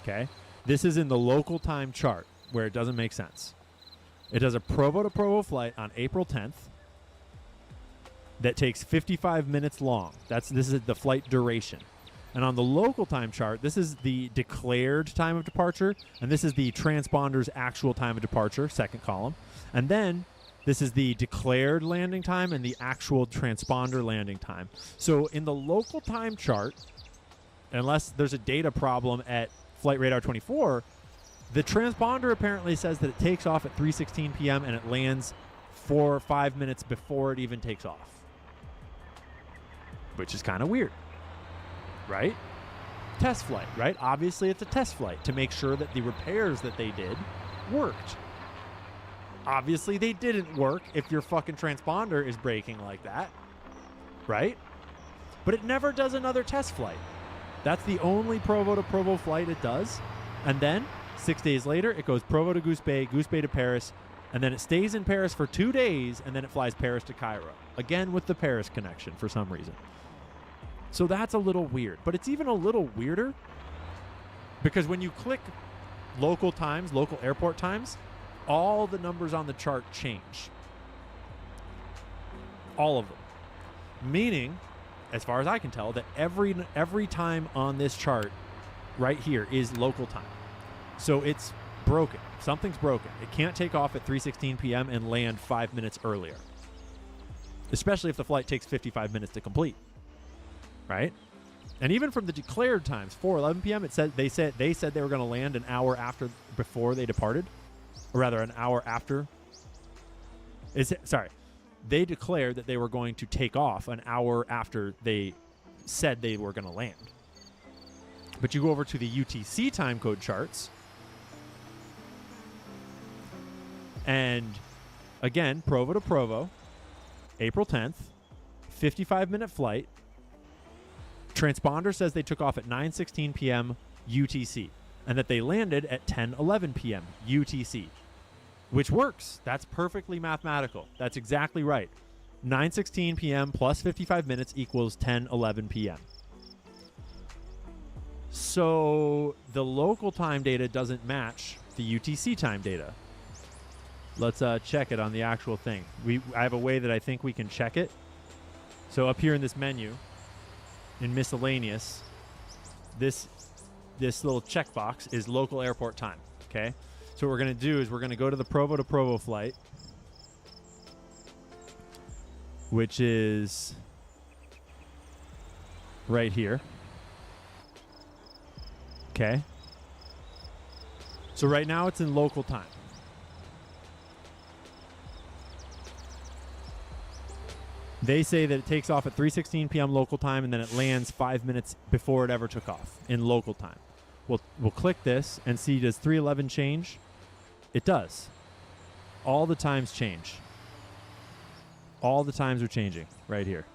Okay? This is in the local time chart where it doesn't make sense. It does a Provo to Provo flight on April 10th that takes 55 minutes long. This is the flight duration. And on the local time chart, this is the declared time of departure, and this is the transponder's actual time of departure, second column. And then this is the declared landing time and the actual transponder landing time. So in the local time chart, unless there's a data problem at Flight Radar 24, the transponder apparently says that it takes off at 3:16 p.m. and it lands 4 or 5 minutes before it even takes off. Which is kind of weird. Right? Test flight, right? Obviously, it's a test flight to make sure that the repairs that they did worked. Obviously, they didn't work if your fucking transponder is breaking like that. Right? But it never does another test flight. That's the only Provo to Provo flight it does. And then, 6 days later, it goes Provo to Goose Bay to Paris, and then it stays in Paris for 2 days, and then it flies Paris to Cairo. Again, with the Paris connection for some reason. So that's a little weird. But it's even a little weirder because when you click local times, local airport times, all the numbers on the chart change. All of them. Meaning, as far as I can tell, that every time on this chart right here is local time. So it's broken. Something's broken. It can't take off at 3:16 p.m. and land 5 minutes earlier. Especially if the flight takes 55 minutes to complete. Right? And even from the declared times, 4:11 p.m., they said they were going to land an hour before they departed, or rather an hour after. They declared that they were going to take off an hour after they said they were going to land. But you go over to the UTC time code charts, and again, Provo to Provo, April 10th, 55-minute flight. Transponder says they took off at 9:16 p.m. UTC and that they landed at 10:11 p.m. UTC, which works. That's perfectly mathematical. That's exactly right. 9:16 p.m. plus 55 minutes equals 10:11 p.m. So the local time data doesn't match the UTC time data. Let's check it on the actual thing. I have a way that I think we can check it. So up here in this menu, in miscellaneous, this little checkbox is local airport time. Okay, so what we're going to do is we're going to go to the Provo to Provo flight, which is right here. Okay. So right now it's in local time. They say that it takes off at 3:16 p.m. local time, and then it lands 5 minutes before it ever took off in local time. We'll click this and see, does 3:11 change? It does. All the times change. All the times are changing right here.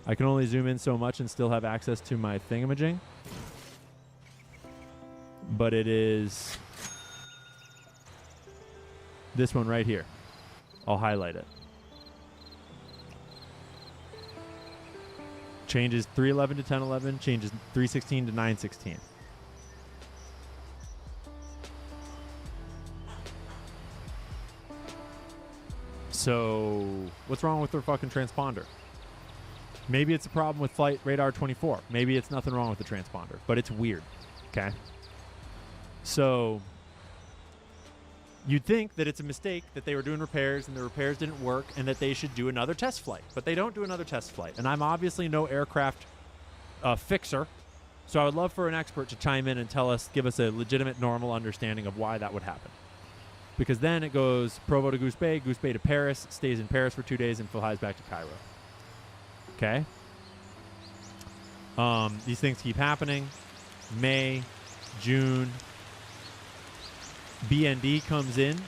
I can only zoom in so much and still have access to my thingamajig. But it is this one right here. I'll highlight it. Changes 3:11 to 10:11, changes 3:16 to 9:16. So, what's wrong with their fucking transponder? Maybe it's a problem with Flight Radar 24. Maybe it's nothing wrong with the transponder, but it's weird. Okay? So, you'd think that it's a mistake that they were doing repairs and the repairs didn't work and that they should do another test flight. But they don't do another test flight. And I'm obviously no aircraft fixer. So I would love for an expert to chime in and give us a legitimate, normal understanding of why that would happen. Because then it goes Provo to Goose Bay to Paris, stays in Paris for 2 days, and flies back to Cairo. Okay? These things keep happening. May, June. BND comes in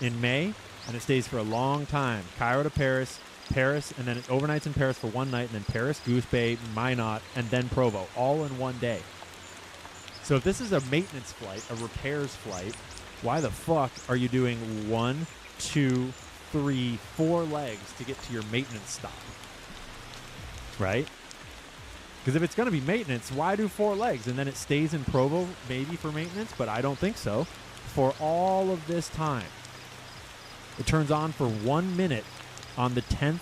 May, and it stays for a long time. Cairo to Paris, and then it overnights in Paris for 1 night, and then Paris, Goose Bay, Minot, and then Provo, all in 1 day. So if this is a maintenance flight, a repairs flight, why the fuck are you doing 1, 2, 3, 4 legs to get to your maintenance stop? Right? Because if it's going to be maintenance, why do 4 legs? And then it stays in Provo maybe for maintenance, but I don't think so. For all of this time. It turns on for 1 minute on the 10th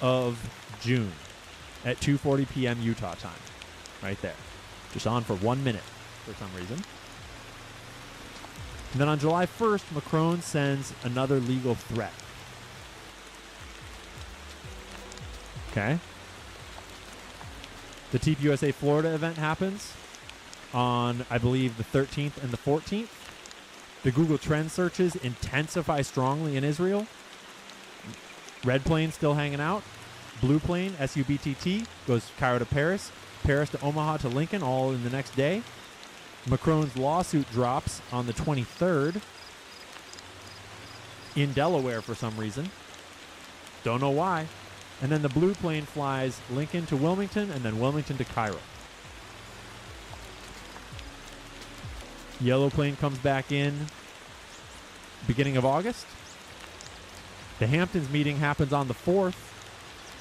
of June at 2:40 p.m. Utah time. Right there. Just on for 1 minute for some reason. And then on July 1st, Macron sends another legal threat. Okay. The TPUSA Florida event happens on, I believe, the 13th and the 14th. The Google Trend searches intensify strongly in Israel. Red plane still hanging out. Blue plane, SUBTT, goes Cairo to Paris. Paris to Omaha to Lincoln, all in the next day. Macron's lawsuit drops on the 23rd in Delaware for some reason. Don't know why. And then the blue plane flies Lincoln to Wilmington and then Wilmington to Cairo. Yellow plane comes back in beginning of August. The Hamptons meeting happens on the 4th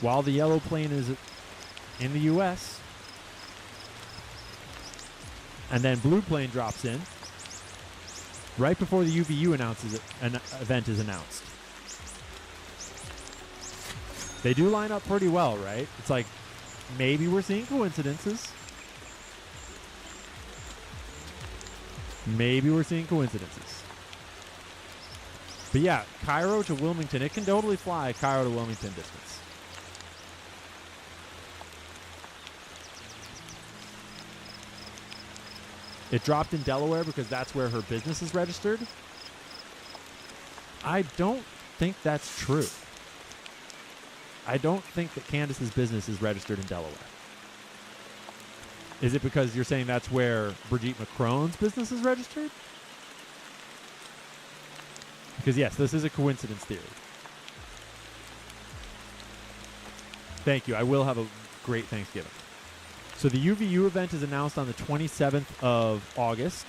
while the yellow plane is in the U.S. And then blue plane drops in right before the UVU announces it, an event is announced. They do line up pretty well, right? It's like maybe we're seeing coincidences. Maybe we're seeing coincidences. But yeah, Cairo to Wilmington. It can totally fly Cairo to Wilmington distance. It dropped in Delaware because that's where her business is registered. I don't think that's true. I don't think that Candace's business is registered in Delaware. Is it because you're saying that's where Brigitte Macron's business is registered? Because yes, this is a coincidence theory. Thank you. I will have a great Thanksgiving. So the UVU event is announced on the 27th of August.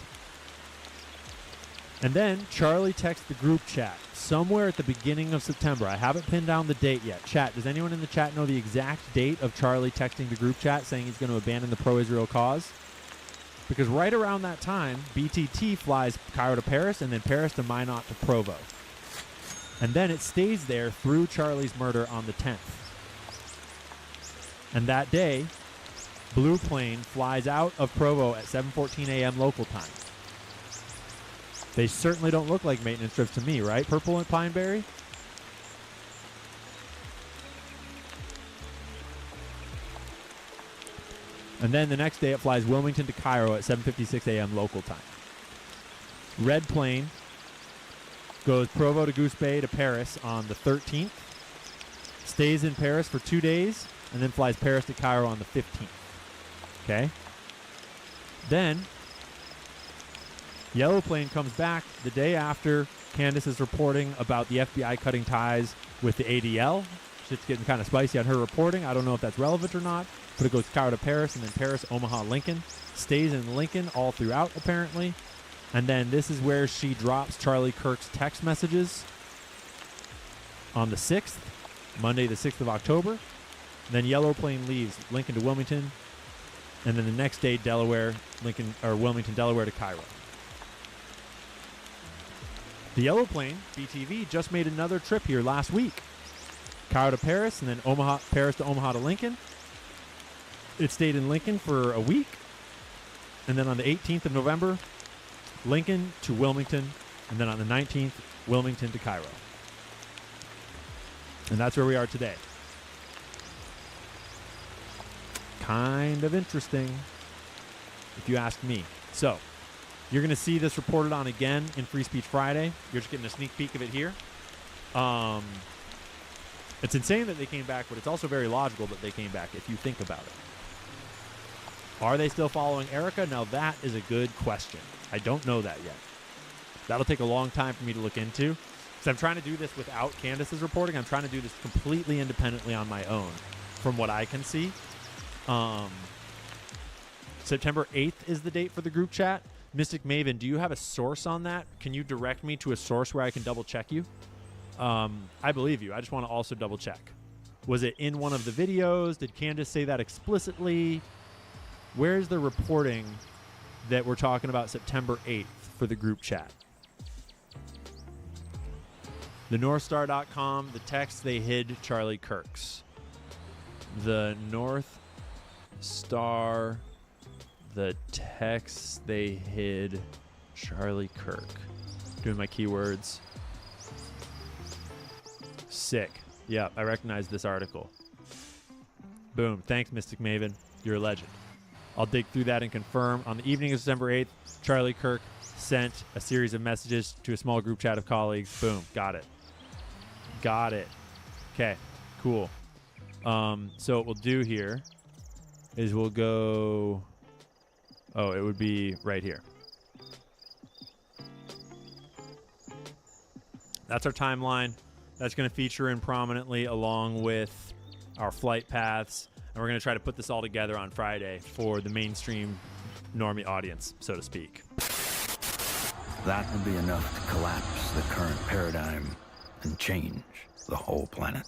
And then Charlie texts the group chat somewhere at the beginning of September. I haven't pinned down the date yet. Chat, does anyone in the chat know the exact date of Charlie texting the group chat saying he's going to abandon the pro-Israel cause? Because right around that time, BTT flies Cairo to Paris and then Paris to Minot to Provo. And then it stays there through Charlie's murder on the 10th. And that day, Blue Plane flies out of Provo at 7:14 a.m. local time. They certainly don't look like maintenance trips to me, right? Purple and Pineberry? And then the next day it flies Wilmington to Cairo at 7:56 a.m. local time. Red Plane goes Provo to Goose Bay to Paris on the 13th, stays in Paris for 2 days, and then flies Paris to Cairo on the 15th. Okay? Then, Yellow Plane comes back the day after Candace is reporting about the FBI cutting ties with the ADL. Shit's getting kind of spicy on her reporting. I don't know if that's relevant or not, but it goes Cairo to Paris, and then Paris, Omaha, Lincoln. Stays in Lincoln all throughout, apparently. And then this is where she drops Charlie Kirk's text messages on the 6th, Monday the 6th of October. Then Yellow Plane leaves Lincoln to Wilmington, and then the next day, Wilmington, Delaware to Cairo. The Yellow Plane, BTV, just made another trip here last week. Cairo to Paris, and then Paris to Omaha to Lincoln. It stayed in Lincoln for a week, and then on the 18th of November, Lincoln to Wilmington, and then on the 19th, Wilmington to Cairo. And that's where we are today. Kind of interesting, if you ask me. So, you're going to see this reported on again in Free Speech Friday. You're just getting a sneak peek of it here. It's insane that they came back, but it's also very logical that they came back if you think about it. Are they still following Erica? Now, that is a good question. I don't know that yet. That'll take a long time for me to look into. So I'm trying to do this without Candace's reporting. I'm trying to do this completely independently on my own, from what I can see. September 8th is the date for the group chat. Mystic Maven, do you have a source on that? Can you direct me to a source where I can double check you? I believe you. I just want to also double check. Was it in one of the videos? Did Candace say that explicitly? Where's the reporting that we're talking about September 8th for the group chat? The NorthStar.com, the text they hid Charlie Kirk's. The North Star, the text they hid Charlie Kirk. Doing my keywords. Sick. Yeah, I recognize this article. Boom. Thanks, Mystic Maven. You're a legend. I'll dig through that and confirm. On the evening of December 8th, Charlie Kirk sent a series of messages to a small group chat of colleagues. Boom. Got it. Got it. Okay. Cool. So what we'll do here is we'll go... Oh, it would be right here. That's our timeline. That's going to feature in prominently along with our flight paths. And we're going to try to put this all together on Friday for the mainstream normie audience, so to speak. That would be enough to collapse the current paradigm and change the whole planet.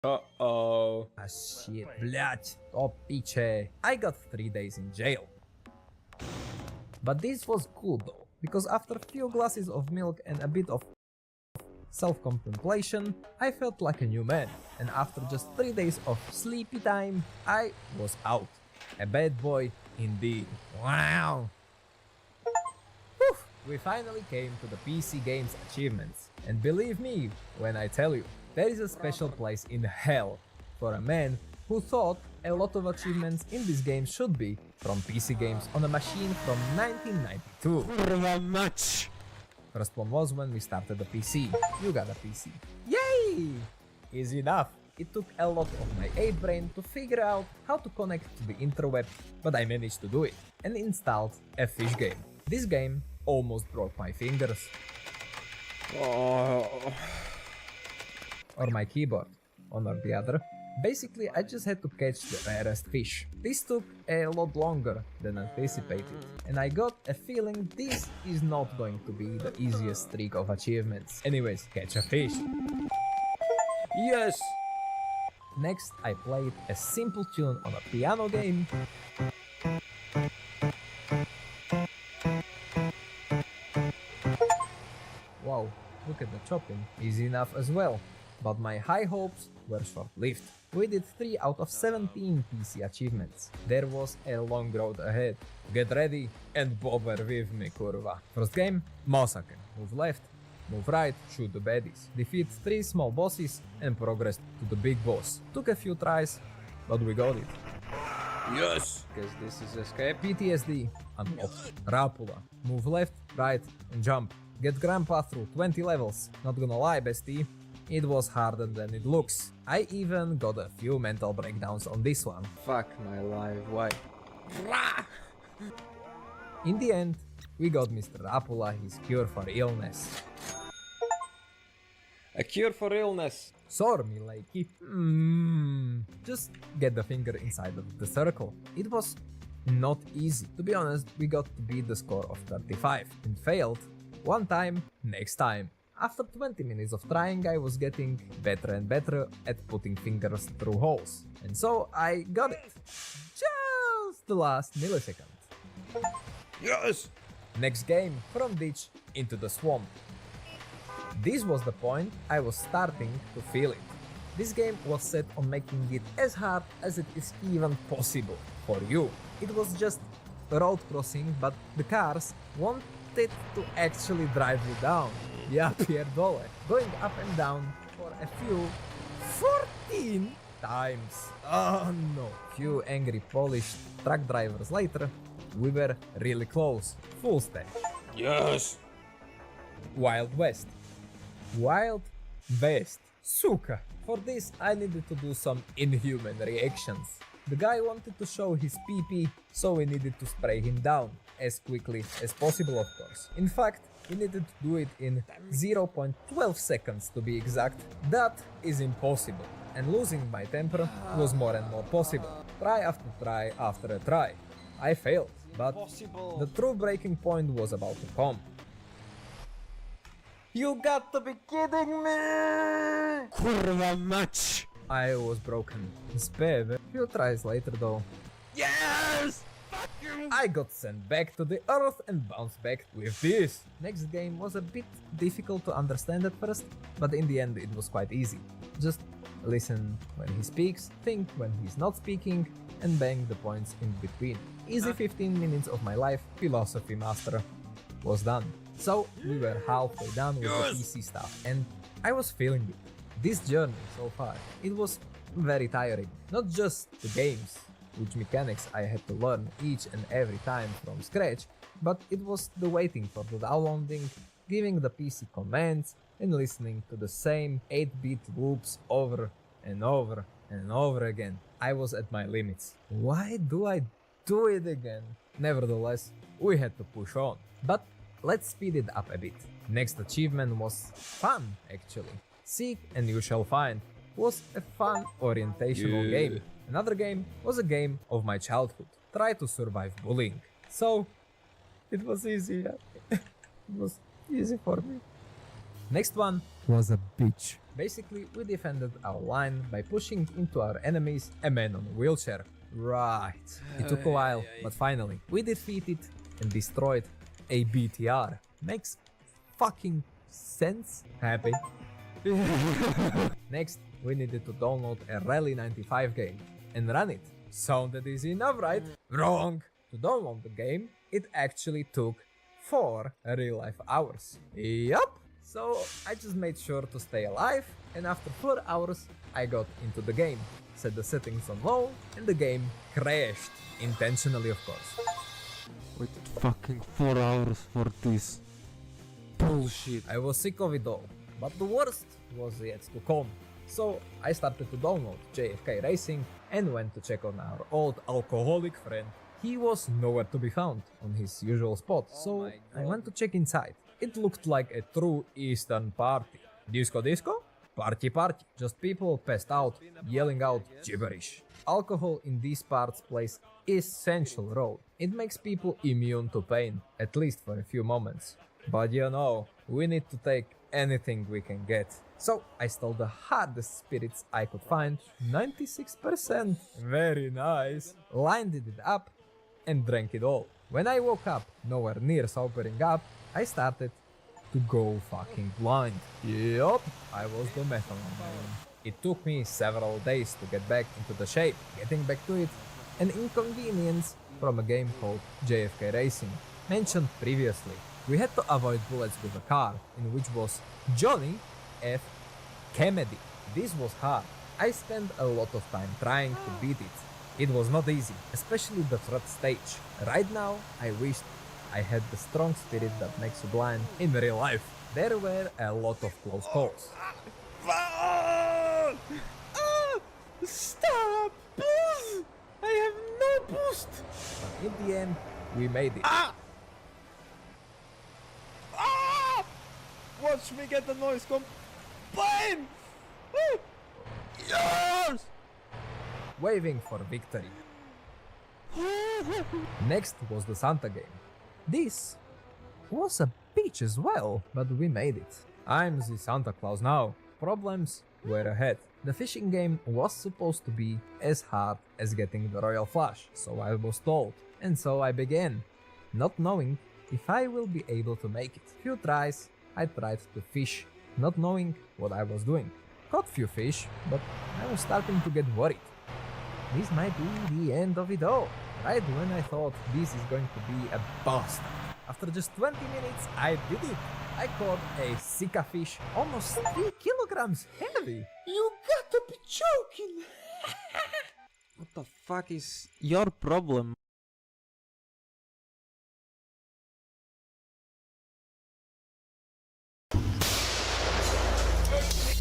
Uh-oh. Ah shit, блять, piche. I got 3 days in jail. But this was cool though, because after a few glasses of milk and a bit of self-contemplation, I felt like a new man, and after just 3 days of sleepy time, I was out. A bad boy indeed. Wow! Whew. We finally came to the PC Games achievements, and believe me when I tell you, there is a special place in hell for a man who thought a lot of achievements in this game should be from PC games on a machine from 1992. First one was when we started the PC. You got a PC. Yay! Easy enough. It took a lot of my 8 brain to figure out how to connect to the interweb, but I managed to do it and installed a fish game. This game almost broke my fingers. Oh. Or my keyboard, one or the other. Basically, I just had to catch the rarest fish. This took a lot longer than anticipated, and I got a feeling this is not going to be the easiest streak of achievements. Anyways, catch a fish. Yes! Next, I played a simple tune on a piano game. Wow, look at the chopping. Easy enough as well. But my high hopes were short-lived. We did 3 out of 17 PC achievements. There was a long road ahead. Get ready and bother with me, kurva. First game, Massacre. Move left, move right, shoot the baddies. Defeat 3 small bosses and progress to the big boss. Took a few tries, but we got it. Yes! Guess this is escape. PTSD, unlocked. Rapula. Move left, right, and jump. Get Grandpa through 20 levels. Not gonna lie, bestie. It was harder than it looks. I even got a few mental breakdowns on this one. Fuck my life, why? In the end, we got Mr. Rapula his cure for illness. A cure for illness. Sorry, likey. Just get the finger inside of the circle. It was not easy. To be honest, we got to beat the score of 35 and failed one time, next time. After 20 minutes of trying, I was getting better and better at putting fingers through holes. And so I got it. Just the last millisecond. Yes! Next game, from ditch into the swamp. This was the point I was starting to feel it. This game was set on making it as hard as it is even possible for you. It was just a road crossing, but the cars wanted to actually drive you down. Yeah, Pierre Dole. Going up and down for a few 14 times. Oh no. Few angry Polish truck drivers later, we were really close. Full stack. Yes! Wild West. Wild West. Suka. For this I needed to do some inhuman reactions. The guy wanted to show his PP, so we needed to spray him down as quickly as possible, of course. In fact, we needed to do it in 0.12 seconds to be exact. That is impossible, and losing my temper was more and more possible. Try after try after a try. I failed, but the true breaking point was about to come. You got to be kidding me! Kurwa mać! I was broken. Speve. Few tries later though. Yes! I got sent back to the earth and bounced back with this. Next game was a bit difficult to understand at first, but in the end it was quite easy. Just listen when he speaks, think when he's not speaking, and bang the points in between. Easy 15 minutes of my life, philosophy master, was done. So we were halfway done with the PC stuff, and I was feeling it. This journey so far, it was very tiring. Not just the games, which mechanics I had to learn each and every time from scratch, but it was the waiting for the downloading, giving the PC commands, and listening to the same 8-bit loops over and over and over again. I was at my limits. Why do I do it again? Nevertheless, we had to push on. But let's speed it up a bit. Next achievement was fun, actually. Seek and You Shall Find was a fun orientational game. Another game was a game of my childhood. Try to survive bullying. So, it was easy. It was easy for me. Next one was a bitch. Basically, we defended our line by pushing into our enemies a man on a wheelchair. Right. It took a while, but finally, we defeated and destroyed a BTR. Makes fucking sense? Happy? Next, we needed to download a Rally 95 game and run it. Sounded easy enough, right? Wrong! To download the game, it actually took 4 real-life hours. Yup! So I just made sure to stay alive, and after 4 hours, I got into the game, set the settings on low, and the game crashed. Intentionally, of course. Waited fucking 4 hours for this bullshit. I was sick of it all, but the worst was yet to come. So I started to download JFK Racing and went to check on our old alcoholic friend. He was nowhere to be found on his usual spot, so I went to check inside. It looked like a true Eastern party. Disco disco? Party party. Just people passed out, yelling out gibberish. Alcohol in these parts plays essential role. It makes people immune to pain, at least for a few moments. But you know, we need to take anything we can get. So I stole the hardest spirits I could find, 96%. Very nice. Lined it up and drank it all. When I woke up, nowhere near sobering up, I started to go fucking blind. Yup, I was the methanol man. It took me several days to get back into the shape. Getting back to it, an inconvenience from a game called JFK Racing, mentioned previously. We had to avoid bullets with a car, in which was Johnny F. Kennedy. This was hard. I spent a lot of time trying to beat it. It was not easy, especially the third stage. Right now, I wished I had the strong spirit that makes you blind in real life. There were a lot of close calls. Stop! Please! I have no boost! But in the end, we made it. Watch me get the noise complaint! Yours! Waving for victory. Next was the Santa game. This was a bitch as well, but we made it. I'm the Santa Claus now. Problems were ahead. The fishing game was supposed to be as hard as getting the Royal Flush, so I was told. And so I began, not knowing if I will be able to make it. Few tries, I tried to fish, not knowing what I was doing. Caught few fish, but I was starting to get worried. This might be the end of it all. Right when I thought this is going to be a bust. After just 20 minutes, I did it. I caught a Sika fish, almost 3 kilograms heavy. You gotta be joking! What the fuck is your problem?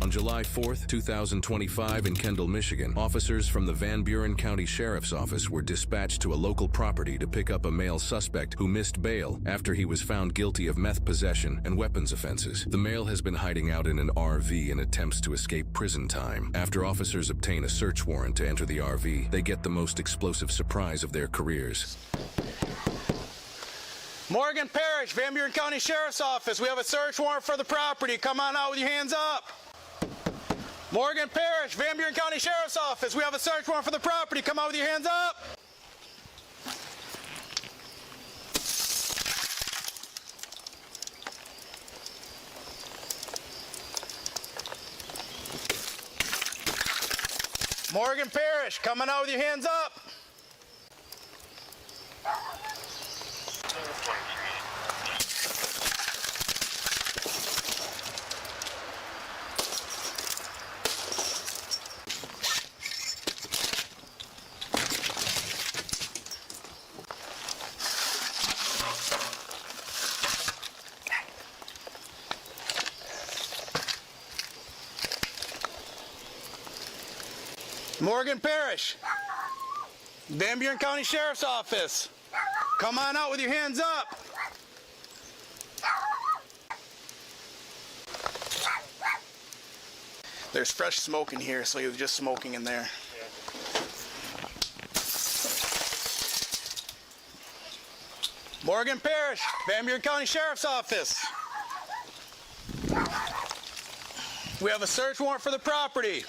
On July 4th, 2025 in Kendall, Michigan, officers from the Van Buren County Sheriff's Office were dispatched to a local property to pick up a male suspect who missed bail after he was found guilty of meth possession and weapons offenses. The male has been hiding out in an RV in attempts to escape prison time. After officers obtain a search warrant to enter the RV, they get the most explosive surprise of their careers. Morgan Parrish, Van Buren County Sheriff's Office. We have a search warrant for the property. Come on out with your hands up. Morgan Parrish, Van Buren County Sheriff's Office. We have a search warrant for the property. Come out with your hands up. Morgan Parrish, coming out with your hands up. Morgan Parrish, Van Buren County Sheriff's Office. Come on out with your hands up. There's fresh smoke in here, so he was just smoking in there. Morgan Parrish, Van Buren County Sheriff's Office. We have a search warrant for the property.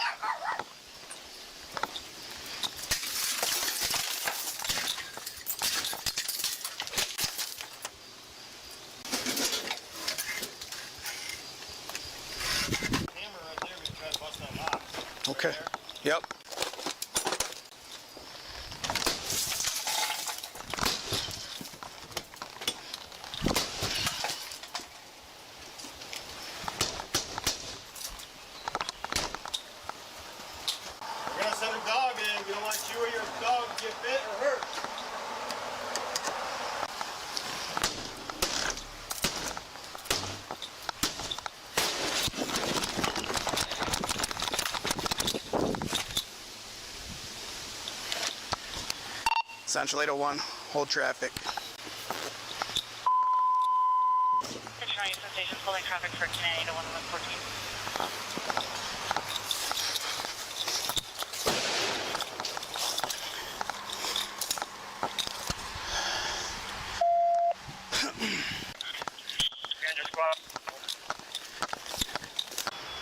Okay. Yep. We're gonna send a dog in. We don't want you or your dog to get bit or hurt. Central 801, hold traffic. Attention, Houston Station, holding traffic for 10 801 114. Ranger squad.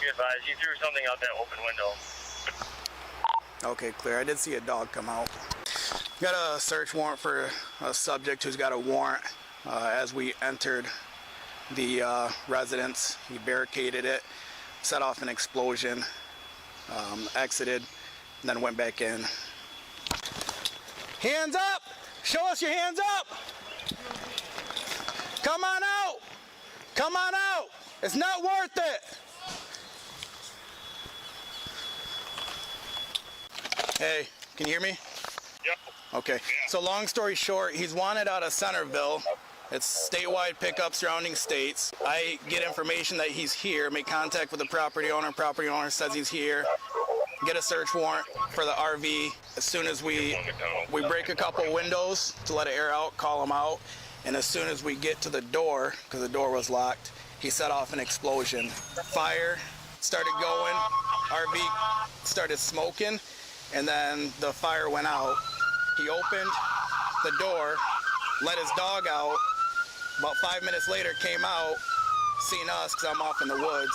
Be advised, you threw something out that open window. Okay, clear. I did see a dog come out. Got a search warrant for a subject who's got a warrant. As we entered the residence, he barricaded it, set off an explosion, exited, and then went back in. Hands up! Show us your hands up! Come on out! Come on out! It's not worth it! Hey, can you hear me? Yep. Okay, so long story short, he's wanted out of Centerville. It's statewide pickup surrounding states. I get information that he's here, make contact with the property owner says he's here, get a search warrant for the RV. As soon as we break a couple windows to let it air out, call him out, and as soon as we get to the door, because the door was locked, he set off an explosion. Fire started going, RV started smoking, and then the fire went out. He opened the door, let his dog out. About 5 minutes later, came out, seen us because I'm off in the woods,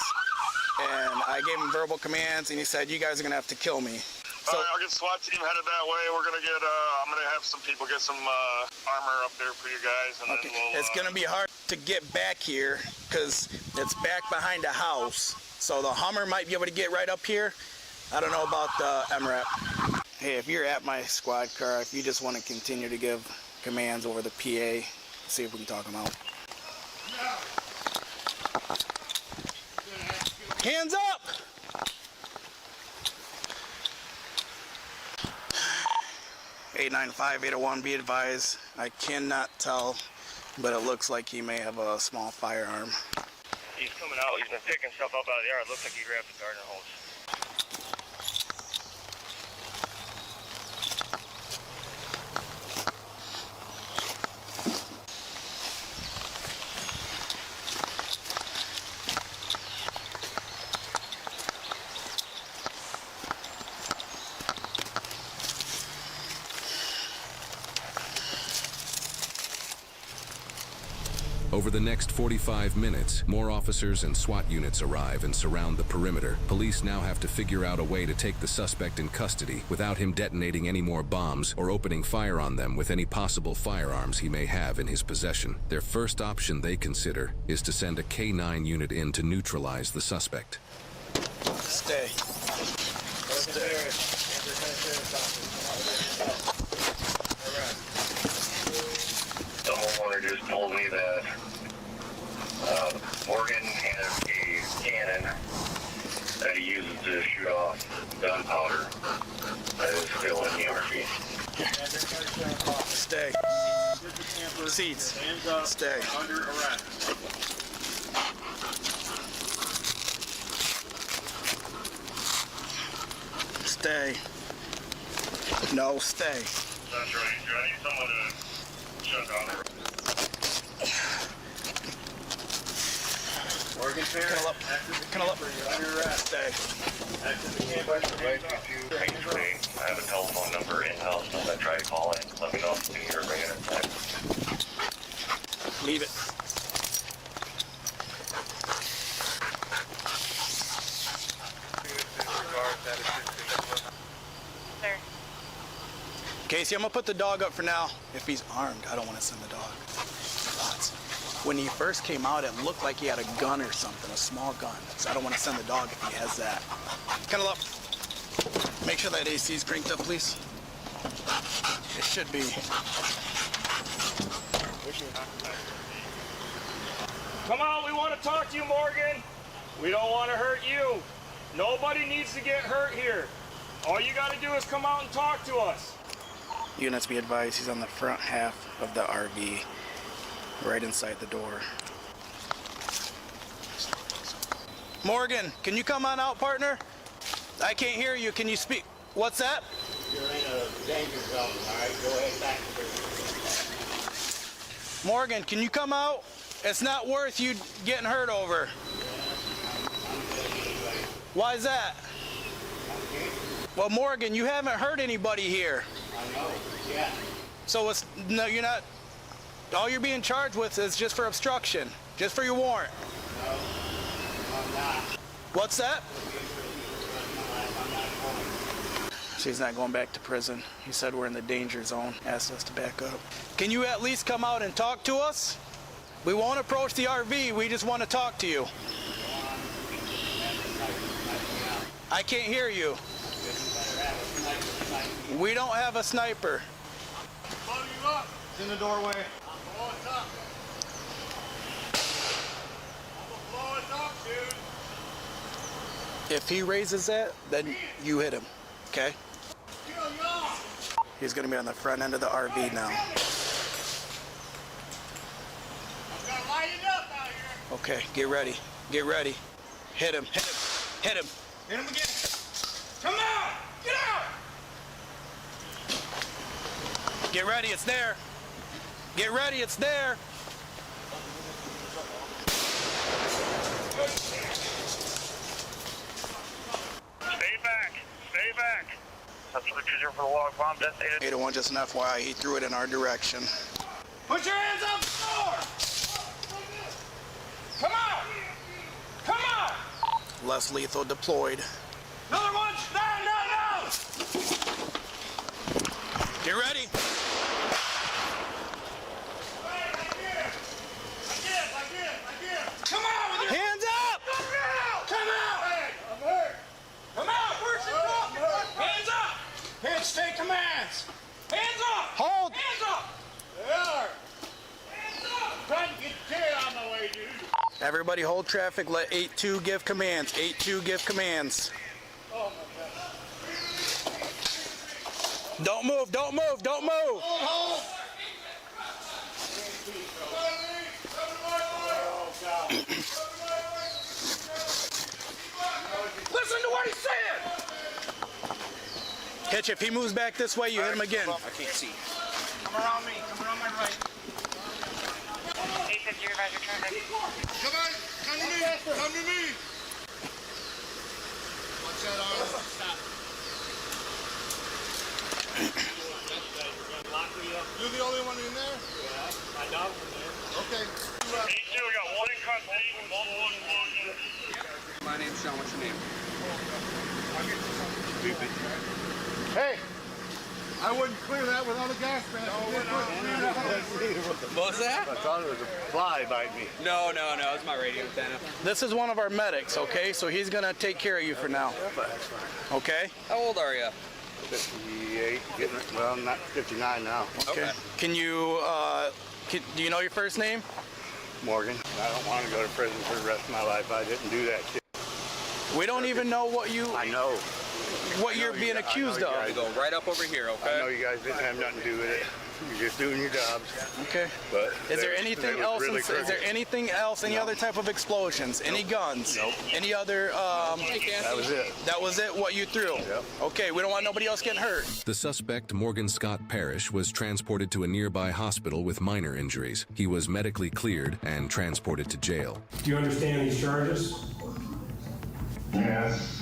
and I gave him verbal commands, and he said, "You guys are gonna have to kill me." So All right, I'll get SWAT team headed that way. We're gonna get. I'm gonna have some people get some armor up there for you guys, and okay. then we'll. It's gonna be hard to get back here because it's back behind a house. So the Hummer might be able to get right up here. I don't know about the MRAP. Hey, if you're at my squad car, if you just want to continue to give commands over the PA, see if we can talk them out. Hands up! (895-801), be advised. I cannot tell, but it looks like he may have a small firearm. He's coming out. He's been picking stuff up out of the yard. Looks like he grabbed the garden hose. Over the next 45 minutes, more officers and SWAT units arrive and surround the perimeter. Police now have to figure out a way to take the suspect in custody without him detonating any more bombs or opening fire on them with any possible firearms he may have in his possession. Their first option they consider is to send a K-9 unit in to neutralize the suspect. Stay. The homeowner just told me that Morgan has a cannon that he uses to shoot off gunpowder that is still in the RV. Stay. Seats. Stay. Under arrest. Stay. No, stay. That's right. I need someone to shut down the Morgan Cuddle up. Under arrest. Stay. I have a telephone number in-house, so I try to call in. Let me know if you can hear ringing inside. Leave it. Casey, I'm gonna put the dog up for now. If he's armed, I don't want to send the dog. But when he first came out, it looked like he had a gun or something, a small gun. So I don't want to send the dog if he has that. Kennel up. Make sure that AC is cranked up, please. It should be. Come on, we want to talk to you, Morgan. We don't want to hurt you. Nobody needs to get hurt here. All you got to do is come out and talk to us. Units be advised, he's on the front half of the RV, right inside the door. Morgan, can you come on out, partner? I can't hear you. Can you speak? What's that? You're in a danger zone, all right? Go ahead back to Morgan, can you come out? It's not worth you getting hurt over. Why is that? Well, Morgan, you haven't hurt anybody here. I know, yeah. So it's, no, you're not, all you're being charged with is just for obstruction, just for your warrant. No, I'm not. What's that? She's not going back to prison. He said we're in the danger zone, asked us to back up. Can you at least come out and talk to us? We won't approach the RV, we just want to talk to you. I can't hear you. We don't have a sniper. It's in the doorway. If he raises that, then you hit him, okay? He's gonna be on the front end of the RV now. Okay, get ready. Get ready. Hit him. Hit him. Hit him. Hit him again. Come out! Get out! Get ready, it's there. Get ready, it's there. Stay back. Stay back. That's the user for the log bomb detonated. 801, just an FYI, he threw it in our direction. Put your hands up the door! Come out! Come out! Less lethal deployed. Another one! No! Get ready. Come out with your hands up! Come out! I'm hurt. Come out! Where's your talking? Hands up! Hands, take commands. Hands up! Hold! Hands up! They are. Hands up! Trying to get the tail out of my way, dude. Everybody hold traffic, let 8-2 give commands. 8-2 give commands. Oh my God. Don't move, don't move, don't move. Hold. Listen to what he said! Hitch, if he moves back this way, you hit him again. I can't see. Come around me. Come around my right. 850, your advisor, turn back. Come on. Come to me. Come to me. Watch that arm. Stop. You're the only one in there? Yeah. My dog was there. Okay. 8-2, we got one in custody, multiple explosions. My name's Sean. What's your name? Stupid. Hey, I wouldn't clear that without a gas mask. What was that? I thought it was a fly biting me. No, it's my radio antenna. This is one of our medics, okay? So he's gonna take care of you for now. Okay? How old are you? 58, well, not 59 now. Okay. Can you, do you know your first name? Morgan. I don't want to go to prison for the rest of my life. I didn't do that shit. We don't even know what you... I know. What you're being accused of. You go right up over here, okay? I know you guys didn't have nothing to do with it. You're just doing your jobs. Okay. But is there anything else? Really is there anything else? Any other type of explosions? Any guns? Nope. Any other? That was it. That was it. What you threw? Yep. Okay. We don't want nobody else getting hurt. The suspect, Morgan Scott Parrish, was transported to a nearby hospital with minor injuries. He was medically cleared and transported to jail. Do you understand these charges? Yes.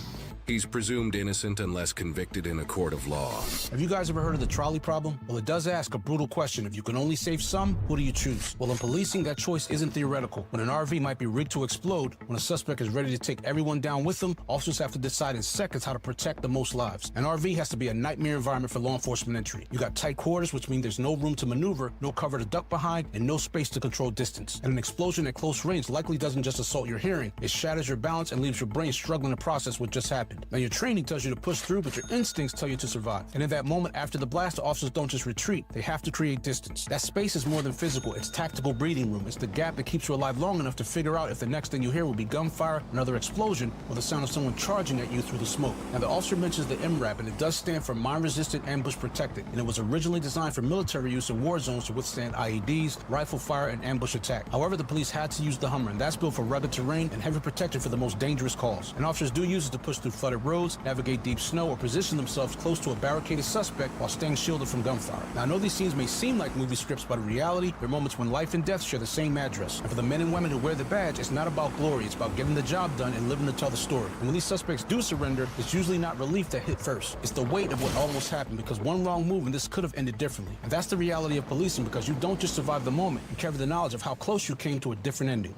He's presumed innocent unless convicted in a court of law. Have you guys ever heard of the trolley problem? Well, it does ask a brutal question. If you can only save some, who do you choose? Well, in policing, that choice isn't theoretical. When an RV might be rigged to explode, when a suspect is ready to take everyone down with them, officers have to decide in seconds how to protect the most lives. An RV has to be a nightmare environment for law enforcement entry. You got tight quarters, which means there's no room to maneuver, no cover to duck behind, and no space to control distance. And an explosion at close range likely doesn't just assault your hearing, it shatters your balance and leaves your brain struggling to process what just happened. Now, your training tells you to push through, but your instincts tell you to survive. And in that moment after the blast, the officers don't just retreat, they have to create distance. That space is more than physical, it's tactical breathing room. It's the gap that keeps you alive long enough to figure out if the next thing you hear will be gunfire, another explosion, or the sound of someone charging at you through the smoke. Now, the officer mentions the MRAP, and it does stand for Mine Resistant Ambush Protected, and it was originally designed for military use in war zones to withstand IEDs, rifle fire, and ambush attack. However, the police had to use the Hummer, and that's built for rugged terrain and heavy protection for the most dangerous calls. And officers do use it to push through flooded roads, navigate deep snow, or position themselves close to a barricaded suspect while staying shielded from gunfire. Now, I know these scenes may seem like movie scripts, but in reality, they're moments when life and death share the same address. And for the men and women who wear the badge, it's not about glory, it's about getting the job done and living to tell the story. And when these suspects do surrender, it's usually not relief that hit first. It's the weight of what almost happened, because one wrong move and this could have ended differently. And that's the reality of policing, because you don't just survive the moment, you carry the knowledge of how close you came to a different ending.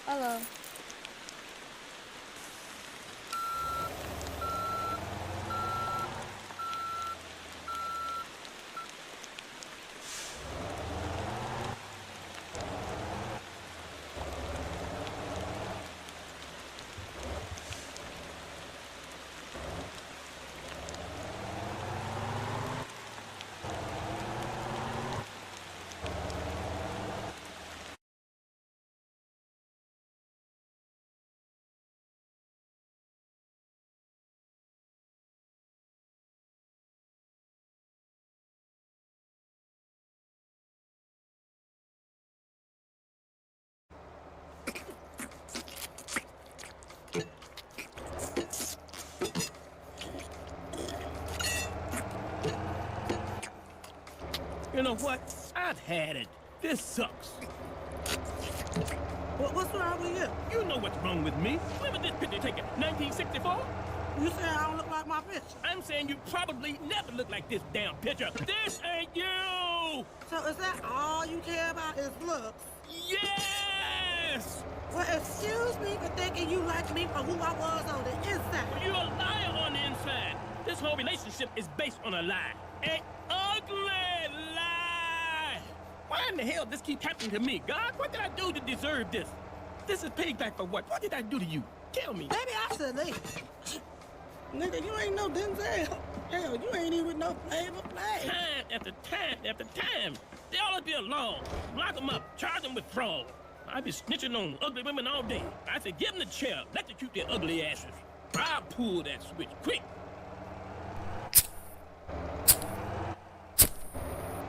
Hello. You know what? I've had it. This sucks. What's wrong with you? You know what's wrong with me. When was this picture taken? 1964? You saying I don't look like my picture? I'm saying you probably never look like this damn picture. This ain't you! So is that all you care about is looks? Yes! Well, excuse me for thinking you like me for who I was on the inside. You're a liar on the inside. This whole relationship is based on a lie. An ugly lie! Why in the hell this keep happening to me? God, what did I do to deserve this? This is payback for what? What did I do to you? Tell me. Maybe I should leave. Nigga, you ain't no Denzel. Hell, you ain't even no Flavor Flav. Time after time after time. They always be alone. Lock them up, charge them with fraud. I be snitching on ugly women all day. I said, give them the chair, electrocute their ugly asses. I'll pull that switch quick.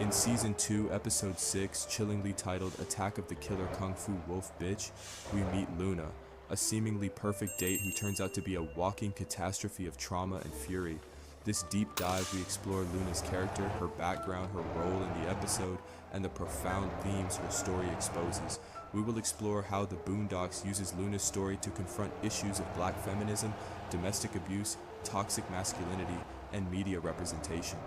In Season 2, Episode 6, chillingly titled Attack of the Killer Kung Fu Wolf Bitch, we meet Luna, a seemingly perfect date who turns out to be a walking catastrophe of trauma and fury. This deep dive, we explore Luna's character, her background, her role in the episode, and the profound themes her story exposes. We will explore how the Boondocks uses Luna's story to confront issues of black feminism, domestic abuse, toxic masculinity, and media representation.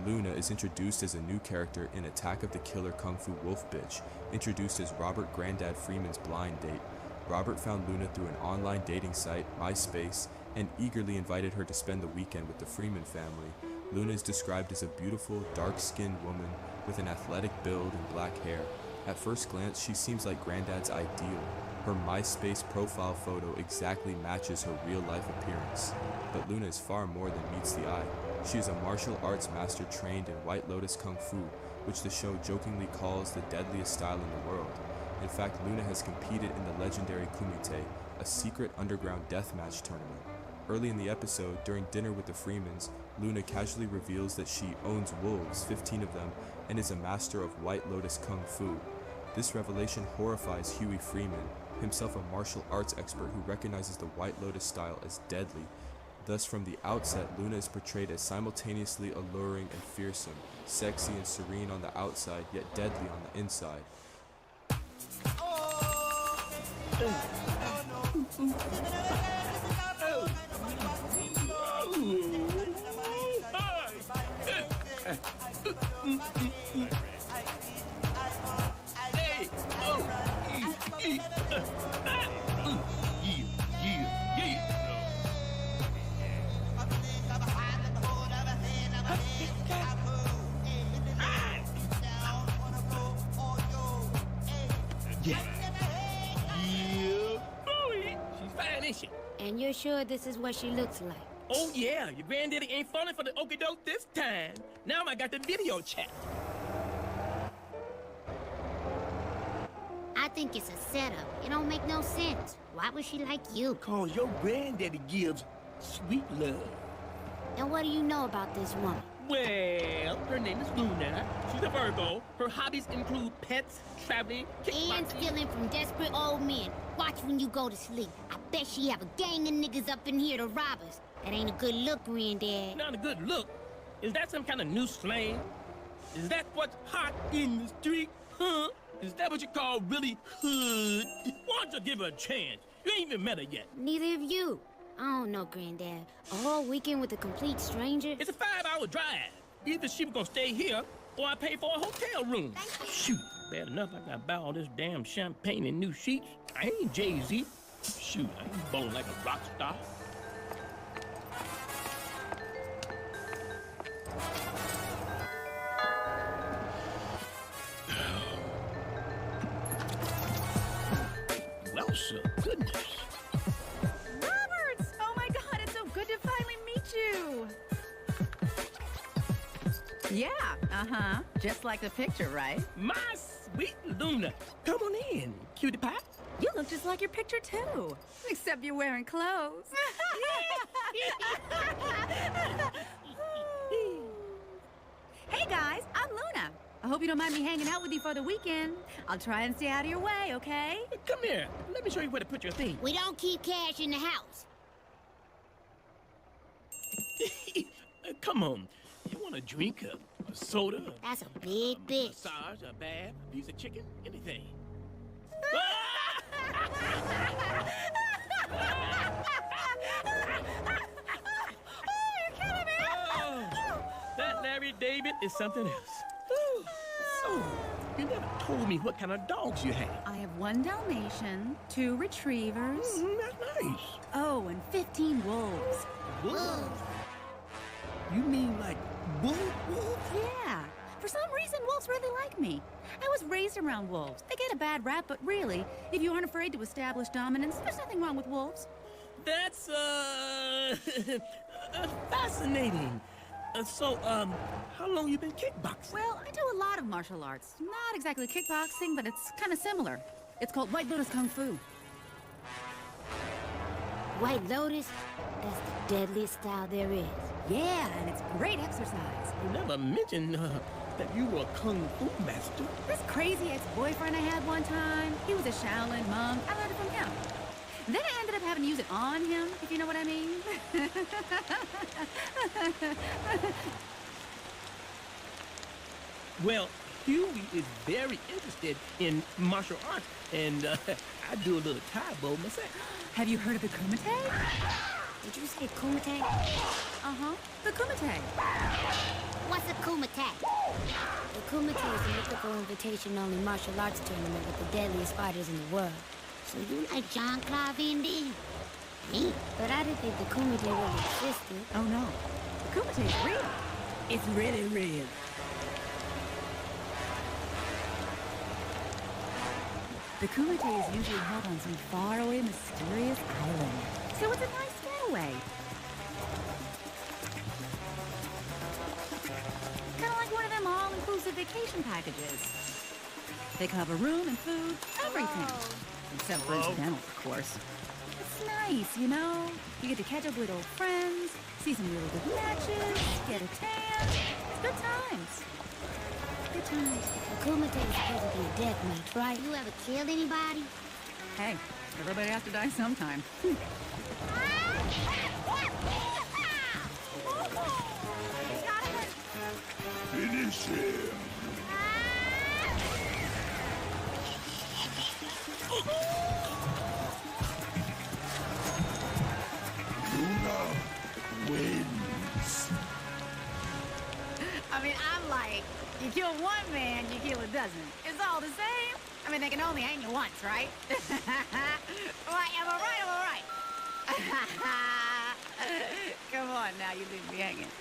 Luna is introduced as a new character in Attack of the Killer Kung Fu Wolf Bitch, introduced as Robert Grandad Freeman's blind date. Robert found Luna through an online dating site, MySpace, and eagerly invited her to spend the weekend with the Freeman family. Luna is described as a beautiful, dark-skinned woman with an athletic build and black hair. At first glance, she seems like Granddad's ideal. Her MySpace profile photo exactly matches her real-life appearance. But Luna is far more than meets the eye. She is a martial arts master trained in White Lotus Kung Fu, which the show jokingly calls the deadliest style in the world. In fact, Luna has competed in the legendary Kumite, a secret underground deathmatch tournament. Early in the episode, during dinner with the Freemans, Luna casually reveals that she owns wolves, 15 of them, and is a master of White Lotus Kung Fu. This revelation horrifies Huey Freeman, himself a martial arts expert who recognizes the White Lotus style as deadly. Thus, from the outset, Luna is portrayed as simultaneously alluring and fearsome, sexy and serene on the outside, yet deadly on the inside. And you're sure this is what she looks like? Oh yeah, your granddaddy ain't falling for the okie doke this time. Now I got the video chat. I think it's a setup. It don't make no sense. Why would she like you? Cause your granddaddy gives sweet love. And what do you know about this woman? Well, her name is Luna. She's a Virgo. Her hobbies include pets, traveling, and stealing from desperate old men. Watch when you go to sleep. I bet she have a gang of niggas up in here to rob us. That ain't a good look, Granddad. Not a good look? Is that some kind of new slang? Is that what's hot in the street, huh? Is that what you call really hood? Why don't you give her a chance? You ain't even met her yet. Neither of you. I don't know, Granddad. A whole weekend with a complete stranger? It's a 5-hour drive. Either she was gonna stay here, or I pay for a hotel room. Shoot, bad enough I gotta buy all this damn champagne and new sheets. I ain't Jay-Z. Shoot, I ain't ballin' like a rock star. Well, sir, goodness. Roberts! Oh my God, it's so good to finally meet you. Yeah, uh-huh. Just like the picture, right? My sweet Luna. Come on in, cutie pie. You look just like your picture, too. Except you're wearing clothes. Hey, guys, I'm Luna. I hope you don't mind me hanging out with you for the weekend. I'll try and stay out of your way, okay? Come here. Let me show you where to put your thing. We don't keep cash in the house. Come on. You want a drink, a soda? That's a big bitch. A massage, a bath, a piece of chicken, anything. Raven is something else. Ooh, so, you never told me what kind of dogs you have. I have 1 Dalmatian, 2 Retrievers. That's nice. Oh, and 15 wolves. Wolves? You mean like wolves? Yeah. For some reason, wolves really like me. I was raised around wolves. They get a bad rap, but really, if you aren't afraid to establish dominance, there's nothing wrong with wolves. That's, fascinating. So, how long you been kickboxing? Well, I do a lot of martial arts. Not exactly kickboxing, but it's kind of similar. It's called White Lotus Kung Fu. White Lotus? That's the deadliest style there is. Yeah, and it's great exercise. You never mentioned, that you were a kung fu master. This crazy ex-boyfriend I had one time, he was a Shaolin monk. I learned it from him. Then I ended up having to use it on him, if you know what I mean. Well, Huey is very interested in martial arts, and I do a little Taebo myself. Have you heard of the Kumite? Did you say Kumite? Uh-huh, the Kumite. What's a Kumite? The Kumite is a mythical invitation-only martial arts tournament with the deadliest fighters in the world. So you like Jean-Claude Van Damme? Me? But I didn't think the Kumite really existed. Oh no, the Kumite is real. It's really real. The Kumite is usually held on some faraway, mysterious island. So it's a nice getaway. Kind of like one of them all-inclusive vacation packages. They cover room and food, everything. Except for incidentals, of course. It's nice, you know? You get to catch up with old friends, see some really good matches, get a tan. It's good times. Good times. The Kumite is supposed to be a death match, right? You ever killed anybody? Hey, everybody has to die sometime. Finish him. Luna wins. I mean, I'm like, you kill one man, you kill a dozen. It's all the same. I mean, they can only hang you once, right? Right, am I right? Am I right? Come on now, you leave me hanging.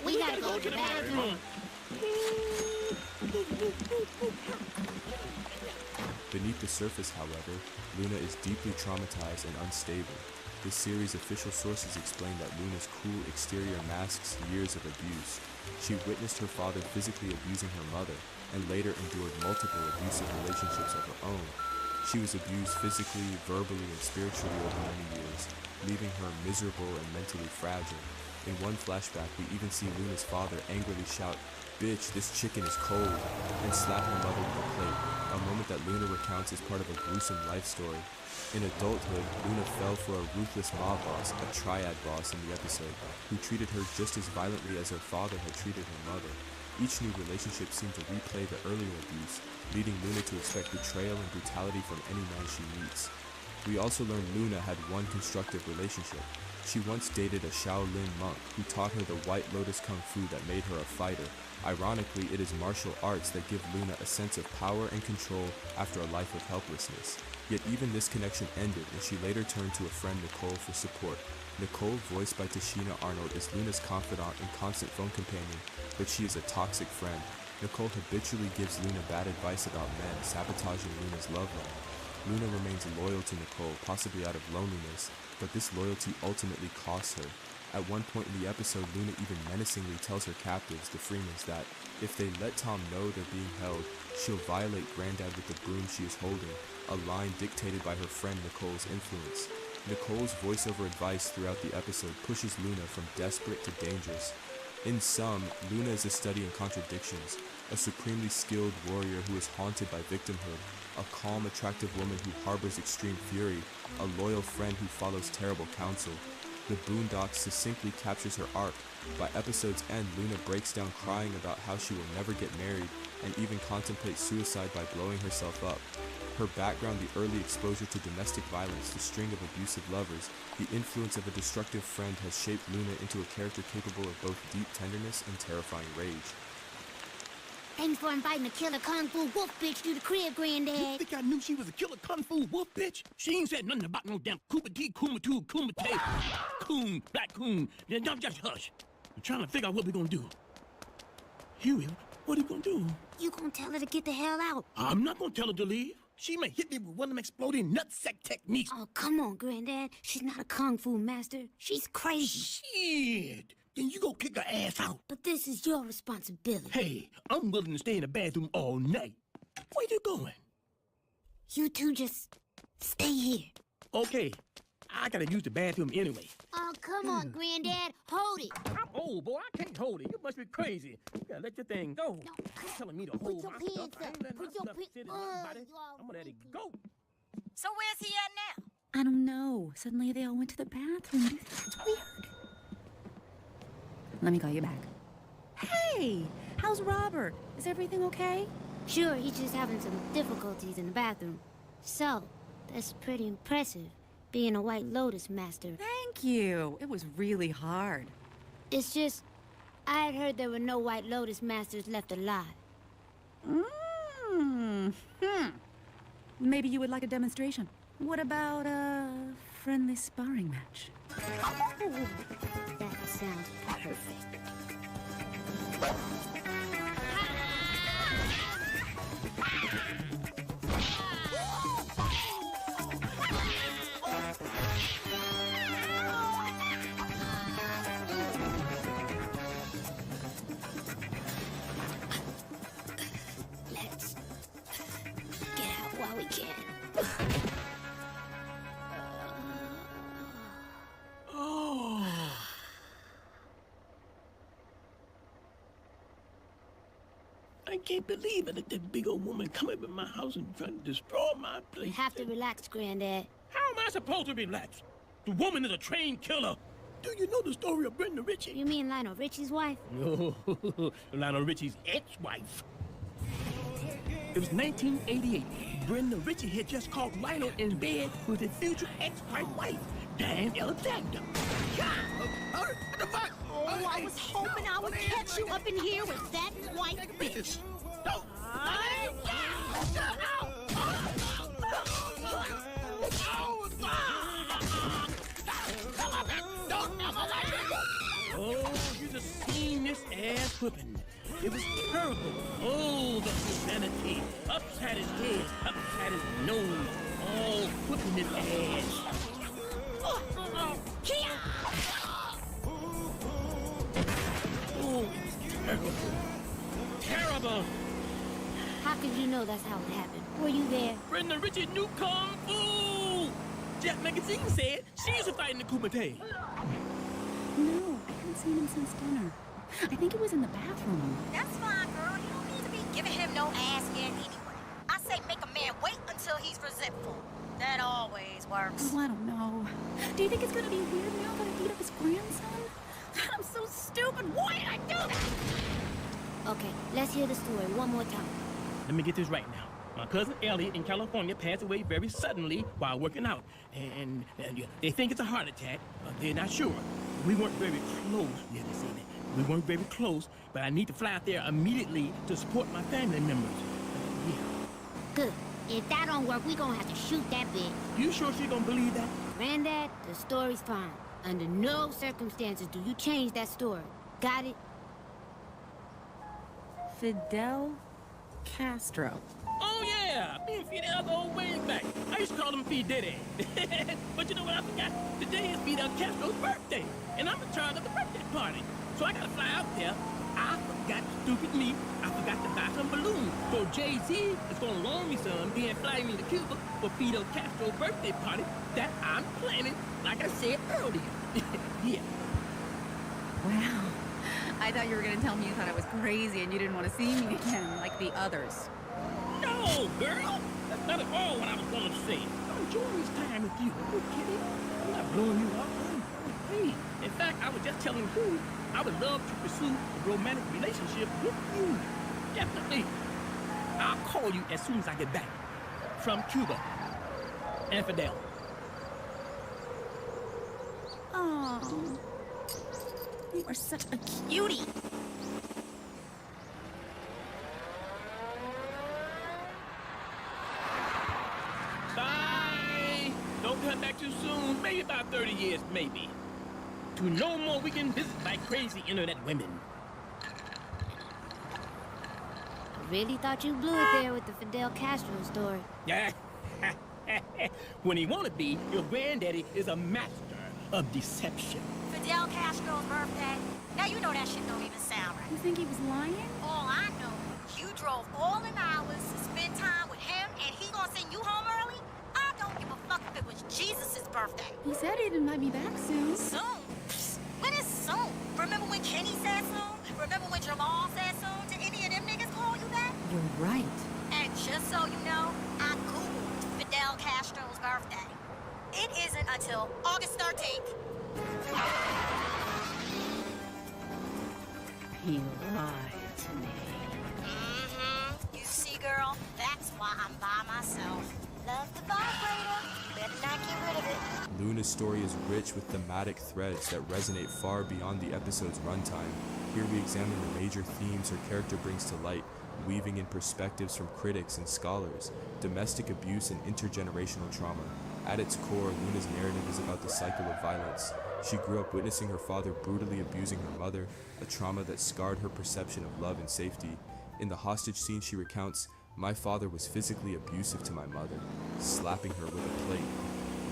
We gotta go to the bathroom. Beneath the surface, however, Luna is deeply traumatized and unstable. This series' official sources explain that Luna's cool exterior masks years of abuse. She witnessed her father physically abusing her mother, and later endured multiple abusive relationships of her own. She was abused physically, verbally, and spiritually over many years, leaving her miserable and mentally fragile. In one flashback, we even see Luna's father angrily shout, "Bitch, this chicken is cold," and slap her mother with a plate, a moment that Luna recounts as part of a gruesome life story. In adulthood, Luna fell for a ruthless mob boss, a triad boss in the episode, who treated her just as violently as her father had treated her mother. Each new relationship seemed to replay the earlier abuse, leading Luna to expect betrayal and brutality from any man she meets. We also learn Luna had one constructive relationship. She once dated a Shaolin monk who taught her the White Lotus Kung Fu that made her a fighter. Ironically, it is martial arts that give Luna a sense of power and control after a life of helplessness. Yet even this connection ended, and she later turned to a friend Nicole for support. Nicole, voiced by Tashina Arnold, is Luna's confidant and constant phone companion, but she is a toxic friend. Nicole habitually gives Luna bad advice about men, sabotaging Luna's love life. Luna remains loyal to Nicole, possibly out of loneliness, but this loyalty ultimately costs her. At one point in the episode, Luna even menacingly tells her captives, the Freemans, that if they let Tom know they're being held, she'll violate Granddad with the broom she is holding, a line dictated by her friend Nicole's influence. Nicole's voiceover advice throughout the episode pushes Luna from desperate to dangerous. In sum, Luna is a study in contradictions, a supremely skilled warrior who is haunted by victimhood, a calm, attractive woman who harbors extreme fury, a loyal friend who follows terrible counsel. The Boondocks succinctly captures her arc. By episode's end, Luna breaks down crying about how she will never get married and even contemplates suicide by blowing herself up. Her background, the early exposure to domestic violence, the string of abusive lovers, the influence of a destructive friend has shaped Luna into a character capable of both deep tenderness and terrifying rage. Thanks for inviting a killer kung fu wolf bitch to the crib, Granddad. You think I knew she was a killer kung fu wolf bitch? She ain't said nothing about no damn Kumite, Kumatu, Kumite, Coon, Black Coon. Now, y'all just hush. I'm trying to figure out what we're gonna do. Huey, what are you gonna do? You gonna tell her to get the hell out? I'm not gonna tell her to leave. She may hit me with one of them exploding nutsack techniques. Oh, come on, Granddad. She's not a kung fu master. She's crazy. Shit! Then you go kick her ass out. But this is your responsibility. Hey, I'm willing to stay in the bathroom all night. Where you going? You two just stay here. Okay, I gotta use the bathroom anyway. Oh, come on, Granddad. Hold it. I'm old, boy. I can't hold it. You must be crazy. You gotta let your thing go. You're telling me to hold my stuff. I ain't letting my stuff sit in my body. I'm gonna let it go. So where's he at now? I don't know. Suddenly they all went to the bathroom. It's weird. Let me call you back. Hey! How's Robert? Is everything okay? Sure, he's just having some difficulties in the bathroom. So, that's pretty impressive, being a White Lotus master. Thank you. It was really hard. It's just, I had heard there were no White Lotus masters left alive. Maybe you would like a demonstration. What about a friendly sparring match? That sounds perfect. Let's get out while we can. I can't believe it. That big old woman come up in my house and trying to destroy my place. You have to relax, Granddad. How am I supposed to relax? The woman is a trained killer. Do you know the story of Brenda Ritchie? You mean Lionel Richie's wife? No, Lionel Richie's ex-wife. It was 1988. Brenda Ritchie had just caught Lionel in bed with his future ex-wife, Diane Alexander. Oh, I was hoping I would catch you up in here with that white bitch. Oh, you just seen this ass whipping. It was terrible. Oh, the humanity. Upside his head, upside his nose, all whipping his ass. Oh, it's terrible. Terrible. How could you know that's how it happened? Were you there? Brenda Ritchie knew Kung Fu. Jet Magazine said she's a fighting the Kumite. No, I haven't seen him since dinner. I think he was in the bathroom. That's fine, girl. You don't need to be giving him no ass yet anyway. I say make a man wait until he's resentful. That always works. Oh, I don't know. Do you think it's gonna be weird now that I beat up his grandson? I'm so stupid. Why did I do that? Okay, let's hear the story one more time. Let me get this right now. My cousin Elliot in California passed away very suddenly while working out. And they think it's a heart attack, but they're not sure. We weren't very close. Yeah, they say that. We weren't very close, but I need to fly out there immediately to support my family members. Yeah. Good. If that don't work, we gonna have to shoot that bitch. You sure she gonna believe that? Granddad, the story's fine. Under no circumstances do you change that story. Got it? Fidel Castro. Oh yeah, me and Fidel go way back. I used to call him Fidel. But you know what I forgot? Today is Fidel Castro's birthday, and I'm in charge of the birthday party. So I gotta fly out there. I forgot, stupid me, I forgot to buy some balloons. So Jay-Z is gonna loan me some, then fly me to Cuba for Fidel Castro's birthday party that I'm planning, like I said earlier. Yeah. Wow. I thought you were gonna tell me you thought I was crazy and you didn't want to see me again, like the others. No, girl! That's not at all what I was gonna say. I'm enjoying this time with you. Are you kidding? I'm not blowing you off. Hey, in fact, I was just telling you, I would love to pursue a romantic relationship with you. Definitely. I'll call you as soon as I get back. from Cuba. And Fidel. Oh, you are such a cutie. Bye. Don't come back too soon. Maybe about 30 years, maybe. To no more we can visit by crazy internet women. Really thought you blew it there with the Fidel Castro story. Yeah. When he wanna be, your granddaddy is a master of deception. Fidel Castro's birthday. Now you know that shit don't even sound right. You think he was lying? All I know, you drove all them hours to spend time with him, and he gonna send you home early? I don't give a fuck if it was Jesus' birthday. He said he'd invite me back soon. Soon? When is soon? Remember when Kenny said soon? Remember when Jamal said soon? Did any of them niggas call you that? You're right. And just so you know, I Googled Fidel Castro's birthday. It isn't until August 13th. He lied to me. Mm-hmm. You see, girl, that's why I'm by myself. Love the vibrator. Better not get rid of it. Luna's story is rich with thematic threads that resonate far beyond the episode's runtime. Here we examine the major themes her character brings to light, weaving in perspectives from critics and scholars, domestic abuse and intergenerational trauma. At its core, Luna's narrative is about the cycle of violence. She grew up witnessing her father brutally abusing her mother, a trauma that scarred her perception of love and safety. In the hostage scene, she recounts, "My father was physically abusive to my mother, slapping her with a plate."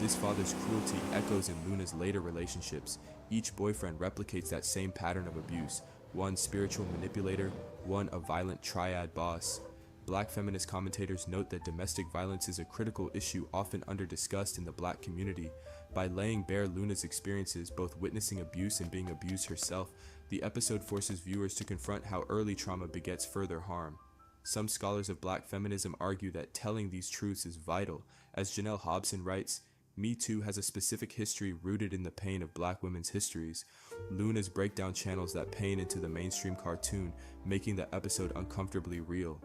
This father's cruelty echoes in Luna's later relationships. Each boyfriend replicates that same pattern of abuse, one spiritual manipulator, one a violent triad boss. Black feminist commentators note that domestic violence is a critical issue often under-discussed in the Black community. By laying bare Luna's experiences, both witnessing abuse and being abused herself, the episode forces viewers to confront how early trauma begets further harm. Some scholars of Black feminism argue that telling these truths is vital. As Janelle Hobson writes, Me Too has a specific history rooted in the pain of Black women's histories. Luna's breakdown channels that pain into the mainstream cartoon, making the episode uncomfortably real.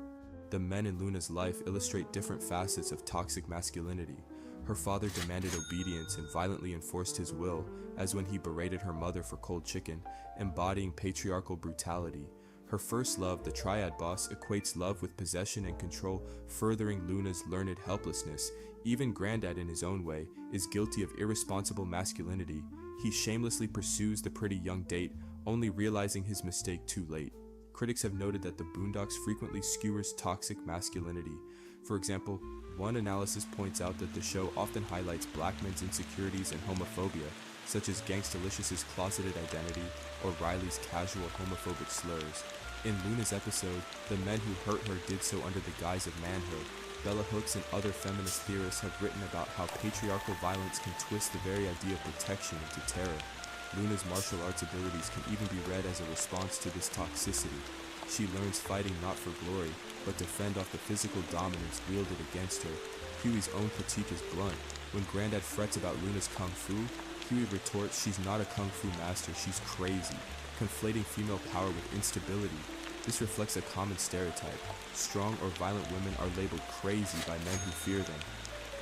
The men in Luna's life illustrate different facets of toxic masculinity. Her father demanded obedience and violently enforced his will, as when he berated her mother for cold chicken, embodying patriarchal brutality. Her first love, the triad boss, equates love with possession and control, furthering Luna's learned helplessness. Even Granddad, in his own way, is guilty of irresponsible masculinity. He shamelessly pursues the pretty young date, only realizing his mistake too late. Critics have noted that the Boondocks frequently skewers toxic masculinity. For example, one analysis points out that the show often highlights Black men's insecurities and homophobia, such as Gangstalicious' closeted identity or Riley's casual homophobic slurs. In Luna's episode, the men who hurt her did so under the guise of manhood. Bella Hooks and other feminist theorists have written about how patriarchal violence can twist the very idea of protection into terror. Luna's martial arts abilities can even be read as a response to this toxicity. She learns fighting not for glory, but to fend off the physical dominance wielded against her. Huey's own critique is blunt. When Granddad frets about Luna's kung fu, Huey retorts she's not a kung fu master, she's crazy, conflating female power with instability. This reflects a common stereotype. Strong or violent women are labeled crazy by men who fear them.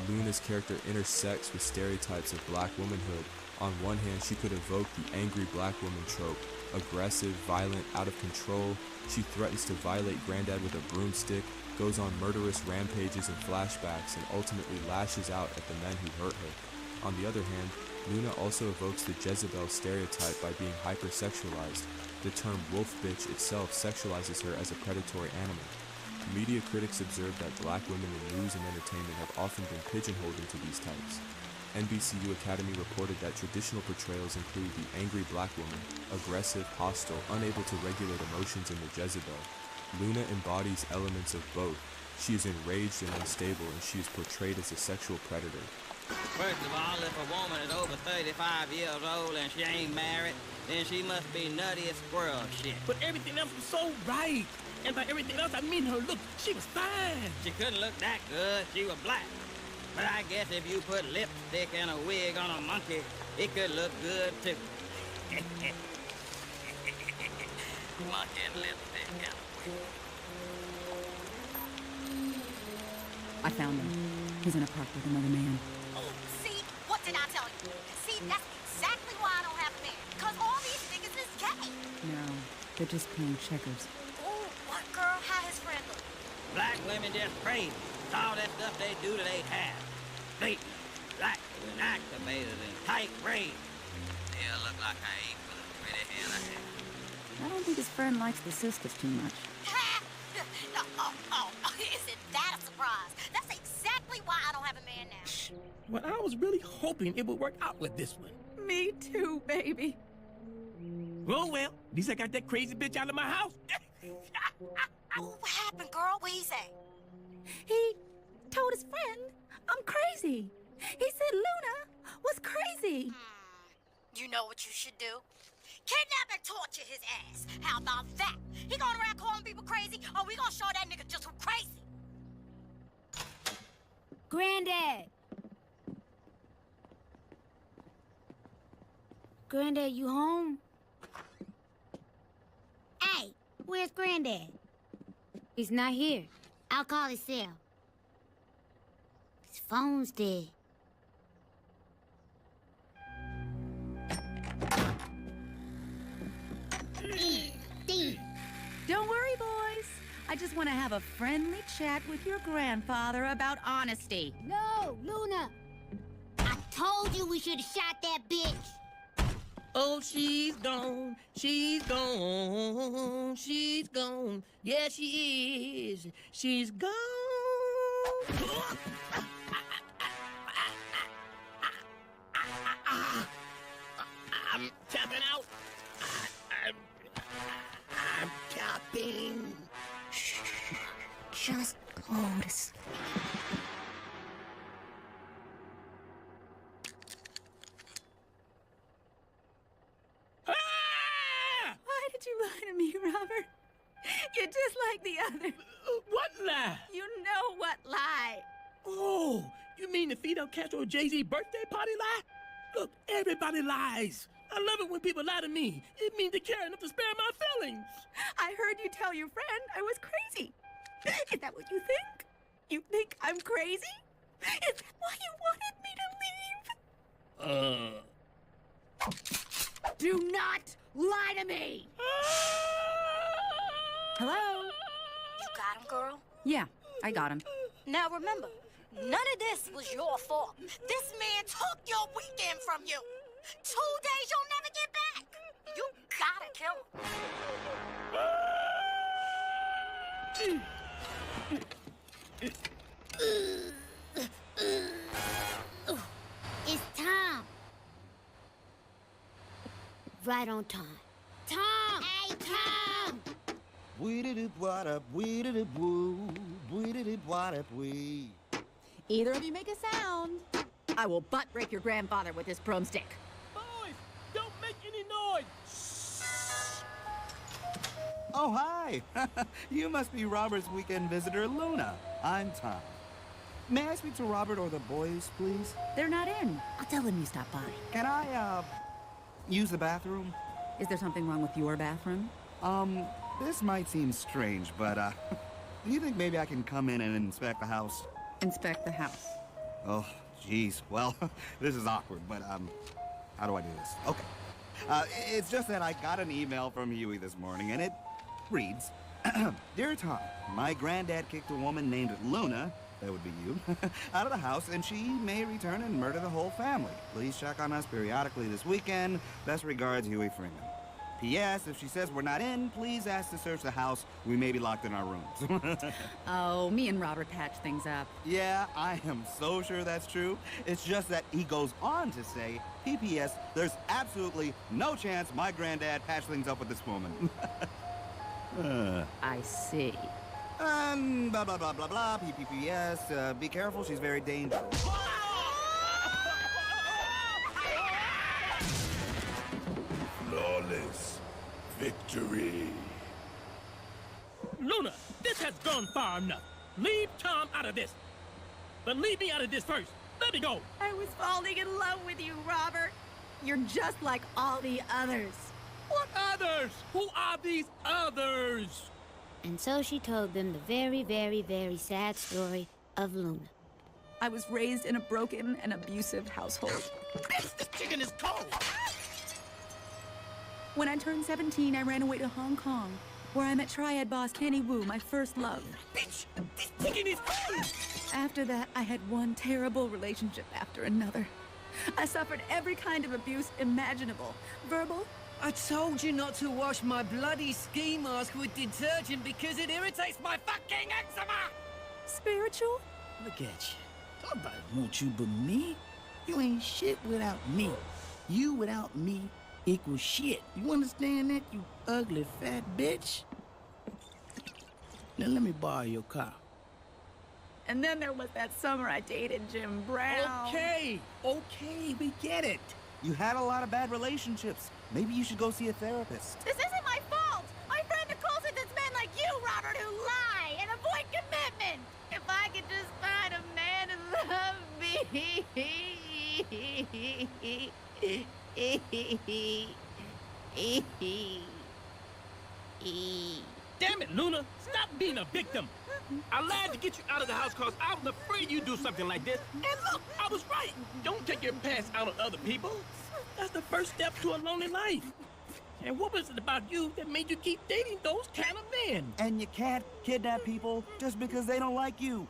Luna's character intersects with stereotypes of Black womanhood. On one hand, she could evoke the angry Black woman trope. Aggressive, violent, out of control, she threatens to violate Granddad with a broomstick, goes on murderous rampages and flashbacks, and ultimately lashes out at the men who hurt her. On the other hand, Luna also evokes the Jezebel stereotype by being hypersexualized. The term wolf bitch itself sexualizes her as a predatory animal. Media critics observe that Black women in news and entertainment have often been pigeonholed into these types. NBCU Academy reported that traditional portrayals include the angry Black woman, aggressive, hostile, unable to regulate emotions in the Jezebel. Luna embodies elements of both. She is enraged and unstable, and she is portrayed as a sexual predator. First of all, if a woman is over 35 years old and she ain't married, then she must be nutty as squirrel shit. But everything else was so right. And by everything else, I mean her look. She was fine. She couldn't look that good. She was black. But I guess if you put lipstick and a wig on a monkey, it could look good too. Monkey and lipstick and a wig. I found him. He's in a park with another man. Oh, see? What did I tell you? See, that's exactly why I don't have a man. Because all these niggas is gay. No, they're just playing checkers. Oh, what girl? How his friend look? Black women just crazy. It's all that stuff they do to they have. Bleeding, black, and activated in tight braids. They'll look like I ate with a pretty hand I have. I don't think his friend likes the sisters too much. Isn't that a surprise? That's exactly why I don't have a man now. Well, I was really hoping it would work out with this one. Me too, baby. Oh, well, at least I got that crazy bitch out of my house. Oh, what happened, girl? What he say? He told his friend I'm crazy. He said Luna was crazy. You know what you should do? Kidnap and torture his ass. How about that? He going around calling people crazy, or we gonna show that nigga just who crazy? Granddad! Granddad, you home? Hey, where's Granddad? He's not here. I'll call his cell. His phone's dead. Don't worry, boys. I just want to have a friendly chat with your grandfather about honesty. No, Luna! I told you we should have shot that bitch! Oh, she's gone, she's gone, she's gone. Yeah, she is. She's gone. I'm tapping out. I'm tapping. Just go to sleep. Why did you lie to me, Robert? You're just like the others. What lie? You know what lie. Oh, you mean the Fidel Castro Jay-Z birthday party lie? Look, everybody lies. I love it when people lie to me. It means they care enough to spare my feelings. I heard you tell your friend I was crazy. Is that what you think? You think I'm crazy? Is that why you wanted me to leave? Do not lie to me! Hello? You got him, girl? Yeah, I got him. Now remember, none of this was your fault. This man took your weekend from you. 2 days you'll never get back. You gotta kill him. It's Tom. Right on time. Tom! Hey, Tom! Either of you make a sound, I will butt break your grandfather with this broomstick. Boys, don't make any noise. Oh, hi. You must be Robert's weekend visitor, Luna. I'm Tom. May I speak to Robert or the boys, please? They're not in. I'll tell them you stopped by. Can I, use the bathroom? Is there something wrong with your bathroom? This might seem strange, but, do you think maybe I can come in and inspect the house? Inspect the house. Oh, jeez. Well, this is awkward, but, how do I do this? Okay. It's just that I got an email from Huey this morning, and it reads, Dear Tom, my granddad kicked a woman named Luna, that would be you, out of the house, and she may return and murder the whole family. Please check on us periodically this weekend. Best regards, Huey Freeman. P.S. If she says we're not in, please ask to search the house. We may be locked in our rooms. Oh, me and Robert patched things up. Yeah, I am so sure that's true. It's just that he goes on to say, P.P.S. There's absolutely no chance my granddad patched things up with this woman. I see. Blah, blah, blah, blah, blah, P.P.P.S. Be careful, she's very dangerous. Flawless victory. Luna, this has gone far enough. Leave Tom out of this. But leave me out of this first. Let me go. I was falling in love with you, Robert. You're just like all the others. What others? Who are these others? And so she told them the very, very, very sad story of Luna. I was raised in a broken and abusive household. This chicken is cold! When I turned 17, I ran away to Hong Kong, where I met Triad boss Kenny Wu, my first love. Bitch, this chicken is cold! After that, I had one terrible relationship after another. I suffered every kind of abuse imaginable. Verbal. I told you not to wash my bloody ski mask with detergent because it irritates my fucking eczema! Spiritual. Look at you. Nobody wants you but me. You ain't shit without me. You without me equals shit. You understand that, you ugly fat bitch? Now let me borrow your car. And then there was that summer I dated Jim Brown. Okay, we get it. You had a lot of bad relationships. Maybe you should go see a therapist. This isn't my fault! My friend Nicole says it's men like you, Robert, who lie and avoid commitment! If I could just find a man who loved me. Damn it, Luna! Stop being a victim! I lied to get you out of the house because I was afraid you'd do something like this. And look, I was right. Don't take your past out on other people. That's the first step to a lonely life. And what was it about you that made you keep dating those kind of men? And you can't kidnap people just because they don't like you.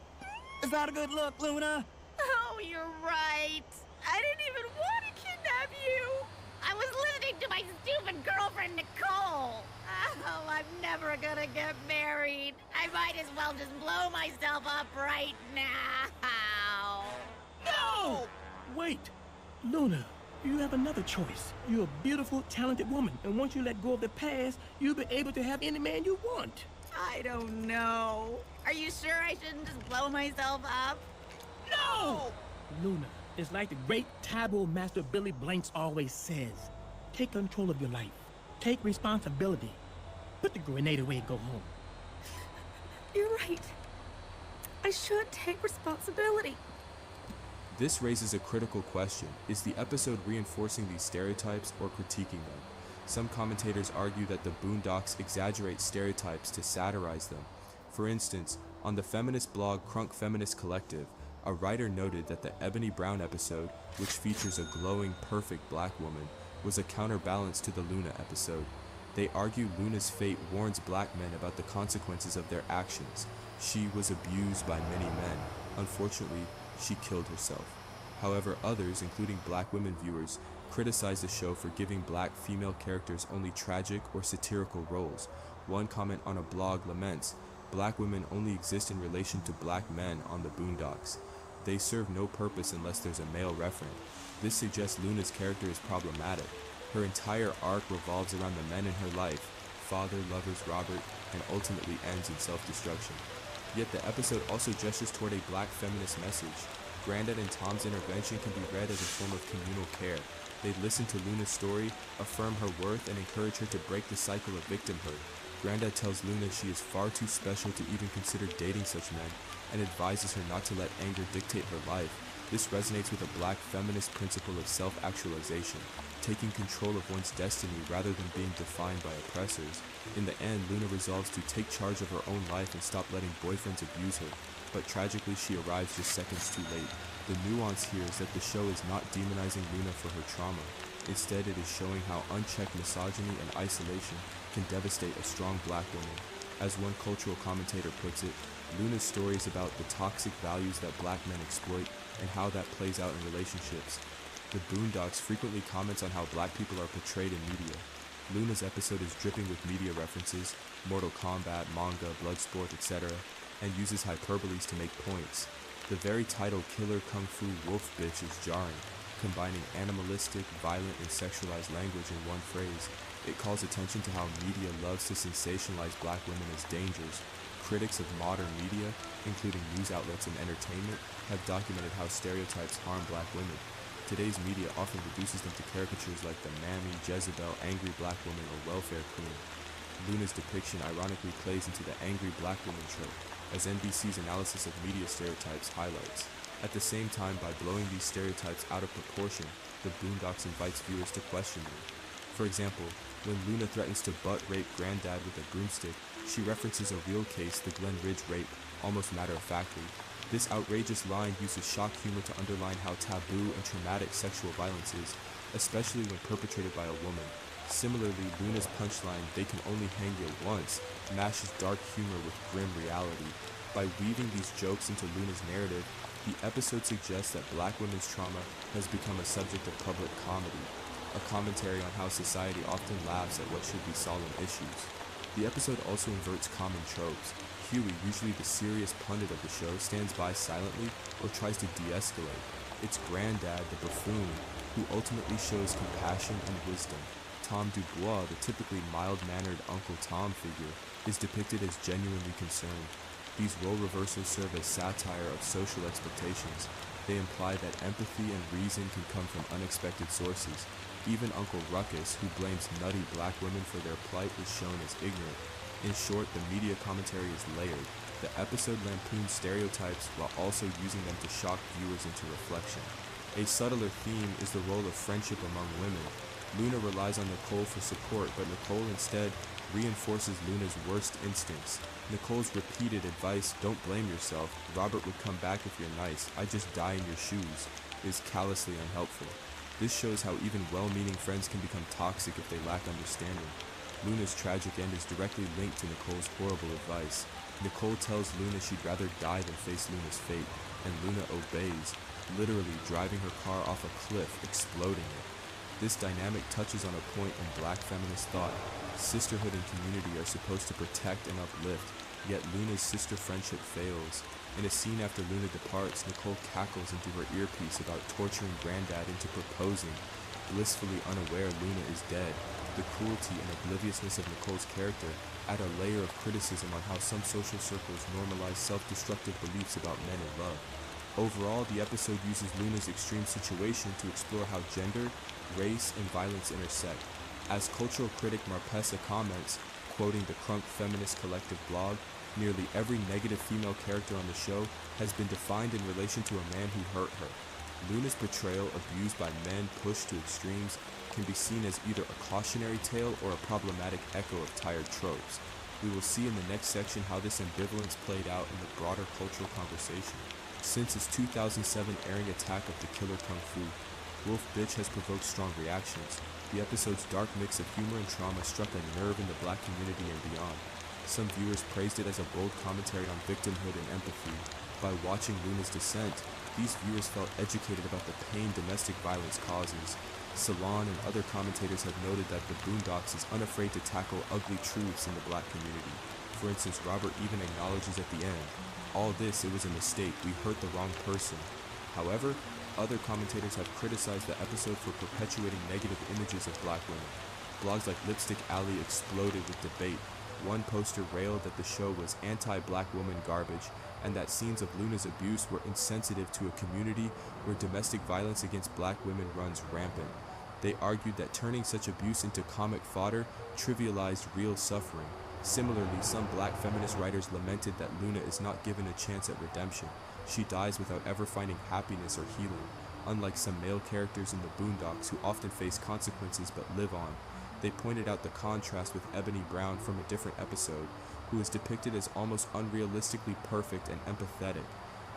It's not a good look, Luna. Oh, you're right. I didn't even want to kidnap you. I was listening to my stupid girlfriend, Nicole. Oh, I'm never gonna get married. I might as well just blow myself up right now. No! Wait, Luna, you have another choice. You're a beautiful, talented woman, and once you let go of the past, you'll be able to have any man you want. I don't know. Are you sure I shouldn't just blow myself up? No! Luna, it's like the great Tabo master Billy Blanks always says. Take control of your life. Take responsibility. Put the grenade away and go home. You're right. I should take responsibility. This raises a critical question. Is the episode reinforcing these stereotypes or critiquing them? Some commentators argue that the Boondocks exaggerate stereotypes to satirize them. For instance, on the feminist blog Crunk Feminist Collective, a writer noted that the Ebony Brown episode, which features a glowing, perfect black woman, was a counterbalance to the Luna episode. They argue Luna's fate warns black men about the consequences of their actions. She was abused by many men. Unfortunately, she killed herself. However, others, including black women viewers, criticize the show for giving black female characters only tragic or satirical roles. One comment on a blog laments, black women only exist in relation to black men on the Boondocks. They serve no purpose unless there's a male referent. This suggests Luna's character is problematic. Her entire arc revolves around the men in her life, father, lovers, Robert, and ultimately ends in self-destruction. Yet the episode also gestures toward a black feminist message. Grandad and Tom's intervention can be read as a form of communal care. They listen to Luna's story, affirm her worth, and encourage her to break the cycle of victimhood. Grandad tells Luna she is far too special to even consider dating such men, and advises her not to let anger dictate her life. This resonates with a black feminist principle of self-actualization, taking control of one's destiny rather than being defined by oppressors. In the end, Luna resolves to take charge of her own life and stop letting boyfriends abuse her, but tragically she arrives just seconds too late. The nuance here is that the show is not demonizing Luna for her trauma. Instead, it is showing how unchecked misogyny and isolation can devastate a strong black woman. As one cultural commentator puts it, Luna's story is about the toxic values that black men exploit and how that plays out in relationships. The Boondocks frequently comments on how black people are portrayed in media. Luna's episode is dripping with media references, Mortal Kombat, manga, Bloodsport, etc., and uses hyperboles to make points. The very title Killer Kung Fu Wolf Bitch is jarring, combining animalistic, violent, and sexualized language in one phrase. It calls attention to how media loves to sensationalize black women as dangers. Critics of modern media, including news outlets and entertainment, have documented how stereotypes harm black women. Today's media often reduces them to caricatures like the mammy, Jezebel, angry black woman, or welfare queen. Luna's depiction ironically plays into the angry black woman trope, as NBC's analysis of media stereotypes highlights. At the same time, by blowing these stereotypes out of proportion, the Boondocks invites viewers to question them. For example, when Luna threatens to butt-rape Grandad with a broomstick, she references a real case, the Glen Ridge rape, almost matter-of-factly. This outrageous line uses shock humor to underline how taboo and traumatic sexual violence is, especially when perpetrated by a woman. Similarly, Luna's punchline, "They can only hang you once," mashes dark humor with grim reality. By weaving these jokes into Luna's narrative, the episode suggests that black women's trauma has become a subject of public comedy, a commentary on how society often laughs at what should be solemn issues. The episode also inverts common tropes. Huey, usually the serious pundit of the show, stands by silently or tries to de-escalate. It's Granddad, the buffoon, who ultimately shows compassion and wisdom. Tom Dubois, the typically mild-mannered Uncle Tom figure, is depicted as genuinely concerned. These role reversals serve as satire of social expectations. They imply that empathy and reason can come from unexpected sources. Even Uncle Ruckus, who blames nutty black women for their plight, is shown as ignorant. In short, the media commentary is layered. The episode lampoons stereotypes while also using them to shock viewers into reflection. A subtler theme is the role of friendship among women. Luna relies on Nicole for support, but Nicole instead reinforces Luna's worst instincts. Nicole's repeated advice, "Don't blame yourself, Robert would come back if you're nice, I just die in your shoes," is callously unhelpful. This shows how even well-meaning friends can become toxic if they lack understanding. Luna's tragic end is directly linked to Nicole's horrible advice. Nicole tells Luna she'd rather die than face Luna's fate, and Luna obeys, literally driving her car off a cliff, exploding it. This dynamic touches on a point in black feminist thought. Sisterhood and community are supposed to protect and uplift, yet Luna's sister friendship fails. In a scene after Luna departs, Nicole cackles into her earpiece about torturing Granddad into proposing. Blissfully unaware Luna is dead, the cruelty and obliviousness of Nicole's character add a layer of criticism on how some social circles normalize self-destructive beliefs about men and love. Overall, the episode uses Luna's extreme situation to explore how gender, race, and violence intersect. As cultural critic Marpessa comments, quoting the Crunk Feminist Collective blog, "Nearly every negative female character on the show has been defined in relation to a man who hurt her. Luna's portrayal, abused by men pushed to extremes, can be seen as either a cautionary tale or a problematic echo of tired tropes. We will see in the next section how this ambivalence played out in the broader cultural conversation. Since its 2007 airing Attack of the Killer Kung Fu, Wolf Bitch has provoked strong reactions. The episode's dark mix of humor and trauma struck a nerve in the black community and beyond. Some viewers praised it as a bold commentary on victimhood and empathy. By watching Luna's descent, these viewers felt educated about the pain domestic violence causes. Salon and other commentators have noted that the Boondocks is unafraid to tackle ugly truths in the black community. For instance, Robert even acknowledges at the end, "All this, it was a mistake, we hurt the wrong person." However, other commentators have criticized the episode for perpetuating negative images of black women. Blogs like Lipstick Alley exploded with debate. One poster railed that the show was anti-black woman garbage and that scenes of Luna's abuse were insensitive to a community where domestic violence against black women runs rampant. They argued that turning such abuse into comic fodder trivialized real suffering. Similarly, some black feminist writers lamented that Luna is not given a chance at redemption. She dies without ever finding happiness or healing, unlike some male characters in the Boondocks who often face consequences but live on. They pointed out the contrast with Ebony Brown from a different episode, who is depicted as almost unrealistically perfect and empathetic.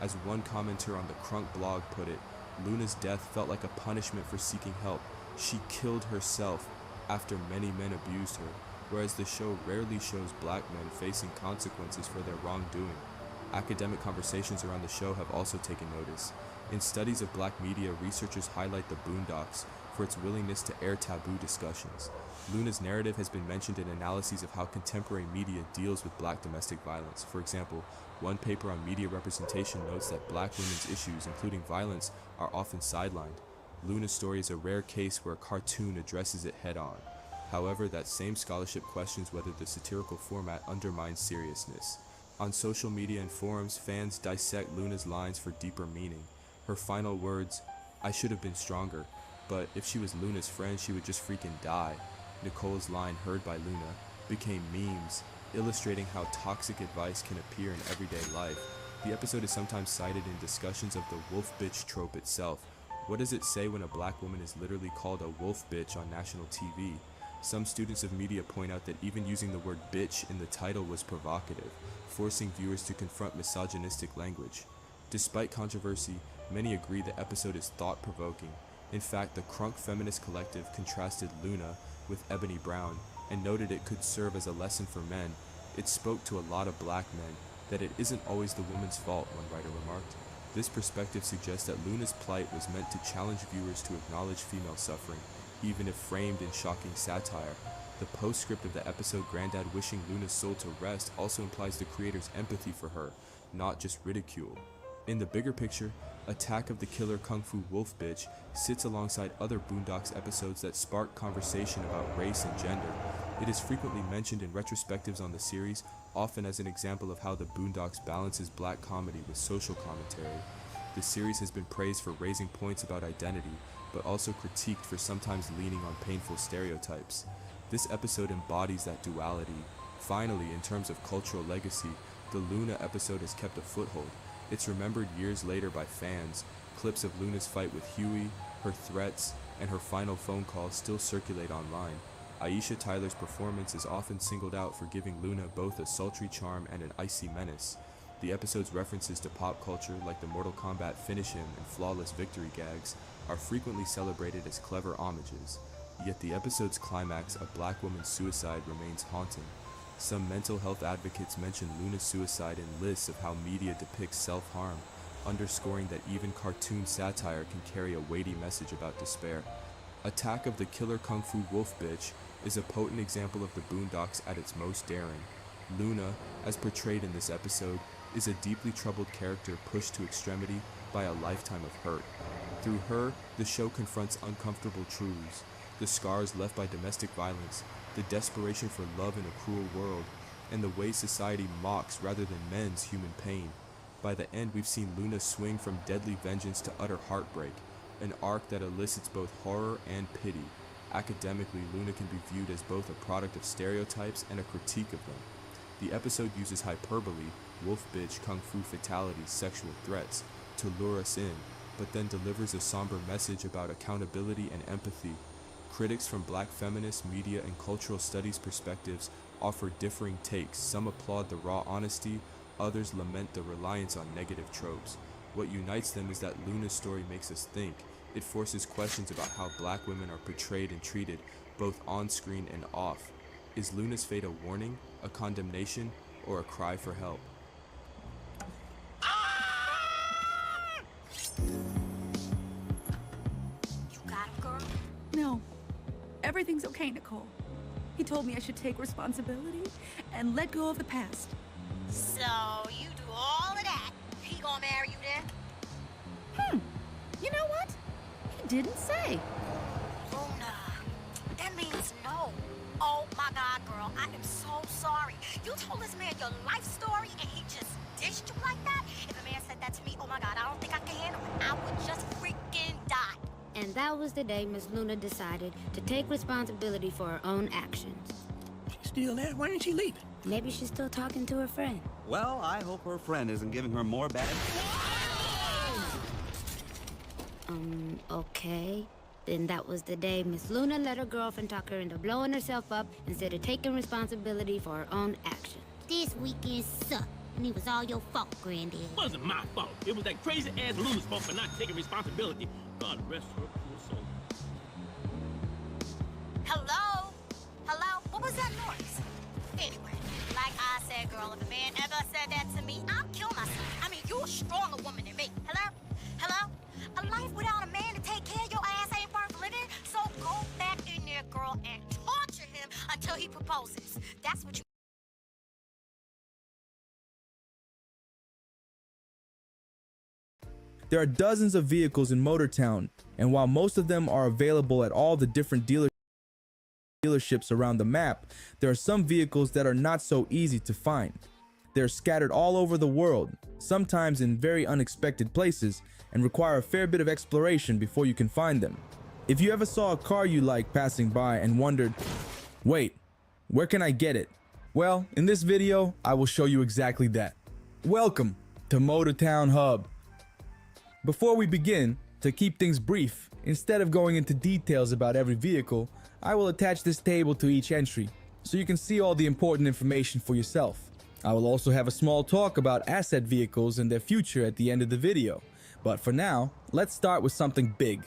As one commenter on the Crunk blog put it, Luna's death felt like a punishment for seeking help. She killed herself after many men abused her, whereas the show rarely shows black men facing consequences for their wrongdoing. Academic conversations around the show have also taken notice. In studies of black media, researchers highlight the Boondocks for its willingness to air taboo discussions. Luna's narrative has been mentioned in analyses of how contemporary media deals with black domestic violence. For example, one paper on media representation notes that black women's issues, including violence, are often sidelined. Luna's story is a rare case where a cartoon addresses it head-on. However, that same scholarship questions whether the satirical format undermines seriousness. On social media and forums, fans dissect Luna's lines for deeper meaning. Her final words, "I should have been stronger, but if she was Luna's friend, she would just freaking die." Nicole's line, heard by Luna, became memes, illustrating how toxic advice can appear in everyday life. The episode is sometimes cited in discussions of the wolf bitch trope itself. What does it say when a black woman is literally called a wolf bitch on national TV? Some students of media point out that even using the word bitch in the title was provocative, forcing viewers to confront misogynistic language. Despite controversy, many agree the episode is thought-provoking. In fact, the Crunk Feminist Collective contrasted Luna with Ebony Brown and noted it could serve as a lesson for men. It spoke to a lot of black men that it isn't always the woman's fault, one writer remarked. This perspective suggests that Luna's plight was meant to challenge viewers to acknowledge female suffering, even if framed in shocking satire. The postscript of the episode Granddad wishing Luna's soul to rest also implies the creator's empathy for her, not just ridicule. In the bigger picture, Attack of the Killer Kung Fu Wolf Bitch sits alongside other Boondocks episodes that spark conversation about race and gender. It is frequently mentioned in retrospectives on the series, often as an example of how the Boondocks balances black comedy with social commentary. The series has been praised for raising points about identity, but also critiqued for sometimes leaning on painful stereotypes. This episode embodies that duality. Finally, in terms of cultural legacy, the Luna episode has kept a foothold. It's remembered years later by fans. Clips of Luna's fight with Huey, her threats, and her final phone call still circulate online. Aisha Tyler's performance is often singled out for giving Luna both a sultry charm and an icy menace. The episode's references to pop culture, like the Mortal Kombat finish him and flawless victory gags, are frequently celebrated as clever homages. Yet the episode's climax, a black woman's suicide, remains haunting. Some mental health advocates mention Luna's suicide in lists of how media depicts self-harm, underscoring that even cartoon satire can carry a weighty message about despair. Attack of the Killer Kung Fu Wolf Bitch is a potent example of the Boondocks at its most daring. Luna, as portrayed in this episode, is a deeply troubled character pushed to extremity by a lifetime of hurt. Through her, the show confronts uncomfortable truths, the scars left by domestic violence, the desperation for love in a cruel world, and the way society mocks rather than mends human pain. By the end, we've seen Luna swing from deadly vengeance to utter heartbreak, an arc that elicits both horror and pity. Academically, Luna can be viewed as both a product of stereotypes and a critique of them. The episode uses hyperbole, wolf bitch, kung fu fatalities, sexual threats, to lure us in, but then delivers a somber message about accountability and empathy. Critics from black feminist, media, and cultural studies perspectives offer differing takes. Some applaud the raw honesty, others lament the reliance on negative tropes. What unites them is that Luna's story makes us think. It forces questions about how black women are portrayed and treated, both on screen and off. Is Luna's fate a warning, a condemnation, or a cry for help? You got him, girl? No. Everything's okay, Nicole. He told me I should take responsibility and let go of the past. So, you do all of that. He gonna marry you then? You know what? He didn't say. Luna, that means no. Oh my God, girl, I am so sorry. You told this man your life story and he just dished you like that? If a man said that to me, oh my God, I don't think I can handle it. I would just freaking die. And that was the day Miss Luna decided to take responsibility for her own actions. She's still there? Why ain't she leaving? Maybe she's still talking to her friend. Well, I hope her friend isn't giving her more bad. Okay. Then that was the day Miss Luna let her girlfriend talk her into blowing herself up instead of taking responsibility for her own actions. This weekend sucked, and it was all your fault, Granddad. It wasn't my fault. It was that crazy-ass Luna's fault for not taking responsibility. God rest her poor soul. Hello? Hello? What was that noise? Anyway, like I said, girl, if a man ever said that to me, I'll kill myself. I mean, you're a stronger woman than me. Hello? Hello? A life without a man to take care of your ass ain't worth living, so go back in there, girl, and torture him until he proposes. That's what you... There are dozens of vehicles in Motortown, and while most of them are available at all the different dealerships around the map, there are some vehicles that are not so easy to find. They're scattered all over the world, sometimes in very unexpected places, and require a fair bit of exploration before you can find them. If you ever saw a car you like passing by and wondered, wait, where can I get it? Well, in this video, I will show you exactly that. Welcome to Motortown Hub. Before we begin, to keep things brief, instead of going into details about every vehicle, I will attach this table to each entry, so you can see all the important information for yourself. I will also have a small talk about asset vehicles and their future at the end of the video. But for now, let's start with something big.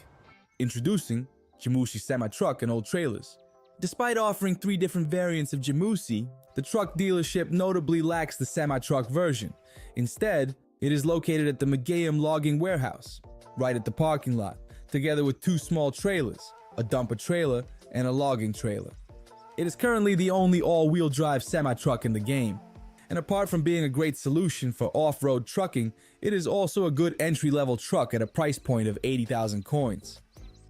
Introducing Jimushi Semi-Truck and Old Trailers. Despite offering 3 different variants of Jimushi, the truck dealership notably lacks the semi-truck version. Instead, it is located at the Magaeum Logging Warehouse, right at the parking lot, together with 2 small trailers, a dumper trailer and a logging trailer. It is currently the only all-wheel drive semi-truck in the game. And apart from being a great solution for off-road trucking, it is also a good entry-level truck at a price point of 80,000 coins.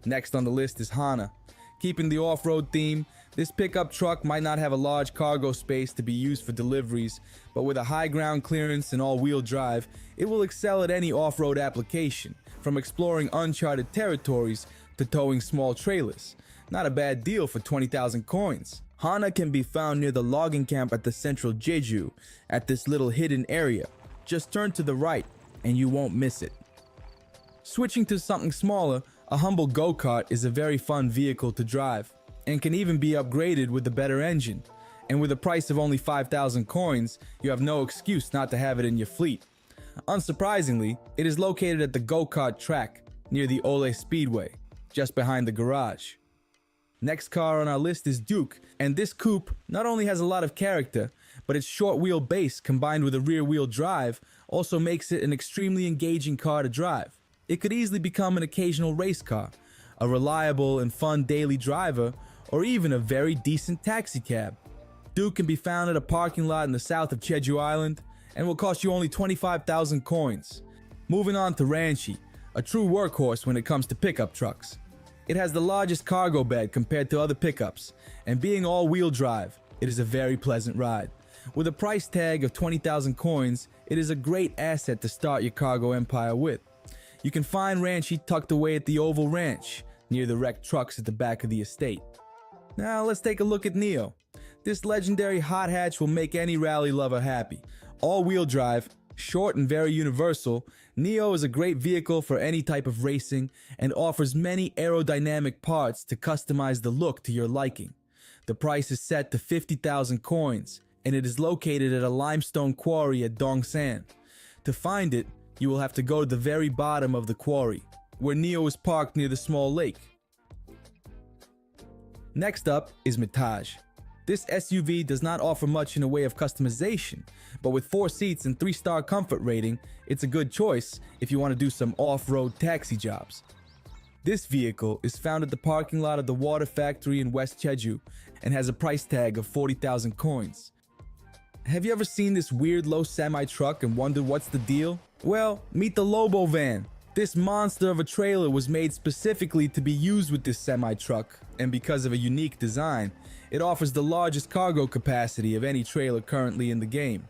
Next on the list is Hana. Keeping the off-road theme, this pickup truck might not have a large cargo space to be used for deliveries, but with a high ground clearance and all-wheel drive, it will excel at any off-road application, from exploring uncharted territories to towing small trailers. Not a bad deal for 20,000 coins. Hana can be found near the logging camp at the central Jeju, at this little hidden area. Just turn to the right, and you won't miss it. Switching to something smaller, a humble go-kart is a very fun vehicle to drive, and can even be upgraded with a better engine. And with a price of only 5,000 coins, you have no excuse not to have it in your fleet. Unsurprisingly, it is located at the go-kart track, near the Ole Speedway, just behind the garage. Next car on our list is Duke, and this coupe not only has a lot of character, but its short wheelbase combined with a rear wheel drive also makes it an extremely engaging car to drive. It could easily become an occasional race car, a reliable and fun daily driver, or even a very decent taxi cab. Duke can be found at a parking lot in the south of Jeju Island and will cost you only 25,000 coins. Moving on to Ranchi, a true workhorse when it comes to pickup trucks. It has the largest cargo bed compared to other pickups, and being all-wheel drive, it is a very pleasant ride. With a price tag of 20,000 coins, it is a great asset to start your cargo empire with. You can find Ranchi tucked away at the Oval Ranch, near the wrecked trucks at the back of the estate. Now let's take a look at Neo. This legendary hot hatch will make any rally lover happy. All-wheel drive, short and very universal, Neo is a great vehicle for any type of racing and offers many aerodynamic parts to customize the look to your liking. The price is set to 50,000 coins, and it is located at a limestone quarry at Dongsan. To find it, you will have to go to the very bottom of the quarry, where Neo is parked near the small lake. Next up is Mitage. This SUV does not offer much in a way of customization, but with 4 seats and 3-star comfort rating, it's a good choice if you want to do some off-road taxi jobs. This vehicle is found at the parking lot of the Water Factory in West Jeju and has a price tag of 40,000 coins. Have you ever seen this weird low semi-truck and wondered what's the deal? Well, meet the Lobo Van. This monster of a trailer was made specifically to be used with this semi-truck, and because of a unique design, it offers the largest cargo capacity of any trailer currently in the game.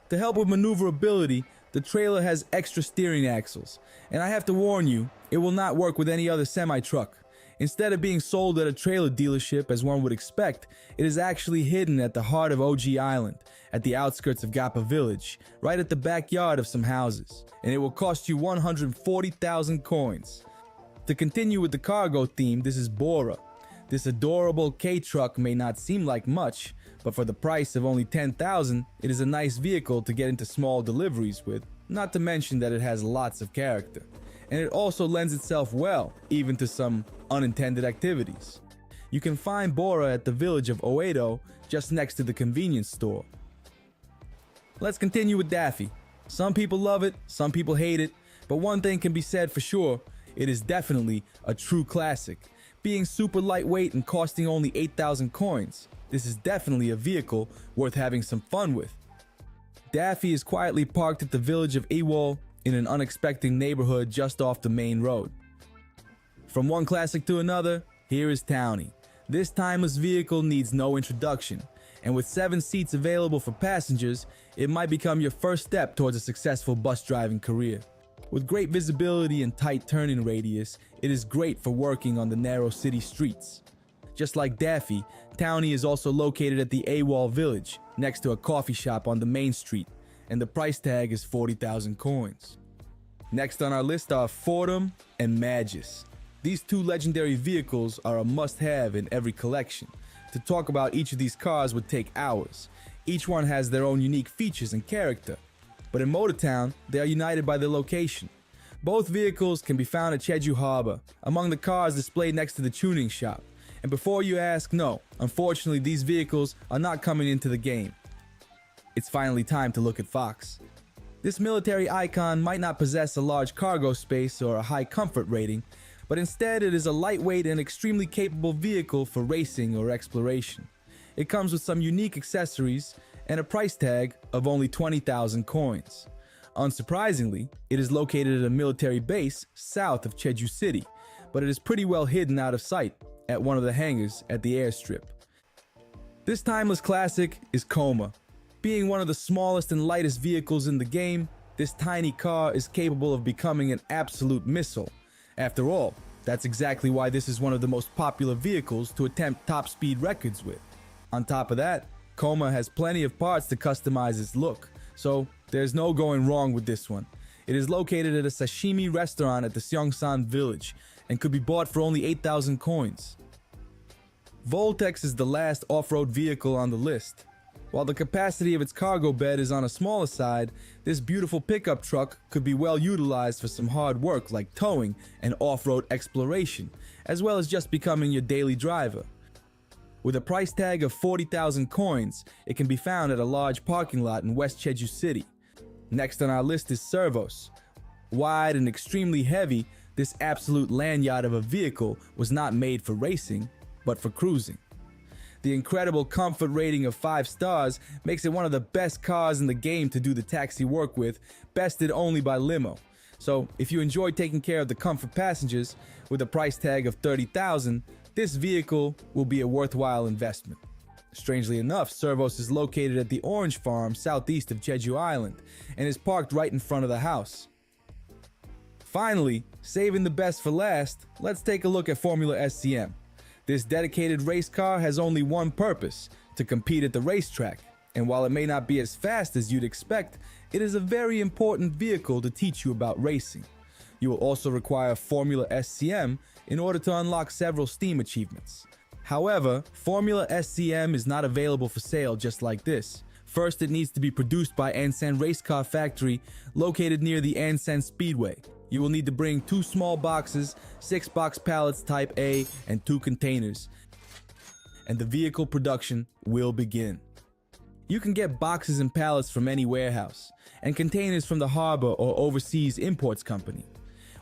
To help with maneuverability, the trailer has extra steering axles, and I have to warn you, it will not work with any other semi-truck. Instead of being sold at a trailer dealership as one would expect, it is actually hidden at the heart of OG Island, at the outskirts of Gappa Village, right at the backyard of some houses, and it will cost you 140,000 coins. To continue with the cargo theme, this is Bora. This adorable K-truck may not seem like much, but for the price of only 10,000, it is a nice vehicle to get into small deliveries with, not to mention that it has lots of character. And it also lends itself well, even to some unintended activities. You can find Bora at the village of Oedo, just next to the convenience store. Let's continue with Daffy. Some people love it, some people hate it, but one thing can be said for sure, it is definitely a true classic. Being super lightweight and costing only 8,000 coins, this is definitely a vehicle worth having some fun with. Daffy is quietly parked at the village of Ewol in an unexpected neighborhood just off the main road. From one classic to another, here is Townie. This timeless vehicle needs no introduction, and with 7 seats available for passengers, it might become your first step towards a successful bus driving career. With great visibility and tight turning radius, it is great for working on the narrow city streets. Just like Daffy, Townie is also located at the Ewol village, next to a coffee shop on the main street, and the price tag is 40,000 coins. Next on our list are Fordham and Magis. These 2 legendary vehicles are a must-have in every collection. To talk about each of these cars would take hours. Each one has their own unique features and character, but in Motortown, they are united by their location. Both vehicles can be found at Jeju Harbor, among the cars displayed next to the tuning shop. And before you ask, no, unfortunately these vehicles are not coming into the game. It's finally time to look at Fox. This military icon might not possess a large cargo space or a high comfort rating, but instead it is a lightweight and extremely capable vehicle for racing or exploration. It comes with some unique accessories and a price tag of only 20,000 coins. Unsurprisingly, it is located at a military base south of Jeju City, but it is pretty well hidden out of sight at one of the hangars at the airstrip. This timeless classic is Coma. Being one of the smallest and lightest vehicles in the game, this tiny car is capable of becoming an absolute missile. After all, that's exactly why this is one of the most popular vehicles to attempt top speed records with. On top of that, Coma has plenty of parts to customize its look, so there's no going wrong with this one. It is located at a sashimi restaurant at the Seongsan village and could be bought for only 8,000 coins. Voltex is the last off-road vehicle on the list. While the capacity of its cargo bed is on a smaller side, this beautiful pickup truck could be well utilized for some hard work like towing and off-road exploration, as well as just becoming your daily driver. With a price tag of 40,000 coins, it can be found at a large parking lot in West Jeju City. Next on our list is Servos. Wide and extremely heavy, this absolute land yacht of a vehicle was not made for racing, but for cruising. The incredible comfort rating of 5 stars makes it one of the best cars in the game to do the taxi work with, bested only by Limo. So if you enjoy taking care of the comfort passengers, with a price tag of 30,000, this vehicle will be a worthwhile investment. Strangely enough, Servos is located at the Orange Farm southeast of Jeju Island and is parked right in front of the house. Finally, saving the best for last, let's take a look at Formula SCM. This dedicated race car has only one purpose: to compete at the racetrack. And while it may not be as fast as you'd expect, it is a very important vehicle to teach you about racing. You will also require Formula SCM in order to unlock several Steam achievements. However, Formula SCM is not available for sale just like this. First, it needs to be produced by Ansan Race Car Factory, located near the Ansan Speedway. You will need to bring 2 small boxes, 6 box pallets type A, and 2 containers. And the vehicle production will begin. You can get boxes and pallets from any warehouse, and containers from the harbor or overseas imports company.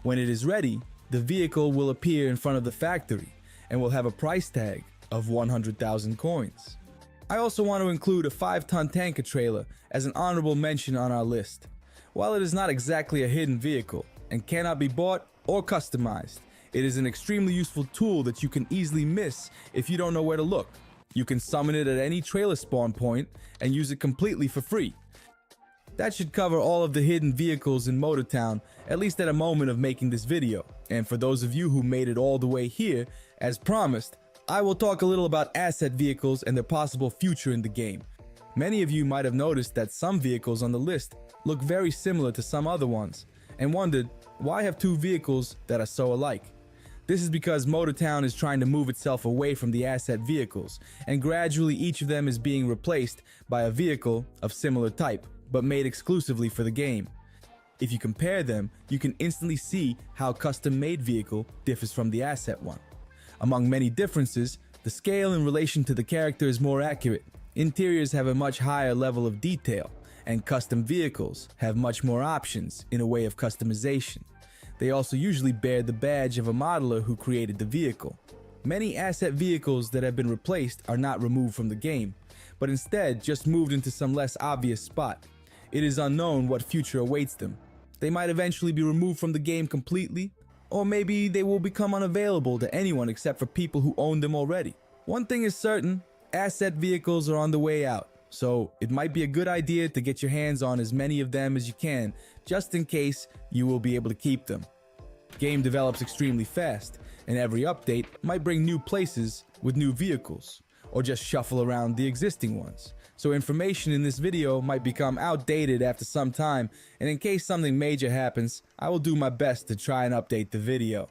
When it is ready, the vehicle will appear in front of the factory and will have a price tag of 100,000 coins. I also want to include a 5-ton tanker trailer as an honorable mention on our list. While it is not exactly a hidden vehicle and cannot be bought or customized, it is an extremely useful tool that you can easily miss if you don't know where to look. You can summon it at any trailer spawn point and use it completely for free. That should cover all of the hidden vehicles in Motortown, at least at a moment of making this video. And for those of you who made it all the way here, as promised, I will talk a little about asset vehicles and their possible future in the game. Many of you might have noticed that some vehicles on the list look very similar to some other ones, and wondered, why have 2 vehicles that are so alike? This is because Motortown is trying to move itself away from the asset vehicles, and gradually each of them is being replaced by a vehicle of similar type, but made exclusively for the game. If you compare them, you can instantly see how custom-made vehicle differs from the asset one. Among many differences, the scale in relation to the character is more accurate, interiors have a much higher level of detail, and custom vehicles have much more options in a way of customization. They also usually bear the badge of a modeler who created the vehicle. Many asset vehicles that have been replaced are not removed from the game, but instead just moved into some less obvious spot. It is unknown what future awaits them. They might eventually be removed from the game completely, or maybe they will become unavailable to anyone except for people who own them already. One thing is certain, asset vehicles are on the way out, so it might be a good idea to get your hands on as many of them as you can, just in case you will be able to keep them. Game develops extremely fast, and every update might bring new places with new vehicles, or just shuffle around the existing ones. So information in this video might become outdated after some time, and in case something major happens, I will do my best to try and update the video.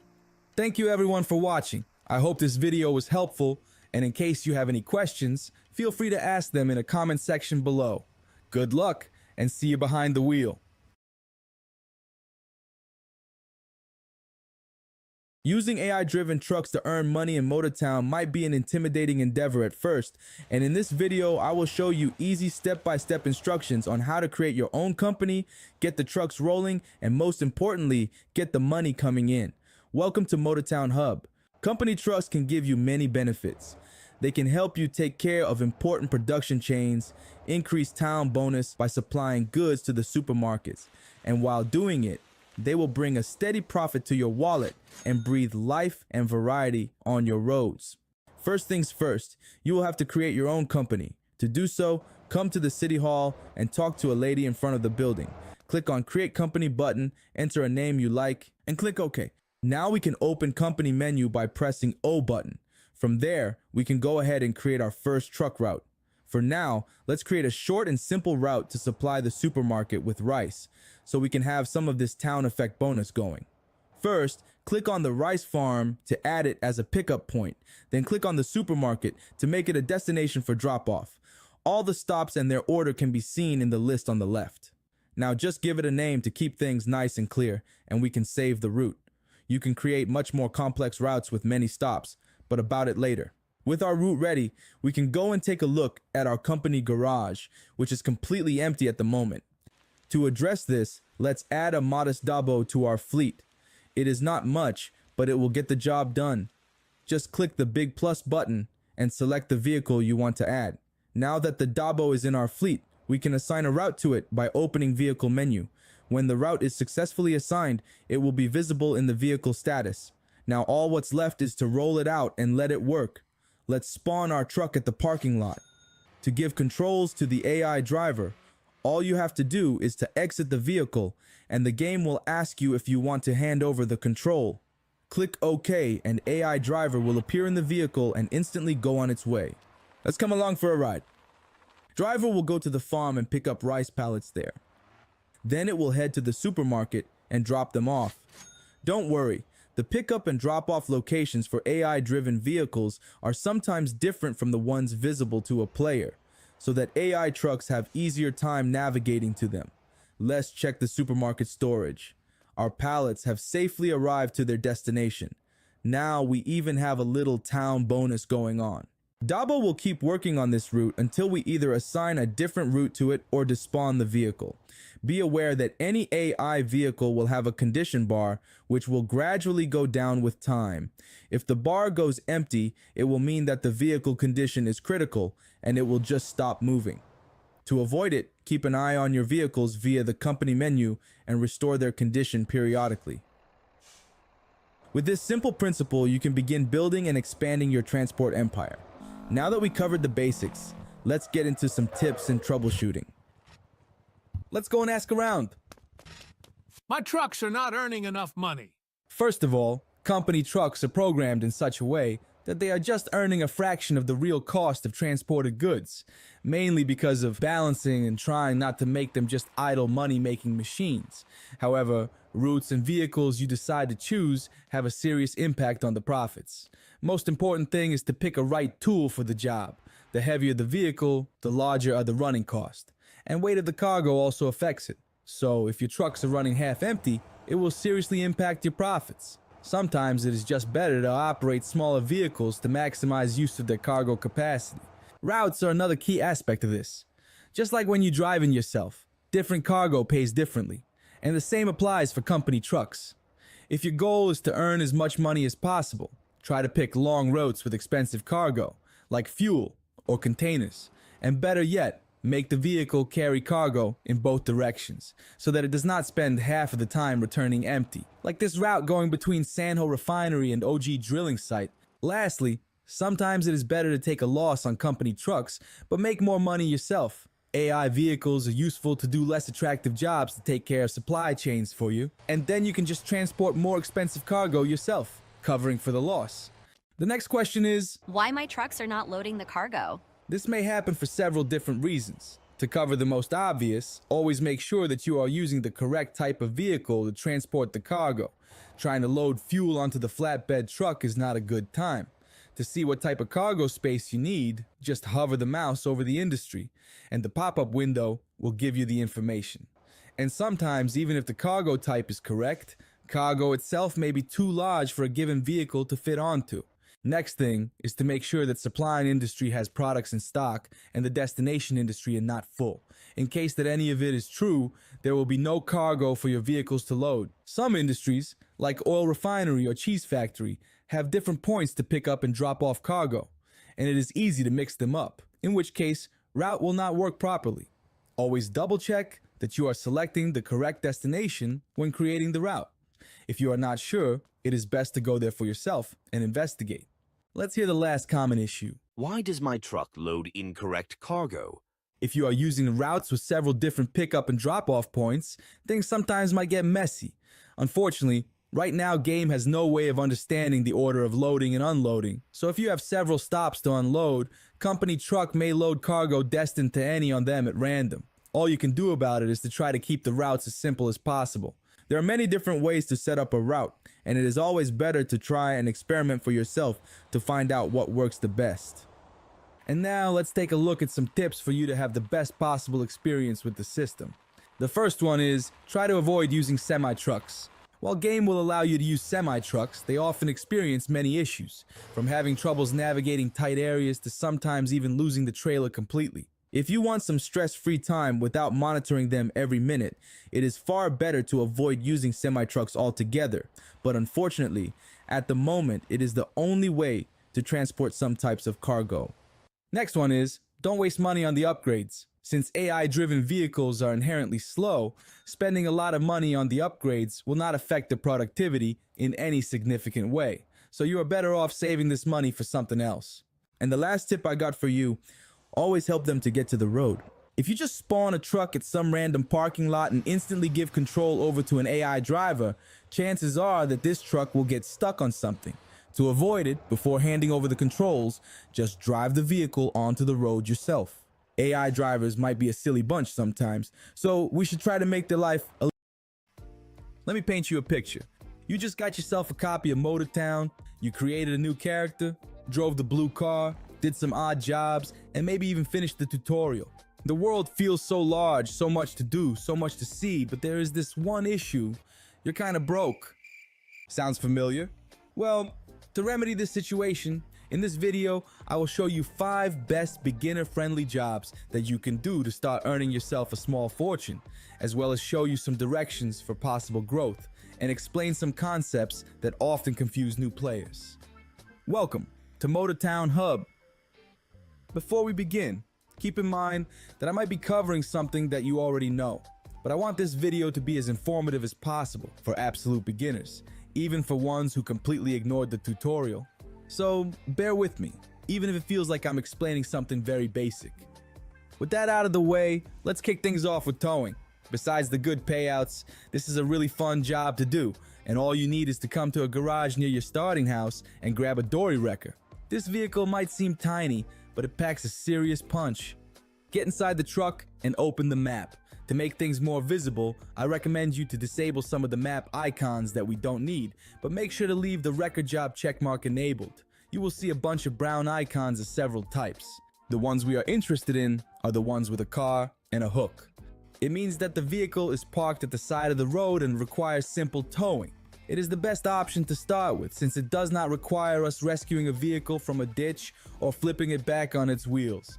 Thank you everyone for watching. I hope this video was helpful, And in case you have any questions, feel free to ask them in a comment section below. Good luck, and see you behind the wheel. Using AI-driven trucks to earn money in Motortown might be an intimidating endeavor at first, and in this video I will show you easy step-by-step instructions on how to create your own company, get the trucks rolling, and most importantly, get the money coming in. Welcome to Motortown Hub. Company trucks can give you many benefits. They can help you take care of important production chains, increase town bonus by supplying goods to the supermarkets, and while doing it, they will bring a steady profit to your wallet and breathe life and variety on your roads. First things first, you will have to create your own company. To do so, come to the City Hall and talk to a lady in front of the building. Click on Create Company button, enter a name you like, and click OK. Now we can open company menu by pressing O button. From there, we can go ahead and create our first truck route. For now, let's create a short and simple route to supply the supermarket with rice, so we can have some of this town effect bonus going. First, click on the rice farm to add it as a pickup point, then click on the supermarket to make it a destination for drop-off. All the stops and their order can be seen in the list on the left. Now just give it a name to keep things nice and clear, and we can save the route. You can create much more complex routes with many stops, but about it later. With our route ready, we can go and take a look at our company garage, which is completely empty at the moment. To address this, let's add a modest Dabo to our fleet. It is not much, but it will get the job done. Just click the big plus button and select the vehicle you want to add. Now that the Dabo is in our fleet, we can assign a route to it by opening vehicle menu. When the route is successfully assigned, it will be visible in the vehicle status. Now all what's left is to roll it out and let it work. Let's spawn our truck at the parking lot. To give controls to the AI driver, all you have to do is to exit the vehicle, and the game will ask you if you want to hand over the control. Click OK, and AI driver will appear in the vehicle and instantly go on its way. Let's come along for a ride. Driver will go to the farm and pick up rice pallets there. Then it will head to the supermarket and drop them off. Don't worry. The pickup and drop-off locations for AI-driven vehicles are sometimes different from the ones visible to a player, so that AI trucks have easier time navigating to them. Let's check the supermarket storage. Our pallets have safely arrived to their destination. Now we even have a little town bonus going on. Dabo will keep working on this route until we either assign a different route to it or despawn the vehicle. Be aware that any AI vehicle will have a condition bar, which will gradually go down with time. If the bar goes empty, it will mean that the vehicle condition is critical, and it will just stop moving. To avoid it, keep an eye on your vehicles via the company menu and restore their condition periodically. With this simple principle, you can begin building and expanding your transport empire. Now that we covered the basics, let's get into some tips and troubleshooting. Let's go and ask around. My trucks are not earning enough money. First of all, company trucks are programmed in such a way that they are just earning a fraction of the real cost of transported goods, mainly because of balancing and trying not to make them just idle money-making machines. However, routes and vehicles you decide to choose have a serious impact on the profits. Most important thing is to pick a right tool for the job. The heavier the vehicle, the larger are the running cost. And weight of the cargo also affects it. So if your trucks are running half empty, it will seriously impact your profits. Sometimes it is just better to operate smaller vehicles to maximize use of their cargo capacity. Routes are another key aspect of this. Just like when you drive in yourself, different cargo pays differently. And the same applies for company trucks. If your goal is to earn as much money as possible, try to pick long routes with expensive cargo, like fuel or containers. And better yet, make the vehicle carry cargo in both directions, so that it does not spend half of the time returning empty, like this route going between Sanho Refinery and OG Drilling Site. Lastly, sometimes it is better to take a loss on company trucks, but make more money yourself. AI vehicles are useful to do less attractive jobs to take care of supply chains for you, and then you can just transport more expensive cargo yourself, covering for the loss. The next question is, why my trucks are not loading the cargo? This may happen for several different reasons. To cover the most obvious, always make sure that you are using the correct type of vehicle to transport the cargo. Trying to load fuel onto the flatbed truck is not a good time. To see what type of cargo space you need, just hover the mouse over the industry, and the pop-up window will give you the information. And sometimes, even if the cargo type is correct, cargo itself may be too large for a given vehicle to fit onto. Next thing is to make sure that supply and industry has products in stock and the destination industry are not full. In case that any of it is true, there will be no cargo for your vehicles to load. Some industries, like oil refinery or cheese factory, have different points to pick up and drop off cargo, and it is easy to mix them up, in which case route will not work properly. Always double check that you are selecting the correct destination when creating the route. If you are not sure, it is best to go there for yourself and investigate. Let's hear the last common issue. Why does my truck load incorrect cargo? If you are using routes with several different pickup and drop-off points, things sometimes might get messy. Unfortunately, right now Game has no way of understanding the order of loading and unloading, so if you have several stops to unload, company truck may load cargo destined to any on them at random. All you can do about it is to try to keep the routes as simple as possible. There are many different ways to set up a route, and it is always better to try and experiment for yourself to find out what works the best. And now let's take a look at some tips for you to have the best possible experience with the system. The first one is, try to avoid using semi-trucks. While Game will allow you to use semi-trucks, they often experience many issues, from having troubles navigating tight areas to sometimes even losing the trailer completely. If you want some stress-free time without monitoring them every minute, it is far better to avoid using semi-trucks altogether. But unfortunately, at the moment, it is the only way to transport some types of cargo. Next one is, don't waste money on the upgrades. Since AI-driven vehicles are inherently slow, spending a lot of money on the upgrades will not affect the productivity in any significant way. So you are better off saving this money for something else. And the last tip I got for you, always help them to get to the road. If you just spawn a truck at some random parking lot and instantly give control over to an AI driver, chances are that this truck will get stuck on something. To avoid it, before handing over the controls, just drive the vehicle onto the road yourself. AI drivers might be a silly bunch sometimes, so we should try to make their life a... Let me paint you a picture. You just got yourself a copy of Motortown, you created a new character, drove the blue car, did some odd jobs, and maybe even finished the tutorial. The world feels so large, so much to do, so much to see, but there is this one issue. You're kind of broke. Sounds familiar? Well, to remedy this situation, in this video, I will show you 5 best beginner-friendly jobs that you can do to start earning yourself a small fortune, as well as show you some directions for possible growth, and explain some concepts that often confuse new players. Welcome to Motortown Hub. Before we begin, keep in mind that I might be covering something that you already know, but I want this video to be as informative as possible for absolute beginners, even for ones who completely ignored the tutorial. So bear with me, even if it feels like I'm explaining something very basic. With that out of the way, let's kick things off with towing. Besides the good payouts, this is a really fun job to do, and all you need is to come to a garage near your starting house and grab a dory wrecker. This vehicle might seem tiny, but it packs a serious punch. Get inside the truck and open the map. To make things more visible, I recommend you to disable some of the map icons that we don't need, but make sure to leave the record job checkmark enabled. You will see a bunch of brown icons of several types. The ones we are interested in are the ones with a car and a hook. It means that the vehicle is parked at the side of the road and requires simple towing. It is the best option to start with, since it does not require us rescuing a vehicle from a ditch or flipping it back on its wheels.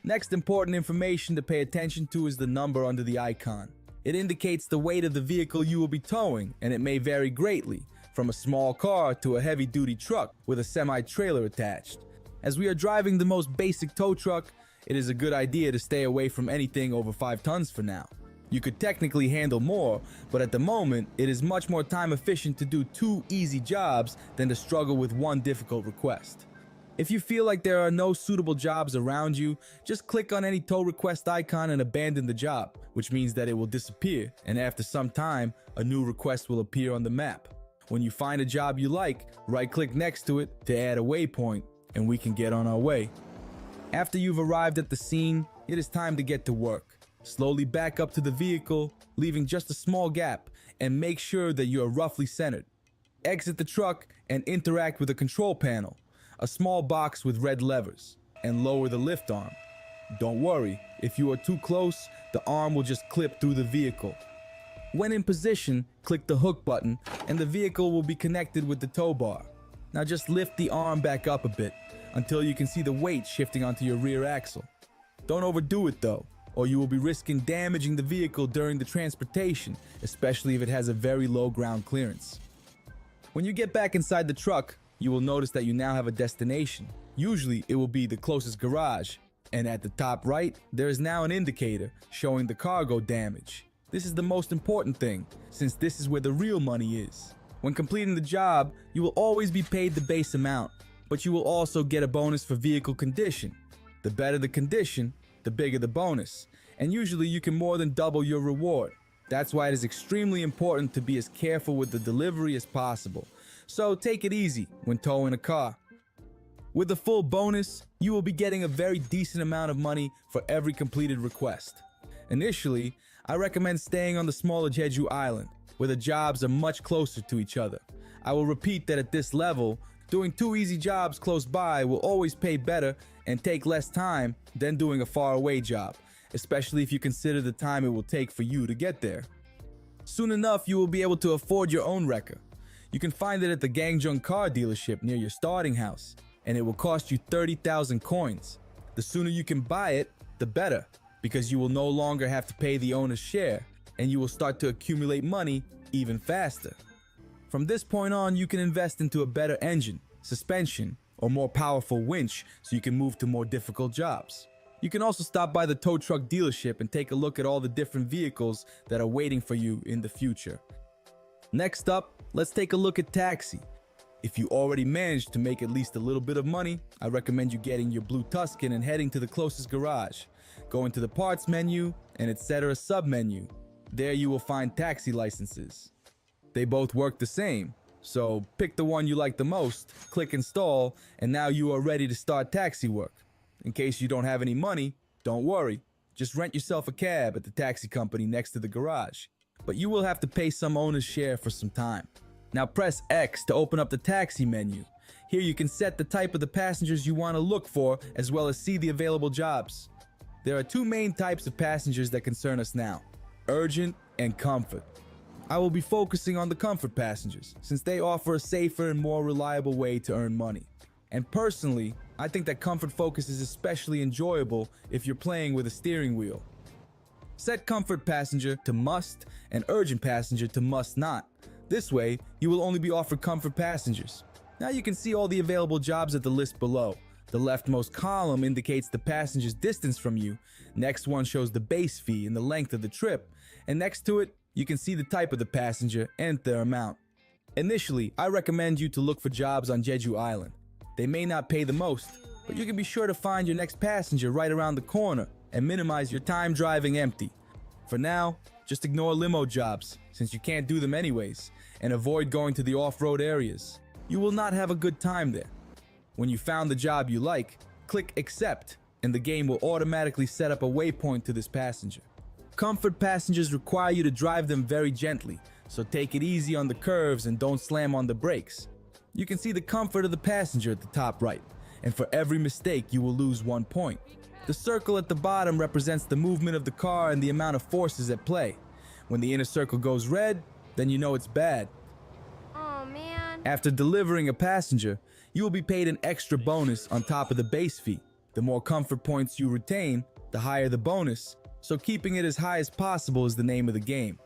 Next important information to pay attention to is the number under the icon. It indicates the weight of the vehicle you will be towing, and it may vary greatly, from a small car to a heavy-duty truck with a semi-trailer attached. As we are driving the most basic tow truck, it is a good idea to stay away from anything over 5 tons for now. You could technically handle more, but at the moment, it is much more time efficient to do 2 easy jobs than to struggle with 1 difficult request. If you feel like there are no suitable jobs around you, just click on any tow request icon and abandon the job, which means that it will disappear, and after some time, a new request will appear on the map. When you find a job you like, right-click next to it to add a waypoint, and we can get on our way. After you've arrived at the scene, it is time to get to work. Slowly back up to the vehicle, leaving just a small gap, and make sure that you are roughly centered. Exit the truck and interact with the control panel. a small box with red levers, and lower the lift arm. Don't worry, if you are too close, the arm will just clip through the vehicle. When in position, click the hook button and the vehicle will be connected with the tow bar. Now just lift the arm back up a bit until you can see the weight shifting onto your rear axle. Don't overdo it though, or you will be risking damaging the vehicle during the transportation, especially if it has a very low ground clearance. When you get back inside the truck, you will notice that you now have a destination. Usually it will be the closest garage, and at the top right, there is now an indicator showing the cargo damage. This is the most important thing, since this is where the real money is. When completing the job, you will always be paid the base amount, but you will also get a bonus for vehicle condition. The better the condition, the bigger the bonus, and usually you can more than double your reward. That's why it is extremely important to be as careful with the delivery as possible. So take it easy when towing a car. With the full bonus, you will be getting a very decent amount of money for every completed request. Initially, I recommend staying on the smaller Jeju Island, where the jobs are much closer to each other. I will repeat that at this level, doing 2 easy jobs close by will always pay better and take less time than doing a faraway job, especially if you consider the time it will take for you to get there. Soon enough, you will be able to afford your own wrecker. You can find it at the Gangjung car dealership near your starting house, and it will cost you 30,000 coins. The sooner you can buy it, the better, because you will no longer have to pay the owner's share, and you will start to accumulate money even faster. From this point on, you can invest into a better engine, suspension, or more powerful winch so you can move to more difficult jobs. You can also stop by the tow truck dealership and take a look at all the different vehicles that are waiting for you in the future. Next up, let's take a look at taxi. If you already managed to make at least a little bit of money, I recommend you getting your blue Tuscan and heading to the closest garage. Go into the parts menu and etc. sub-menu. There you will find taxi licenses. They both work the same, so pick the one you like the most, click install, and now you are ready to start taxi work. In case you don't have any money, don't worry. Just rent yourself a cab at the taxi company next to the garage. But you will have to pay some owner's share for some time. Now press X to open up the taxi menu. Here you can set the type of the passengers you want to look for, as well as see the available jobs. There are 2 main types of passengers that concern us now: urgent and comfort. I will be focusing on the comfort passengers, since they offer a safer and more reliable way to earn money. And personally, I think that comfort focus is especially enjoyable if you're playing with a steering wheel. Set comfort passenger to must and urgent passenger to must not. This way, you will only be offered comfort passengers. Now you can see all the available jobs at the list below. The leftmost column indicates the passenger's distance from you. Next one shows the base fee and the length of the trip. And next to it, you can see the type of the passenger and their amount. Initially, I recommend you to look for jobs on Jeju Island. They may not pay the most, but you can be sure to find your next passenger right around the corner and minimize your time driving empty. For now, just ignore limo jobs, since you can't do them anyways, and avoid going to the off-road areas. You will not have a good time there. When you found the job you like, click accept, and the game will automatically set up a waypoint to this passenger. Comfort passengers require you to drive them very gently, so take it easy on the curves and don't slam on the brakes. You can see the comfort of the passenger at the top right, and for every mistake you will lose 1 point. The circle at the bottom represents the movement of the car and the amount of forces at play. When the inner circle goes red, then you know it's bad. Oh man. After delivering a passenger, you will be paid an extra bonus on top of the base fee. The more comfort points you retain, the higher the bonus, so keeping it as high as possible is the name of the game.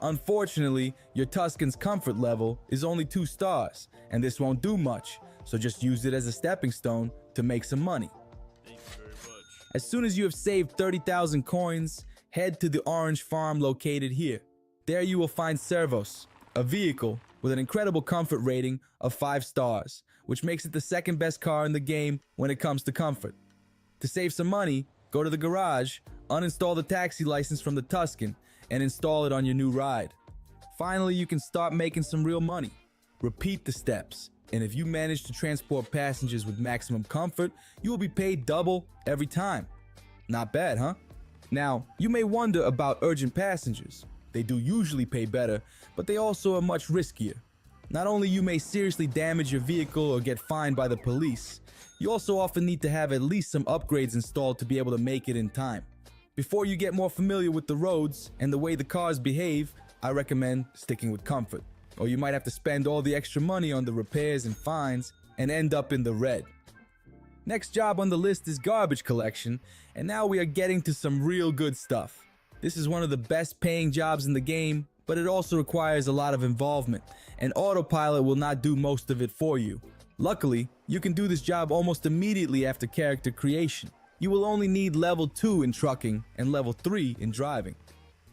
Unfortunately, your Tuscan's comfort level is only 2 stars, and this won't do much, so just use it as a stepping stone to make some money. As soon as you have saved 30,000 coins, head to the orange farm located here. There you will find Servos, a vehicle with an incredible comfort rating of 5 stars, which makes it the second best car in the game when it comes to comfort. To save some money, go to the garage, uninstall the taxi license from the Tuscan, and install it on your new ride. Finally, you can start making some real money. Repeat the steps, and if you manage to transport passengers with maximum comfort, you will be paid double every time. Not bad, huh? Now, you may wonder about urgent passengers. They do usually pay better, but they also are much riskier. Not only you may seriously damage your vehicle or get fined by the police, you also often need to have at least some upgrades installed to be able to make it in time. Before you get more familiar with the roads and the way the cars behave, I recommend sticking with comfort, or you might have to spend all the extra money on the repairs and fines and end up in the red. Next job on the list is garbage collection, and now we are getting to some real good stuff. This is one of the best paying jobs in the game, but it also requires a lot of involvement, and autopilot will not do most of it for you. Luckily, you can do this job almost immediately after character creation. You will only need level 2 in trucking and level 3 in driving.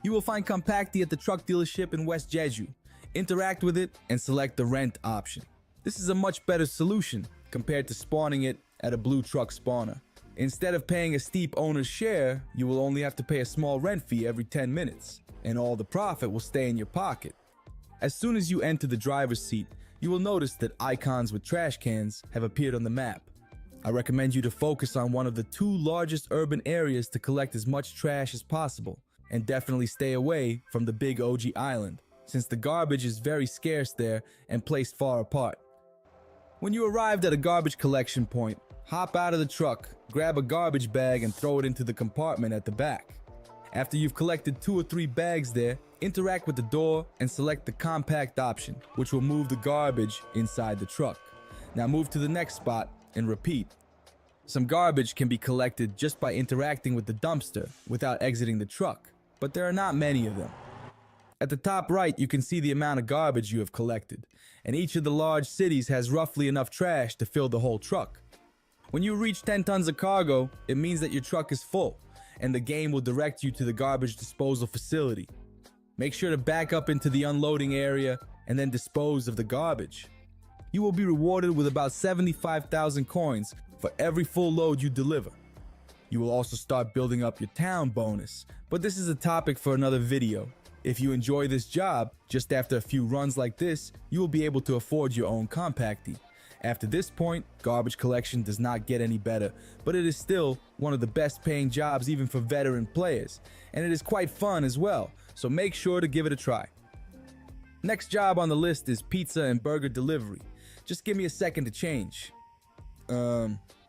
You will find Compacti at the truck dealership in West Jeju. Interact with it and select the rent option. This is a much better solution compared to spawning it at a blue truck spawner. Instead of paying a steep owner's share, you will only have to pay a small rent fee every 10 minutes, and all the profit will stay in your pocket. As soon as you enter the driver's seat, you will notice that icons with trash cans have appeared on the map. I recommend you to focus on one of the 2 largest urban areas to collect as much trash as possible, and definitely stay away from the big OG island, since the garbage is very scarce there and placed far apart. When you arrived at a garbage collection point, hop out of the truck, grab a garbage bag and throw it into the compartment at the back. After you've collected 2 or 3 bags there, interact with the door and select the compact option, which will move the garbage inside the truck. Now move to the next spot and repeat. Some garbage can be collected just by interacting with the dumpster without exiting the truck, but there are not many of them. At the top right, you can see the amount of garbage you have collected, and each of the large cities has roughly enough trash to fill the whole truck. When you reach 10 tons of cargo, it means that your truck is full, and the game will direct you to the garbage disposal facility. Make sure to back up into the unloading area and then dispose of the garbage. You will be rewarded with about 75,000 coins for every full load you deliver. You will also start building up your town bonus, but this is a topic for another video. If you enjoy this job, just after a few runs like this, you will be able to afford your own Compacti. After this point, garbage collection does not get any better, but it is still one of the best paying jobs even for veteran players, and it is quite fun as well, so make sure to give it a try. Next job on the list is pizza and burger delivery. Just give me a second to change.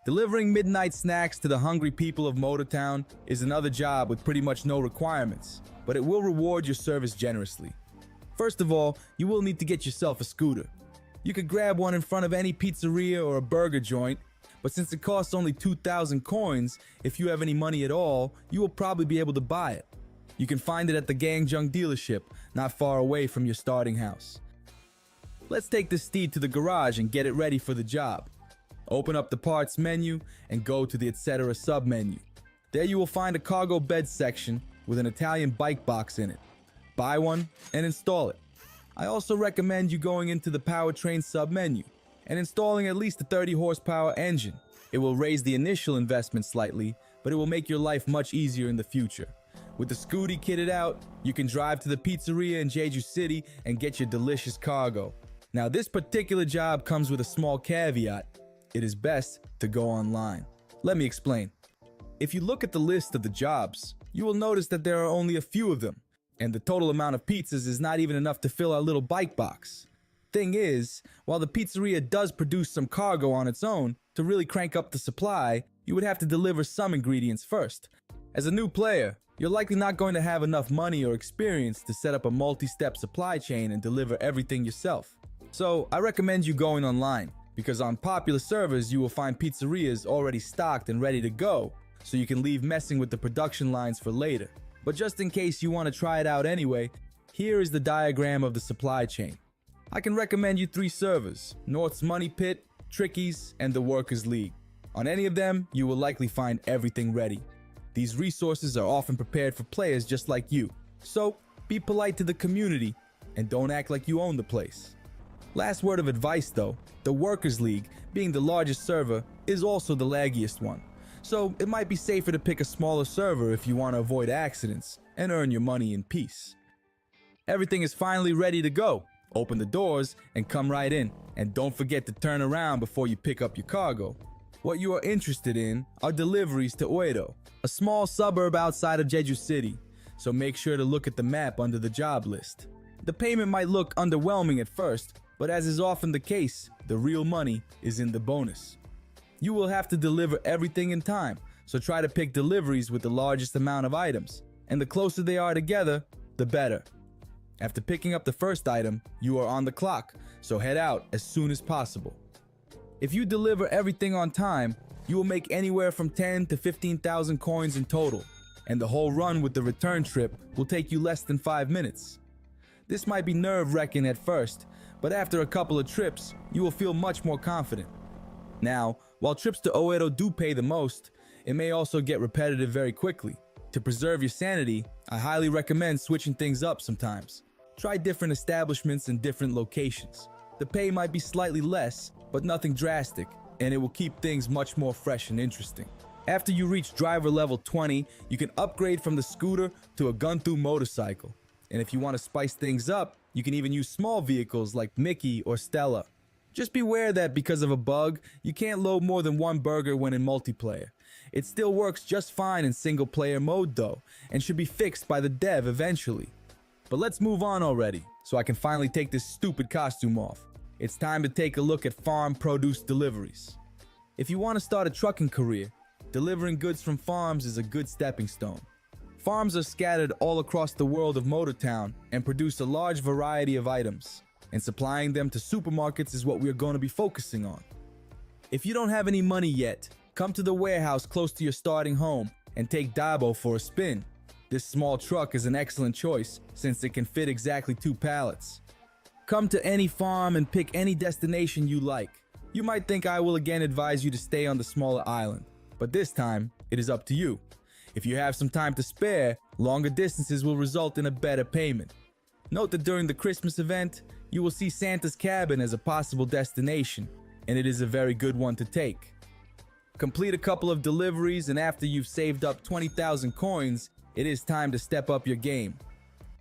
Delivering midnight snacks to the hungry people of Motortown is another job with pretty much no requirements, but it will reward your service generously. First of all, you will need to get yourself a scooter. You could grab one in front of any pizzeria or a burger joint, but since it costs only 2,000 coins, if you have any money at all, you will probably be able to buy it. You can find it at the Gangjung dealership, not far away from your starting house. Let's take this steed to the garage and get it ready for the job. Open up the parts menu and go to the etc. sub-menu. There you will find a cargo bed section with an Italian bike box in it. Buy one and install it. I also recommend you going into the powertrain sub-menu and installing at least a 30 horsepower engine. It will raise the initial investment slightly, but it will make your life much easier in the future. With the Scooty kitted out, you can drive to the pizzeria in Jeju City and get your delicious cargo. Now this particular job comes with a small caveat. It is best to go online. Let me explain. If you look at the list of the jobs, you will notice that there are only a few of them, and the total amount of pizzas is not even enough to fill our little bike box. Thing is, while the pizzeria does produce some cargo on its own, to really crank up the supply, you would have to deliver some ingredients first. As a new player, you're likely not going to have enough money or experience to set up a multi-step supply chain and deliver everything yourself. So I recommend you going online, because on popular servers you will find pizzerias already stocked and ready to go, so you can leave messing with the production lines for later. But just in case you want to try it out anyway, here is the diagram of the supply chain. I can recommend you 3 servers: North's Money Pit, Trickies, and the Workers League. On any of them, you will likely find everything ready. These resources are often prepared for players just like you, so be polite to the community and don't act like you own the place. Last word of advice though, the Workers League, being the largest server, is also the laggiest one. So it might be safer to pick a smaller server if you want to avoid accidents and earn your money in peace. Everything is finally ready to go. Open the doors and come right in. And don't forget to turn around before you pick up your cargo. What you are interested in are deliveries to Uedo, a small suburb outside of Jeju City. So make sure to look at the map under the job list. The payment might look underwhelming at first, But as is often the case, the real money is in the bonus. You will have to deliver everything in time, so try to pick deliveries with the largest amount of items, and the closer they are together, the better. After picking up the first item, you are on the clock, so head out as soon as possible. If you deliver everything on time, you will make anywhere from 10 to 15,000 coins in total, and the whole run with the return trip will take you less than 5 minutes. This might be nerve-wracking at first, but after a couple of trips, you will feel much more confident. Now, while trips to Oedo do pay the most, it may also get repetitive very quickly. To preserve your sanity, I highly recommend switching things up sometimes. Try different establishments in different locations. The pay might be slightly less, but nothing drastic, and it will keep things much more fresh and interesting. After you reach driver level 20, you can upgrade from the scooter to a Guntu motorcycle. And if you want to spice things up, you can even use small vehicles like Mickey or Stella. Just beware that because of a bug, you can't load more than one burger when in multiplayer. It still works just fine in single player mode though, and should be fixed by the dev eventually. But let's move on already, so I can finally take this stupid costume off. It's time to take a look at farm produce deliveries. If you want to start a trucking career, delivering goods from farms is a good stepping stone. Farms are scattered all across the world of Motortown and produce a large variety of items, and supplying them to supermarkets is what we are going to be focusing on. If you don't have any money yet, come to the warehouse close to your starting home and take Dabo for a spin. This small truck is an excellent choice since it can fit exactly 2 pallets. Come to any farm and pick any destination you like. You might think I will again advise you to stay on the smaller island, but this time it is up to you. If you have some time to spare, longer distances will result in a better payment. Note that during the Christmas event, you will see Santa's cabin as a possible destination, and it is a very good one to take. Complete a couple of deliveries, and after you've saved up 20,000 coins, it is time to step up your game.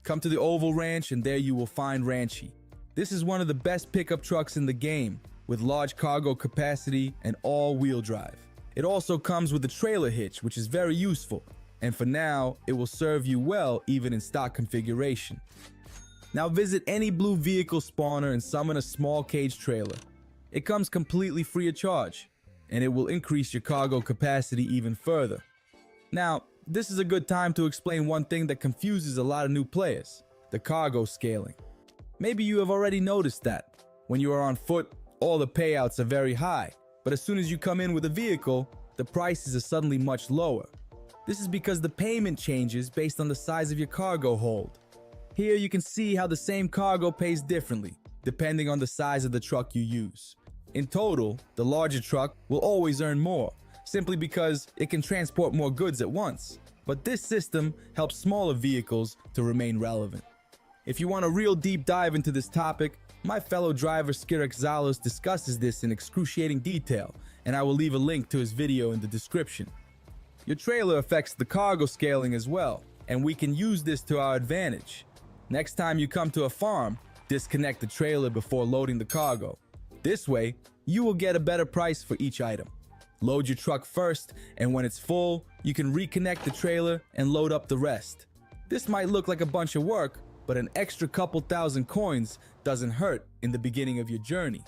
Come to the Oval Ranch, and there you will find Ranchi. This is one of the best pickup trucks in the game, with large cargo capacity and all-wheel drive. It also comes with a trailer hitch, which is very useful, and for now, it will serve you well even in stock configuration. Now visit any blue vehicle spawner and summon a small cage trailer. It comes completely free of charge, and it will increase your cargo capacity even further. Now, this is a good time to explain one thing that confuses a lot of new players: the cargo scaling. Maybe you have already noticed that. When you are on foot, all the payouts are very high, but as soon as you come in with a vehicle, the prices are suddenly much lower. This is because the payment changes based on the size of your cargo hold. Here you can see how the same cargo pays differently, depending on the size of the truck you use. In total, the larger truck will always earn more, simply because it can transport more goods at once. But this system helps smaller vehicles to remain relevant. If you want a real deep dive into this topic, my fellow driver Skirek Zalos discusses this in excruciating detail, and I will leave a link to his video in the description. Your trailer affects the cargo scaling as well, and we can use this to our advantage. Next time you come to a farm, disconnect the trailer before loading the cargo. This way, you will get a better price for each item. Load your truck first, and when it's full, you can reconnect the trailer and load up the rest. This might look like a bunch of work, but an extra couple thousand coins doesn't hurt in the beginning of your journey.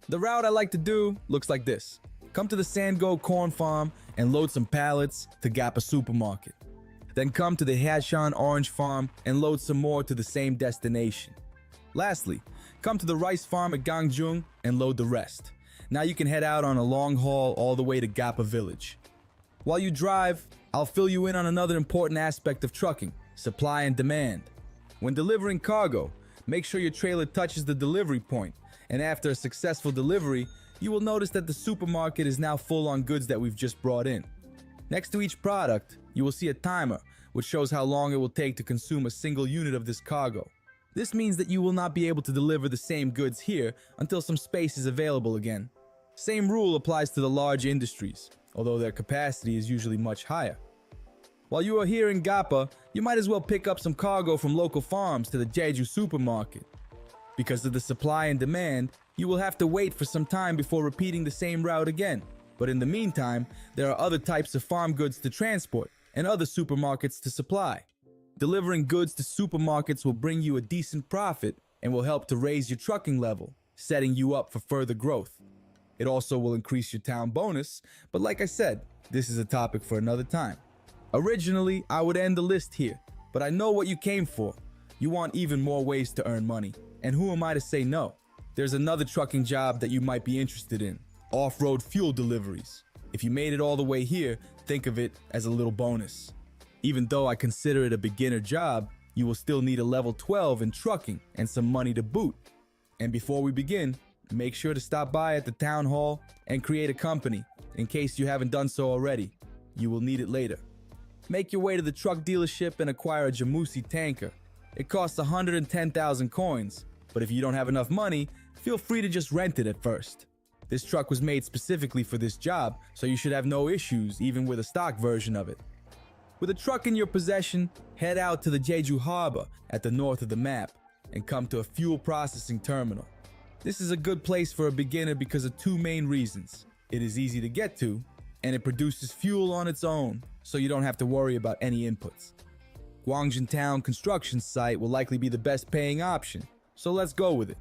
The route I like to do looks like this. Come to the Sandgo corn farm and load some pallets to Gappa supermarket. Then come to the Hashan orange farm and load some more to the same destination. Lastly, come to the rice farm at Gangjung and load the rest. Now you can head out on a long haul all the way to Gappa village. While you drive, I'll fill you in on another important aspect of trucking: supply and demand. When delivering cargo, make sure your trailer touches the delivery point, and after a successful delivery, you will notice that the supermarket is now full on goods that we've just brought in. Next to each product, you will see a timer, which shows how long it will take to consume a single unit of this cargo. This means that you will not be able to deliver the same goods here until some space is available again. Same rule applies to the large industries, although their capacity is usually much higher. While you are here in Gappa, you might as well pick up some cargo from local farms to the Jeju supermarket. Because of the supply and demand, you will have to wait for some time before repeating the same route again. But in the meantime, there are other types of farm goods to transport and other supermarkets to supply. Delivering goods to supermarkets will bring you a decent profit and will help to raise your trucking level. setting you up for further growth. It also will increase your town bonus, but like I said, this is a topic for another time. Originally, I would end the list here, but I know what you came for. You want even more ways to earn money, and who am I to say no? There's another trucking job that you might be interested in: off-road fuel deliveries. If you made it all the way here, think of it as a little bonus. Even though I consider it a beginner job, you will still need a level 12 in trucking and some money to boot. And before we begin, make sure to stop by at the town hall and create a company, in case you haven't done so already. You will need it later. Make your way to the truck dealership and acquire a Jamusi tanker. It costs 110,000 coins, but if you don't have enough money, feel free to just rent it at first. This truck was made specifically for this job, so you should have no issues even with a stock version of it. With a truck in your possession, head out to the Jeju Harbor at the north of the map and come to a fuel processing terminal. This is a good place for a beginner because of two main reasons. It is easy to get to, and it produces fuel on its own, so you don't have to worry about any inputs. Gwangjin Town construction site will likely be the best paying option, so let's go with it.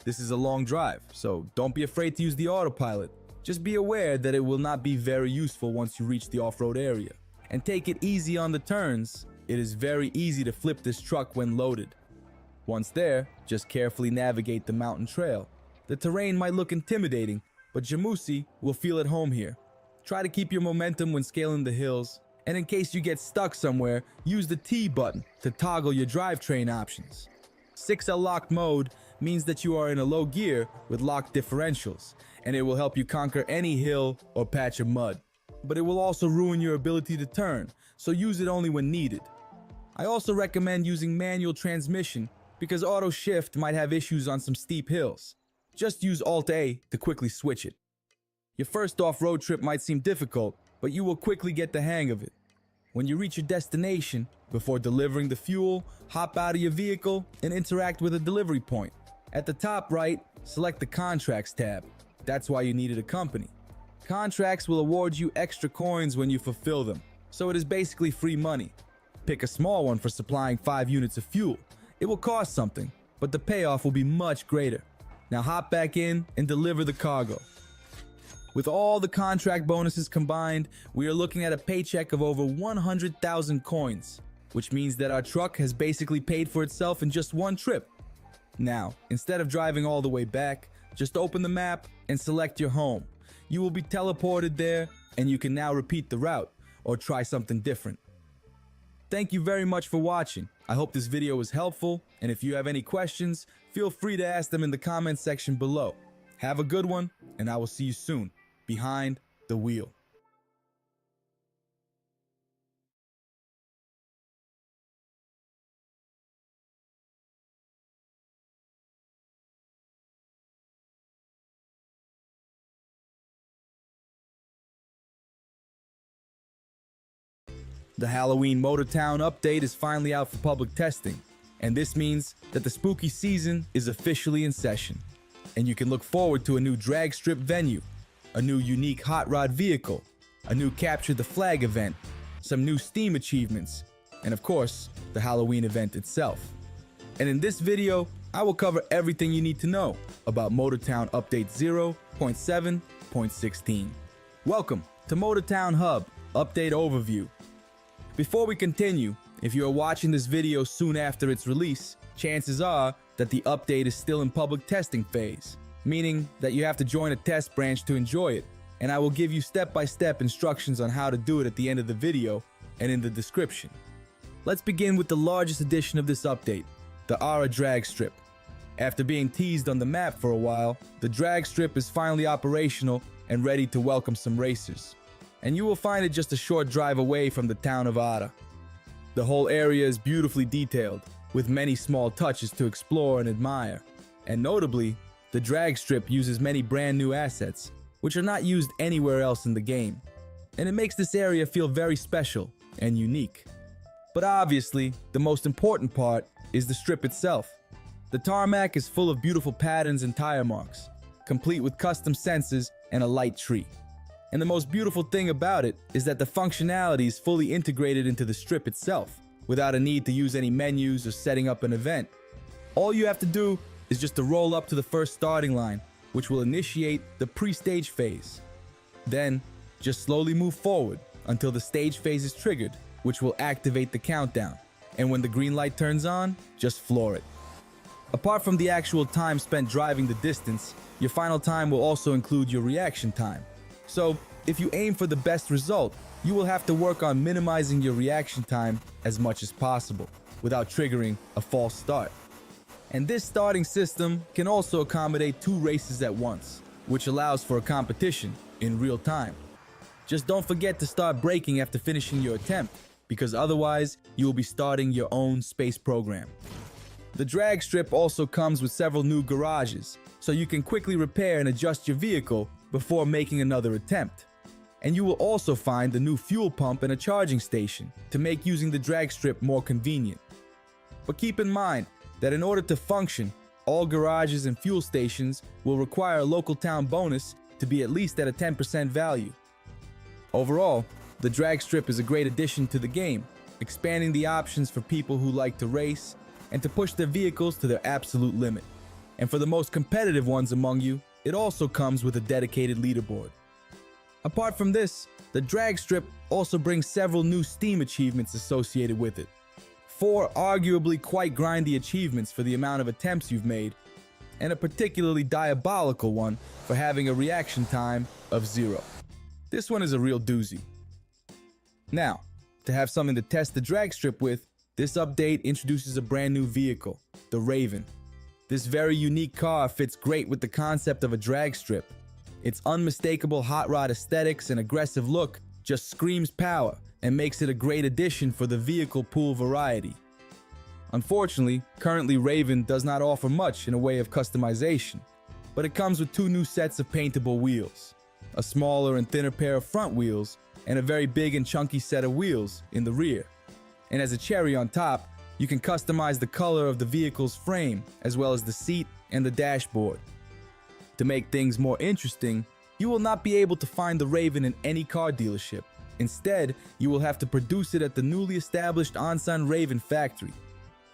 This is a long drive, so don't be afraid to use the autopilot. Just be aware that it will not be very useful once you reach the off-road area. And take it easy on the turns. It is very easy to flip this truck when loaded. Once there, just carefully navigate the mountain trail. The terrain might look intimidating, but Jamusi will feel at home here. Try to keep your momentum when scaling the hills, and in case you get stuck somewhere, use the T button to toggle your drivetrain options. 6L locked mode means that you are in a low gear with locked differentials, and it will help you conquer any hill or patch of mud. But it will also ruin your ability to turn, so use it only when needed. I also recommend using manual transmission because auto shift might have issues on some steep hills. Just use Alt-A to quickly switch it. Your first off-road trip might seem difficult, but you will quickly get the hang of it. When you reach your destination, before delivering the fuel, hop out of your vehicle and interact with a delivery point. At the top right, select the Contracts tab. That's why you needed a company. Contracts will award you extra coins when you fulfill them, so it is basically free money. Pick a small one for supplying 5 units of fuel. It will cost something, but the payoff will be much greater. Now hop back in and deliver the cargo. With all the contract bonuses combined, we are looking at a paycheck of over 100,000 coins, which means that our truck has basically paid for itself in just one trip. Now, instead of driving all the way back, just open the map and select your home. You will be teleported there, and you can now repeat the route or try something different. Thank you very much for watching. I hope this video was helpful, and if you have any questions, feel free to ask them in the comment section below. Have a good one, and I will see you soon, behind the wheel. The Halloween Motortown update is finally out for public testing, and this means that the spooky season is officially in session. And you can look forward to a new drag strip venue, a new unique hot rod vehicle, a new Capture the Flag event, some new Steam achievements, and of course, the Halloween event itself. And in this video, I will cover everything you need to know about Motortown Update 0.7.16. Welcome to Motortown Hub Update Overview. Before we continue, if you are watching this video soon after its release, chances are that the update is still in public testing phase, meaning that you have to join a test branch to enjoy it, and I will give you step-by-step instructions on how to do it at the end of the video and in the description. Let's begin with the largest addition of this update, the Ara drag strip. After being teased on the map for a while, the drag strip is finally operational and ready to welcome some racers. And you will find it just a short drive away from the town of Ara. The whole area is beautifully detailed, with many small touches to explore and admire. And notably, the drag strip uses many brand new assets, which are not used anywhere else in the game. And it makes this area feel very special and unique. But obviously, the most important part is the strip itself. The tarmac is full of beautiful patterns and tire marks, complete with custom sensors and a light tree. And the most beautiful thing about it is that the functionality is fully integrated into the strip itself, without a need to use any menus or setting up an event. All you have to do is just to roll up to the first starting line, which will initiate the pre-stage phase. Then, just slowly move forward until the stage phase is triggered, which will activate the countdown. And when the green light turns on, just floor it. Apart from the actual time spent driving the distance, your final time will also include your reaction time. So, if you aim for the best result, you will have to work on minimizing your reaction time as much as possible, without triggering a false start. And this starting system can also accommodate 2 races at once, which allows for a competition in real time. Just don't forget to start braking after finishing your attempt, because otherwise you will be starting your own space program. The drag strip also comes with several new garages, so you can quickly repair and adjust your vehicle before making another attempt. And you will also find a new fuel pump and a charging station to make using the drag strip more convenient. But keep in mind that in order to function, all garages and fuel stations will require a local town bonus to be at least at a 10% value. Overall, the drag strip is a great addition to the game, expanding the options for people who like to race and to push their vehicles to their absolute limit. And for the most competitive ones among you, it also comes with a dedicated leaderboard. Apart from this, the drag strip also brings several new Steam achievements associated with it. 4 arguably quite grindy achievements for the amount of attempts you've made, and a particularly diabolical one for having a reaction time of 0. This one is a real doozy. Now, to have something to test the drag strip with, this update introduces a brand new vehicle, the Raven. This very unique car fits great with the concept of a drag strip. Its unmistakable hot rod aesthetics and aggressive look just screams power and makes it a great addition for the vehicle pool variety. Unfortunately, currently Raven does not offer much in a way of customization, but it comes with 2 new sets of paintable wheels, a smaller and thinner pair of front wheels, and a very big and chunky set of wheels in the rear. And as a cherry on top, you can customize the color of the vehicle's frame, as well as the seat and the dashboard. To make things more interesting, you will not be able to find the Raven in any car dealership. Instead, you will have to produce it at the newly established Ansan Raven factory.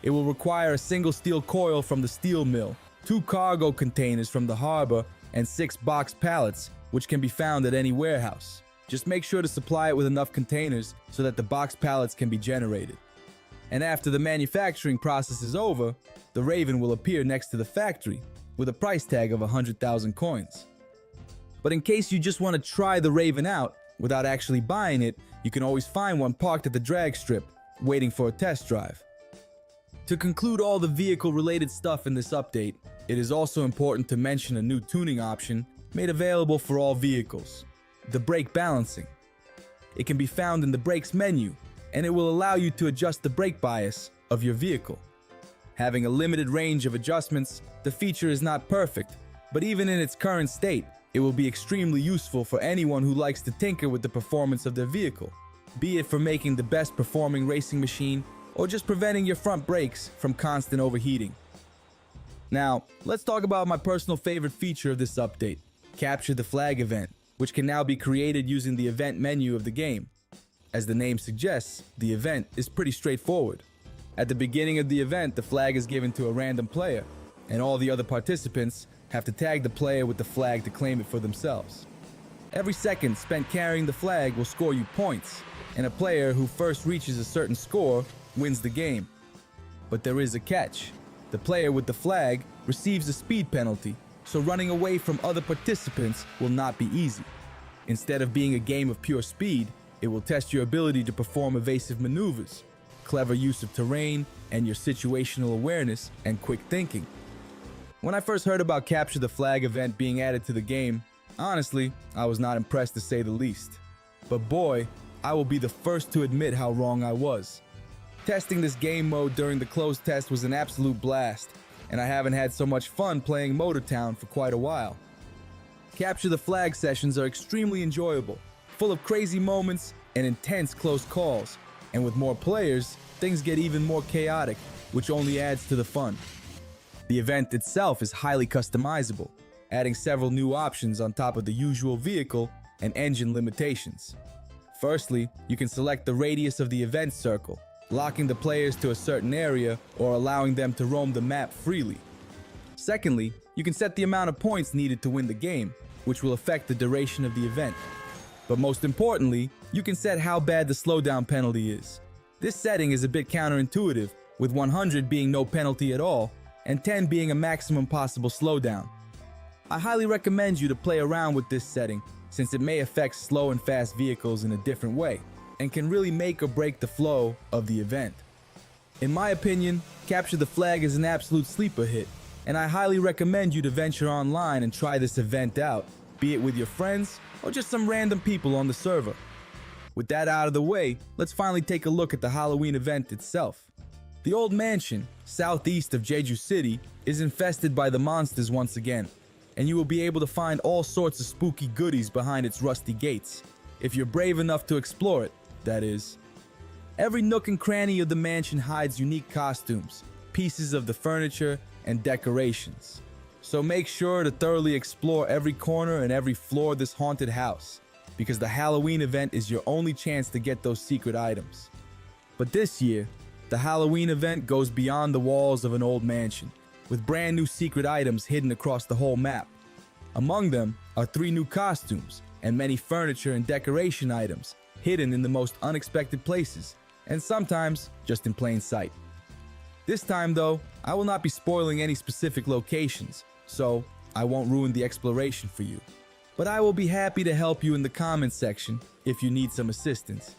It will require a single steel coil from the steel mill, 2 cargo containers from the harbor, and 6 box pallets, which can be found at any warehouse. Just make sure to supply it with enough containers so that the box pallets can be generated. And after the manufacturing process is over, the Raven will appear next to the factory with a price tag of 100,000 coins. But in case you just want to try the Raven out without actually buying it, you can always find one parked at the drag strip, waiting for a test drive. To conclude all the vehicle-related stuff in this update, it is also important to mention a new tuning option made available for all vehicles, the brake balancing. It can be found in the brakes menu, and it will allow you to adjust the brake bias of your vehicle. Having a limited range of adjustments, the feature is not perfect, but even in its current state, it will be extremely useful for anyone who likes to tinker with the performance of their vehicle, be it for making the best performing racing machine or just preventing your front brakes from constant overheating. Now, let's talk about my personal favorite feature of this update, Capture the Flag event, which can now be created using the event menu of the game. As the name suggests, the event is pretty straightforward. At the beginning of the event, the flag is given to a random player, and all the other participants have to tag the player with the flag to claim it for themselves. Every second spent carrying the flag will score you points, and a player who first reaches a certain score wins the game. But there is a catch. The player with the flag receives a speed penalty, so running away from other participants will not be easy. Instead of being a game of pure speed, it will test your ability to perform evasive maneuvers, clever use of terrain, and your situational awareness and quick thinking. When I first heard about Capture the Flag event being added to the game, honestly, I was not impressed to say the least. But boy, I will be the first to admit how wrong I was. Testing this game mode during the closed test was an absolute blast, and I haven't had so much fun playing Motortown for quite a while. Capture the Flag sessions are extremely enjoyable, full of crazy moments and intense close calls, and with more players, things get even more chaotic, which only adds to the fun. The event itself is highly customizable, adding several new options on top of the usual vehicle and engine limitations. Firstly, you can select the radius of the event circle, locking the players to a certain area or allowing them to roam the map freely. Secondly, you can set the amount of points needed to win the game, which will affect the duration of the event. But most importantly, you can set how bad the slowdown penalty is. This setting is a bit counterintuitive, with 100 being no penalty at all, and 10 being a maximum possible slowdown. I highly recommend you to play around with this setting, since it may affect slow and fast vehicles in a different way, and can really make or break the flow of the event. In my opinion, Capture the Flag is an absolute sleeper hit, and I highly recommend you to venture online and try this event out, be it with your friends or just some random people on the server. With that out of the way, let's finally take a look at the Halloween event itself. The old mansion, southeast of Jeju City, is infested by the monsters once again, and you will be able to find all sorts of spooky goodies behind its rusty gates, if you're brave enough to explore it, that is. Every nook and cranny of the mansion hides unique costumes, pieces of the furniture, and decorations. So make sure to thoroughly explore every corner and every floor of this haunted house, because the Halloween event is your only chance to get those secret items. But this year, the Halloween event goes beyond the walls of an old mansion, with brand new secret items hidden across the whole map. Among them are 3 new costumes and many furniture and decoration items hidden in the most unexpected places, and sometimes just in plain sight. This time though, I will not be spoiling any specific locations, so I won't ruin the exploration for you. But I will be happy to help you in the comments section if you need some assistance.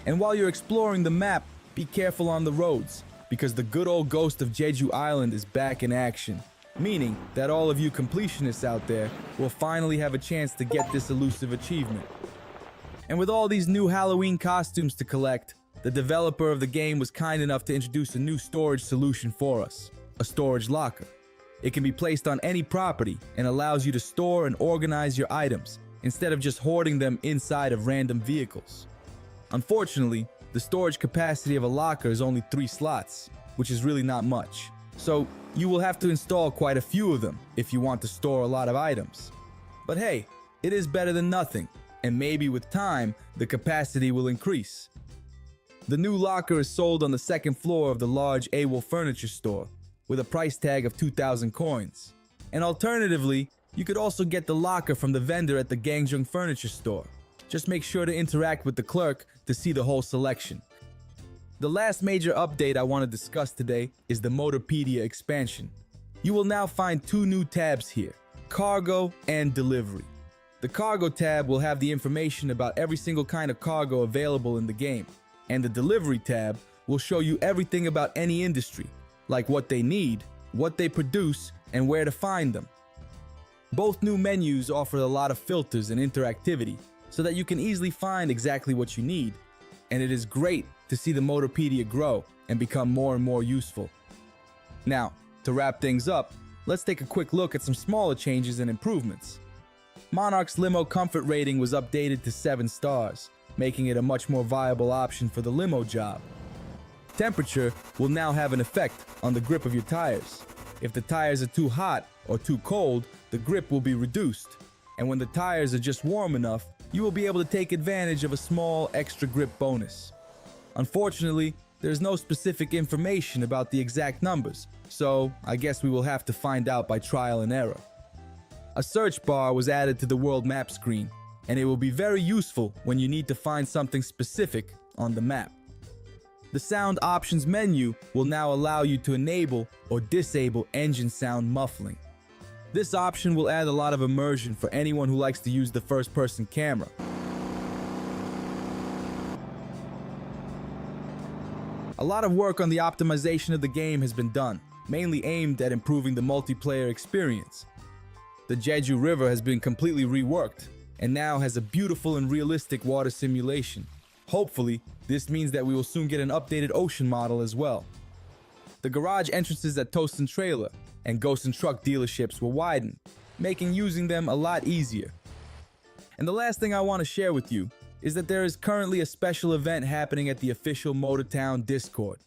And while you're exploring the map, be careful on the roads, because the good old ghost of Jeju Island is back in action, meaning that all of you completionists out there will finally have a chance to get this elusive achievement. And with all these new Halloween costumes to collect, the developer of the game was kind enough to introduce a new storage solution for us, a storage locker. It can be placed on any property and allows you to store and organize your items instead of just hoarding them inside of random vehicles. Unfortunately, the storage capacity of a locker is only 3 slots, which is really not much. So you will have to install quite a few of them if you want to store a lot of items. But hey, it is better than nothing, and maybe with time, the capacity will increase. The new locker is sold on the 2nd floor of the large AWOL furniture store, with a price tag of 2,000 coins. And alternatively, you could also get the locker from the vendor at the Gangjung furniture store. Just make sure to interact with the clerk to see the whole selection. The last major update I want to discuss today is the Motorpedia expansion. You will now find 2 new tabs here, Cargo and Delivery. The Cargo tab will have the information about every single kind of cargo available in the game, and the Delivery tab will show you everything about any industry, like what they need, what they produce, and where to find them. Both new menus offer a lot of filters and interactivity, so that you can easily find exactly what you need, and it is great to see the Motorpedia grow and become more and more useful. Now, to wrap things up, let's take a quick look at some smaller changes and improvements. Monarch's limo comfort rating was updated to 7 stars, making it a much more viable option for the limo job. Temperature will now have an effect on the grip of your tires. If the tires are too hot or too cold, the grip will be reduced. And when the tires are just warm enough, you will be able to take advantage of a small extra grip bonus. Unfortunately, there's no specific information about the exact numbers, so I guess we will have to find out by trial and error. A search bar was added to the world map screen, and it will be very useful when you need to find something specific on the map. The sound options menu will now allow you to enable or disable engine sound muffling. This option will add a lot of immersion for anyone who likes to use the first-person camera. A lot of work on the optimization of the game has been done, mainly aimed at improving the multiplayer experience. The Jeju River has been completely reworked, and now has a beautiful and realistic water simulation. Hopefully, this means that we will soon get an updated ocean model as well. The garage entrances at Tosin Trailer and Ghost and Truck dealerships were widened, making using them a lot easier. And the last thing I want to share with you is that there is currently a special event happening at the official Motortown Discord.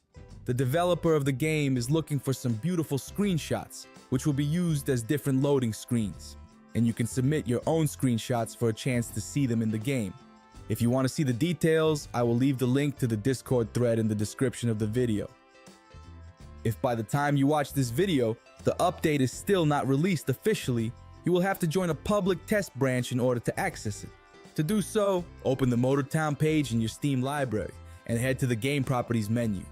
The developer of the game is looking for some beautiful screenshots, which will be used as different loading screens. And you can submit your own screenshots for a chance to see them in the game. If you want to see the details, I will leave the link to the Discord thread in the description of the video. If by the time you watch this video, The update is still not released officially. You will have to join a public test branch in order to access it. To do so, open the Motortown page in your Steam library and head to the Game Properties menu.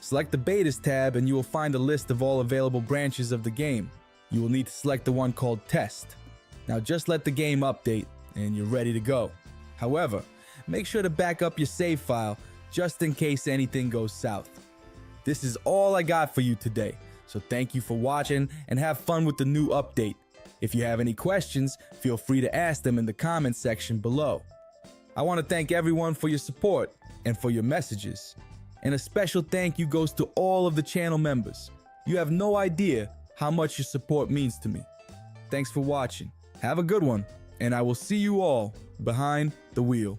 Select the Betas tab and you will find a list of all available branches of the game. You will need to select the one called Test. Now just let the game update and you're ready to go. However, make sure to back up your save file just in case anything goes south. This is all I got for you today, so thank you for watching and have fun with the new update. If you have any questions, feel free to ask them in the comments section below. I want to thank everyone for your support and for your messages. And a special thank you goes to all of the channel members. You have no idea how much your support means to me. Thanks for watching. Have a good one, and I will see you all behind the wheel.